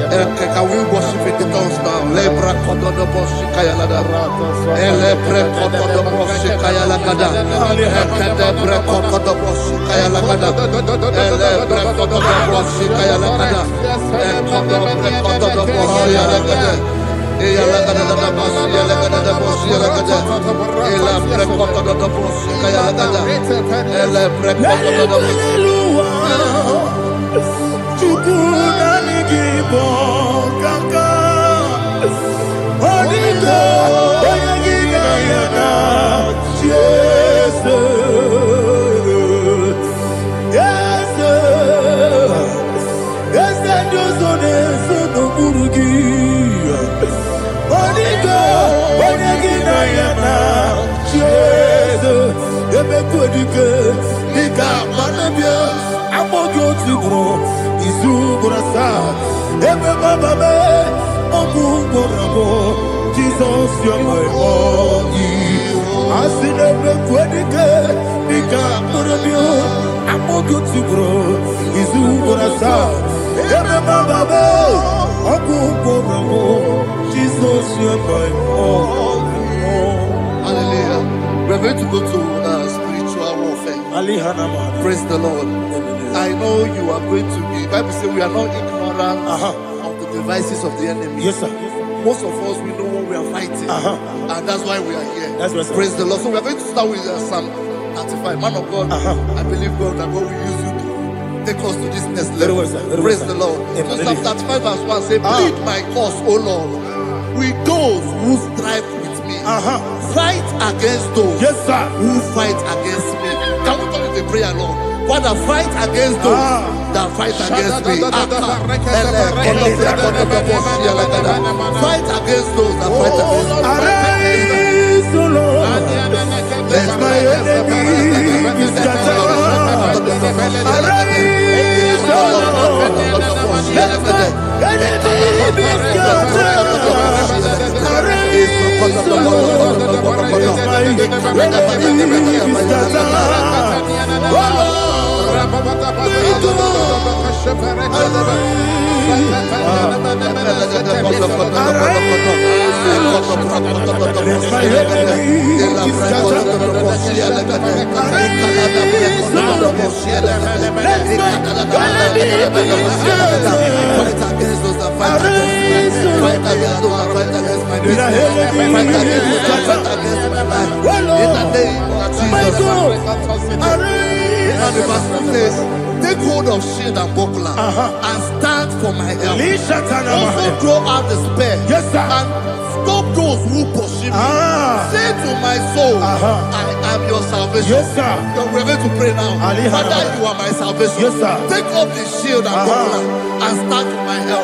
Can we worship in the tongues now? Lebra koto do boshi kaya lada. Ele bre koto do boshi kaya lada. Ekede bre koto do boshi kaya lada. Ele bre koto do boshi kaya lada. Ekodo bre koto do boshi lada. Eya lada da boshi lada da boshi lada. Ele bre koto do boshi kaya lada. Ele bre koto do boshi. IGBO kaka Onigo Oyagina yana Yes Yes Yes Josone Sono Burugi Onigo Oyagina yana Yes Ebe Kodike Nika Manabia Amogo Tibro Izugrasa, Ebe Baba me, Ogugorabo, Jesus, you're my all. Asinebe Kwedike, Nika Murabio, Amogo Tibro, Izugrasa, Ebe Baba me, Ogugorabo, Jesus, you're my all. Hallelujah. We're going to go to spiritual warfare. Praise the Lord. I know you are going to be. Bible says we are not ignorant of the devices of the enemy. Yes, sir. Most of us, we know what we are fighting, and that's why we are here. That's right, sir. Praise the Lord. So we are going to start with Psalm 35. Man of God, I believe God that God will use you to take us to this next level. Very well, sir. Very Praise well, the sir. Lord. Amen. So Psalm 35 verse 1 say, plead my cause, O Lord, with those who strive with me. Fight against those who fight against me. Can we come with a prayer, Lord? Father, fight against those that fight against me. Fight against those that fight against me. Arise, O Lord, let my enemy be scattered. Arise, O Lord, let my enemy be scattered. Arise, O Lord, let my enemy be scattered. Oh Lord, fight against me. Fight against those that fight against my business. Fight against those that fight against my life. In the name of Jesus. And the verse says, take hold of shield and buckler and stand for my help. Also throw out the spear and stop those who pursue me. Say to my soul, I am your salvation. We're going to pray now. Father, you are my salvation. Take off the shield and buckler and stand for my help.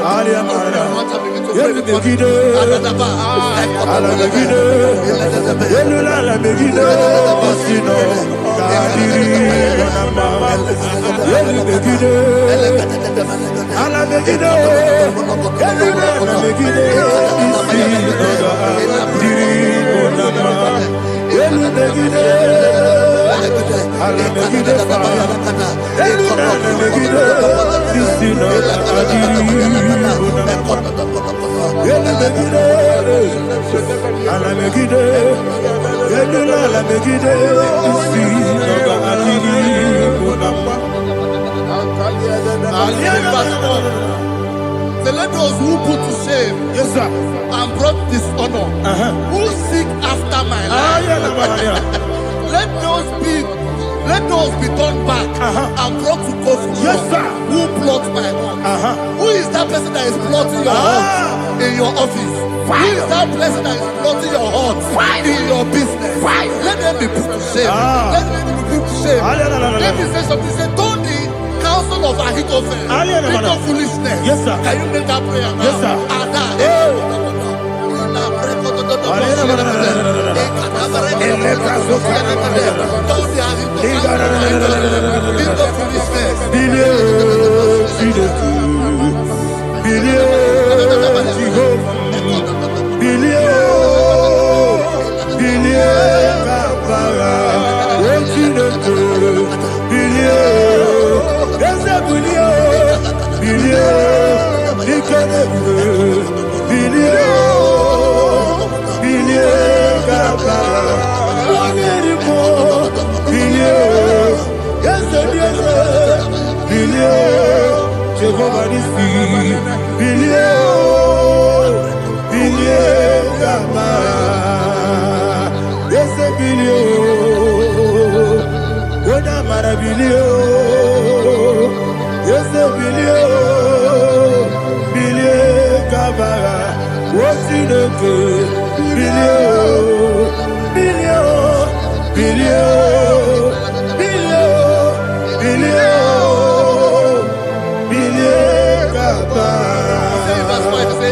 Let those who put to shame and brought dishonor, who seek after my life, let those be turned back and brought to confusion. Who plot my heart? Who is that person that is plotting your heart in your office? Who is that person that is plotting your heart in your business? Let them be put to shame. Let them be put to shame. Let me say something. Say, don't the counsel of Ahithophel think of foolishness. Can you make that prayer now? Don't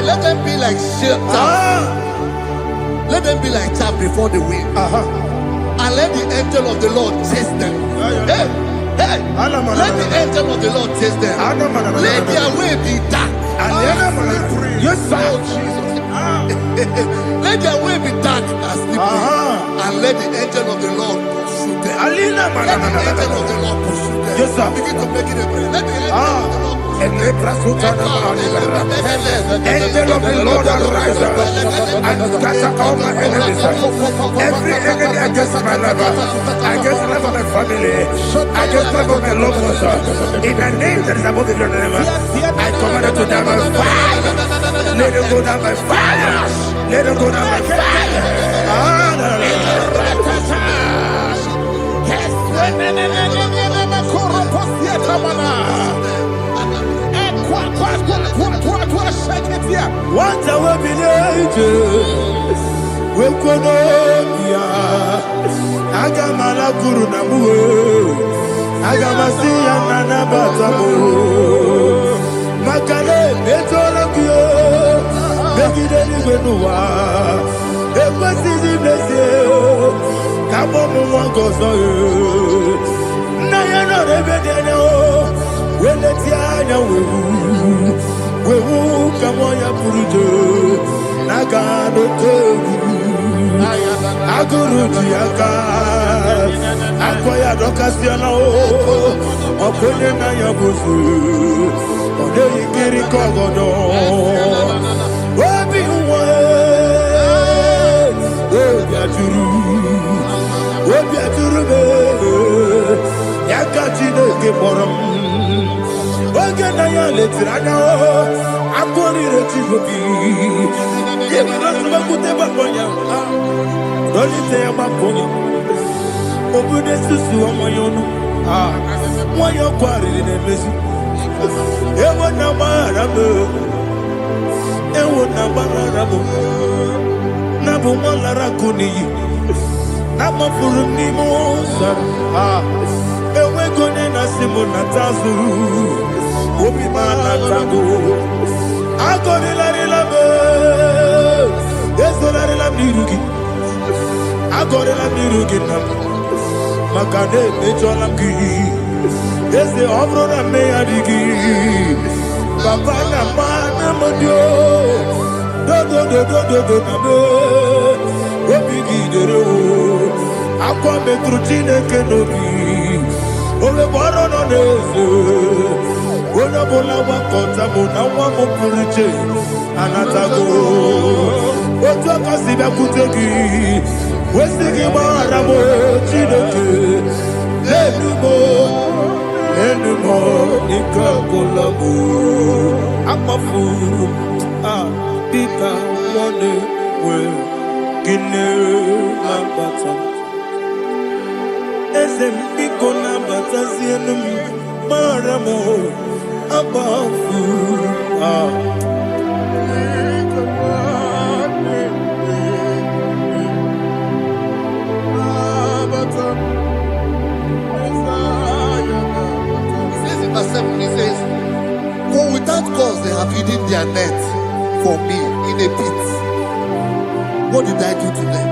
let them be like chaff. Let them be like chaff before the wind. And let the angel of the Lord chase them. Hey, let the angel of the Lord chase them. Let their way be dark. Yes, sir. Let their way be dark and slippery. And let the angel of the Lord pursue them. Let the angel of the Lord pursue them. Yes, sir. Begin to make it a prayer. Let the angel of the Lord. Angel of the Lord arise and scatter all my enemies. Every enemy against my life, against the life of my family, against the life of my loved ones. In the name that is above your name, I command it to die by fire. Let it go down by fire. Let it go down by fire. What a webinator, we could Agamala Guru Namu, Agamasia Nana Batamu, Makale, Betolakio, Begidani Benua, the Basti Blessio, Kabomu Gozo, Nayana Rebedano, when the Tiana we come on your Purujo, Nagano Togu, Aguru Tiaka, Aquaya Docasiano, Oponena Yabusu, Odei Kiri Kogodo, Wabi Wabiaturu, Yakachino Giborum. Ogena ya letiranya o. Akori retivobi. Yebirasuma kuteba konya. Dolite ya makonya. Obude susu amoyono. Moyo kwari nemezi. Ewo na marabu. Ewo na marabu. Nabu malara kuni. Nabu furu ni mosa. Ewe kone na simu na tazu. Obi mana tago. Akoni lari labe. Yeso lari la mirugi. Akoni la mirugi na. Makane mecho la ki. Yese obro na me adigi. Papa na mana modio. Do na me. Obi gidere o. Akwa metru chineke nobi. Ole boro no neze. Ona bola wakota mona wamo puriche. Anatago. Oto kasiba kutegi. Wesigi maramo chineke. Enumo nikakolamu. Amafu. Dika one we. Gine lambata. Ezembiko lambata zienum maramo abafu. Verse 7, he says, for without cause they have hidden their net for me in a pit. What did I do to them?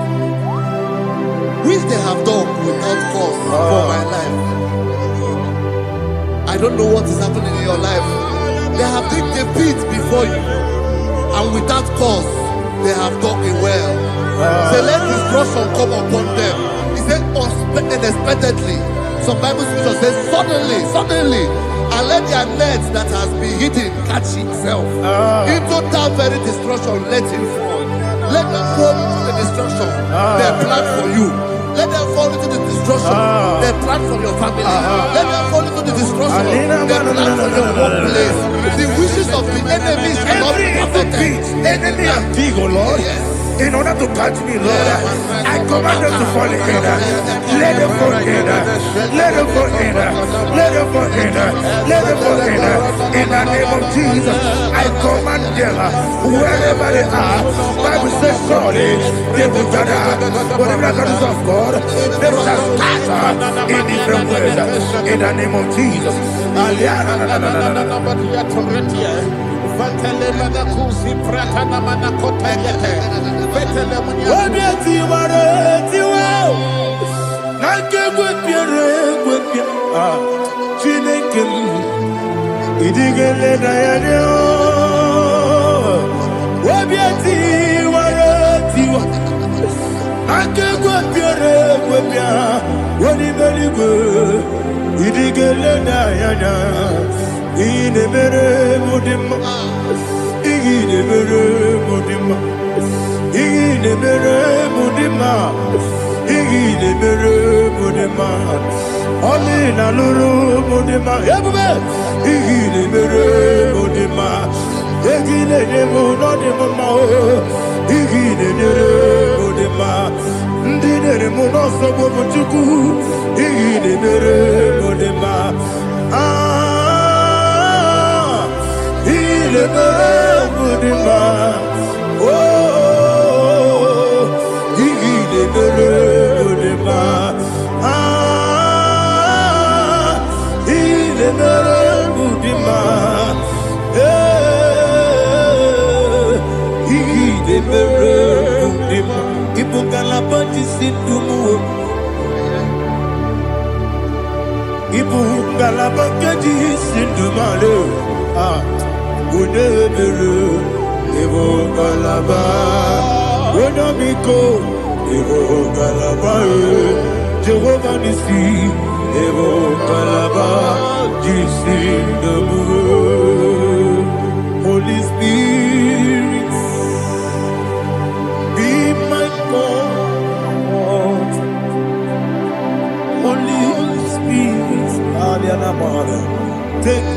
Which they have done without cause for my life. I don't know what is happening in your life. They have digged a pit before you, and without cause they have dug a well. Say, let destruction come upon them. He said, unexpectedly. Some Bible scripture says, suddenly, and let their net that has been hidden catch itself. Into that very destruction, let it fall. Let them fall into the destruction they plan for you. Let them fall into the destruction they plan for your family. Let them fall into the destruction they plan for your workplace. The wishes of the enemies shall not be perfected. Enemy and dig, oh Lord. Yes. In order to catch me, Lord, I command them to fall in. Let them fall in. Let them fall in. Let them fall in. Let them fall in. In the name of Jesus, I command them wherever they are. Bible says surely they will gather. But the miracles of God, they shall scatter in different ways. In the name of Jesus. Only na luru mudima, everybody. Igile mere mudima, igile nemo no nemo mao. Igile mere mudima, ndine nemo no sobo muchuku. Igile mere mudima, igile mere mudima. Oh, igile mere mudima. Jehovah Nissi, Evo Kalaba, Jesus the Moon. Holy Spirit, be my God. Holy Spirit, Aliana Mara, take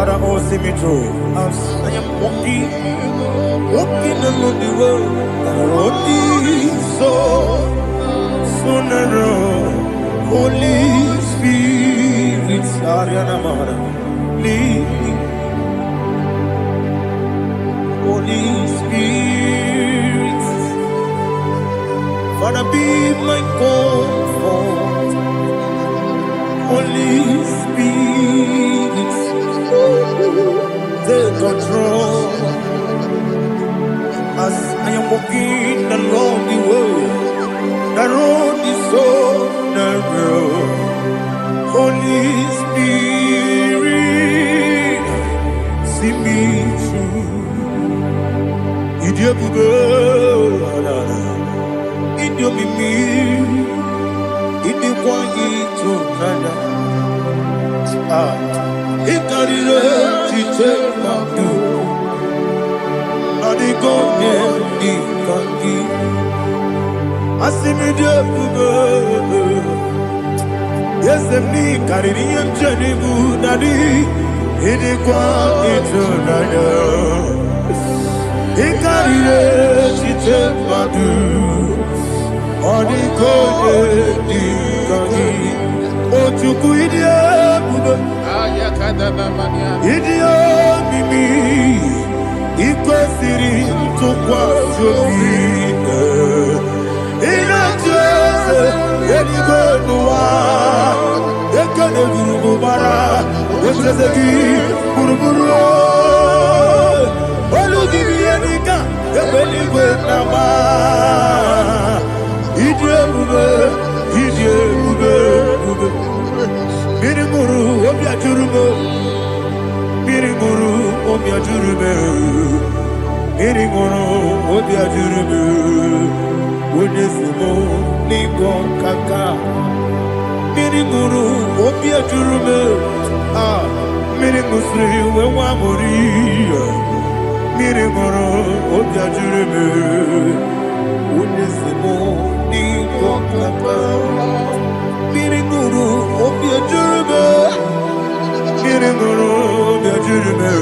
Father, oh, see me through. As I am walking along the road, the road is so narrow. Holy Spirit, Ariana Mara, lead me. Holy Spirit, Father, be my comfort. Holy Spirit, take control. As I am walking along the road is so narrow. Holy Spirit, see me through. Idiabugo, Idiomimi, Idikwangito Nana. Ikarire Chitemaku. Adigonye Nikangi. Asimide Bugo. Yes, me Karinian Jenibu Nadi. Idikwangito Nana. Ikarire Chitemaku. Adigonye Nikangi. Ochuku Idiabugo. Idio mimi iko siri tukwa jovine inatese edigonwa ekane gurubara wesezegi buruburu olugibi enika ebeligwe nama Idio bube Mirimuru obia jurume Mirimuru obia jurume Mirimuru obia jurume Unesimo ningo kaka Mirimuru obia jurume Mirimusri wewa muri Mirimuru obia jurume Unesimo ningo kaka Mirimuru obia jurume Mirimuru obia jurume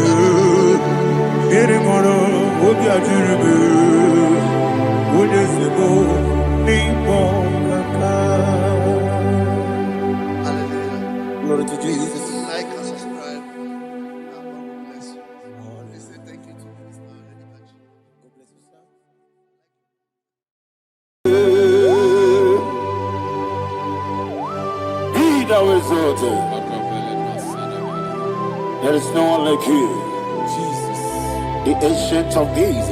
Mirimuru obia jurume Unesimo ningo kaka. Hallelujah. Glory to Jesus. Like and subscribe. God bless you. Let's say thank you to Minister Lady Kachi. God bless you, sir. Be thou exalted. There is no one like you. Jesus. The ancient of days,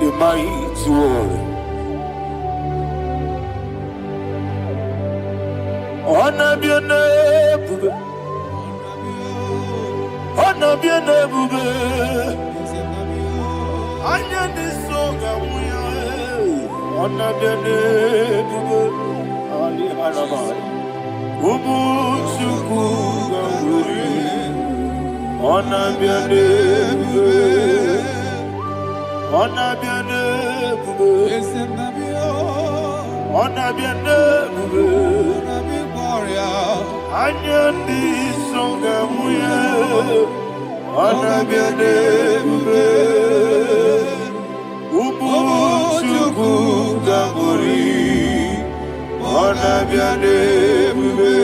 the mighty warrior. Honor be your name, bube. Honor be your name, bube. Anya ni soga muya. Honor be your name, bube. Ali Alabari. Ubu chuku gamburi. Honor be your name, bube. Honor be your name, bube. Honor be your name, bube. Anya ni soga muya. Honor be your name, bube. Ubu chuku gamburi. Honor be your name, bube.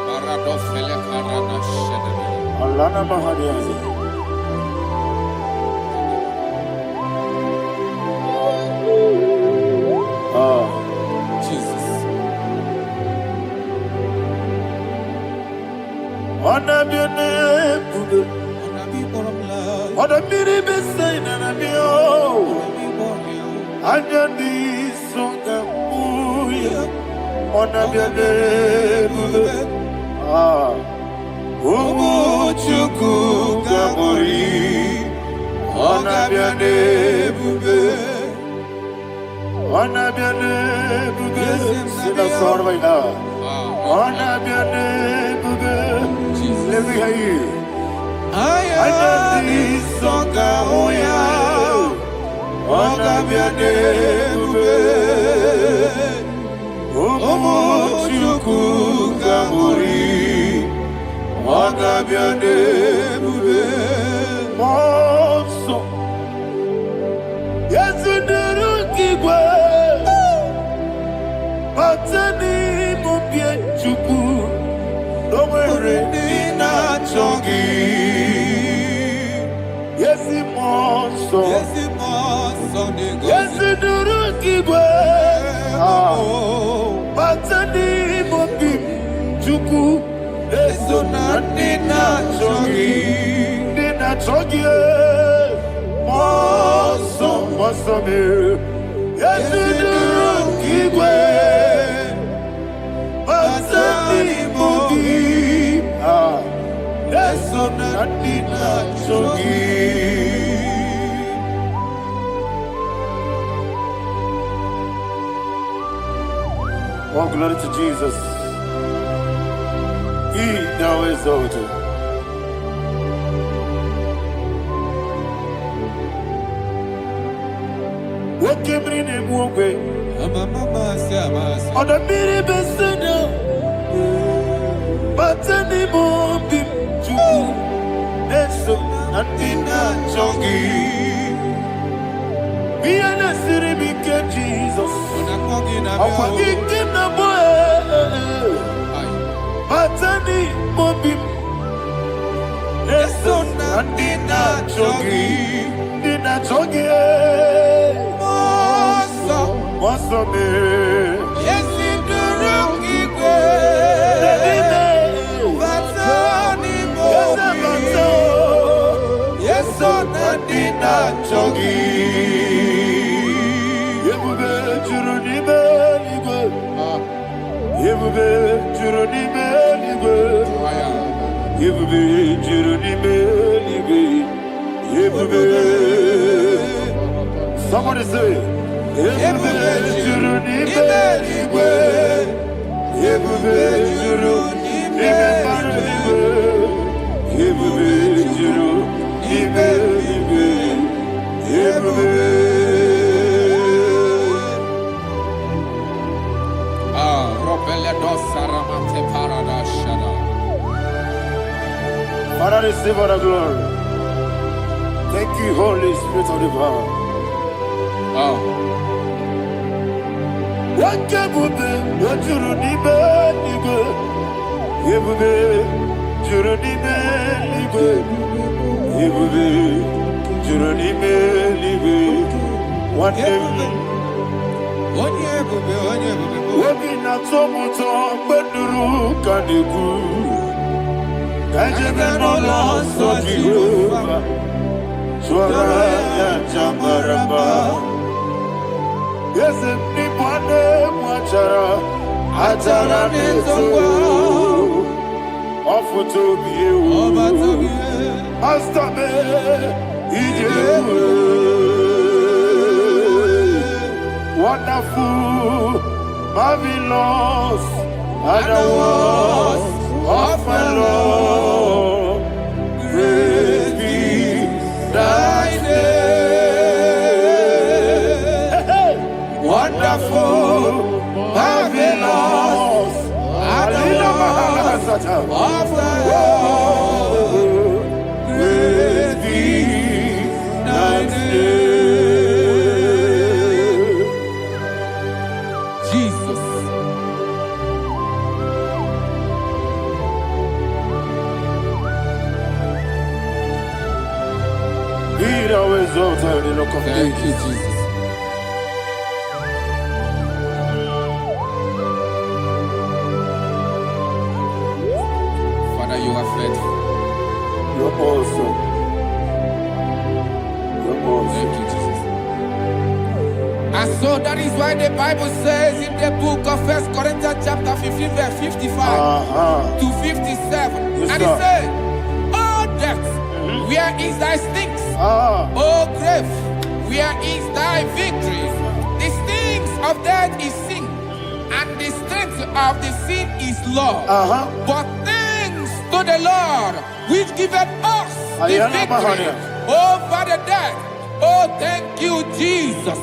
Paradofele karana shedebe. Alana Mahadiazi. Jesus. Honor be your name, bube. Honor be the same and I be Anya ni soga muya. Honor be your name, bube. Ubu chuku gamburi. Honor be your name, bube. Honor be your name, bube. Sing a song right now. Honor be your name, bube. Let me hear you. Anya ni soga muya. Honor be your name, bube. Ubu chuku gamburi. Monso. Yes, in the Rukiwa. Batani Mubia Chuku. No worry, Nina Chogi. Yes, Monso. Yes, in the Rukiwa. Batani Mubia Chuku. Eso Nina Chogi. Nina Chogi. Monso, Monso, yes, in the Rukiwa. Batani Mubia. Eso Nina Chogi. Oh, glory to Jesus. He now exalted. What came in him one way? On the mini beside, but anymore be true. That's so nothing not chunky. Me and the city became Jesus. I'm forgetting the boy. Batani Mobi Lesson and Dina Chogi Mosso me Yes in the Rocky Batani Mobi Yes on and Dina Chogi Yebube Churuni Beligo Yebube Churuni Beligo Yebube Churuni Beligo Yebube. Somebody say Yebube Churuni Beligo Yebube Churuni Beligo Yebube Churuni Beligo Yebube. Father, receive all the glory. Thank you, Holy Spirit of the power. What can you do? What you need, nigga? You need, nigga. You need, what not so much but the rook and the good. I just no loss of Jehovah. Swara Jamaraba. Yes, if Nipane Machara, Atara Nezo, offer to be you. Master me, wonderful, marvelous, and the was of my Lord. Great be thy name. Wonderful, marvelous, and the was of my Lord. Great be thy name. Thank you, Jesus. Father, you are faithful. You're awesome. You're awesome. Thank you, Jesus. And so that is why the Bible says in the book of 1 Corinthians chapter 15, verse 55 to 57. Yes, and it says, "Oh death, where is thy stings? Oh grave, where is thy victory? The stings of death is sin, and the strength of the sin is law. But thanks to the Lord, which giveth us the victory over the death. Oh, thank you, Jesus."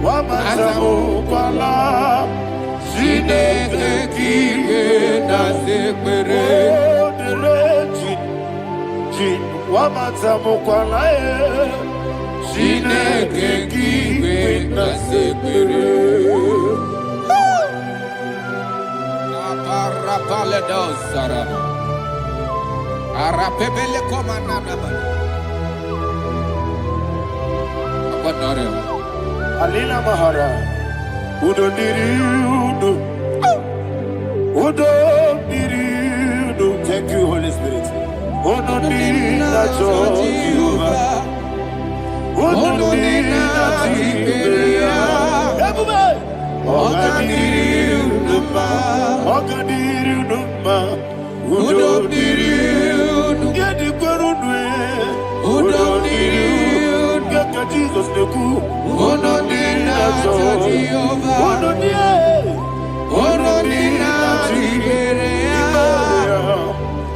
Wamatamu kwala Chineke kike na sekpere Wamatamu kwala Chineke kike na sekpere Aparapale dosara Arapebele komanana Abadare Alina Mahara, Udo Diriudo, Udo Diriudo. Thank you, Holy Spirit. Udo Diriudo, Udo Jesus the coup. Ono nina Jehovah. Ono nina Tiberia.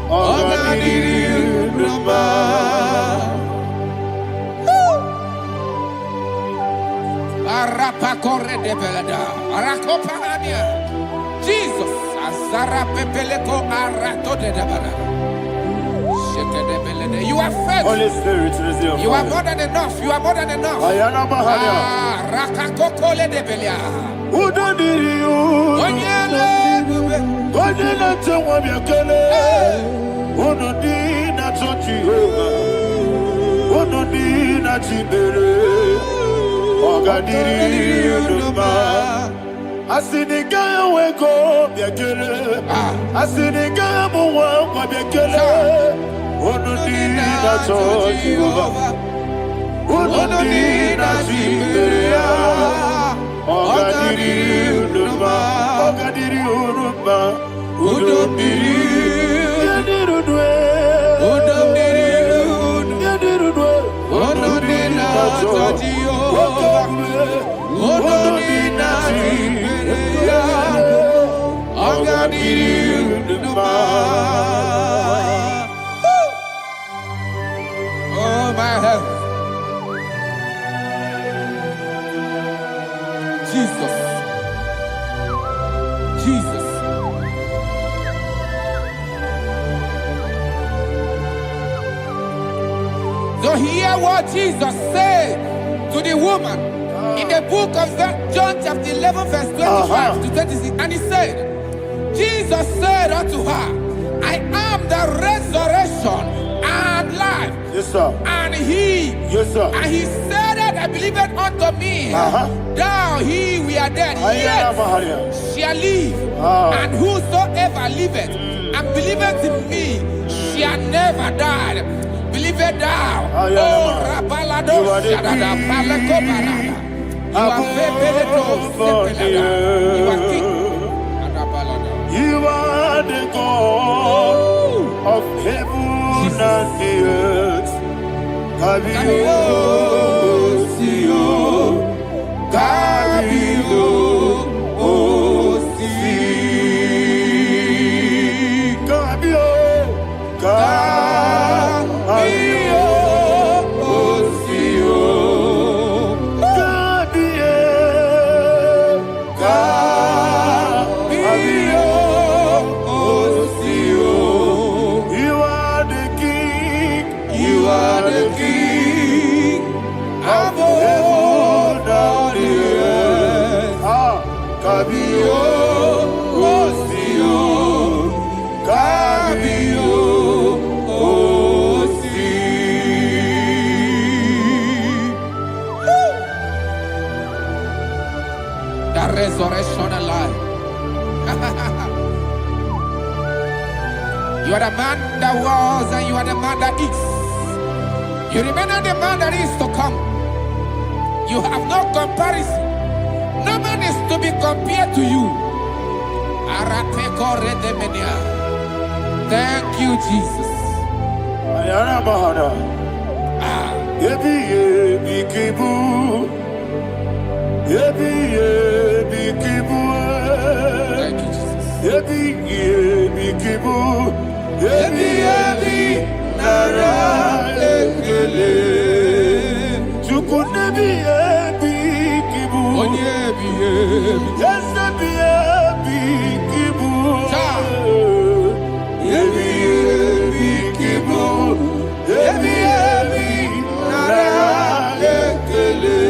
Ono nina Arapa corre de belada. Arakopania. Jesus. Azara pepeleko arato de debara. You are faithful. Holy Spirit, resume. You are more than enough. You are more than enough. Ayana Mahania. Rakakokole de Belia. Udo Diriudo. Onyele tewa biakele. Ono nina Jehovah. Ono nina Tibere. Oga Diriudo. Asinika weko biakele. Asinika muwa biakele. Ono nina Jehovah. Ono nina Tiberia. Oga Diriudo. Oga Diriudo. Udo Diriudo. Udo Diriudo. Ono nina Jehovah. Ono nina Tiberia. Oga Diriudo. Oh my health. Jesus. Jesus. So hear what Jesus said to the woman in the book of John chapter 11 verse 25 to 26. And he said, Jesus said unto her, I am the resurrection and life. Yes, sir. And he, Yes, sir. and he said that believeth unto me, thou he we are dead, Ayana Mahania. yet shall live. And whosoever liveth and believeth in me shall never die. Believeth thou, Ayana oh Mahania. Rabalado You are the Shadada Palako Barada. You are Febeleto Sepelada. You are king. Adabalada. You are the God of heaven and the earth. Kabio, Sio, Kabio, Si, Kabio, Kabio, Sio, Kabio, Kabio, Sio. You are the King. You are the King of heaven and the earth. Kabio, Sio, Kabio, Si. The resurrection and life. You are the man that was and you are the man that is. You remain the man that is to come. You have no comparison. No man is to be compared to you. Thank you, Jesus. Ayana Mahana. Yebi Kibu. Yebi Kibu. Thank you, Jesus. Yebi Kibu. Yebi Nara Ekele. Chukunebi ebi kibu. Onyebi. Yes, ebi kibu. Ebi kibu. Ebi nara ekele.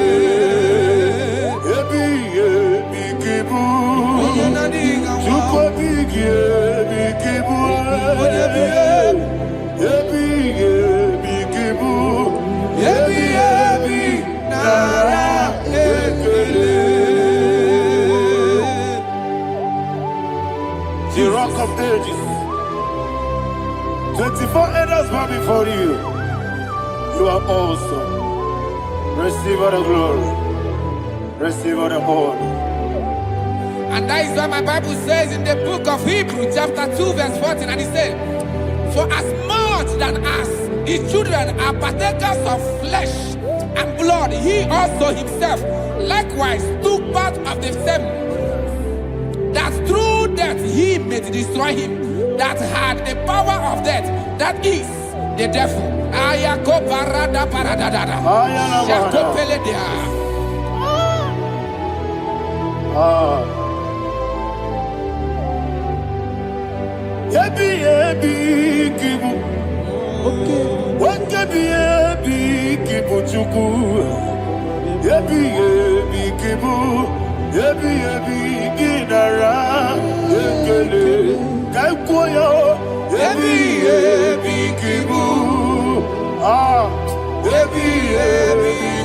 Ebi kibu. Chukwebi kibu. Ebi kibu. Ebi nara ekele. The rock of ages. 24 elders bow before you. You are awesome. Receive all the glory. Receive all the honor. And that is what my Bible says in the book of Hebrews chapter 2 verse 14. And it said, for as much than us, the children are partakers of flesh and blood, he also himself likewise took part of the same, that through death he may destroy him that had the power of death, that is the devil. Ebi kibu. Ebi kibu chuku. Ebi kibu. Ebi ginara ekele. Kaikoyo. Ebi kibu. Ebi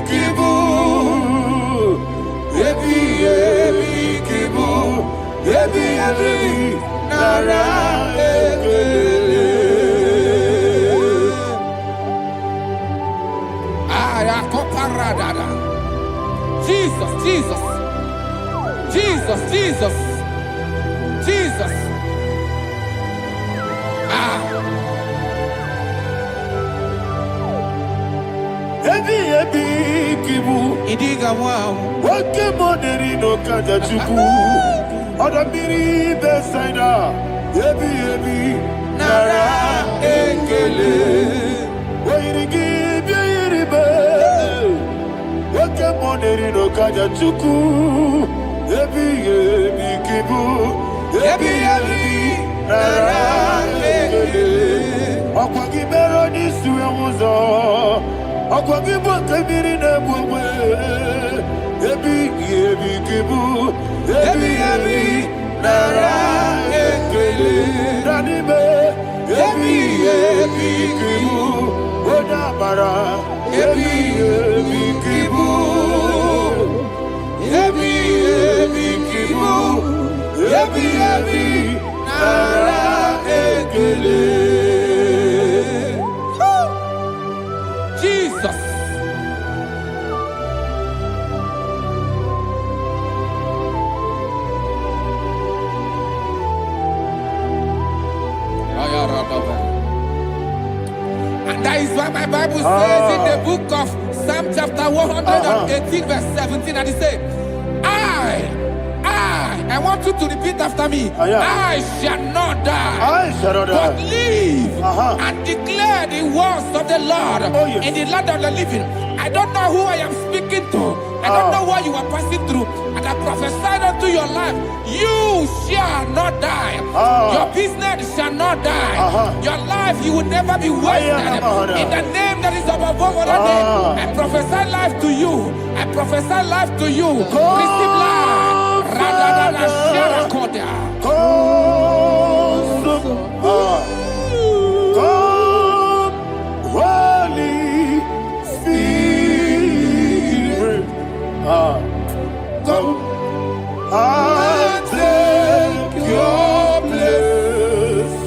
kibu. Ebi kibu. Ebi nara ekele. Jesus, Jesus, Jesus, Jesus, Jesus. Ebi kibu. Idiga wow. Wake money no kaja chuku. Oda miri besaida. Ebi nara ekele. Wairigi biiribe. Wake money no kaja chuku. Ebi kibu. Ebi nara ekele. Okwagi bero ni suwe muzo. Okwagi boke miri ne bwe. Ebi kibu. Ebi nara ekele. Nanibe. Ebi kibu. Oda bara. Ebi kibu. Ebi kibu. Ebi nara ekele. Jesus. And that is why my Bible says in the book of Psalm chapter 118 verse 17, and it says, I want you to repeat after me. I shall not die, but live and declare the words of the Lord in the land of the living. I don't know who I am speaking to. I don't know what you are passing through. And I prophesied unto your life, you shall not die. Your business shall not die. Your life, you will never be wasted. In the name that is above all name, I prophesy life to you. I prophesy life to you. Receive life. Radadada Sharakoda. Come, Holy Spirit. Come and take your place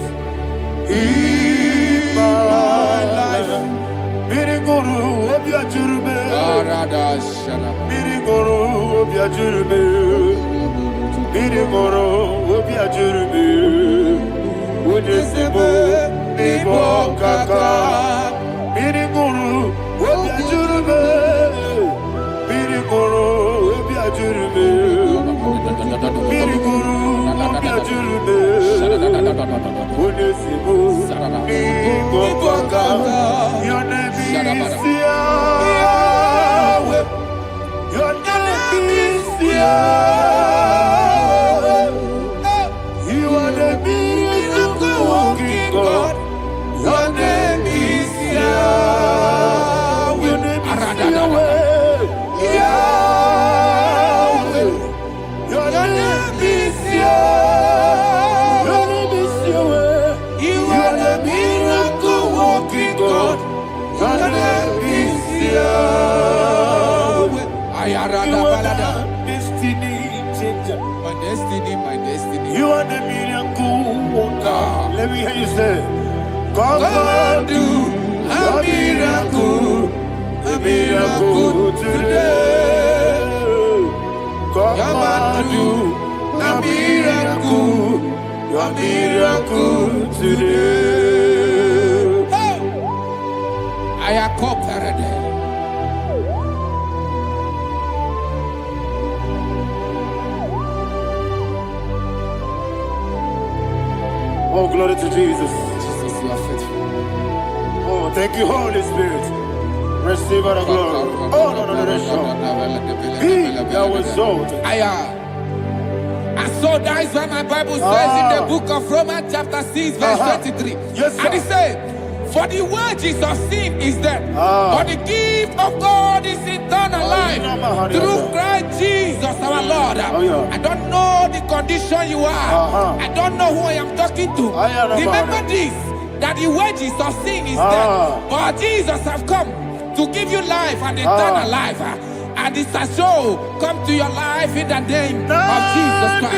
in my life. Miriguru obiajurube. Miriguru obiajurube. Miriguru obiajurube. Ujesebo ibo kaka. Miriguru obiajurube. Miriguru obiajurube. Miriguru obiajurube. Ujesebo ibo kaka. Your name is Yahweh. Yahweh. Ayarada You are balada. the destiny changer. My destiny, my destiny. You are the miracle worker. Ah. Let me hear you say, come Come and do a miracle today. Come and do a miracle today. Hey! I am cooperative. Oh, glory to Jesus. Jesus, you are faithful. Oh, thank you, Holy Spirit. Receive our glory. Oh, no, He that was exalted. And so that is why my Bible says in the book of Romans chapter 6 verse 23. Yes, sir. And it says, for the wages of sin is death, but the gift of God is eternal life through Christ Jesus our Lord. I don't know the condition you are. I don't know who I am talking to. Remember this, that the wages of sin is death, but Jesus have come to give you life and eternal life. And this shall show come to your life in the name of Jesus Christ.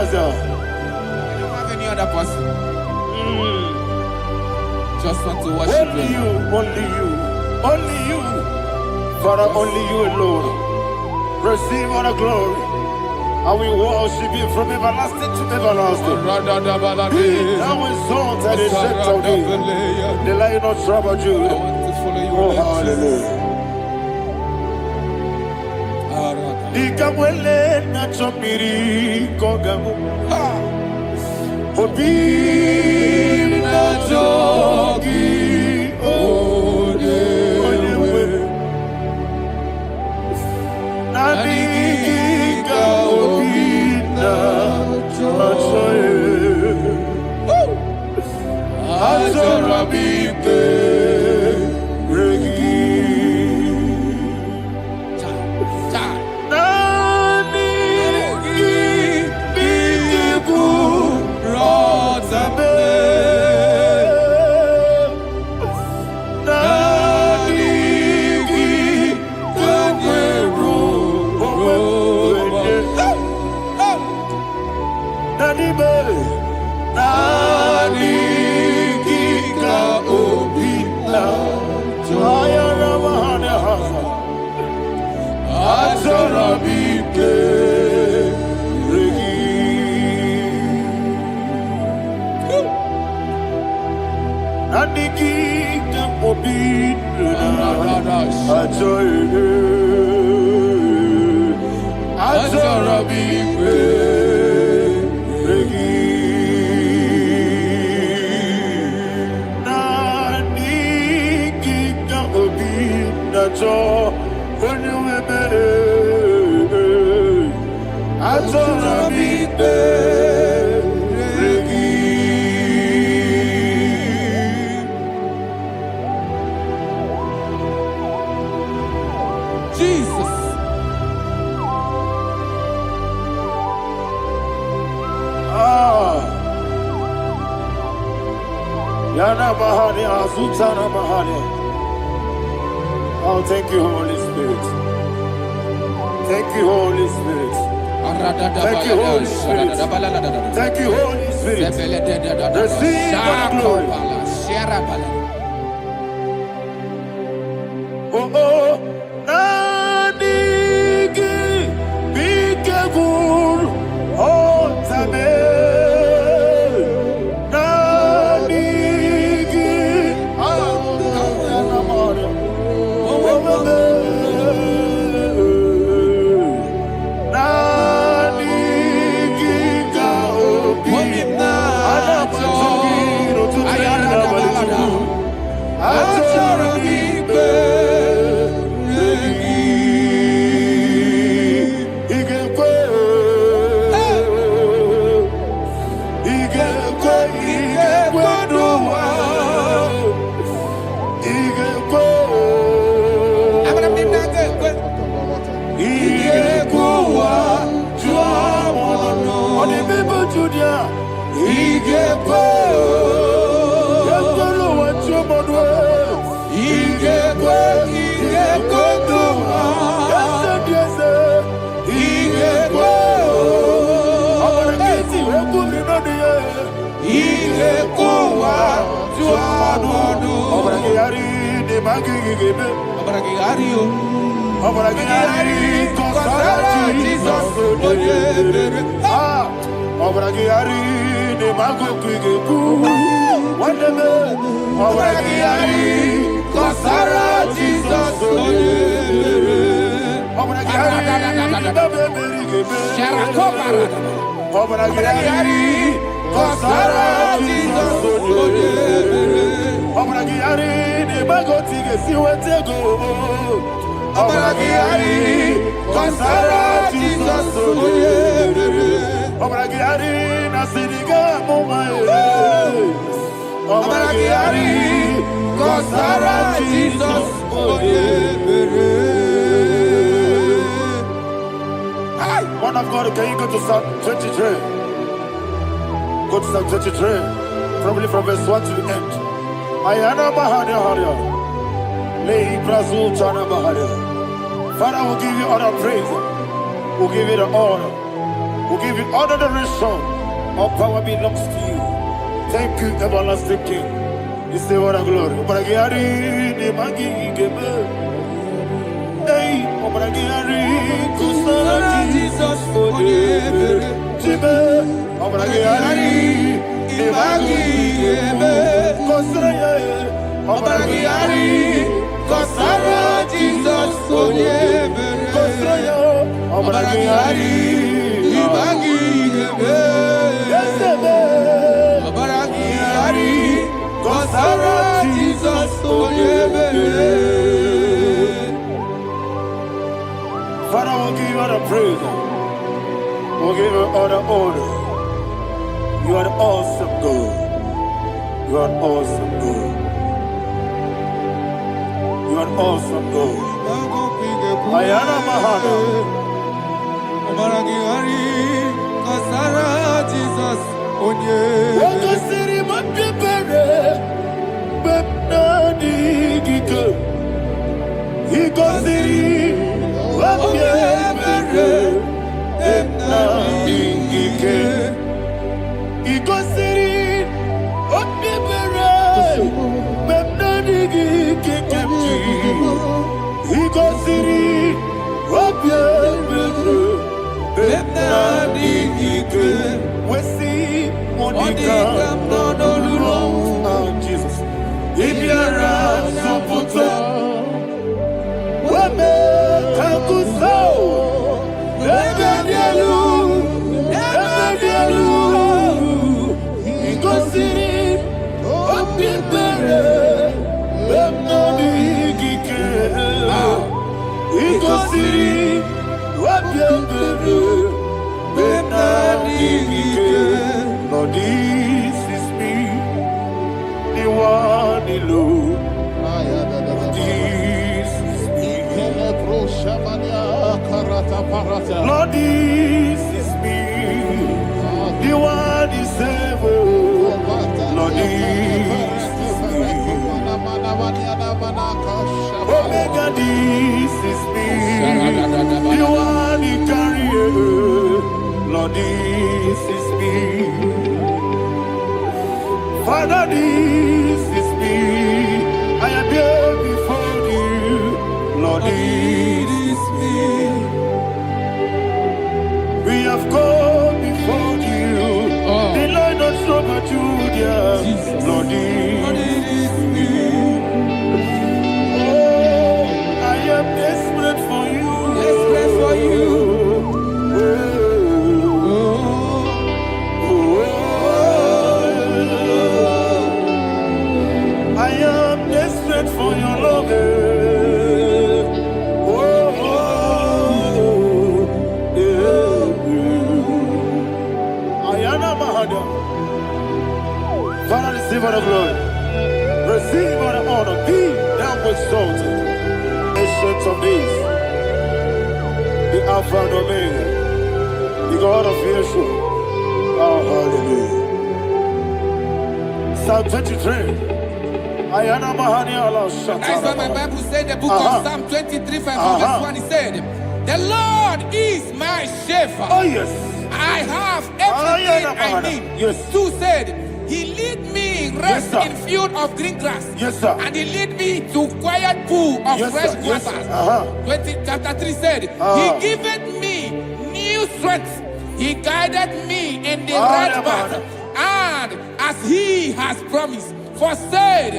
I don't have any other person. Just want to worship only you, only you, only you. Father, only you alone. Receive all the glory. I will worship you from everlasting to everlasting. Be thou exalted and set of thee, the Lion of Tribe of Judah. Oh, hallelujah. Ikamwele na chomiri kogamu. Obi na jogi onewe. Nabika obi na choye. Azorabike regi. Jesus. Yana Mahani, Azutana Mahani. Oh, thank you, Holy Spirit. Thank you, Holy Spirit. Thank you, Holy Spirit. Thank you, Holy Spirit. Receive the glory. Oh, oh, Nanigi, Bigagul, oh, Tame. Obragari de Magi Gebe. Obragari Kosara Jesus. Obragari de Mago Gigebu. Whatever. Obragari Kosara Jesus. Obragari Kosara Jesus. Obragari de Mago Gigebu. Obragari Kosara Jesus. Obragari Nasiriga Momae. Obragari Kosara Jesus. One of God, can you go to Psalm 23? Go to Psalm 23, probably from verse 1 to the end. Ayana Mahania Haria. Lay Brazil Chana Mahania. Father, we'll give you all the praise. We'll give you the honor. We'll give you all the adoration. All power belongs to you. Thank you, everlasting King. You say what a glory. Obragari de Magi Gebe. Hey, Obragari Kosara Jesus. Jibe. Obragari de Magi Gebe. Kosara. Obragari Kosara Jesus. Kosara. Obragari de Magi Gebe. Obragari Kosara Jesus. Father, we'll give you all the praise. We'll give you all the honor. You are the awesome God. You are awesome God. You are awesome God. Ayana Mahana. Kosara Jesus. Waka siri mapipere. Bepnani gike. Iko siri. Wapyebere. Bepnani gike. Iko siri. Wapyebere. Bepnani gike kemji. Iko siri. Wapyebere. Bepnani gike. Wesi Monica. Oh, Jesus. Ibiara Soputo. Wame Kakuso. Ebedielu. Igosiri. Opipere. Bemnani Gike. Igosiri. Opipere. Bemnani Gike. Lord, this is me. The one alone. This is me. Lord, this is me. The one is able. Lord, this is me. Omega, this is me. The one he carries. Lord, this is me. Father, this is me. I am here before you. Lord, this is me. We have come before you. The Lord not so but you, dear. Lord, this is me. Oh, I am desperate for you. Desperate for you. I am desperate for your love. Ayana Mahada. Father, receive all the glory. Receive all the honor. Be thou exalted. Ancient of days. The Alpha and Omega. The God of Yeshua. Oh, hallelujah. Psalm 23. Ayana Mahani Allah Shata. That's what my Bible said, the book of Psalm 23, verse 1, it said, the Lord is my shepherd. Oh, yes. I I have everything I need. Yes. 2 said, He lead me rest sir. in field of green grass. Yes, sir. And He lead me to quiet pool of Yes, fresh sir. Yes, waters. sir. 20, chapter 3 said, He giveth me new strength. He guided me in the right path. And as He has promised, for said,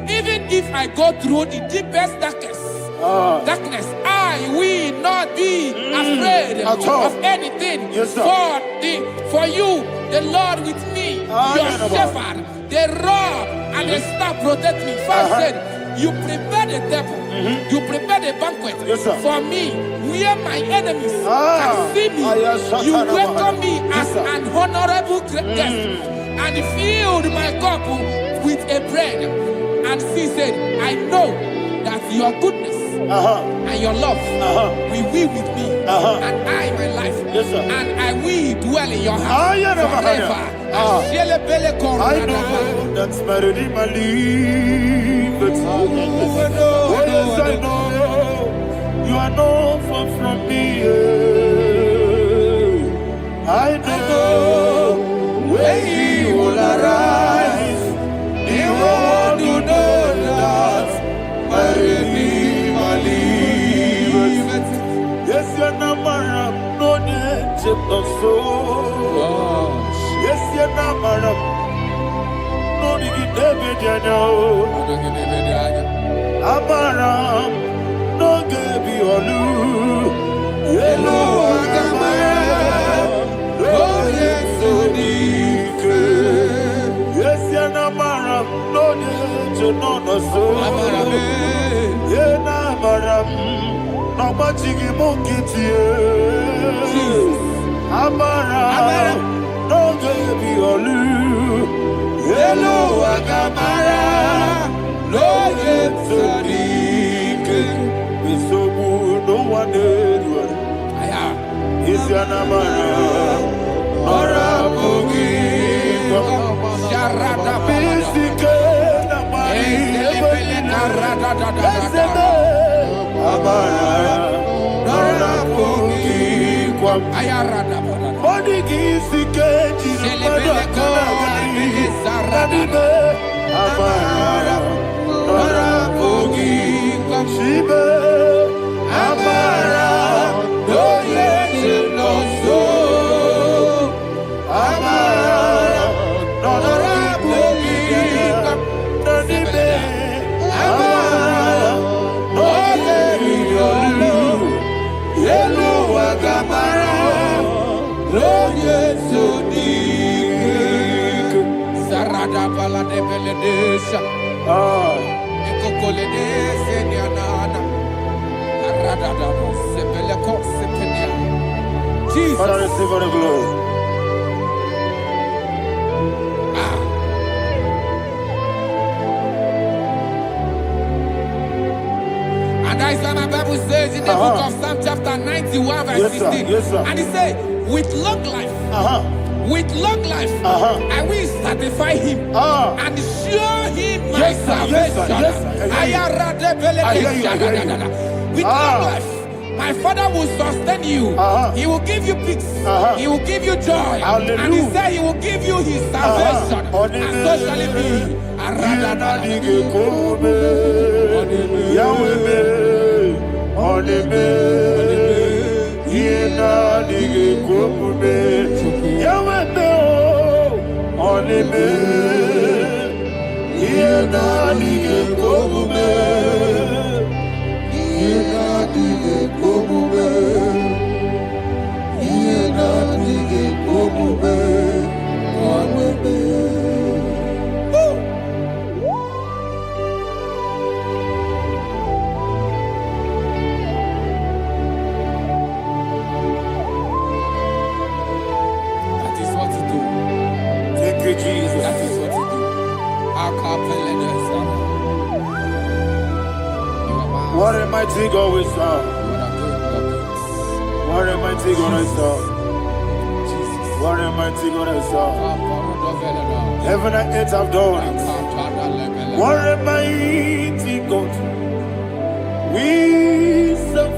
even if I go through the deepest darkness, I will not be afraid of anything. Yes, sir. For you, the Lord with me, your shepherd, the rod and the staff protect me. First said, you prepare the table, you prepare the banquet Yes, sir. for me, where my enemies can see me. You welcome me as an honorable guest, and filled my cup with a bread. And she said, I know that your goodness and your love will be with me, and I, my life, Yes, sir. and I will dwell in your house forever. I know that's my Redeemer liveth. Oh, yes, I know you are not far from me. I know when He will arise, He will do that my Redeemer liveth. Yes, you're not my no nature of soul. Yes, you're not my no need David, you know. Amaram, no Gaby Olu. Hello, Agamara. Oh, yes, so deep. Yes, you're not Maram, no need to know the soul. Yeah, Namaram, no much you monkey to you. Amaram, no Gaby Olu. Hello, Agamara. No yet Sadiq. We so good, no one did. Is your Namara? Nora Bogi. Sharada Basic Namari. Amara. Nora Bogi. Ayarada Body Gisi Keji. Amara. Nora Bogi. Shibe. Amara. No yes, no so. Amara. Nora Bogi. Nanibe. Amara. No yes, no. Hello, Agamara. No yes, so deep. Sarada bala de beledesha. Ekokoledese nianana. Arada sebeleko sepenia. Jesus. Father, receive all the glory. And that is why my Bible says in the book of Psalm chapter 91 verse Yes, sir. 16. Yes, sir. And it says, with long life, with long life, I will satisfy him and show him my Yes, sir. Yes, sir. salvation. Yes, sir. With long life, my Father will sustain you. He will give you peace. He will give you joy. Hallelujah. And he said he will give you his salvation. And so shall it be. That is what to do. Thank you, Jesus. That is what to do. What a mighty God we serve. What a mighty God I serve. What a mighty God I serve. Heaven and earth have done it. What a mighty God we serve.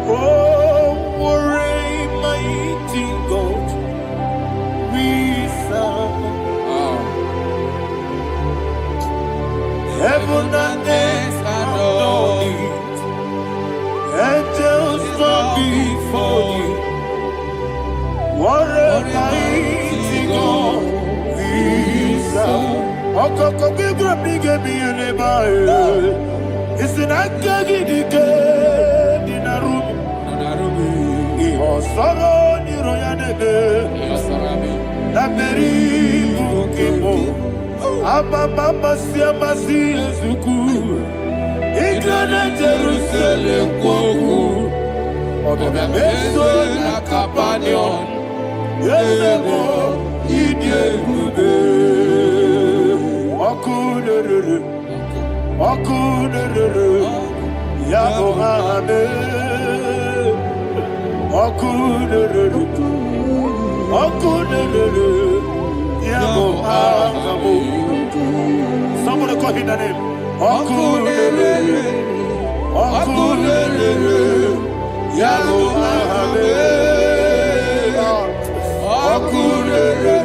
Oh, what a wonders are done. Angels bow before you. What a mighty God we serve. Okoko bigro bige bi ene ba e. Isina kagi dike dinaru. Iho soro ni royanebe. La beri bukimo. Aba mama masi ezuku. Igrana Jerusalem kwoku. Obe meso na kapanion. Yelemo idie gube. Okunere. Okunere. Yabo hame. Okunere. Okunere. Yabo hame. Somebody call him the name. Okunere. Okunere. Yabo hame. Okunere.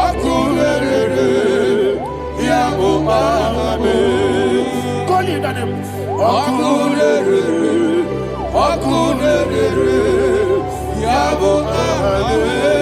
Okunere. Yabo hame. Call him the name. Okunere. Okunere. Yabo hame.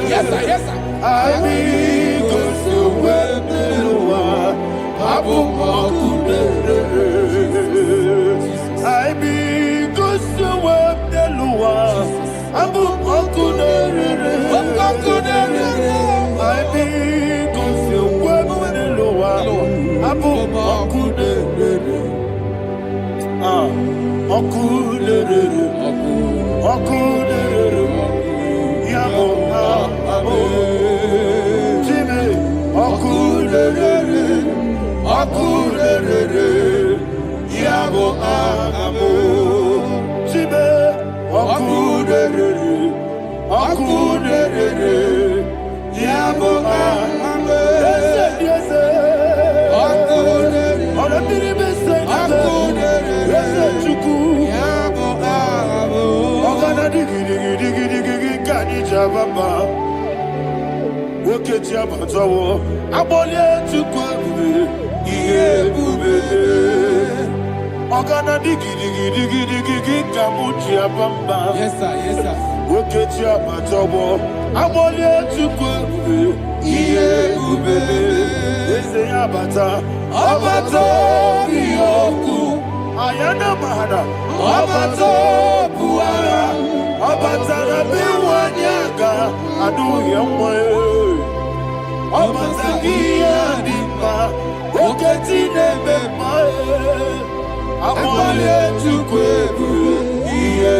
Yes, sir. Yes, sir. Yes, sir. Yes, sir. Ayana mahana, abato buara, abatara biwanyaga, adu yamwe, abatagia dimba, oketi nebe mae, amale tukwebu, iye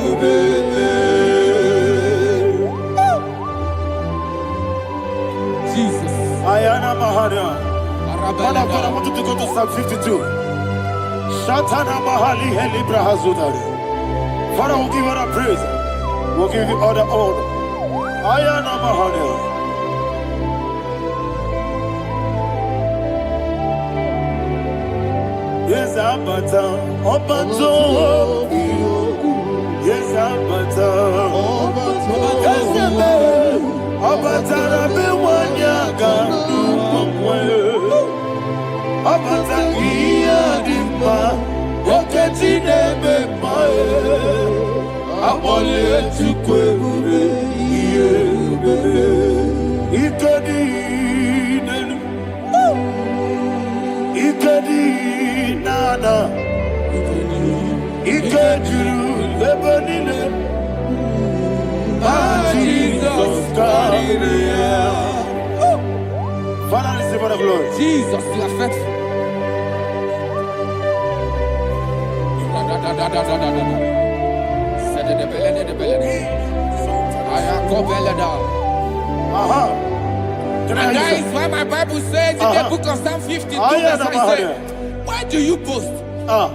ubebe. Jesus. Ayana mahana. Father, I want you to go to Psalm 52. Shatana Mahali Helibra Hazudari. Father, we'll give you all the praise. We'll give you all the honor. Ayana Mahali. Yes, Abata. Obato. Yes, Abata. Yes, Abata. Rabbi Wanyaga. Abata iya dimba, oketi nebe mae, abole tukwebu iye bebe, ikedi nenu, ikedi nana, ikediru lebenine, Jesus Karine. Father, receive all the glory. Jesus, you are faithful. And that is why my Bible says in the book of Psalm 52, verse 5 says, why do you boast?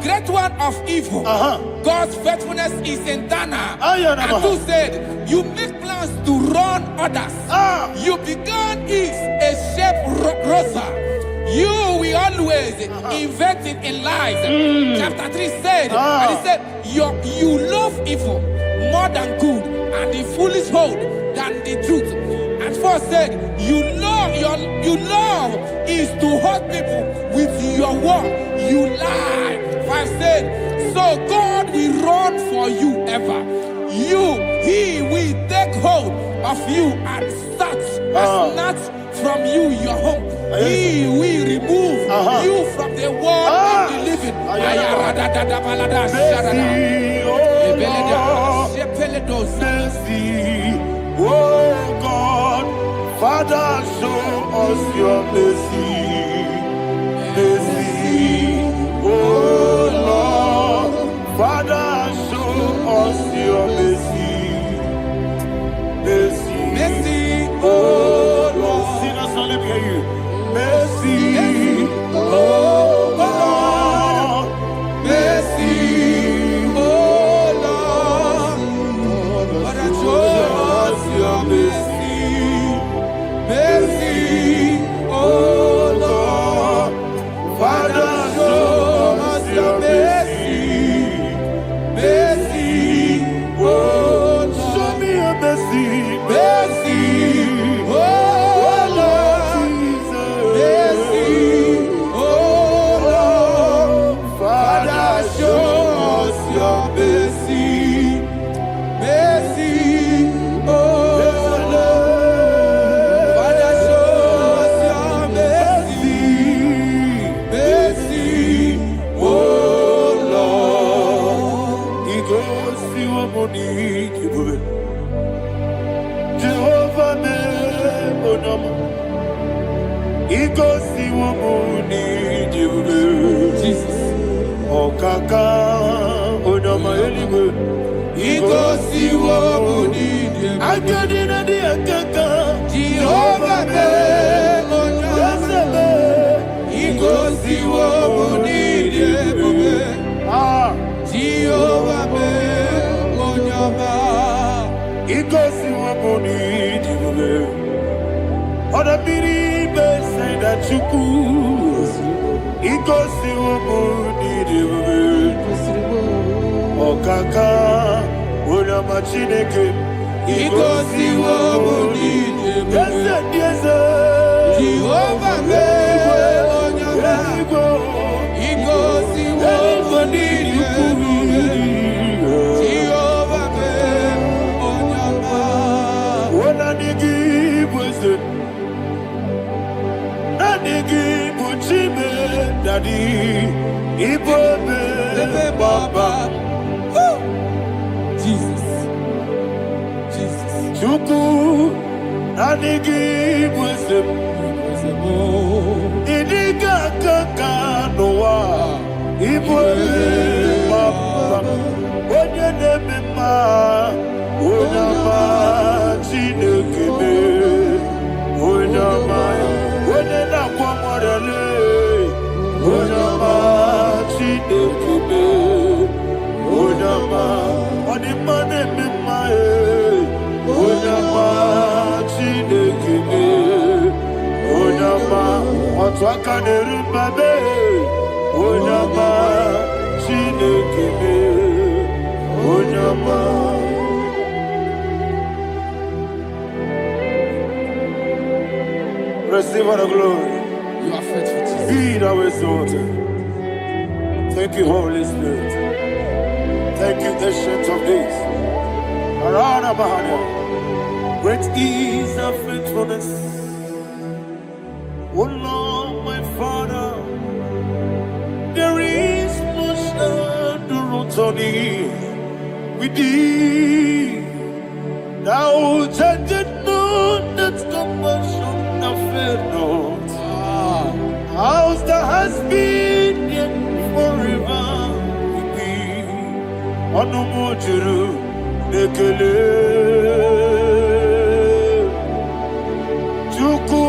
Great one of evil. God's faithfulness is eternal. And 2 said, you make plans to run others. You began is a shape rosa. You will always invent it in lies. Chapter 3 said, and he said, you love evil more than good, and the foolish hold than the truth. And 4 said, you love is to hurt people with your word. You lie. 5 said, so God will run for you ever. He will take hold of you and snatch from you your home. He will remove you from the world of the living. Oh God, Father, show us your mercy. Mercy, oh Lord, Father, show us your mercy. Mercy, mercy, oh Lord. Sinners, let me hear you. Mercy, oh Lord. Mercy, oh Lord. Father, show us your mercy. Mercy, oh Lord. Father, show us your mercy. Mercy, oh Lord. Show me your mercy. Mercy, oh Lord. Mercy, oh Lord. Father, show us your mercy. Mercy, oh Lord. Father, show us your mercy. Mercy, oh Lord. He goes to a money. Jehovah me onama. He goes to a money. Jesus. Oh kaka onama eliwe. He goes to a money. I got in a dear kaka. Jehovah me onama. He goes to a money. Jehovah me onama. He goes to a money. Other people say that you could. He goes to a money. Oh kaka, onama chineke. He goes to a money. Yes, yes, Jehovah me onama. He goes to a money. Jehovah me onama. When I give wisdom, I give Uchime, Daddy, Ibobe, Baba. Jesus, Jesus. Chuku, I give wisdom. Idiga kaka noa, Ibobe, Baba. Onye neme ma, onama chinekebe, onama. Onena kwa morele, onama chinekebe, onama. Onimane mimae, onama chinekebe, onama. Otwaka nerubabe, onama chinekebe, onama. Receive all the glory. You are faithful, Jesus. Be thou exalted. Thank you, Holy Spirit. Thank you, Ancient of Days. Arana Bahana. Great is our faithfulness. Oh Lord, my Father, there is much endurance on thee. With thee, thou judgest not that compassion. House that has been yet forever with thee. Onomojuru nekele. Chuku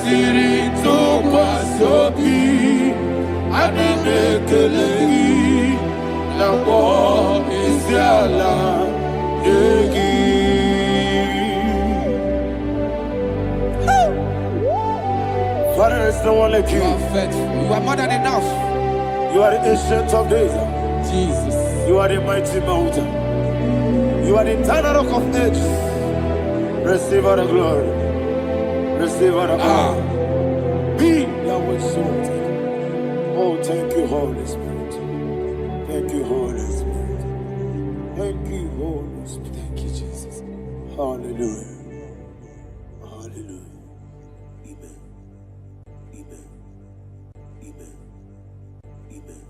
Esirito Kwasobi, Ademekelegi, Nabo Isiala, Yegi. Father, there is no one like you. You are faithful. You are more than enough. You are the ancient of days. Jesus. You are the mighty mountain. You are the eternal rock of ages. Receive all the glory. Receive all the honor. Be thou exalted. Oh, thank you, Holy Spirit. Thank you, Holy Spirit. Thank you, Holy Spirit. Thank you, Jesus. Hallelujah. Hallelujah. Amen. Amen. Amen. Amen.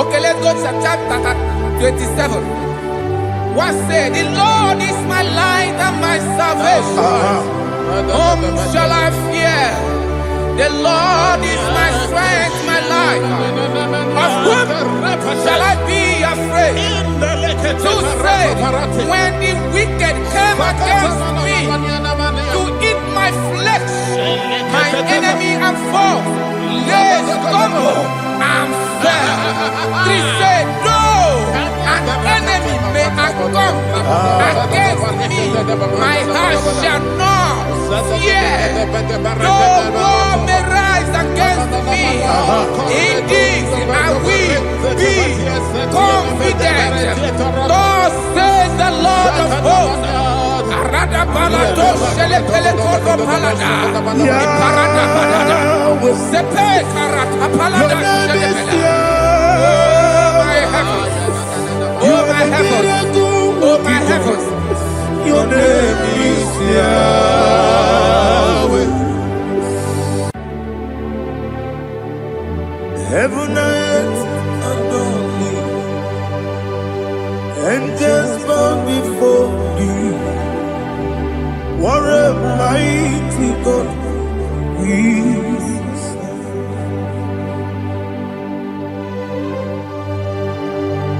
Okay, let's go to chapter 27. What said? The Lord is my light and my salvation. Whom shall I fear? The Lord is my strength, my life. Of whom shall I be afraid? To say, when the wicked came against me to eat my flesh, my enemy and foe, they stumble and fell. Three said, no, an enemy may come against me, my heart shall not fear. No war may rise against me. Indeed, I will be confident. Thus says the Lord of hosts. Arada balado shele pele kodo palada. Iparada balada. Sepe karata palada shele pele. Oh my heavens. Oh my heavens. Oh my heavens. Your name is Yahweh. Heaven and earth adore me, angels bow before thee. What a mighty God we serve.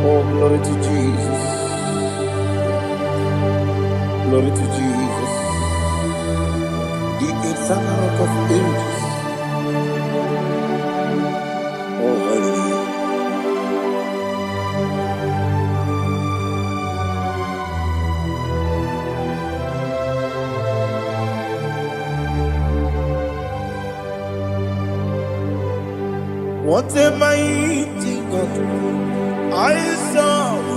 Oh, glory to Jesus. Glory to Jesus. The eternal rock of ages. Oh, hallelujah. What a mighty God I serve.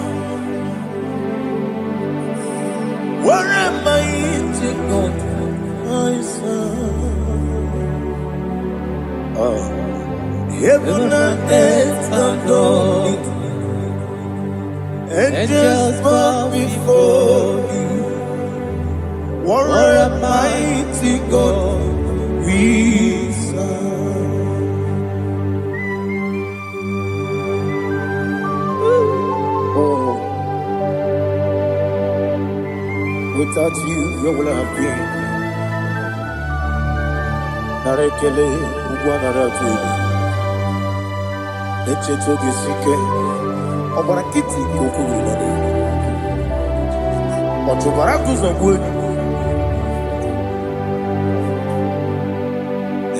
What a mighty God I serve. Heaven and earth adore it, angels bow before you. What a mighty God we serve. Oh, without you, where would I have been? Narekele, Ugwanaratu, Echetoge Sike, Obarakiti, Kokurade, Otobarakus of wood.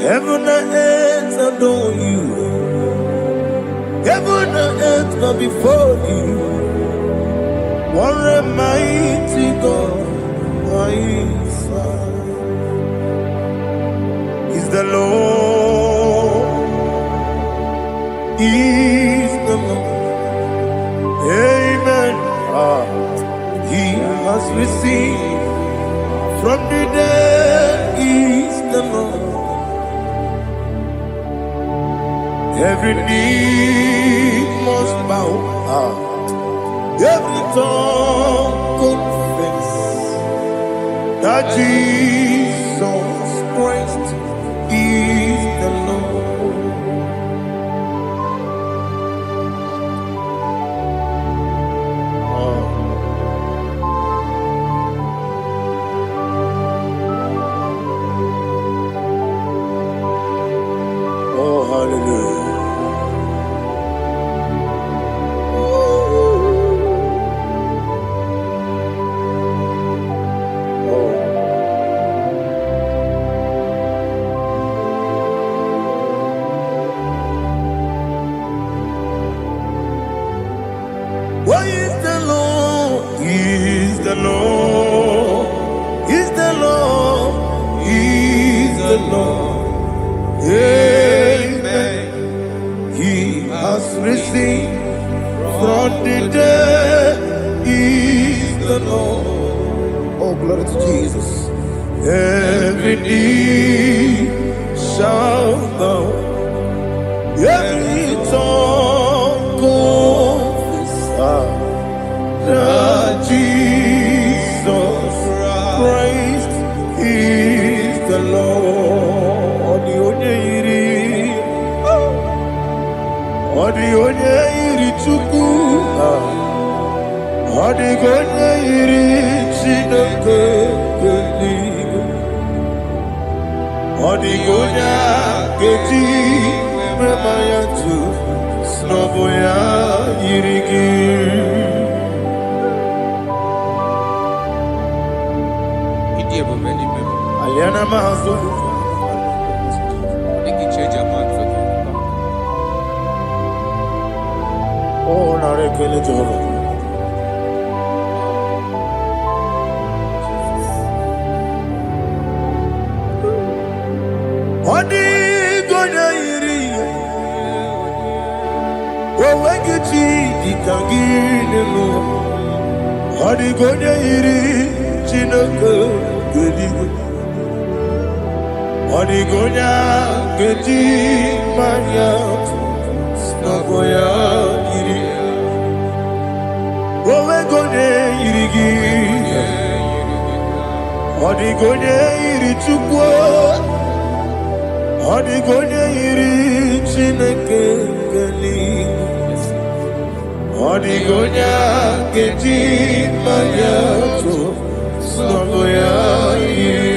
Heaven and earth adore you. Heaven and earth bow before you. What a mighty God I serve. Is the Lord. Is the Lord. Amen. He has received from the dead. Is the Lord. Every knee must bow, every tongue confess that Jesus Christ is the Lord. Oh, hallelujah. Why is the Lord? Is the Lord? Is the Lord? Is the Lord? Amen. He has risen from the dead. Is the Lord? Oh, glory to Jesus. Every knee shall bow, every tongue confess that Jesus Christ is the Lord. Odi iri chuku, odi iri chineke keli, odi keji memaya tu snoboya irigi. Aliana mazo. Oh, narekele Jehovah. Odi gonya iri, owegichi dikangine mo. Odi gonya iri, chineke geligo. Odi gonya keji manya, snagoya iri. Owegonya irigi, odi gonya iri chukwo. Odi gonya iri chineke geli, odi gonya keji manya to snagoya iri.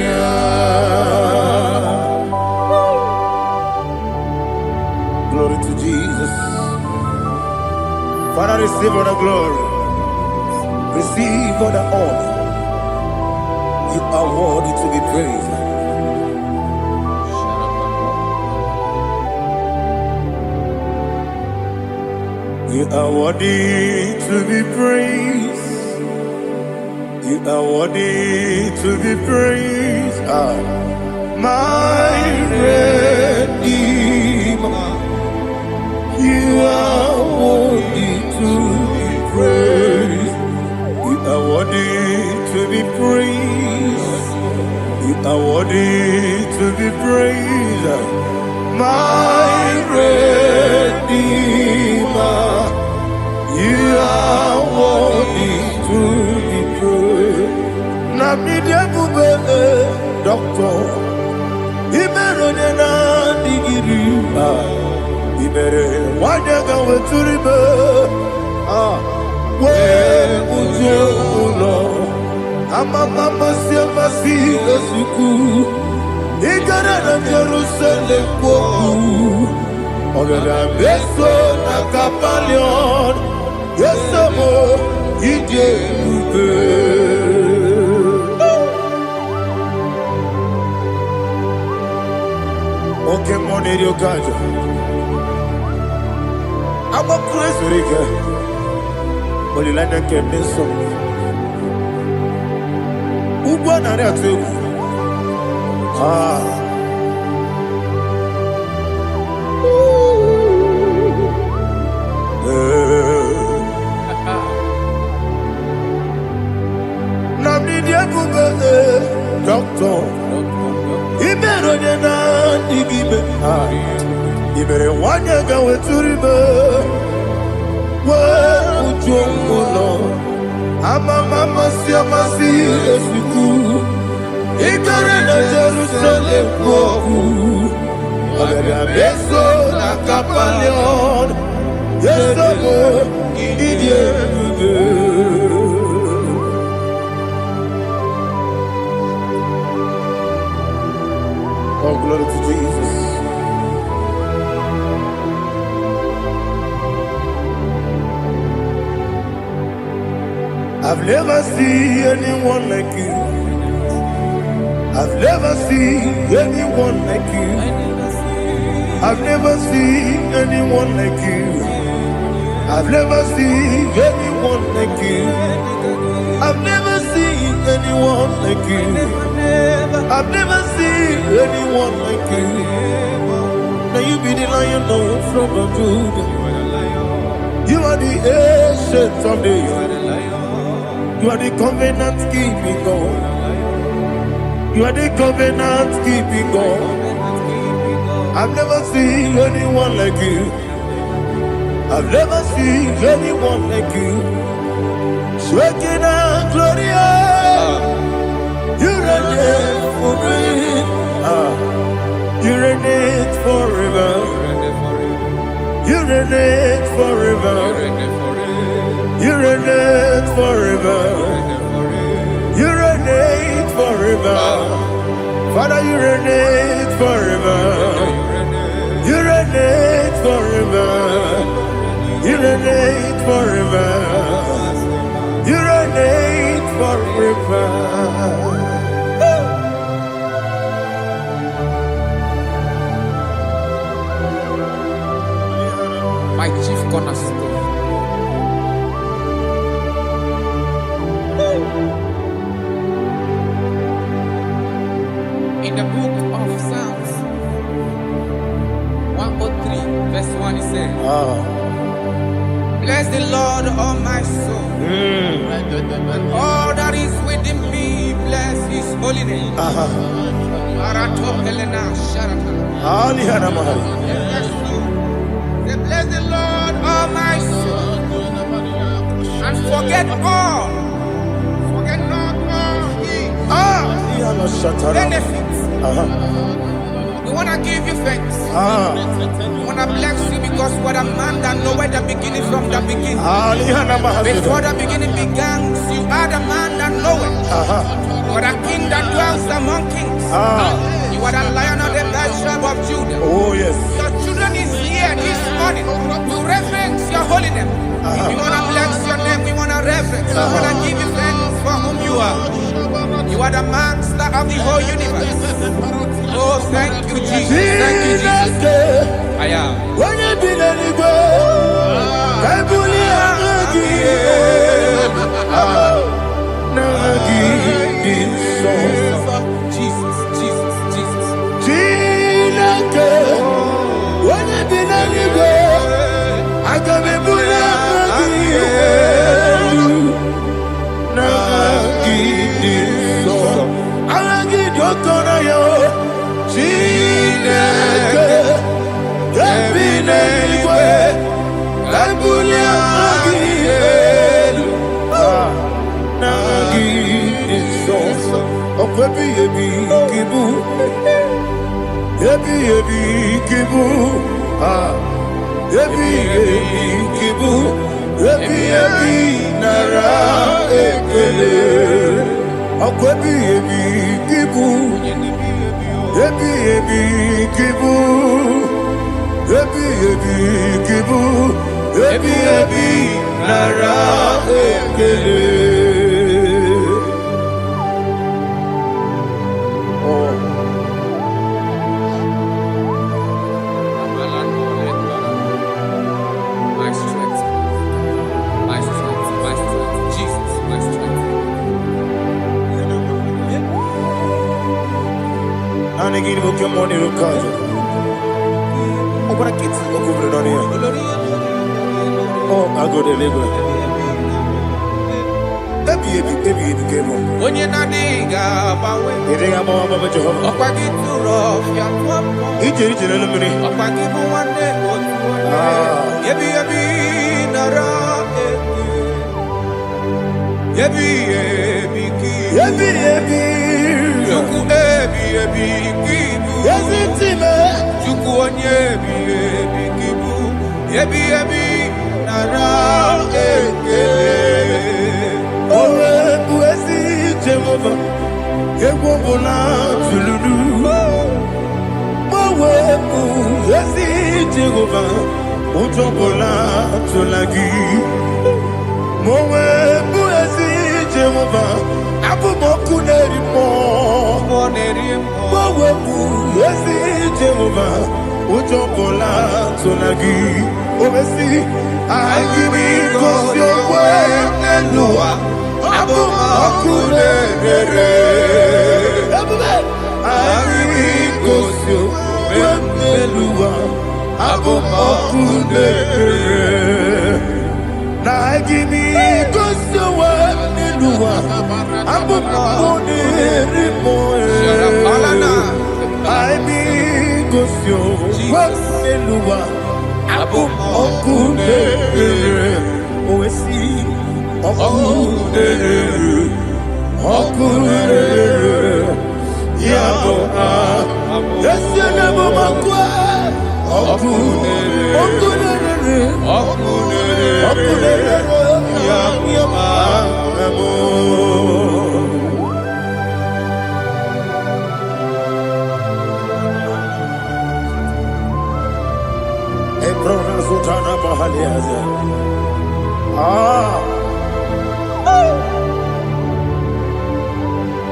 Glory to Jesus. Father, receive all the glory, receive all the honor. You are worthy to be praised. You are worthy to be praised. You are worthy to be praised. My Redeemer, You are worthy to be praised. You are worthy to be praised. You are worthy to be praised. My Redeemer. You are worthy to be praised. Namidia Bube, Doctor. Imeronena digiri. Ibere wanyaga weturibe. We ujo ulo. Mama siamasi esuku. Igara na Jerusalem kwoku. Ogada beso na kapalion. Yesamo ije ube. Okay, money you got. I'm a crazy rigger. Only like a kidney song. Who won that too? Doctor, Iberonena Digibe, Ibere Wanyaga Weturibe, where would you go? Mama Siamasi, Esuku, Igarena Jerusalem, Goku, Agada Beso, Nakapalion, Yesamo, Idiot. Oh, glory to Jesus. I've never seen anyone like you. I've never seen anyone like you. I've never seen anyone like you. I've never seen anyone like you. I've never seen anyone like you. I've never seen anyone like you. Now you be the lion from the Judah. You are the ancient of days. You are the covenant keeping God. You are the covenant keeping God. I've never seen anyone like you. I've never seen anyone like you. Shekinah Gloria. You reign for me. You reign forever. You reign forever. You reign forever. You reign forever. Father, you reign forever. You reign forever. You reign forever. You reign forever. My chief cornerstone. In the book of Psalms 103, verse 1, it says, bless the Lord, all my soul, and all that is within me, bless his holy name. Bless the Lord, all my soul, and forget not all his benefits. We want to give you thanks. We want to bless you because what a man that knoweth the beginning from the beginning. Before the beginning began, you are the man that knoweth. You are the king that dwells among kings. You are the lion of the tribe of Judah. Oh, yes. Your children is here this morning to reverence your holy name. We want to bless your name. We want to reverence. We want to give you thanks for whom you are. You are the master of the whole universe. Oh, thank you, Jesus. Thank you, Jesus. I am. When you be letting go, I Jesus, Jesus, Jesus. when you be letting go,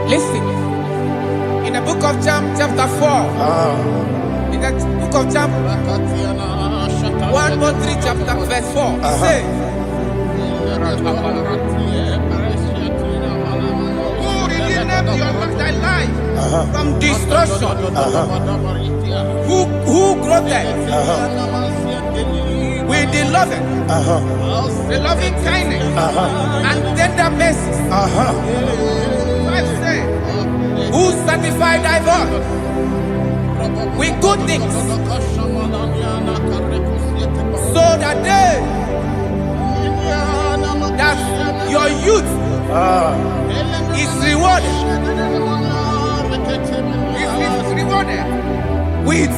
Listen, in the book of John, chapter 4, in the book of John 1:3, chapter verse 4, it says, who redeemed thy life from destruction, who groweth with the loving kindness and tender mercies. Who sanctify thy body with good things, so that your youth is rewarded. Is rewarded with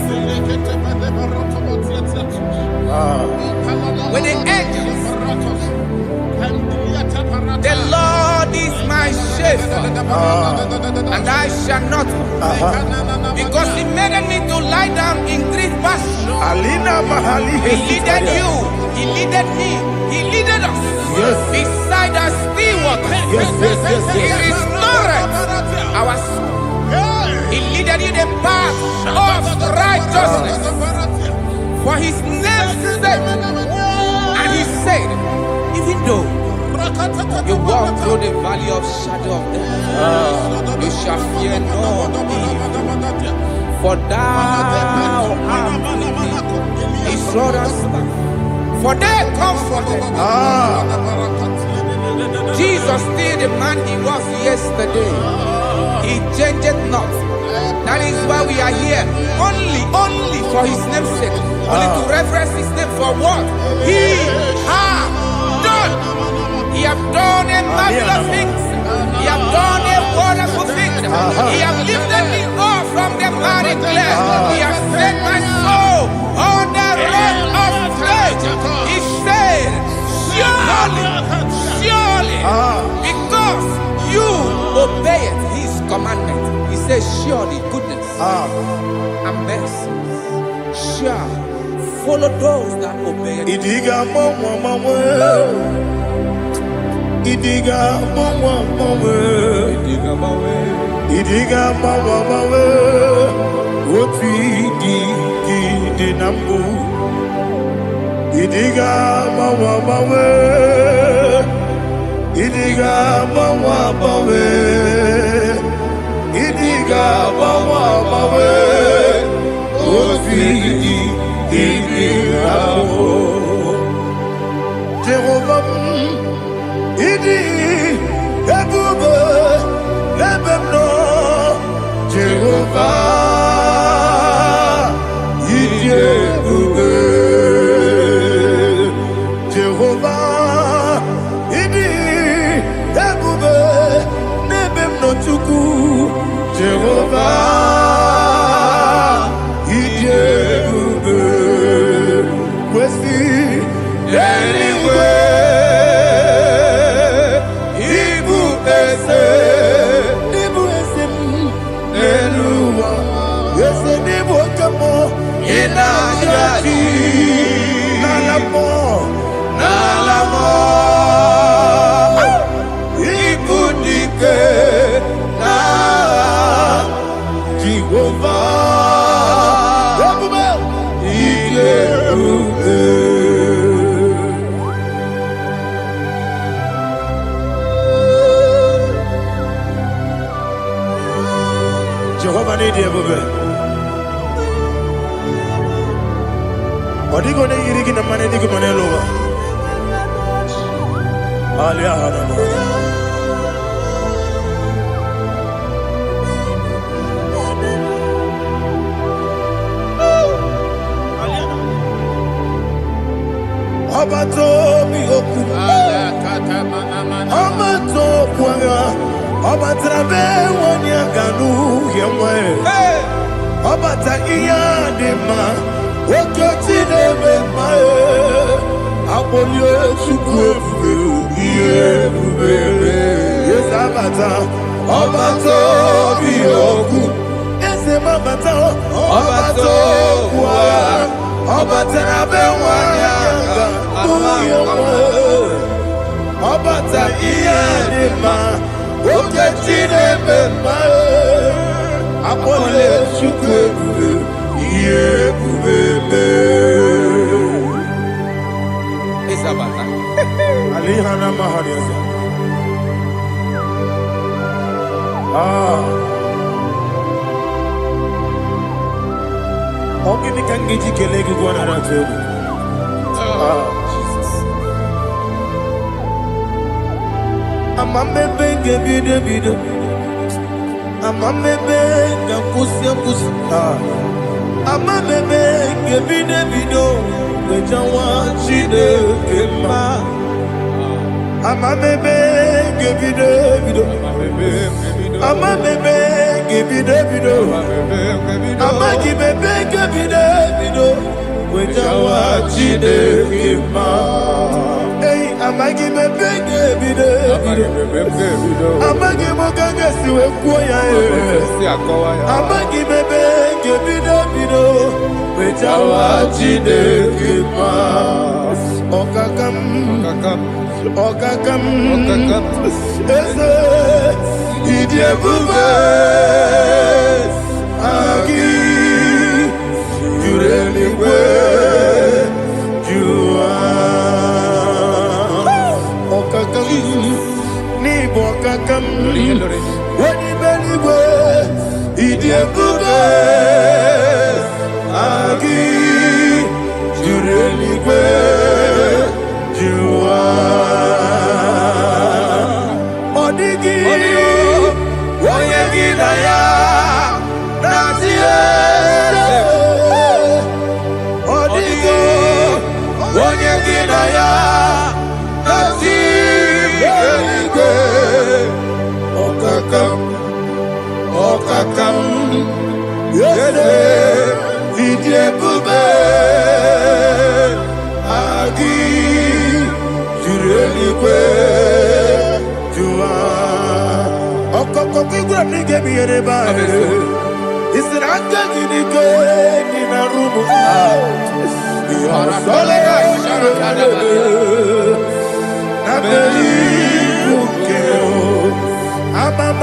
the angels. The Lord is my shepherd, and I shall not want, because He made me to lie down in green pastures. He leaded you, He leaded me, He leaded us beside the still waters. He restored our soul. He leaded you the path of righteousness for His name's sake. And He said, even though you walk through the valley of shadow of death, you shall fear no evil, for thou art with me. His rod and staff, for they comforted. Jesus still the man he was yesterday. He changed not. That is why we are here. Only for his name's sake. Only to reference his name for what he has done. He has done a marvelous things. He has done a wonderful thing. He has lifted me up from the miry clay. He has set my soul on the rock of faith. He said, surely, because you obeyed his commandment. He says, surely goodness and mercy shall follow those that obey it. Idiga mama, Idiga mama, what we did nambu. Idiga mama, Idiga mama, Idiga mama, what we did Jehovah, Idi, Ebube, Ebemno, Jehovah, Idi, Ebube, Jehovah, Idi, Ebube, Nebemno Chuku, Jehovah, Idi, Ebube, Wesi, anyway. Jehovah need you, baby. What are you going to eat in the money? You can over. Abato mi oku. Abato kwanga. Abatrabe wanya ganu yemwe. Abata iya dema. Okoti nebe mae. Abolio chukwefu. Yes, abata. Abato mi oku. Ese mabata. Abato kwa. Abatrabe wanya ganu yemwe. Abata iya dema. Okoti nebe mae. Abolio chukwefu. Isabata. Alihana Mahariasa. Ogi ni kangeji kelegi gwana ratu. Jesus. Amambe benge bido. Amambe benga kusia. Amambe benge bido. Wejawa chide kema. Amambe benge bido. Amambe benge bido. Amagi benge bido. Wejawa chide kema. Hey, amagi benge bido. Amagi moganga siwe kuya. Amagi benge bido. Wejawa chide kema. Okakam. Ese Idiebube Agi Jureligwe Jua Okakam Nibo Okakam Wani Beligwe Idiebube Agi Jureligwe onye gị na ya na-esi eluigwe. Ọkaka m eze ịdị ebube agị juru eluigwe jụwa. Ọkọkọ gị gwara m n'ige m ihe n'ebe ahụ. Ị sị na aka gị n'ike dị na rumu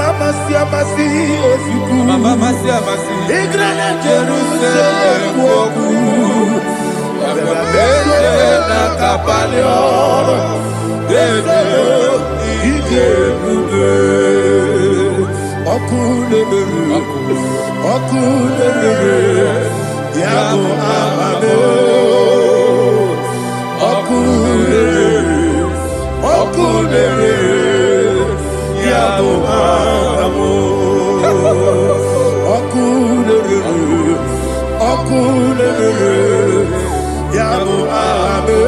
Amasi ozuku Igrana Jerusalem woku Ababele na kapalion Dede ije bube Okulebere Yabo amamo Okulebere Yabo amamo Okulebere Yabo amamo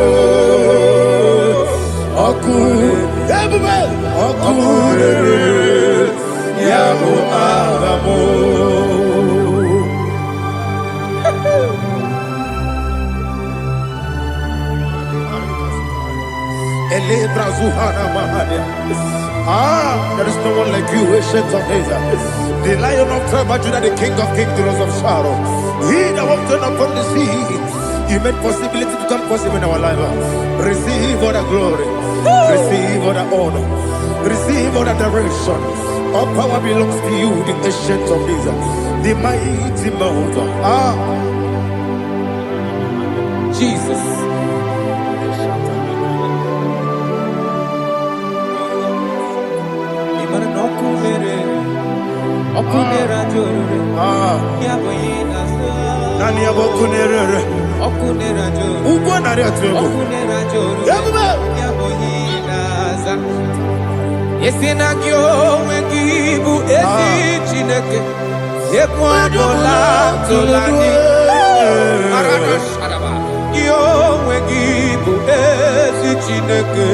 Okulebere Yabo amamo. There is no one like you, ancient of days. The Lion of tribe of Judah, the King of kings, the Rose of Sharon. He that walked upon the sea, He made possibility to come possible in our life. Receive all the glory, receive all the honor, receive all the direction. All power belongs to you, the ancient of days, the mighty mountain. Jesus. Nani abokunere ugwo nari atwego Yesina gyo wengibu ezi chineke Yekwadola tolani Gyo wengibu ezi chineke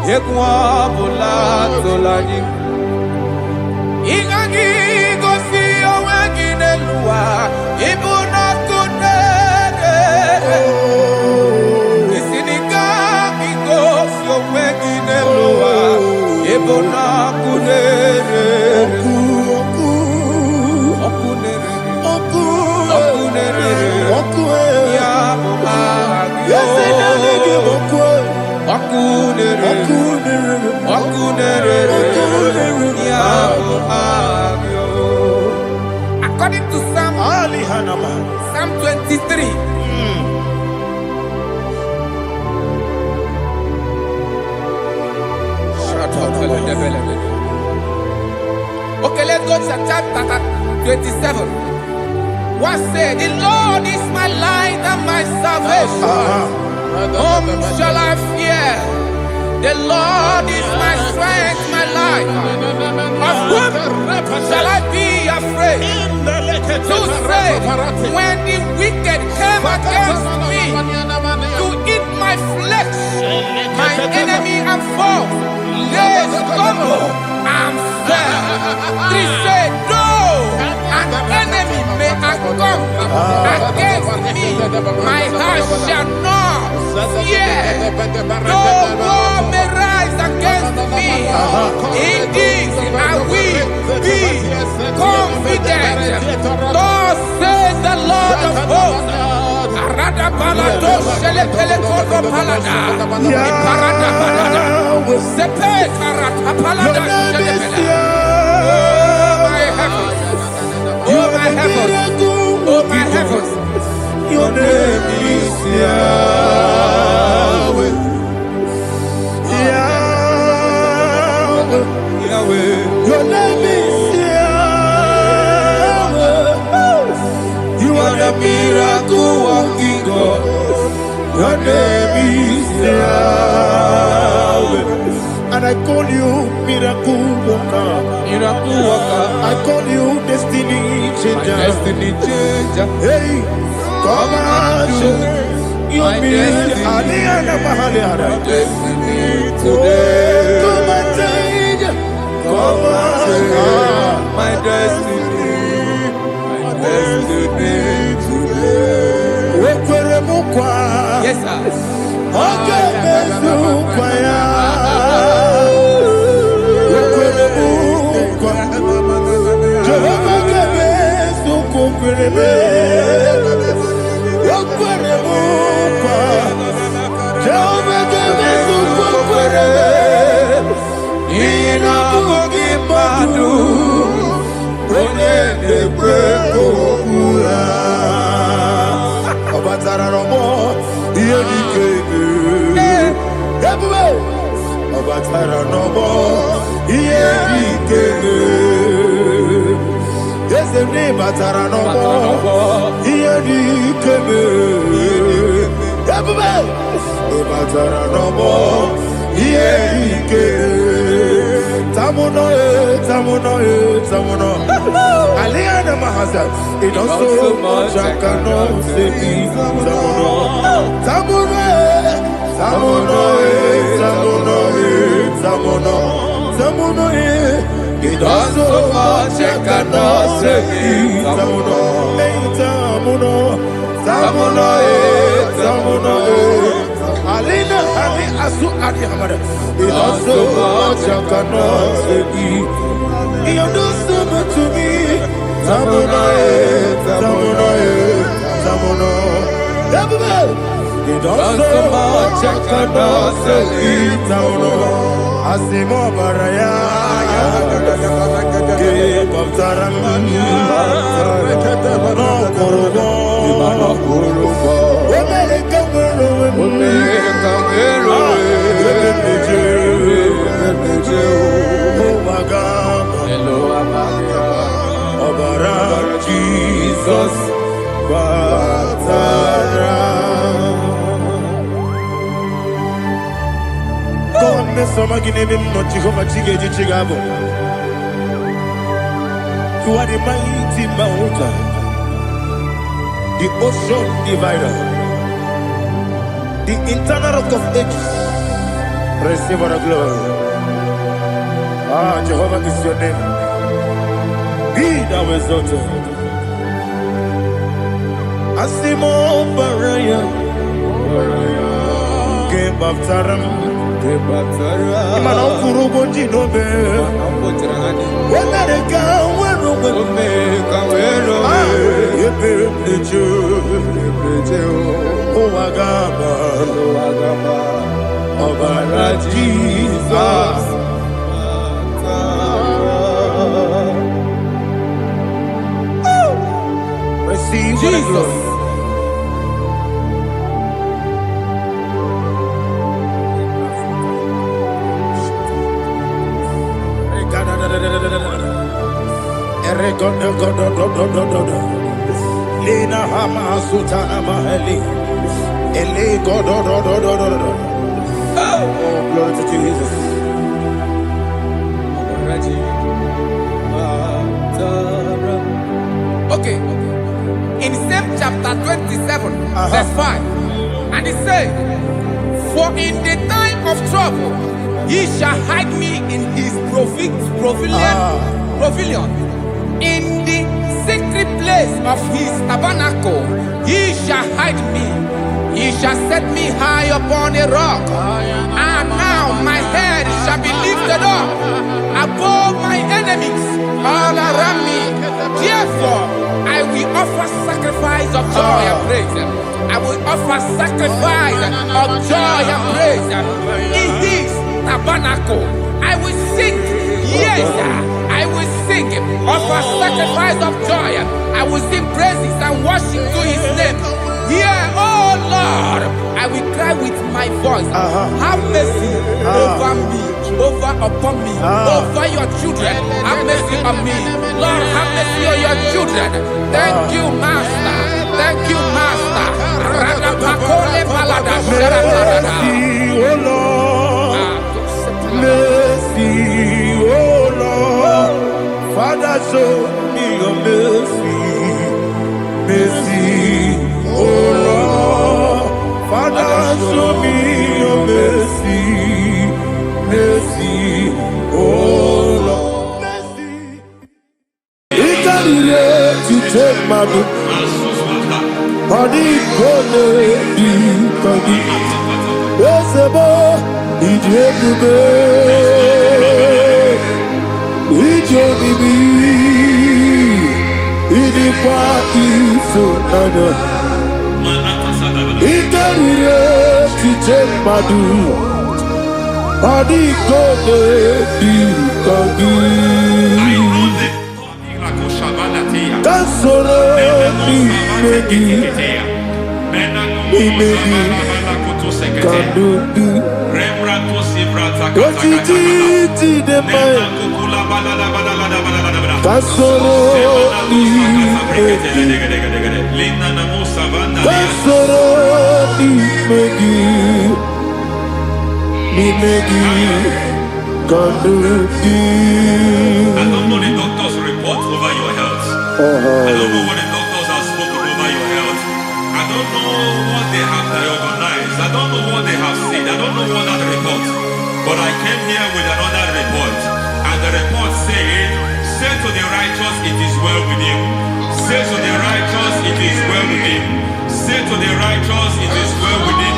Yekwadola tolani Igagi gosi owegine luwa Ibuna kunere Isinika gosi owegine luwa Ibuna kunere Okunere Ya Agyo Okunere Ya Agyo. According to Psalm 23. Okay, let's go to chapter 27. What said? The Lord is my light and my salvation. Whom shall I fear? The Lord is my strength, my life. Of whom shall I be afraid? To say, when the wicked came against me to eat my flesh, my enemy and foe, they stumble and fell. Three said, though an enemy may come against me, my heart shall not fear. No war may rise against me. Indeed, I will be confident. Thus says the Lord of hosts. Arada balado shelepele kodo palada. Iparada balada. Sepe karata palada shelepele. Oh my heavens. Oh my heavens. Your name is Yahweh. Yahweh. Your name is Yahweh. You are the miracle working God. Your name is Yahweh. And I call you miracle worker. Miracle worker. I call you destiny changer. Destiny changer. Hey, come on, my destiny today. Come and change. Come and My destiny today. Yes, sir. It does so much I cannot say. It does so much I cannot say. Alina, Asu Adi Hamada. It does so much I cannot say. You do so much to me. Tamuno. It does so much I cannot say. Tamuno. Asimo Baraya. Give up Taramani. No Kurugo. Jesus, God, Mr. Maginebim, not Jehovah Chigage Chigabo. You are the mighty mountain, the ocean divider, the internal rock of ages. Receive our glory. Jehovah is your name. Be thou exalted. Asimo Baraya, Game of Taram, Imano Kurubo Jinobe, when I go, when Jesus. Receive Jesus. Lena Hama Sutana Maheli. Ele God. Oh, glory to Jesus. Okay. In same chapter 27, verse 5, and it says, for in the time of trouble, he shall hide me in his pavilion. In the secret place of his tabernacle, he shall hide me. He shall set me high upon a rock. And now my head shall be lifted up above my enemies all around me. Therefore, I will offer sacrifice of joy and praise. I will offer sacrifice of joy and praise. In his tabernacle, I will sing. Yes, I will sing. Offer sacrifice of joy. I will sing praises and worship to his name. Here, oh Lord, I will cry with my voice. Have mercy over me, upon me, over your children. Have mercy on me. Lord, have mercy on your children. Thank you, Master. Thank you, Master. Mercy, oh Lord. Mercy, oh Lord. Father, show me your mercy. Mercy, oh Lord. madu. Adi kone di kagi. Esebo ijebube. Ijebibi. Idi kwa isunana. Itarire tije madu. Adi kone di kagi. Kasoro imegi kadudu ojiji deme kasoro imegi kasoro imegi kadudu. I don't know the doctor's report over your health. I don't know what the doctors have spoken over your health. I don't know what they have diagnosed. I don't know what they have said. I don't know what that report. But I came here with another report. And the report said, say to the righteous, it is well with him. Say to the righteous, it is well with him. Say to the righteous, it is well with him.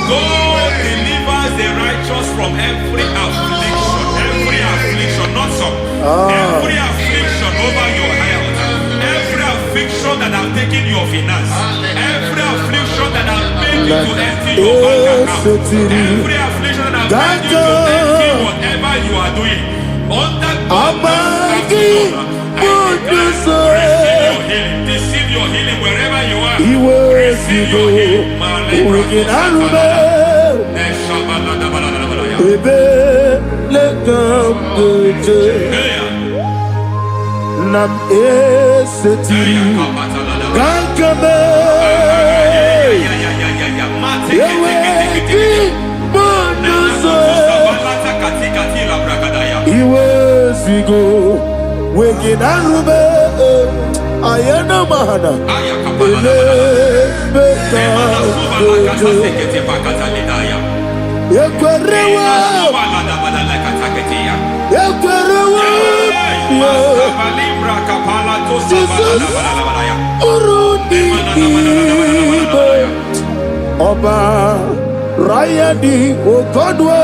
God delivers the righteous from every affliction. Every affliction, not some. Every affliction over your health. Every affliction that have taken your finance. Every affliction that have made you to empty your bank account. Every affliction that have made you to empty whatever you are doing. Under receive your healing wherever you are. Receive your healing. Nam eseti kankame yeweki bonuso iwezigo weginarube ayana mahana ele beka yekwerewa Jesus Urundi Oba Rayadi Okodwe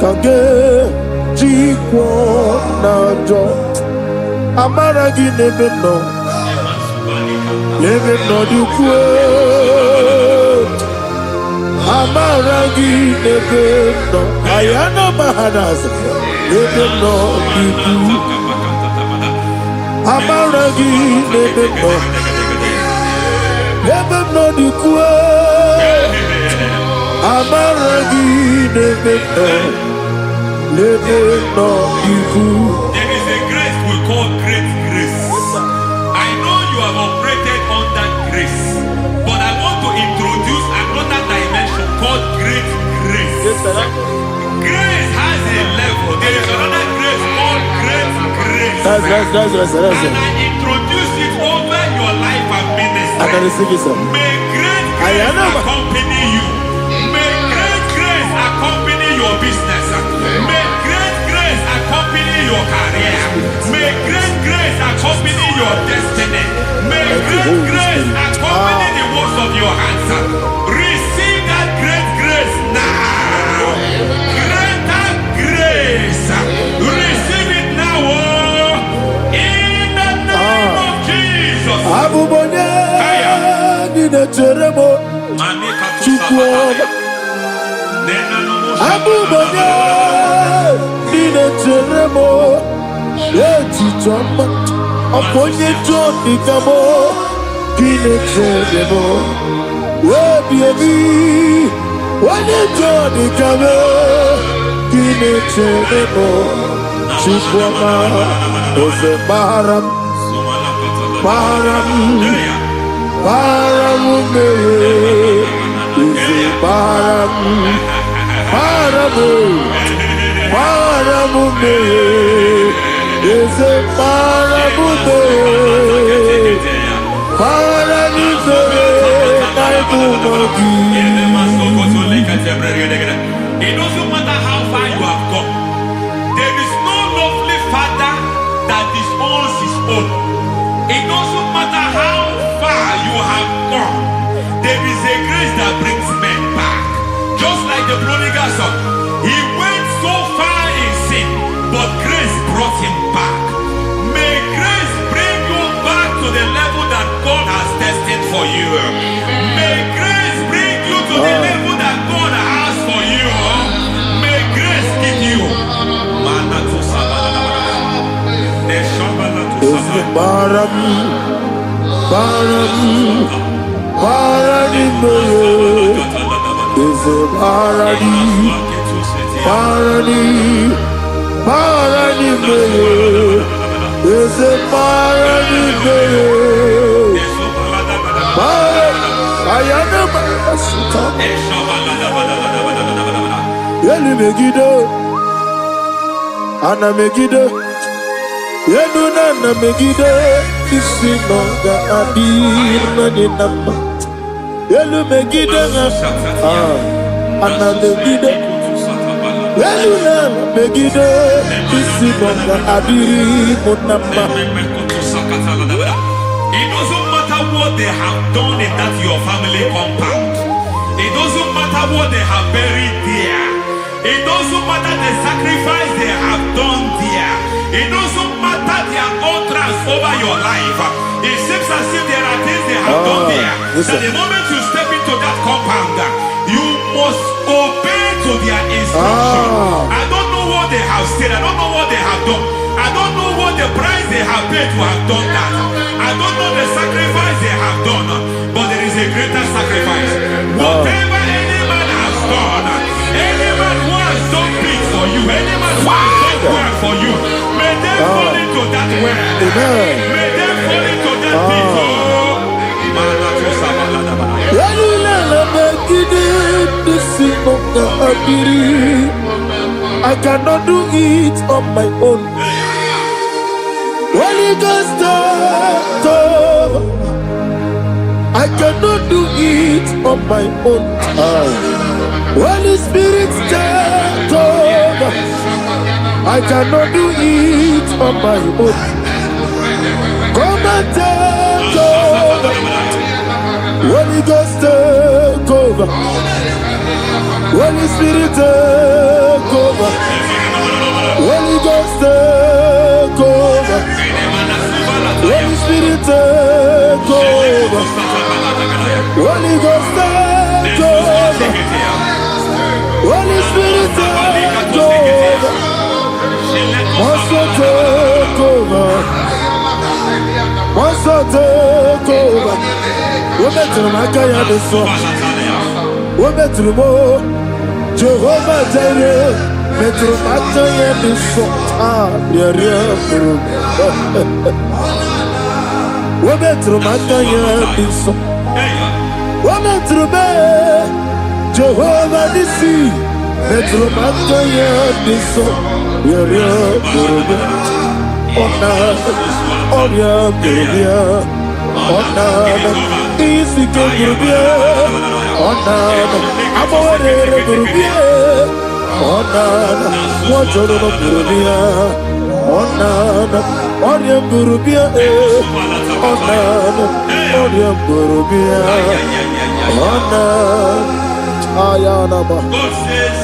Kage Jikwo Najo Amaragi Nebeno Nebeno Dukwe Amaragi Nebeno Ayana Mahanas Nebeno Dukwe Amaragi Nebeno Dukwe Amaragi Nebeno Dukwe. There is a grace we call great grace. I know you have operated under grace, but I want to introduce another dimension called great grace. Grace has a level. There is another grace called great grace. That's and I introduce it over your life and ministry. May great grace accompany you. May great grace accompany your business. May great grace accompany your career. May great grace accompany your destiny. May great grace accompany the works of your hands. Receive that great grace now. Greater grace. Receive it now. In the name of Jesus. Abubonye Nina Teremo Chukwoba Abubonye Nina Teremo Eti Choma Aponye Choni Kamo Kine Teremo Webi Wane Choni Kamo Kine Teremo Chukwoba Ose Baharam Baharam Paramume, Paramume, is a Paramume, It doesn't matter how far you have gone. There is no lovely father that disowns his own. the prodigal son. He went so far in sin, but grace brought him back. May grace bring you back to the level that God has destined for you. May grace bring you to the level that God has for you. May grace give you. Ana Megiddo, Yenuna na Megiddo, Isinonga Adir Naninama, Yelu Megiddo, Ana Megiddo, Yenuna na Megiddo, Isinonga Adir Munama. It doesn't matter what they have done in that your family compound. It doesn't matter what they have buried there. It doesn't matter the sacrifice they have done there. It doesn't matter their utterance over your life. It seems as if there are things they have done there. That the moment you step into that compound, you must obey to their instruction. I don't know what they have said. I don't know what they have done. I don't know what the price they have paid to have done that. I don't know the sacrifice they have done. But there is a greater sacrifice. Whatever any man has done, any man who has done big for you, any man who has done well for you, may they fall into that well. May they fall into that pit. I cannot do it on my own. Holy Ghost, I cannot do it on my own. Holy Spirit, take over. I cannot do it on my own. Come and take over. Holy Ghost, take over. Holy Spirit, take over. Holy Ghost, take over. Holy Spirit, take over. Holy Ghost, take over. Holy Spirit, take over. Master, take over. Master, take over. Women to my guy the song. Women to the more. Jehovah Jireh. Metro Mataya the song. Women to my guy the song. Women to me. Jehovah the sea. Metro Mataya the song. God says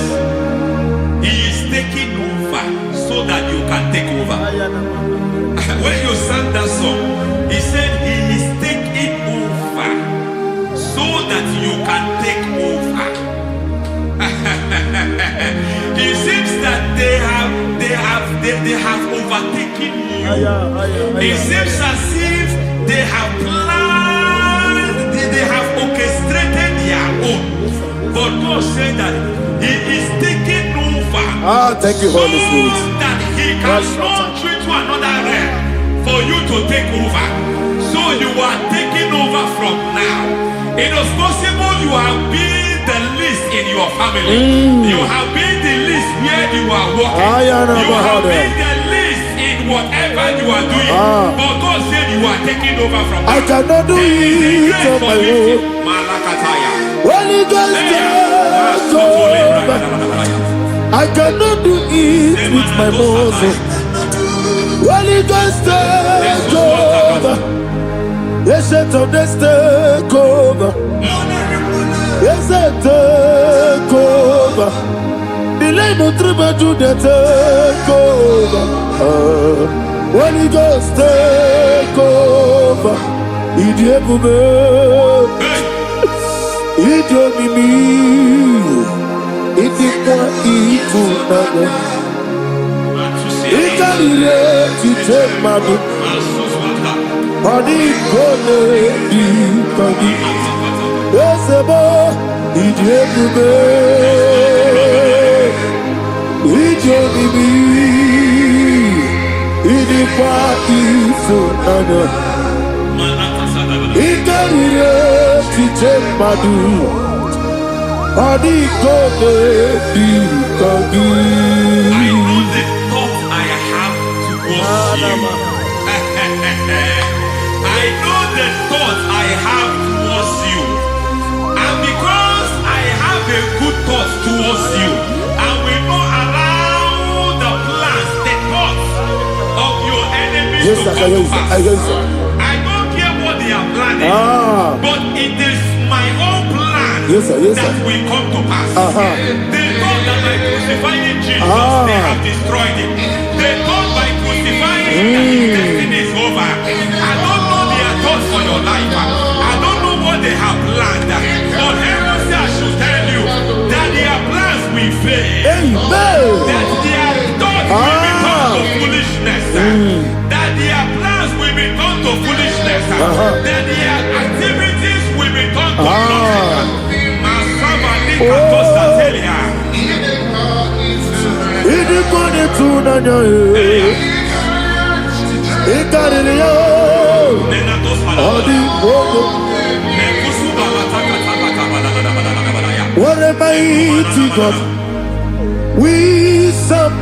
He is taking over so that you can take over. When you sang that song, He said He is taking over so that you can take over. It seems that they have overtaken you. It seems as if they have planned, they have orchestrated their own. But God said that He is taking over. Thank you, Holy Spirit. So that He can launch you to another realm for you to take over. So you are taking over from now. It is possible you have been the least in your family. You have been the least where you are working. You have been the least in whatever you are doing. But God said you are taking over from now. I cannot do it on my own. Holy Ghost, take over. I cannot do it with my muscle. Holy Ghost, take over. Yes, take over. Yes, take over. Delay no tribe to the take over. Holy Ghost take over. Idiebube, Idiomimi, Idikwa Itunade. Ikarire Titemadu. Body gone di kagi. Esebo Idiebube, Idiomimi, Idikwa Itunade. Ikarire Titemadu. Body gone di kagi. I know the thoughts I have towards you. And because I have a good thought towards you, I will not allow the plans, the thoughts of your enemies to come to pass. I don't care what they are planning, but it is my own plan that will come to pass. They thought that by crucifying Jesus, they have destroyed him. They thought by crucifying him that his destiny is over. I don't know their thoughts for your life. I don't know what they have planned. But heaven says I should tell you that their plans will fail. That their thoughts will be turned to foolishness. That their plans will be turned to foolishness. That their activities will be turned to nothing. What a mighty God we serve.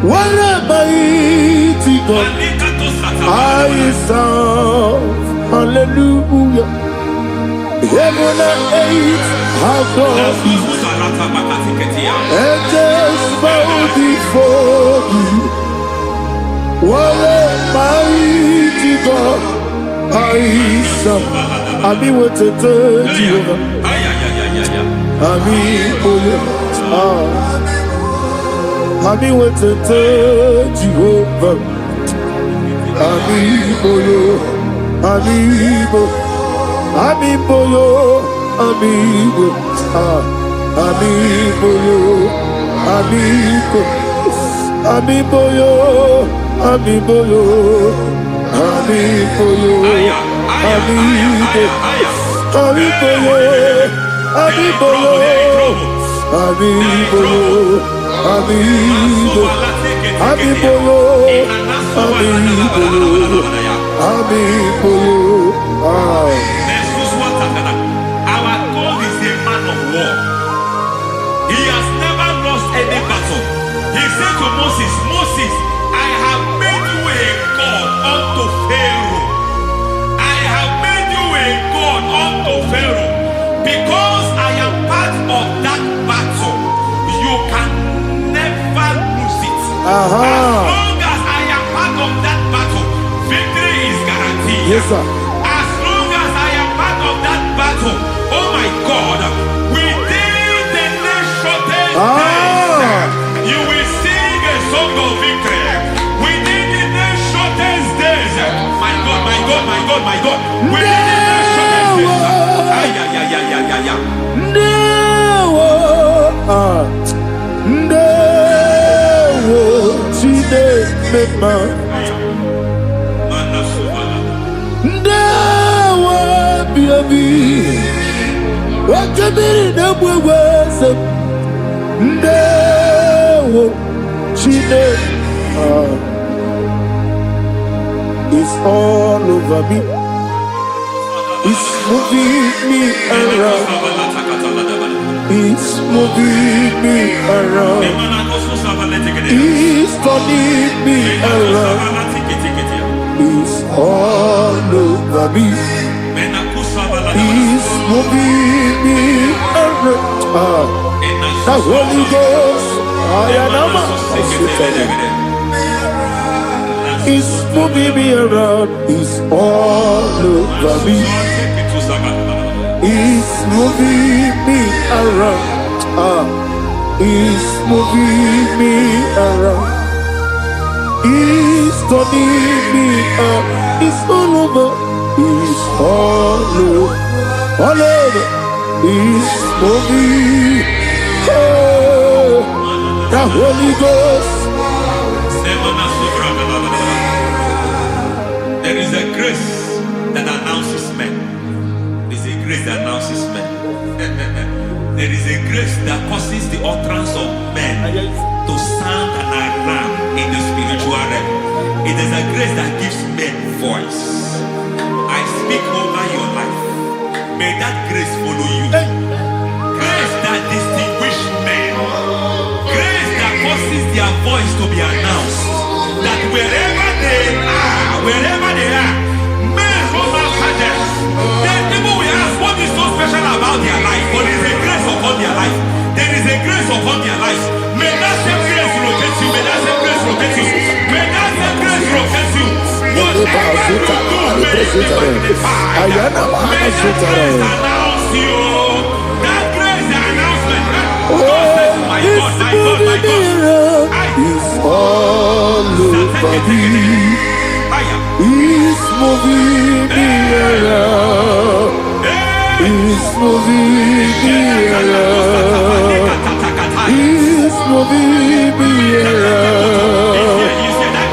What a mighty God I serve. Hallelujah. Heaven and earth have gone, and just bow before you. What a mighty God I serve. I mean, what a Jehovah. I mean, I mean, what a Jehovah. I mean, I mean, amigo yo, amigo, amigo yo, amigo, amigo yo, amigo yo, amigo yo, amigo, amigo yo, amigo yo, amigo yo, amigo, amigo yo, amigo yo, amigo yo. Our God is a man of war. He has never lost any battle. He said to Moses, Moses, I have made you a God unto Pharaoh. I have made you a God unto Pharaoh. Because I am part of that battle, you can never lose it. As long as I am part of that battle, victory is guaranteed. Yes, sir. Oh my God, within the next shortest days, you will sing a song of victory. Within the next shortest days, my God, my God, my God, my God. Within the next It's all over me. It's moving me around. It's moving me around. It's turning me around. It's all over me. It's moving me around. The Holy Ghost, it's moving me around. It's all over me. It's moving around. He's moving me around. He's turning me up. He's all over. He's all over. All over. He's moving. Oh, the Holy Ghost. There is a grace that announces men. There is a grace that announces men. There is a grace that causes the utterance of men to sound an alarm in the spiritual realm. It is a grace that gives men voice. I speak over your life. May that grace follow you. Grace that distinguishes men. Grace that causes their voice to be announced. That wherever they are, men from after them. Then people will ask what is so special about their life. But there is a grace upon their life. There is a grace upon their life. May that same grace locate you. May that same grace locate you. May that same grace locate you. Whatever you do, may it be magnified. May that grace announce you. That grace, the announcement. My God, my God, my God. He's all over me. He's moving me around. He's moving me around. He's moving me around.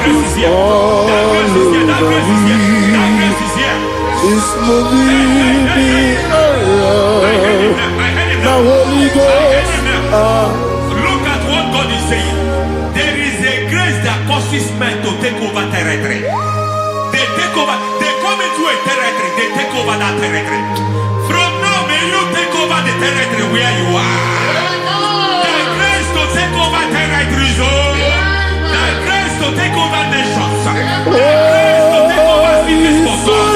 He's all over me. He's moving me around. The Holy Ghost. Look at what God is saying. There is a grace that causes men to take over territory. They take over, they come into a territory, they take over that territory. From now, may you take over the territory where you are. The grace to take over territories, the grace to take over nations, the grace to take over cities for God.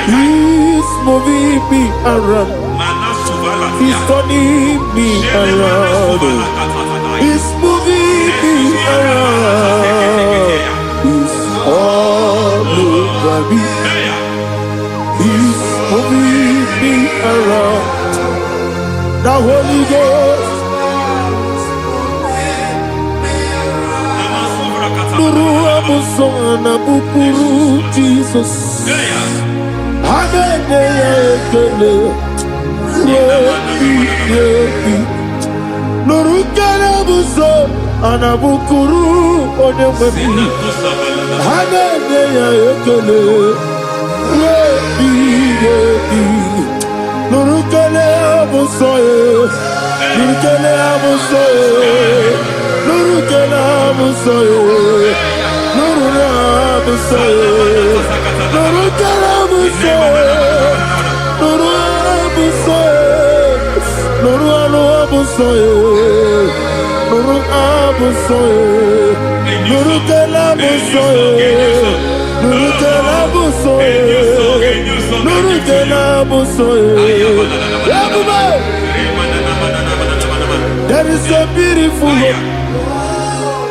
He's moving me around. He's turning me around. He's moving me around. He's all over me. He's moving me around. The Holy Ghost. Nuru amusona bukuru Jesus. Hallelujah. Nurukana buso anabukuru onememi Hallelujah ekele Nurukana buso Nurukana buso Nurukana buso Nurukana buso Nurukana buso Nuru abusoye, Nuru abusoye, Nuru kelabusoye, Nuru kelabusoye, Nuru kelabusoye. There is a beautiful hope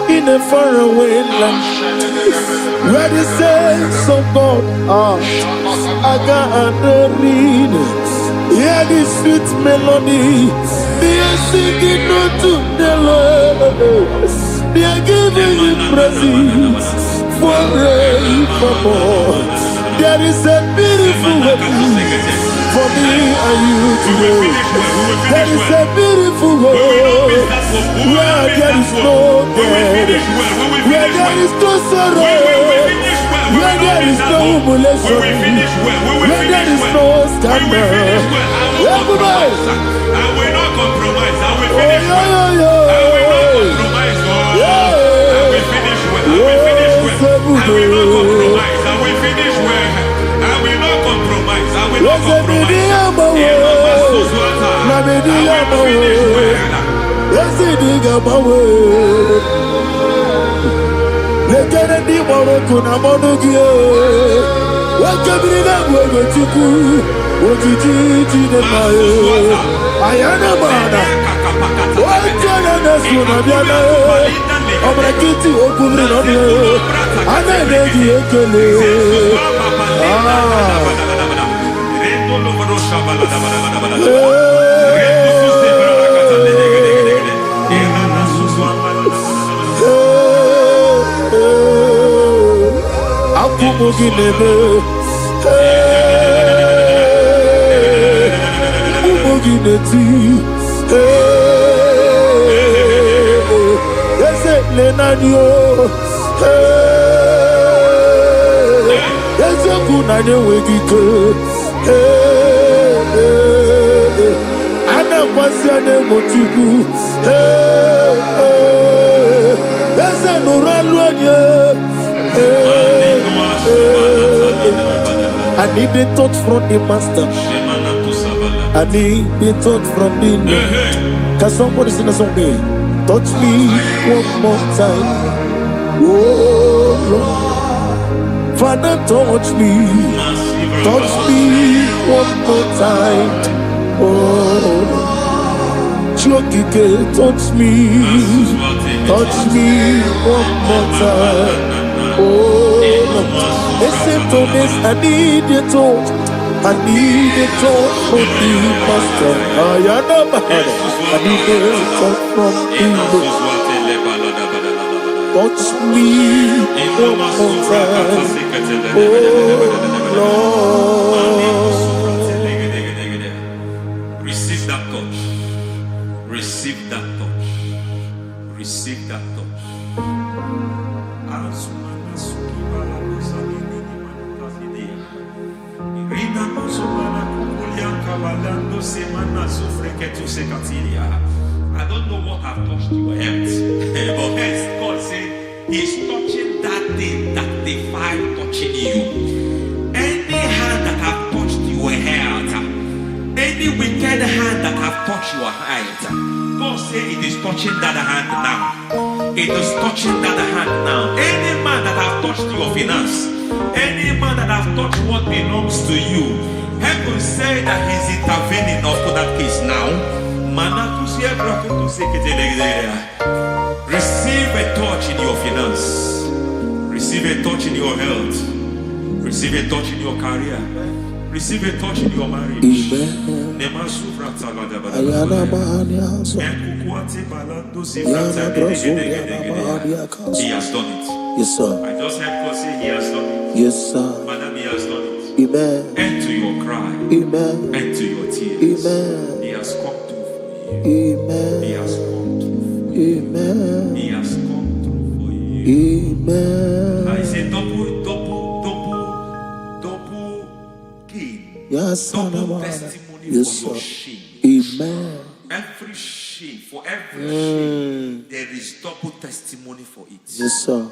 in a faraway land where the saints of God are. I got the reading. Hear the sweet melody. They are singing unto the Lord. They are giving you praise forevermore. There is a beautiful way for me and you today. There is a beautiful way where there is no death, where there is no sorrow, where there is no humiliation, where there is no scandal. Everybody, I will not compromise. I will finish well. I will not compromise. I will finish well. I will finish well. I will not compromise. I will finish well. I will not compromise. I will not compromise. I will I need the touch from the master. I need the touch from the Lord. Can somebody sing a song here? Touch me one more time. Oh Lord, Father, touch me. Touch me one more time. Oh, Chokike, touch me. Touch me one more time. Oh, listen to this. I need your touch. I need a touch from the master. I need a touch from the Lord. Touch me one more time. Oh Lord. Receive that touch. Receive that touch. Receive that touch. I don't know what have touched your health, but hence God said He's touching that thing that defied touching you. Any hand that have touched your health, any wicked hand that have touched your health, God said it is touching that hand now. It is touching that hand now. Any man that have touched your finance, any man that have touched what belongs to you, heaven say that He's intervening after that case now. Receive a touch in your finance. Receive a touch in your health. Receive a touch in your career. Receive a touch in your marriage. Amen. He has done it. Yes, sir. I just heard God say He has done it. Yes, sir. Madam, He has done it. Amen. End to your cry. Amen. End to your tears. Amen. He has come through for you. Amen. He has come through for you. Amen. He has come through for you. Amen. I say double gain. Yes, Double testimony yes, for your sir. shame. Amen. Every shame, for every shame, there is double testimony for it. Yes, sir.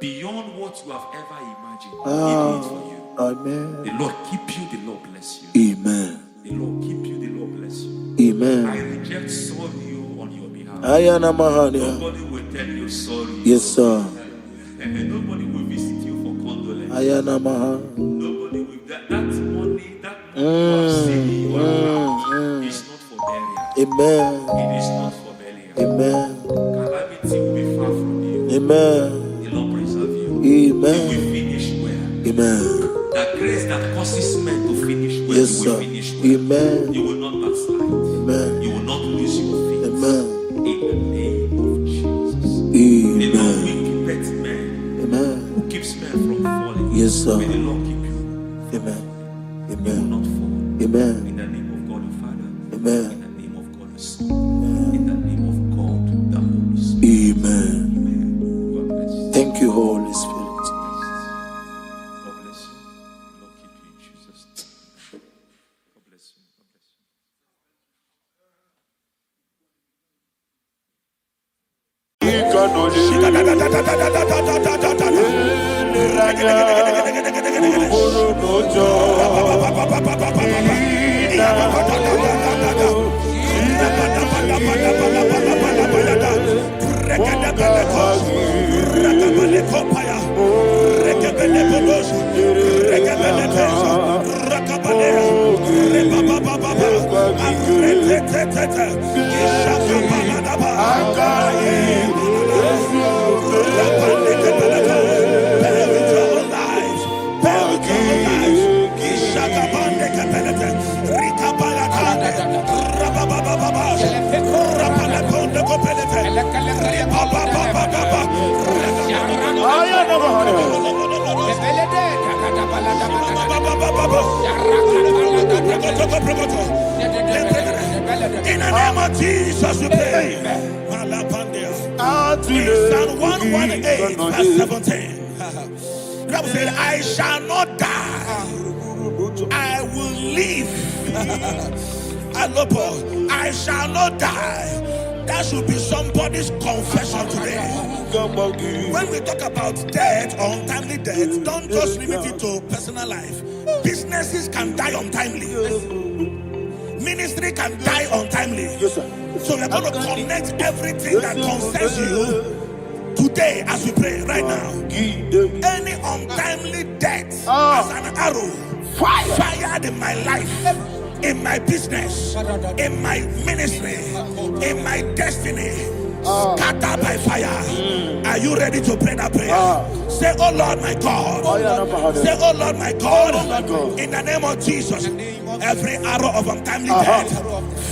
Beyond what you have ever imagined, He did it for you. Amen. The Lord keep you, the Lord bless you. Amen. The Lord keep you, the Lord bless you. Amen. I reject sorrow on your behalf. Nobody will tell you sorry. Yes, sir. And nobody will visit you for condolence. Nobody will. That money you have saved in your account is not for burial. Amen. It is not for burial. Amen. Calamity will be far from you. Amen. The Lord preserve you. Amen. You will finish well. Amen. The grace that causes men to finish well, Yes, you sir. will finish well. Amen. You will not backslide. Amen. You will not lose your faith. Amen. In the name of Jesus. The Lord Amen. will keep it men. Amen. Who keeps men from falling. Yes, sir. May the Lord keep you. Amen. You will Amen. not fall. Amen. In the name of God the Father. Amen. In the name of God the Son. In the name of God the Holy Spirit. Amen. Amen. God bless you. Thank you, Holy Spirit. God bless you. The Lord keep you in Jesus' name. God bless you. God bless you. Lives. Jesus we pray. In Psalm 118 verse 17. The Bible said, I shall not die, I will live. I shall not die. That should be somebody's confession today. When we talk about death or untimely death, don't just limit it to personal life. Businesses can die untimely. Ministry can die untimely. So we're going to connect everything that concerns you today as we pray right now. Any untimely death as an arrow fired in my life, in my business, in my ministry, in my destiny, scattered by fire. Are you ready to pray that prayer? Say, oh Lord my God. Say, oh Lord my God. In the name of Jesus, every arrow of untimely death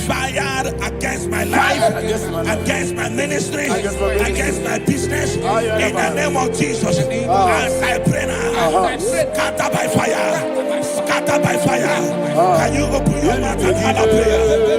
fired against my life, against my ministry, against my business, in the name of Jesus, as I pray now, scatter by fire, scatter by fire. Can you open your mouth and have a prayer?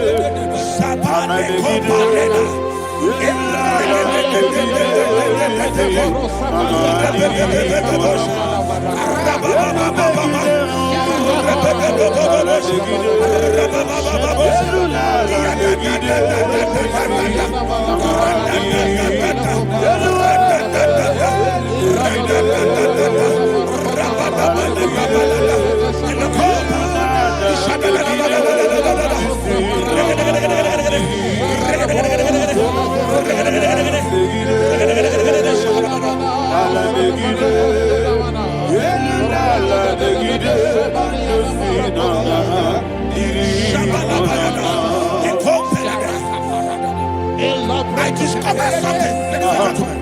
I discovered something, ladies and gentlemen,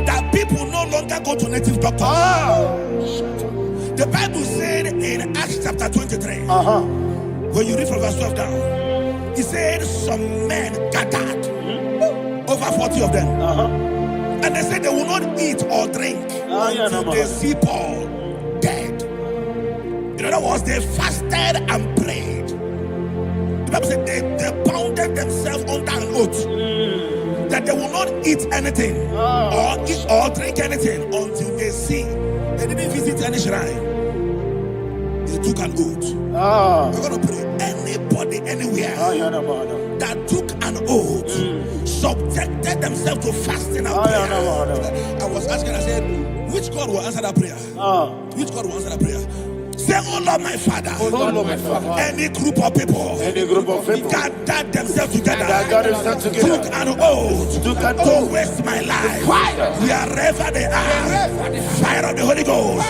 that people no longer go to native doctors. The Bible said in Acts chapter 23, when you read from verse 12 down, it said some men gathered, over 40 of them, and they said they will not eat or drink until they see Paul dead. In other words, they fasted and prayed. The Bible said they bounded themselves under an oath that they will not eat anything or drink anything until they see. They didn't visit any shrine. They took an oath. We're going to pray. Anybody, anywhere that took an oath, subjected themselves to fasting and prayer. I was asking, I said, which God will answer that prayer? Which God will answer that prayer? Say, oh Lord my Father, any group of people gathered themselves together, took an oath to waste my life. Wherever they are, fire of the Holy Ghost,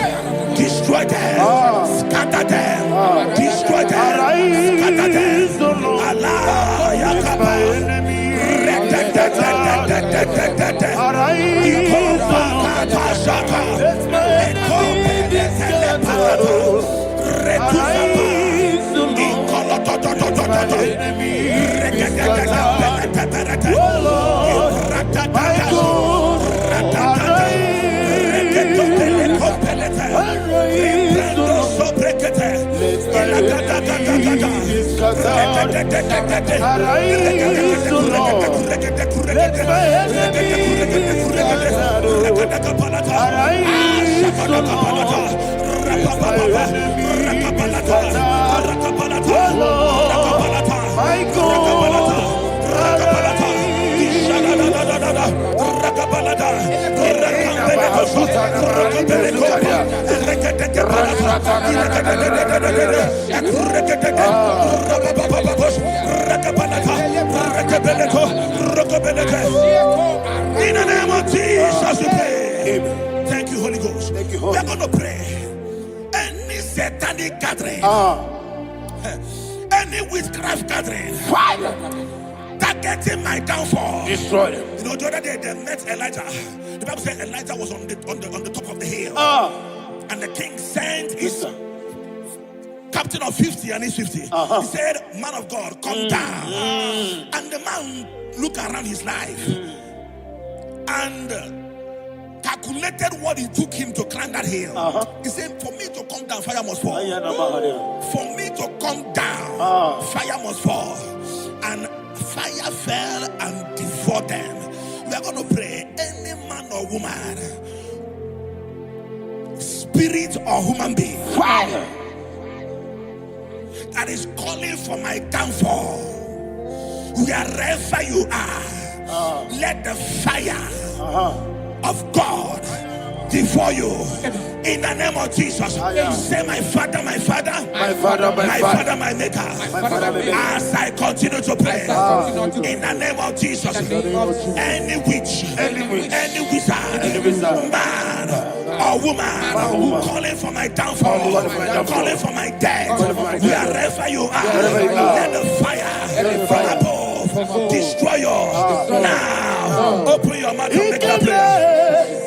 destroy them, scatter them, destroy them, scatter them. Allah, Yakaba, in the name of Jesus we pray. Thank you, Holy Ghost. We're going to pray. Any satanic gathering, any witchcraft gathering, targeting my downfall, destroy them. You know, the other day they met Elijah. The Bible said Elijah was on the top of the hill, and the king sent his captain of 50 and his 50. He said, man of God, come down. And the man looked around his life and calculated what it took him to climb that hill. He said, for me to come down, fire must fall. For me to come down, fire must fall. And prevail and devour them. We are going to pray. Any man or woman, spirit or human being, Fire. that is calling for my downfall, wherever you are, let the fire of God devour you in the name of Jesus. Say, my Father, my Father, My Father, my Father, my Maker. my Father, my Maker. As I continue to pray in the name of Jesus, any witch, any wizard, man or woman calling for my downfall, calling for my death, wherever you are, let the fire from above destroy you now. Open your mouth and make a prayer.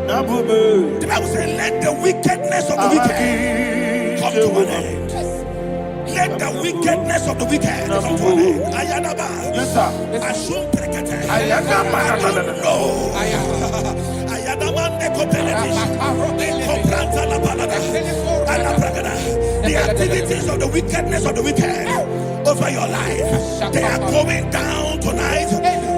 The Bible says, let the wickedness of the wicked come to an end. Let the wickedness of the wicked come to an end. Ayadaba. Yes, sir. Assume prekete. Ayadaba. No. Ayadaba nekopeletis. Kompranta la balada. Ala prekete. The activities of the wickedness of the wicked over your life, they are going down tonight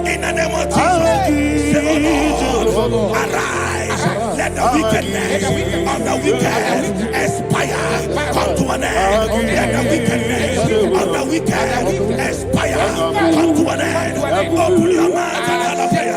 in the name of Jesus. Say, oh Lord, arise. Let the wickedness of the wicked expire, come to an end. Let the wickedness of the wicked expire, come to an end. Open your mouth and have a prayer.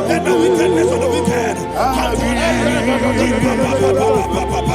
Let the wickedness of the wicked come to an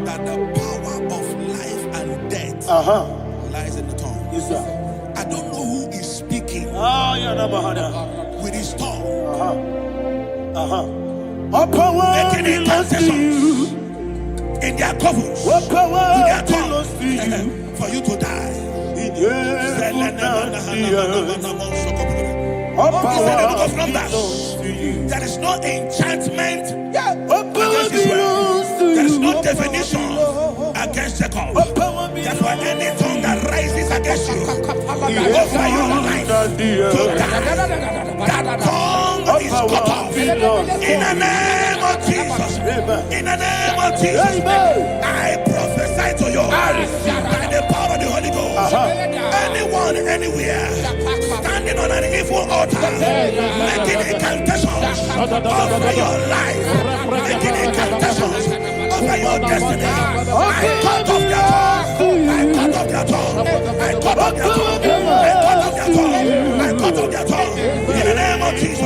that the power of life and death lies in the tongue. Yes, sir. I don't know who is speaking with his tongue, making incantations in their covens with their tongue for you to die. He said in the book of Numbers, there is no enchantment against Israel. There is no definition against Jacob. Therefore, any tongue that rises against you over your life, that tongue is cut off. In the name of Jesus. In the name of Jesus. I prophesy to you by the power of the Holy Ghost. Anyone, anywhere, standing on an evil altar, making incantations over your life, making incantations over your destiny, I cut off their tongue. I cut off their tongue. I cut off their tongue. I cut off their tongue. I cut off their tongue. In the name of Jesus.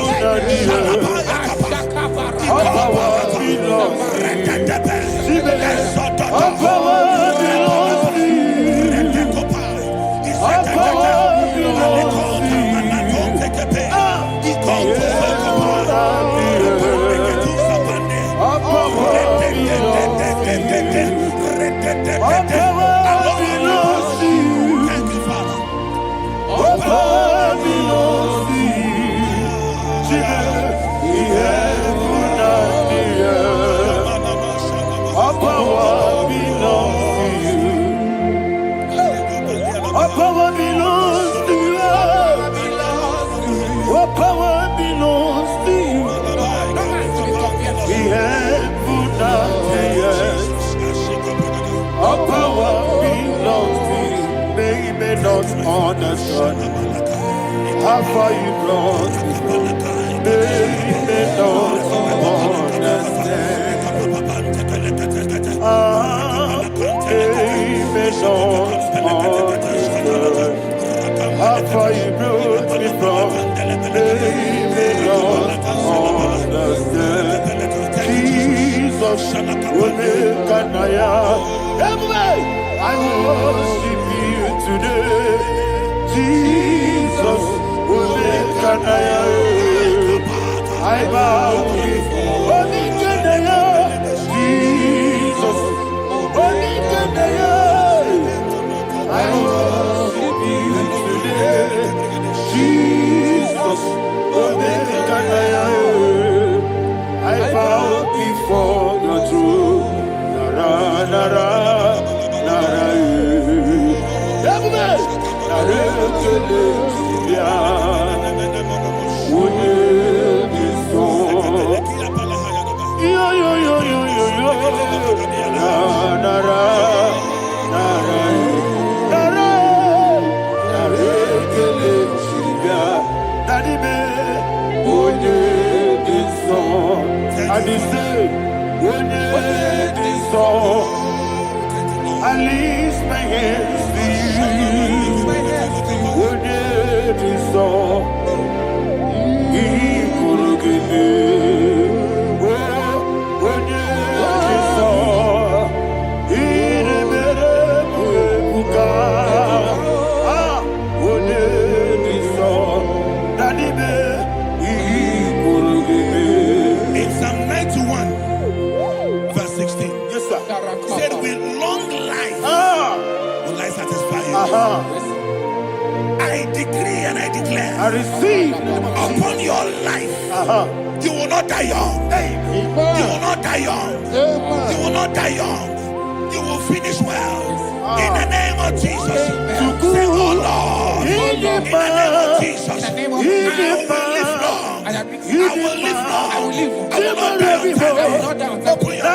Thank you, Father. Understand how far you brought me. They may not understand. They may not understand how far you brought me from. They may not understand. Jesus will make an I worship you today. Jesus will make an I bow before Jesus will make an I worship you today. Jesus will make an I bow before your throne. Nara, nara, nara, I lift my hands to you. What did you saw? He could give me. What did you saw? He never could. What did you saw? That he could give me. In Psalm 91, verse 16. Yes, sir. Said with long life will I satisfy you. I decree and I declare, I receive upon your life, you will not die young. You will not die young. You will not die young. You will finish well. In the name of Jesus. Say, oh Lord, in the name of Jesus, I will live long. I will live long. I will not die on time. Open your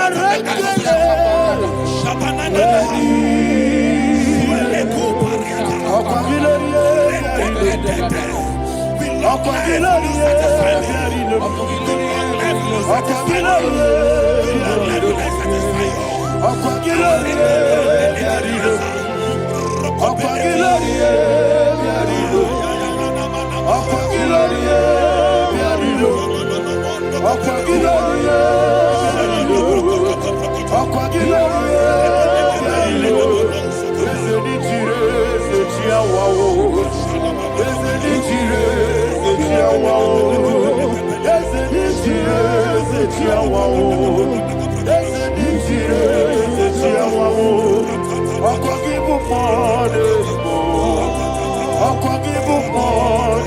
I'll give you more.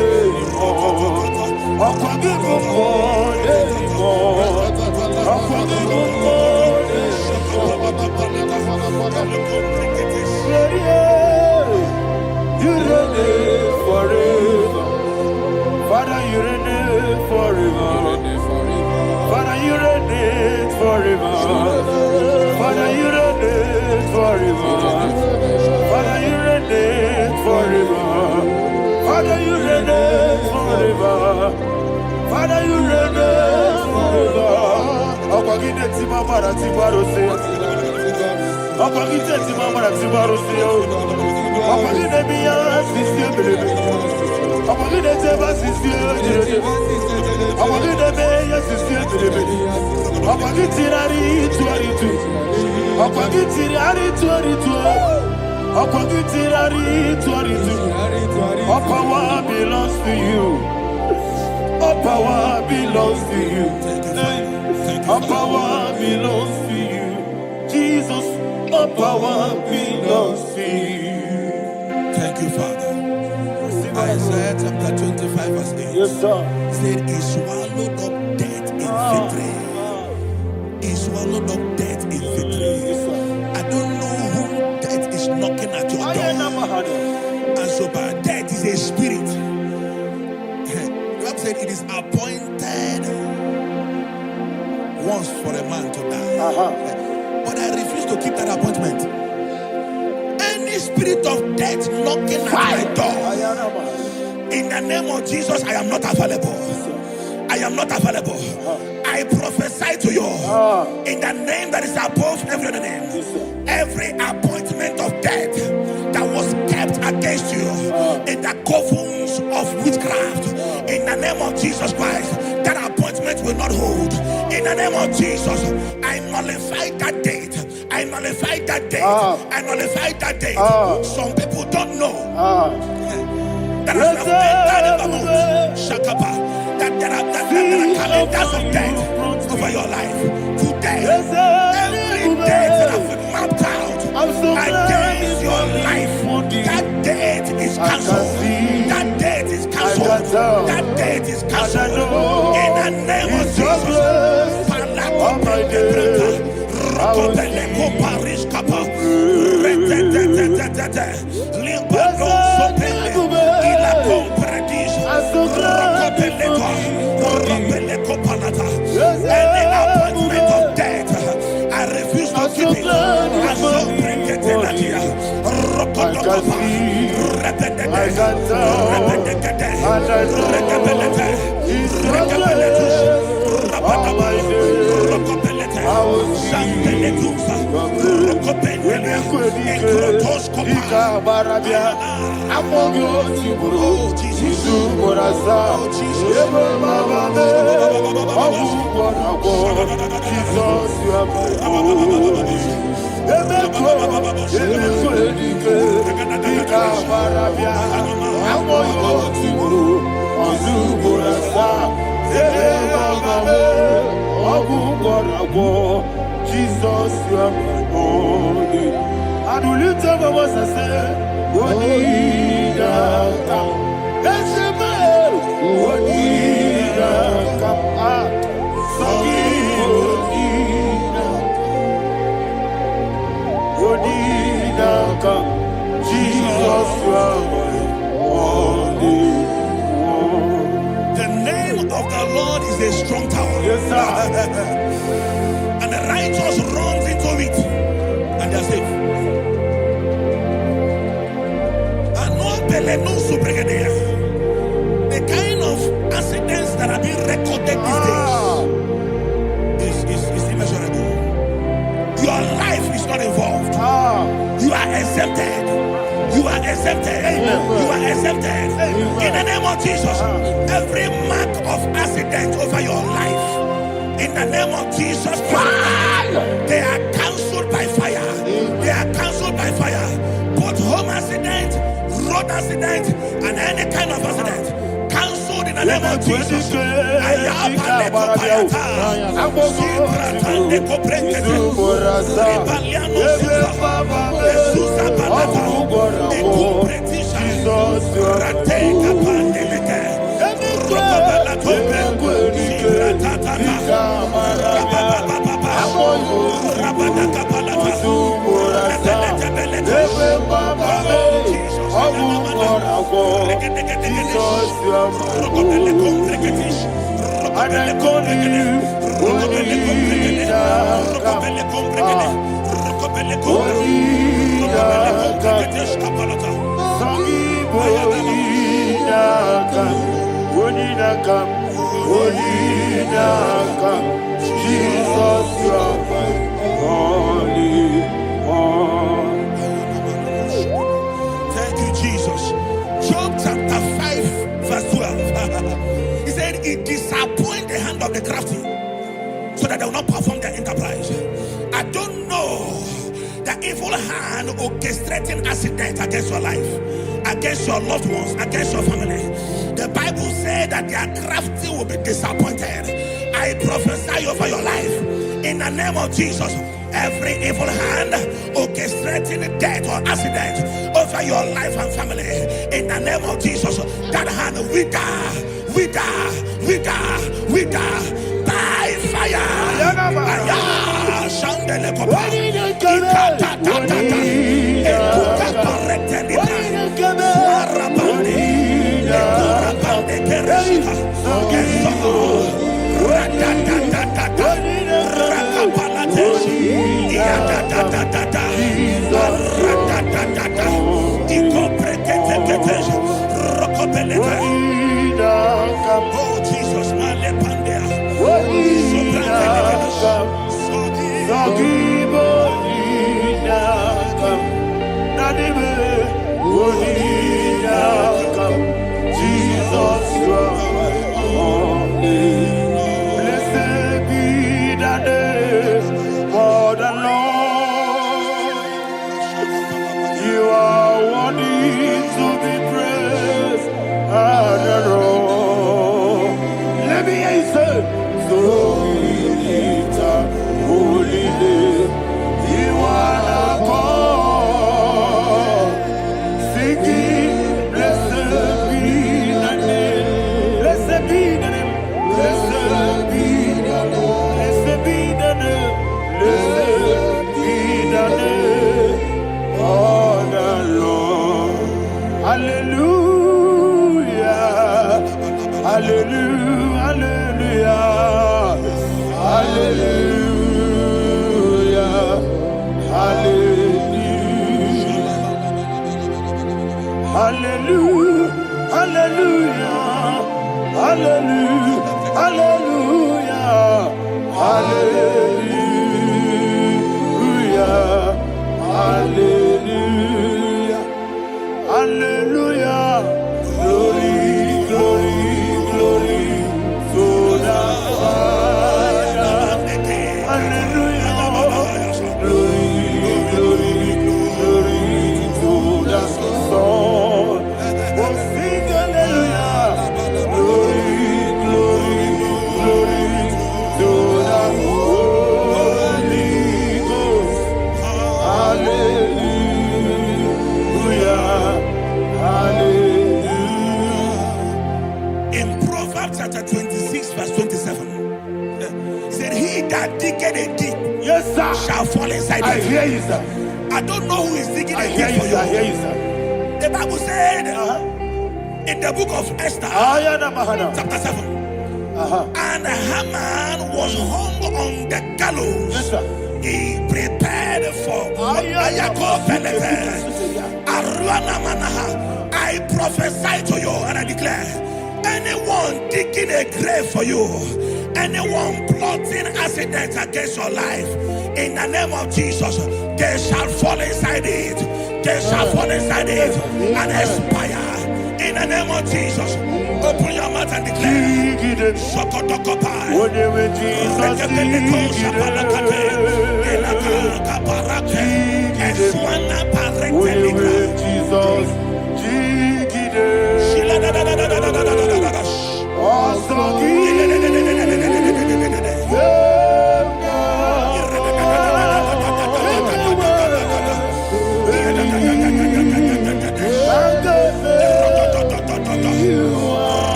You reign forever. Father, you reign forever. Father, you reign forever. Father, you reign forever. Father, you reign forever. Father, you reign forever. Father, you reign forever. Ọkọ̀gídé tí máa padà tí bá rò sí. Ọkọ̀gídé tí máa padà tí bá rò sí. Ọkọ̀gídé bí yá sísí ebèrè. Ọkọ̀gídé tí bá sísí ebèrè. Ọkọ̀gídé bí yá sísí ebèrè. Ọkọ̀gídé rárí tuwaritu. Ọkọ̀gídé rárí tuwaritu. Ọkọ̀gídé rárí tuwaritu. All power belongs to you. All power belongs to you. All power belongs to you. Jesus, all power belongs to you. Thank you, Father. Isaiah chapter 25 verse 8. Yes, sir. Said he swallowed up death in victory. He swallowed up death in victory. I don't know who death is knocking at your door. And so but death is a spirit. God said it is appointed once for a man to die. But I refuse to keep that appointment. Any spirit of death knocking at my door, in the name of Jesus, I am not available. I am not available. I prophesy to you in the name that is above every other name. Every appointment of death that was kept against you in the covens of witchcraft, in the name of Jesus Christ, that appointment will not hold. In the name of Jesus, I nullify that date. I nullify that date. I nullify that date. Some people don't know that as of Shakapa, that there are calendars of death over your life. Today, every date that has been mapped out against your life, that date is cancelled. That date is cancelled. That date is cancelled. In the name of Jesus. Rokopeleko Paris Kappa. Limbano Sopele. Ila Compredis. Rokopeleko Panata. Any appointment of death, I refuse to keep it. I so bring it in Nadia. Rokopeleko. Jesus, you are my holy. And will you tell me what I say? What did I come? That's a man. What did I come? What did I come? Jesus, you are my holy. The name of the Lord is a strong tower. Yes, sir. And the righteous runs into it and they are safe. The kind of accidents that are being recorded these days is immeasurable. Your life is not involved. You are exempted. You are exempted. You are exempted. In the name of Jesus, every mark of accident over your life, in the name of Jesus Christ, they are cancelled by fire. They are cancelled by fire. Both home accident, road accident, and any kind of accident, cancelled in the name of Jesus. Jesus, you are my only one. Thank you, Jesus. Job chapter 5, verse 12. He said, it disappoints the hand of the crafty so that they will not perform their enterprise. I don't know the evil hand orchestrating accident against your life, against your loved ones, against your family. The Bible said that their crafty will be disappointed. I prophesy over your life in the name of Jesus. Every evil hand orchestrating death or accident over your life and family, in the name of Jesus, that hand wither by fire. Oh Jesus, Jesus, you are my only. Blessed be the name of the Lord. You are worthy to be praised and adored. Let me hear you say, so we lift up holy name. You are the God. Singing, blessed be the name. Blessed be the name. Blessed be the name. Blessed be the name. Blessed be the name of the Lord. Hallelujah. Hallelujah. Hallelujah. Hallelujah. Hallelujah. Hallelujah. Hallelujah. Hallelujah. Hallelujah. Hallelujah. Hallelujah. Glory, glory, glory to the Father. Hallelujah. Glory, glory, glory to the Son. Oh, sing hallelujah. Glory, glory, glory to the Holy Ghost. Hallelujah. Hallelujah. in Proverbs chapter 26, verse 27, said, he that diggeth a deep, Yes, sir. shall fall inside I it. hear you, sir. I don't know who is digging I a hear deep you, for sir. I hear you. you, sir. The Bible said in the book of Esther, Ayana Mahana. chapter 7, and Haman was hung on the gallows. Yes, sir. He prepared for I prophesy to you and I declare, anyone digging a grave for you, anyone plotting accidents against your life, in the name of Jesus, they shall fall inside it. They shall fall inside it and expire. In the name of Jesus, open your mouth and declare. Sokotokopai.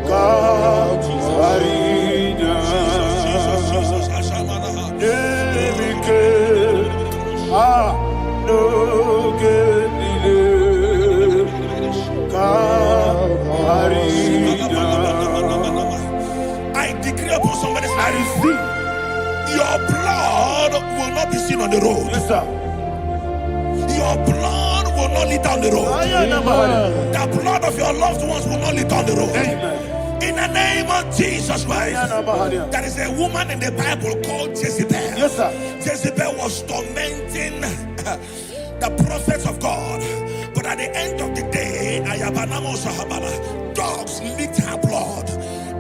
God, decree upon somebody's life. Your blood will not be seen on the road. Yes, sir. Your blood will not lead down the road. The blood of your loved ones will not lead down the road. Amen. In the name of Jesus Christ. There is a woman in the Bible called Jezebel. Yes, sir. Jezebel was tormenting the prophets of God. But at the end of the day, dogs licked her blood.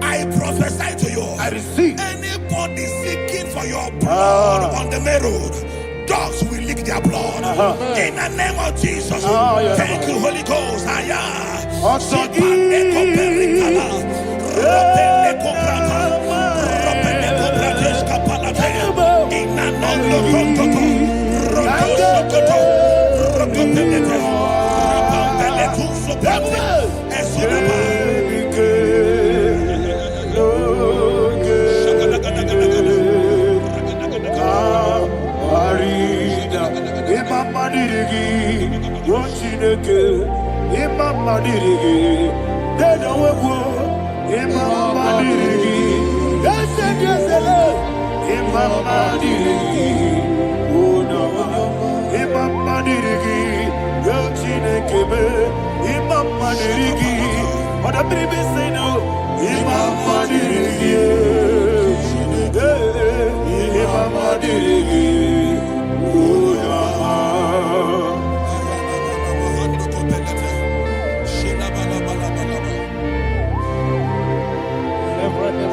I prophesy to you. I receive. Anybody seeking for your blood on the main road, dogs will lick their blood. In the name of Jesus. Thank you, Holy Ghost.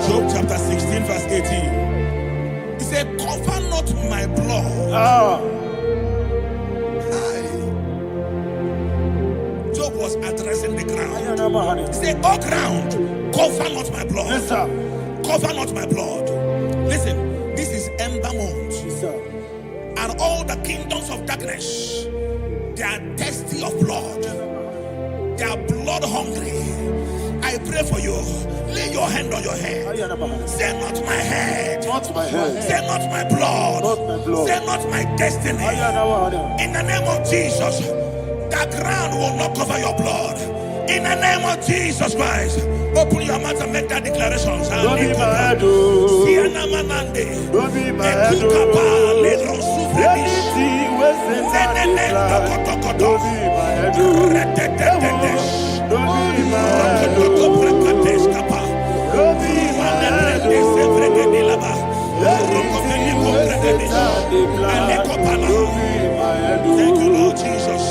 Job chapter 16 verse 18. He said, cover not my blood. Job was addressing the ground. He said, oh ground, cover not my blood. Yes, sir. Cover not my blood. Listen, this is ember month. Yes, sir. And all the kingdoms of darkness, they are thirsty of blood. They are blood hungry. I pray for you. Lay your hand on your head. Say not my head. Not my head. Say not my blood. Not my blood. Say not my destiny. In the name of Jesus, the ground will not cover your blood. In the name of Jesus Christ, open your mouth and make that declaration. Don't be mad, oh. Don't be mad, oh. Anything was in that decline. Don't be mad, oh. Don't be mad, oh. Don't be mad, oh. Anything was in that decline. Don't be mad, oh. Thank you, Lord Jesus.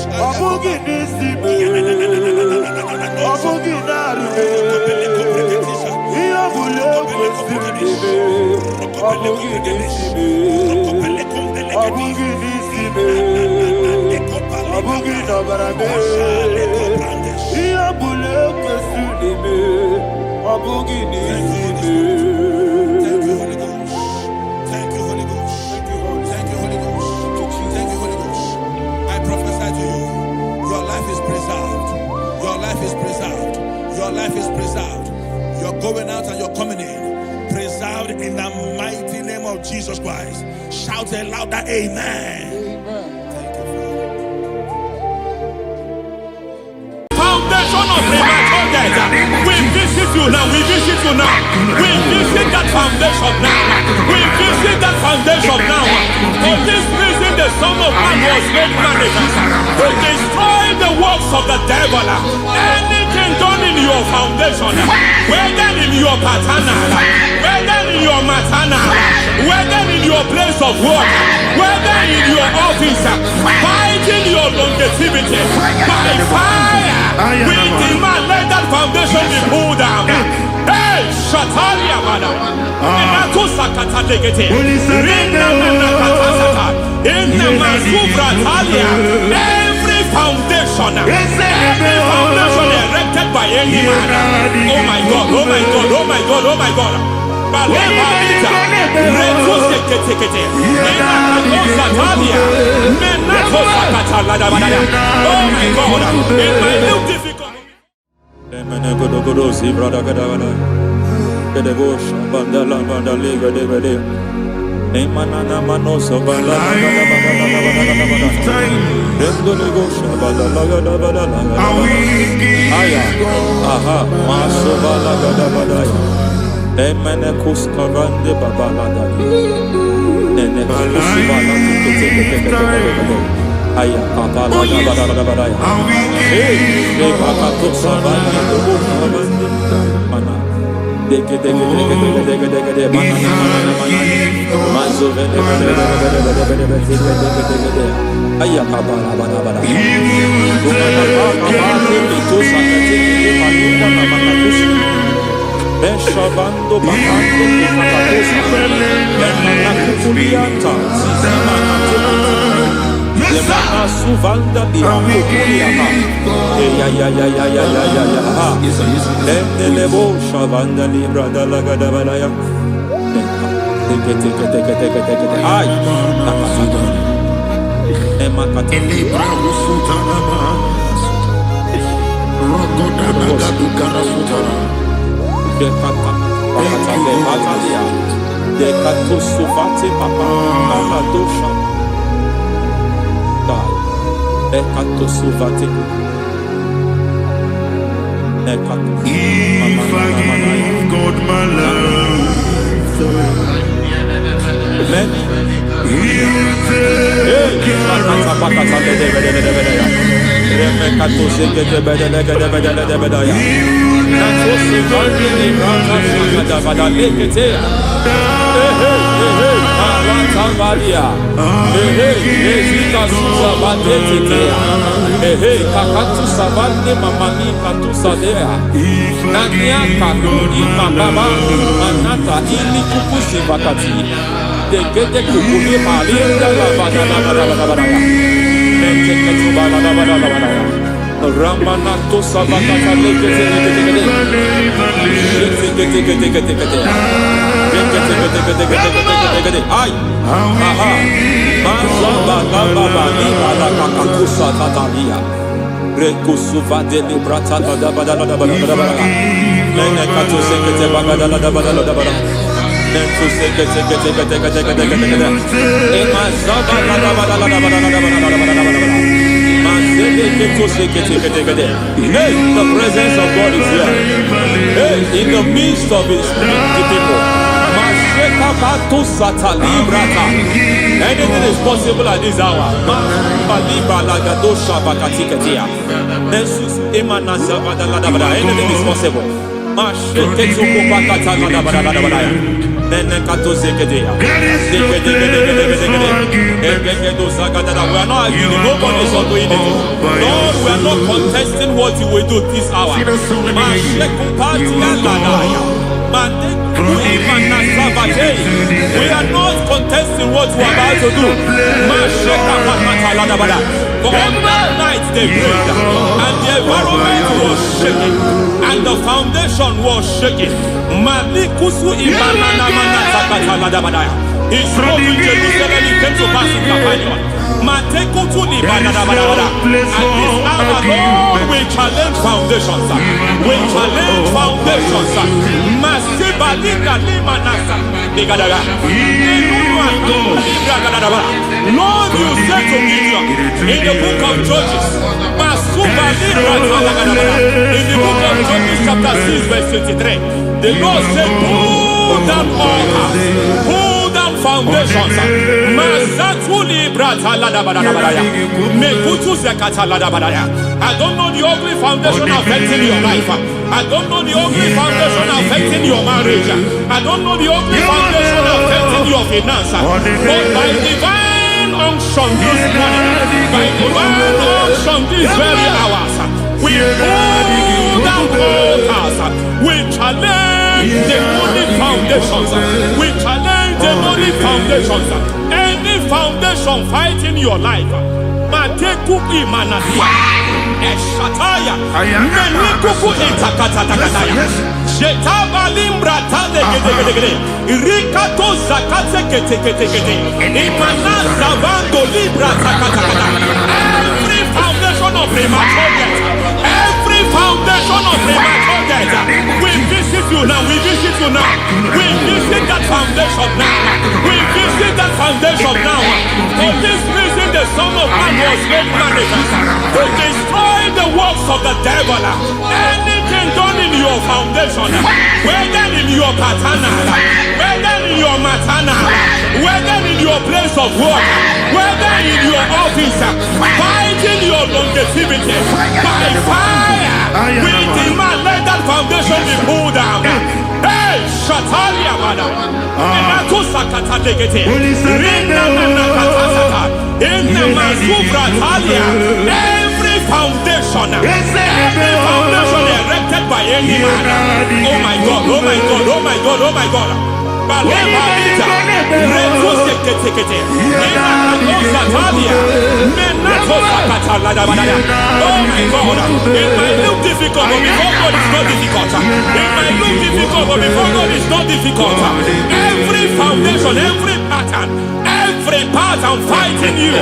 Your life is preserved. You're going out and you're coming in. Preserved in the mighty name of Jesus Christ. Shout a louder amen. Thank you, Father. Foundation of premature death. We visit you now. We visit you now. We visit that foundation now. We visit that foundation now. For this reason, the Son of Man was made manifest to destroy the works of the devil. Anything done in your foundation, whether in your paternal, whether in your maternal, whether in your place of work, whether in your office, fighting your longevity by fire, we demand let that foundation be pulled down. Hey, Shatalia, madam. Every foundation erected by any man. Oh my God, oh my God, oh my God, oh my God. Oh my God, in my new difficult. Emene kuskarande babalada. Nene kusibala tukete. Aya kapala da badaya. Hey, bakato sabani dobo sabani. Mana. Dege mana. Mazo vede. Aya kapala bada. Dumana kapala itu sakete palinda mana kusi. Beshavando bakando kakakosa. Nana kukulianta. Zizima Lemana suvanda dia kukuliama. Ya. Lebo shavanda libra dalagada balaya. Teke. Ay. Nakasaka. Emakata. Libra usutana mas. Rogoda nagadukara sutana. Dekata. Bakata batalia. Dekatu suvati papa. Amadosha. Ekato suvati. Ekato. If I give God my love, Amen. He will take care Ramanato Sabakata Ay, aha, Mazaba Baba, Kakakusa Tatalia, Rekusuva de Librata, Menekato Sekete Bagada, Nentu Sekete, Emazaba. Hey, the presence of God is here. Hey, in the midst of His people. Anything is possible at this hour. Anything is possible. We are not arguing, nobody is doing it. Lord, we are not contesting what you will do this hour. We are not contesting what you are about to do. For on that night they prayed, and the environment was shaking, and the foundation was shaking. He spoke in Jerusalem, he came to pass in Capernaum. At this hour, Lord, we challenge foundations. We challenge foundations. Lord, you said to Gideon in the book of Judges, in the book of Judges chapter 6 verse 23, the Lord said, pull down altars, pull down foundations. I don't know the ugly foundation affecting your life. I don't know the ugly foundation affecting your marriage. I don't know the ugly foundation affecting your finance. But by divine unction this morning, by divine unction these very hours, we pull down altars. We challenge demonic foundations. We challenge demonic foundations. Any foundation fighting your life, Mateku Imanadia, Eshataya, Menikuku Itakataya, Shetabalim Bratade, Rikato Zakate, Imanaza Vando Libra Zakata. Every foundation of premature death, every foundation of premature death, we visit you now, we visit you now, we visit that foundation now, we visit that foundation now. For this reason, the Son of Man was made manifest to destroy the works of the devil. Anything been done in your foundation, whether in your paternal, whether in your maternal, whether in your place of work, whether in your office, fighting your longevity by fire, we demand let that foundation be pulled down. Hey, Shatalia Bada, Enato Sakata Legete, Rina Nakatasata, Inna Masufra Talia, every foundation erected by any man. Oh my God, oh my God, oh my God, oh my God. Baleba Ita, Reto Sekete, Satalia, Menato Sakata Ladabada. Oh my God, it might look difficult, but before God it's not difficult. It might look difficult, but before God it's not difficult. Every foundation, every pattern fighting you,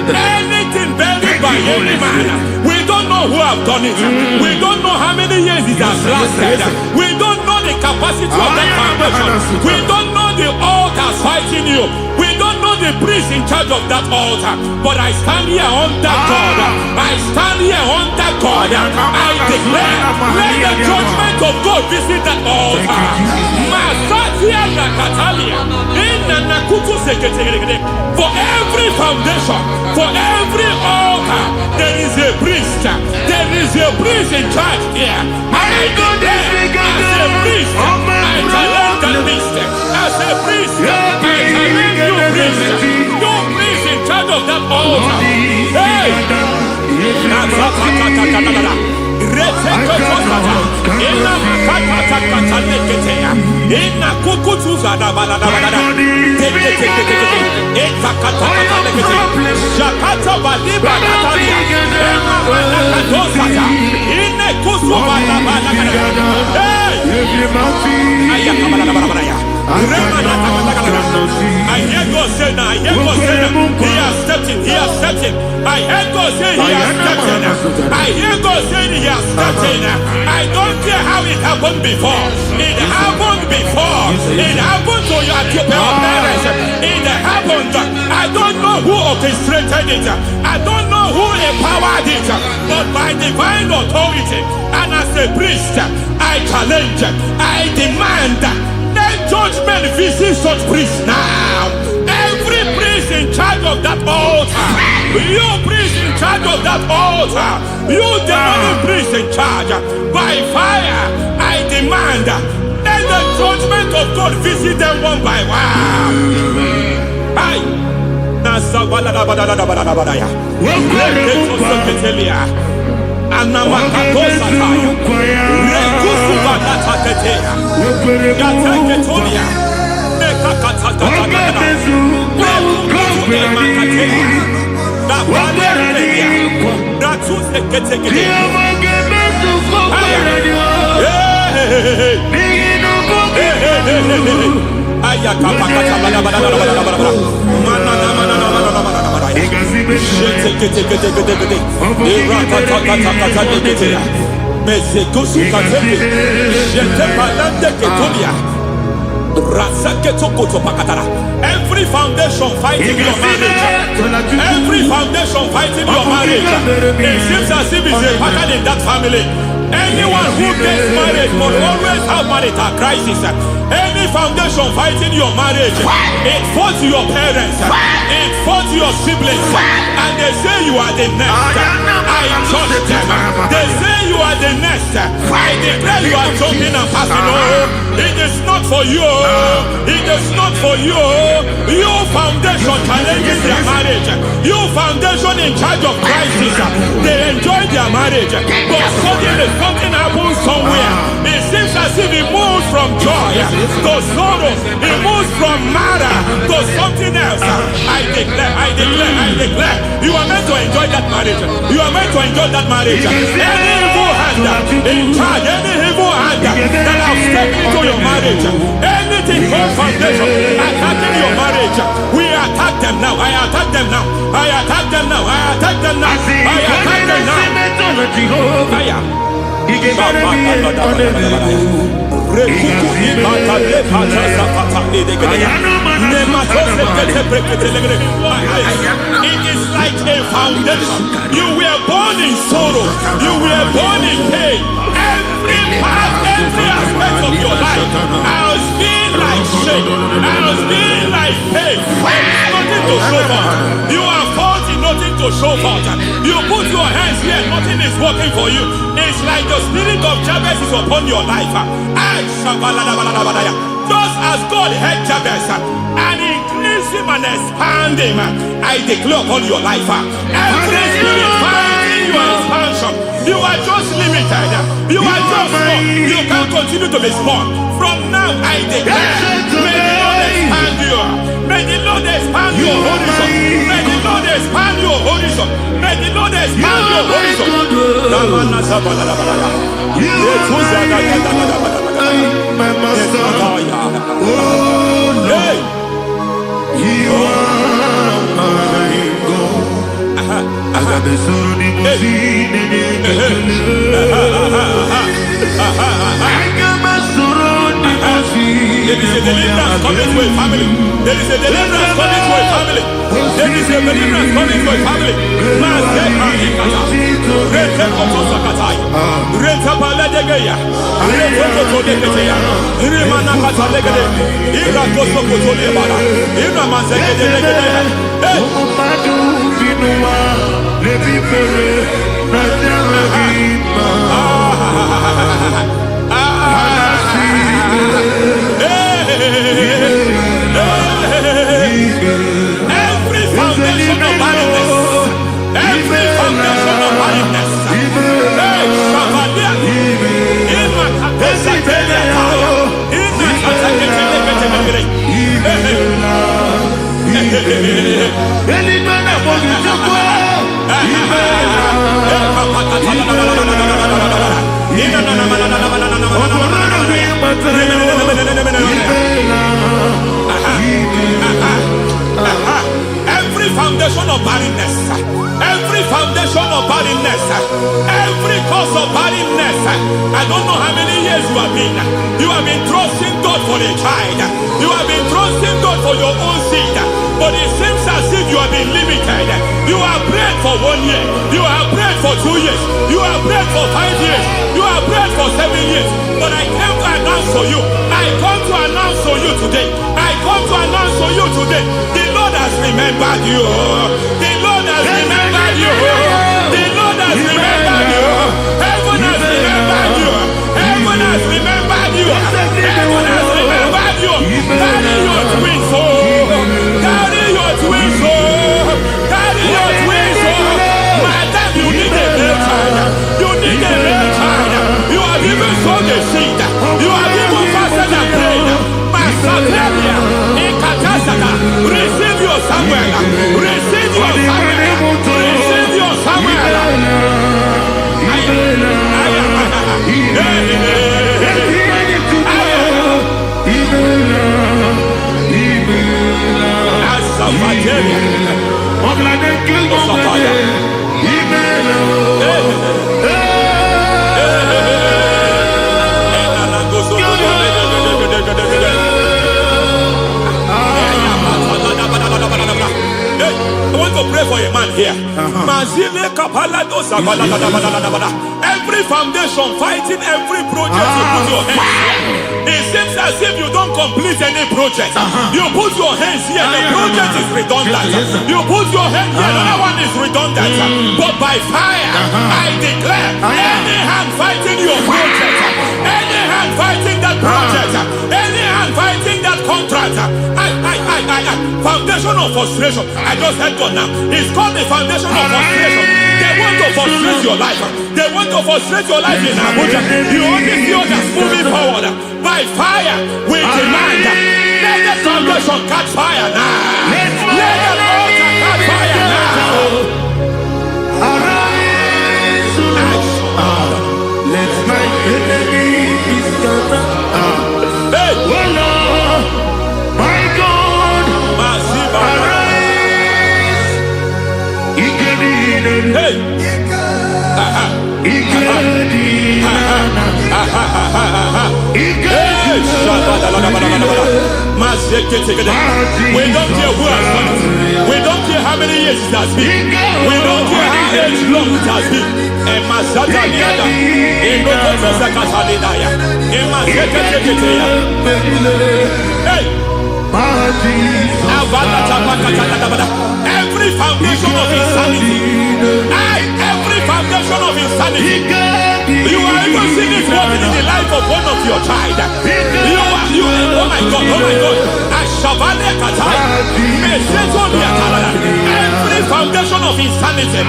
anything buried by any man. We don't know who have done it. We don't know how many years it has lasted. We don't know the capacity of that foundation. We don't know the altars fighting you. We don't know the priest in charge of that altar. But I stand here under God. I stand here under God. I declare, let the judgment of God visit that altar. Masatia Nakatalia. For every foundation, for every altar, there is a priest. There is a priest in charge here. I declare, as a priest, I challenge that priest. As a priest, I challenge you priest. You priest in charge of that altar. Hey! I hear God say now, he has stepped in, he has stepped in. I hear God say he has stepped in. I hear God saying he has stepped in. I don't care how it happened before. It happened before. It happened to your parents. It happened. I don't know who orchestrated it. I don't know who empowered it. But by divine authority and as a priest, I challenge, I demand, let judgment visit such priests now. Every priest in charge of that altar, you priest in charge of that altar, you demonic priest in charge, by fire, I demand, let the judgment of God visit them one by one. Aye. Every foundation fighting your marriage, every foundation fighting your marriage, it seems as if it's a pattern in that family. Anyone who gets married will always have marital crisis. Any foundation fighting your marriage, it fought your parents, it fought your siblings, and they say you are the next. I judge them. They say you are the next. I declare you are jumping and passing. Oh, it is not for you. It is not for you. You foundation challenges their marriage. You foundation in charge of crisis. They enjoy their marriage, but suddenly something happens somewhere. It seems as if it moves from joy to sorrow. It moves from matter to something else. I declare, you are meant to enjoy that marriage. You are meant to enjoy that marriage. Any evil hand in charge, any evil hand that have stepped into your marriage, anything called foundation attacking your marriage, we attack them now. I attack them now. I attack them now. I attack them now. I attack them now. It is like like a foundation. You were born in sorrow. You were born in pain. Every part, every aspect of your life has been like shame. Has been like pain. Nothing to show for. You are faulty, nothing to show for. You put your hands here, nothing is working for you. It's like the spirit of Jabez is upon your life. Just as God had Jabez and increased him and expanded him, I declare upon your life. Every spirit finding your expansion, you are just limited. You are just small. You can't continue to be small. From now, I declare, may the Lord expand you. May the Lord expand your horizon. May the Lord expand your horizon. May the Lord expand your horizon. My master, oh Lord, you are my God. Agabe suru ni musini ni Agabe suru ni musini. There is a deliverance coming to a family. There is a deliverance coming to a family. There is a deliverance coming to a family. Every foundation of barrenness, every foundation of barrenness, every foundation of barrenness, every foundation of barrenness, every cause of barrenness. I don't know how many years you have been trusting God for a child. You have been trusting God for your own seed, but it seems as if you have been limited. You have prayed for 1 year, you have prayed for 2 years, you have prayed for 5 years, you have prayed for 7 years. But I came to announce for you, I come to announce for you today, I come to announce for you today, the Lord has remembered you. The Lord has remembered you. The Lord has remembered you. Heaven has remembered you. Heaven has remembered you. Heaven has remembered you. Carry your twins, oh. Carry your twins, oh. Carry your twins, oh. Madam, you need a real child. You need a real child. You have even sown the seed. You have even fasted and prayed. Masaperia, Ekatasaka, receive your Samuel. Receive your Samuel. Receive your Samuel. I want to pray for a man here. Every foundation fighting every project you put your hands here. It seems as if you don't complete any project. You put your hands here, the project is redundant. You put your hand here, another one is redundant. But by fire, I declare, any hand fighting your project, any hand fighting that project, any hand fighting that contract, foundation of frustration. I just heard God now. It's called the foundation of frustration. They want to frustrate your life. They want to frustrate your life in Abuja. You only see others moving forward. By fire, we demand. Let the foundation catch fire now. Let the altar catch fire now. Arise, let my enemies scatter. Hey, Oh Lord, my God, arise. hey. We don't care who has done it. We don't care how many years it has been. We don't care how age long it has been. Hey! Every foundation of insanity, every foundation of insanity, you are even seeing it working in the life of one of your child. Oh my God, every foundation of insanity,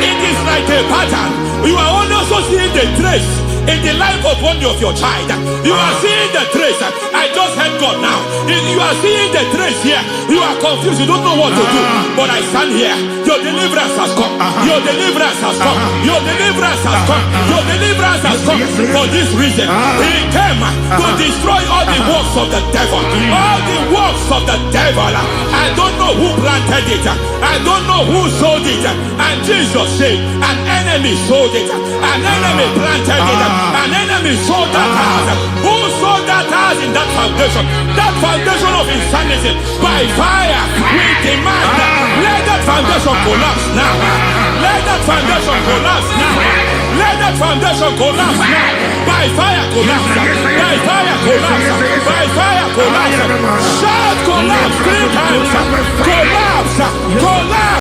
it is like a pattern. You are also seeing the trace in the life of one of your child. You are seeing the trace. I just heard God now. You are seeing the trace here. You are confused. You don't know what to do. But I stand here. Your deliverance has come. Your deliverance has come. Your deliverance has come. Your deliverance has come. For this reason, He came to destroy all the works of the devil. All the works of the devil. I don't know who planted it. I don't know who sold it. And Jesus said, an enemy sold it. An enemy planted it. An enemy sold that house. Who sold that house in that foundation? That foundation of insanity. By fire, we demand let that foundation collapse now. Let that foundation collapse now. Let that foundation collapse now. By fire, collapse. By fire, collapse. By fire, collapse. Shout collapse 3 times. Collapse. Collapse.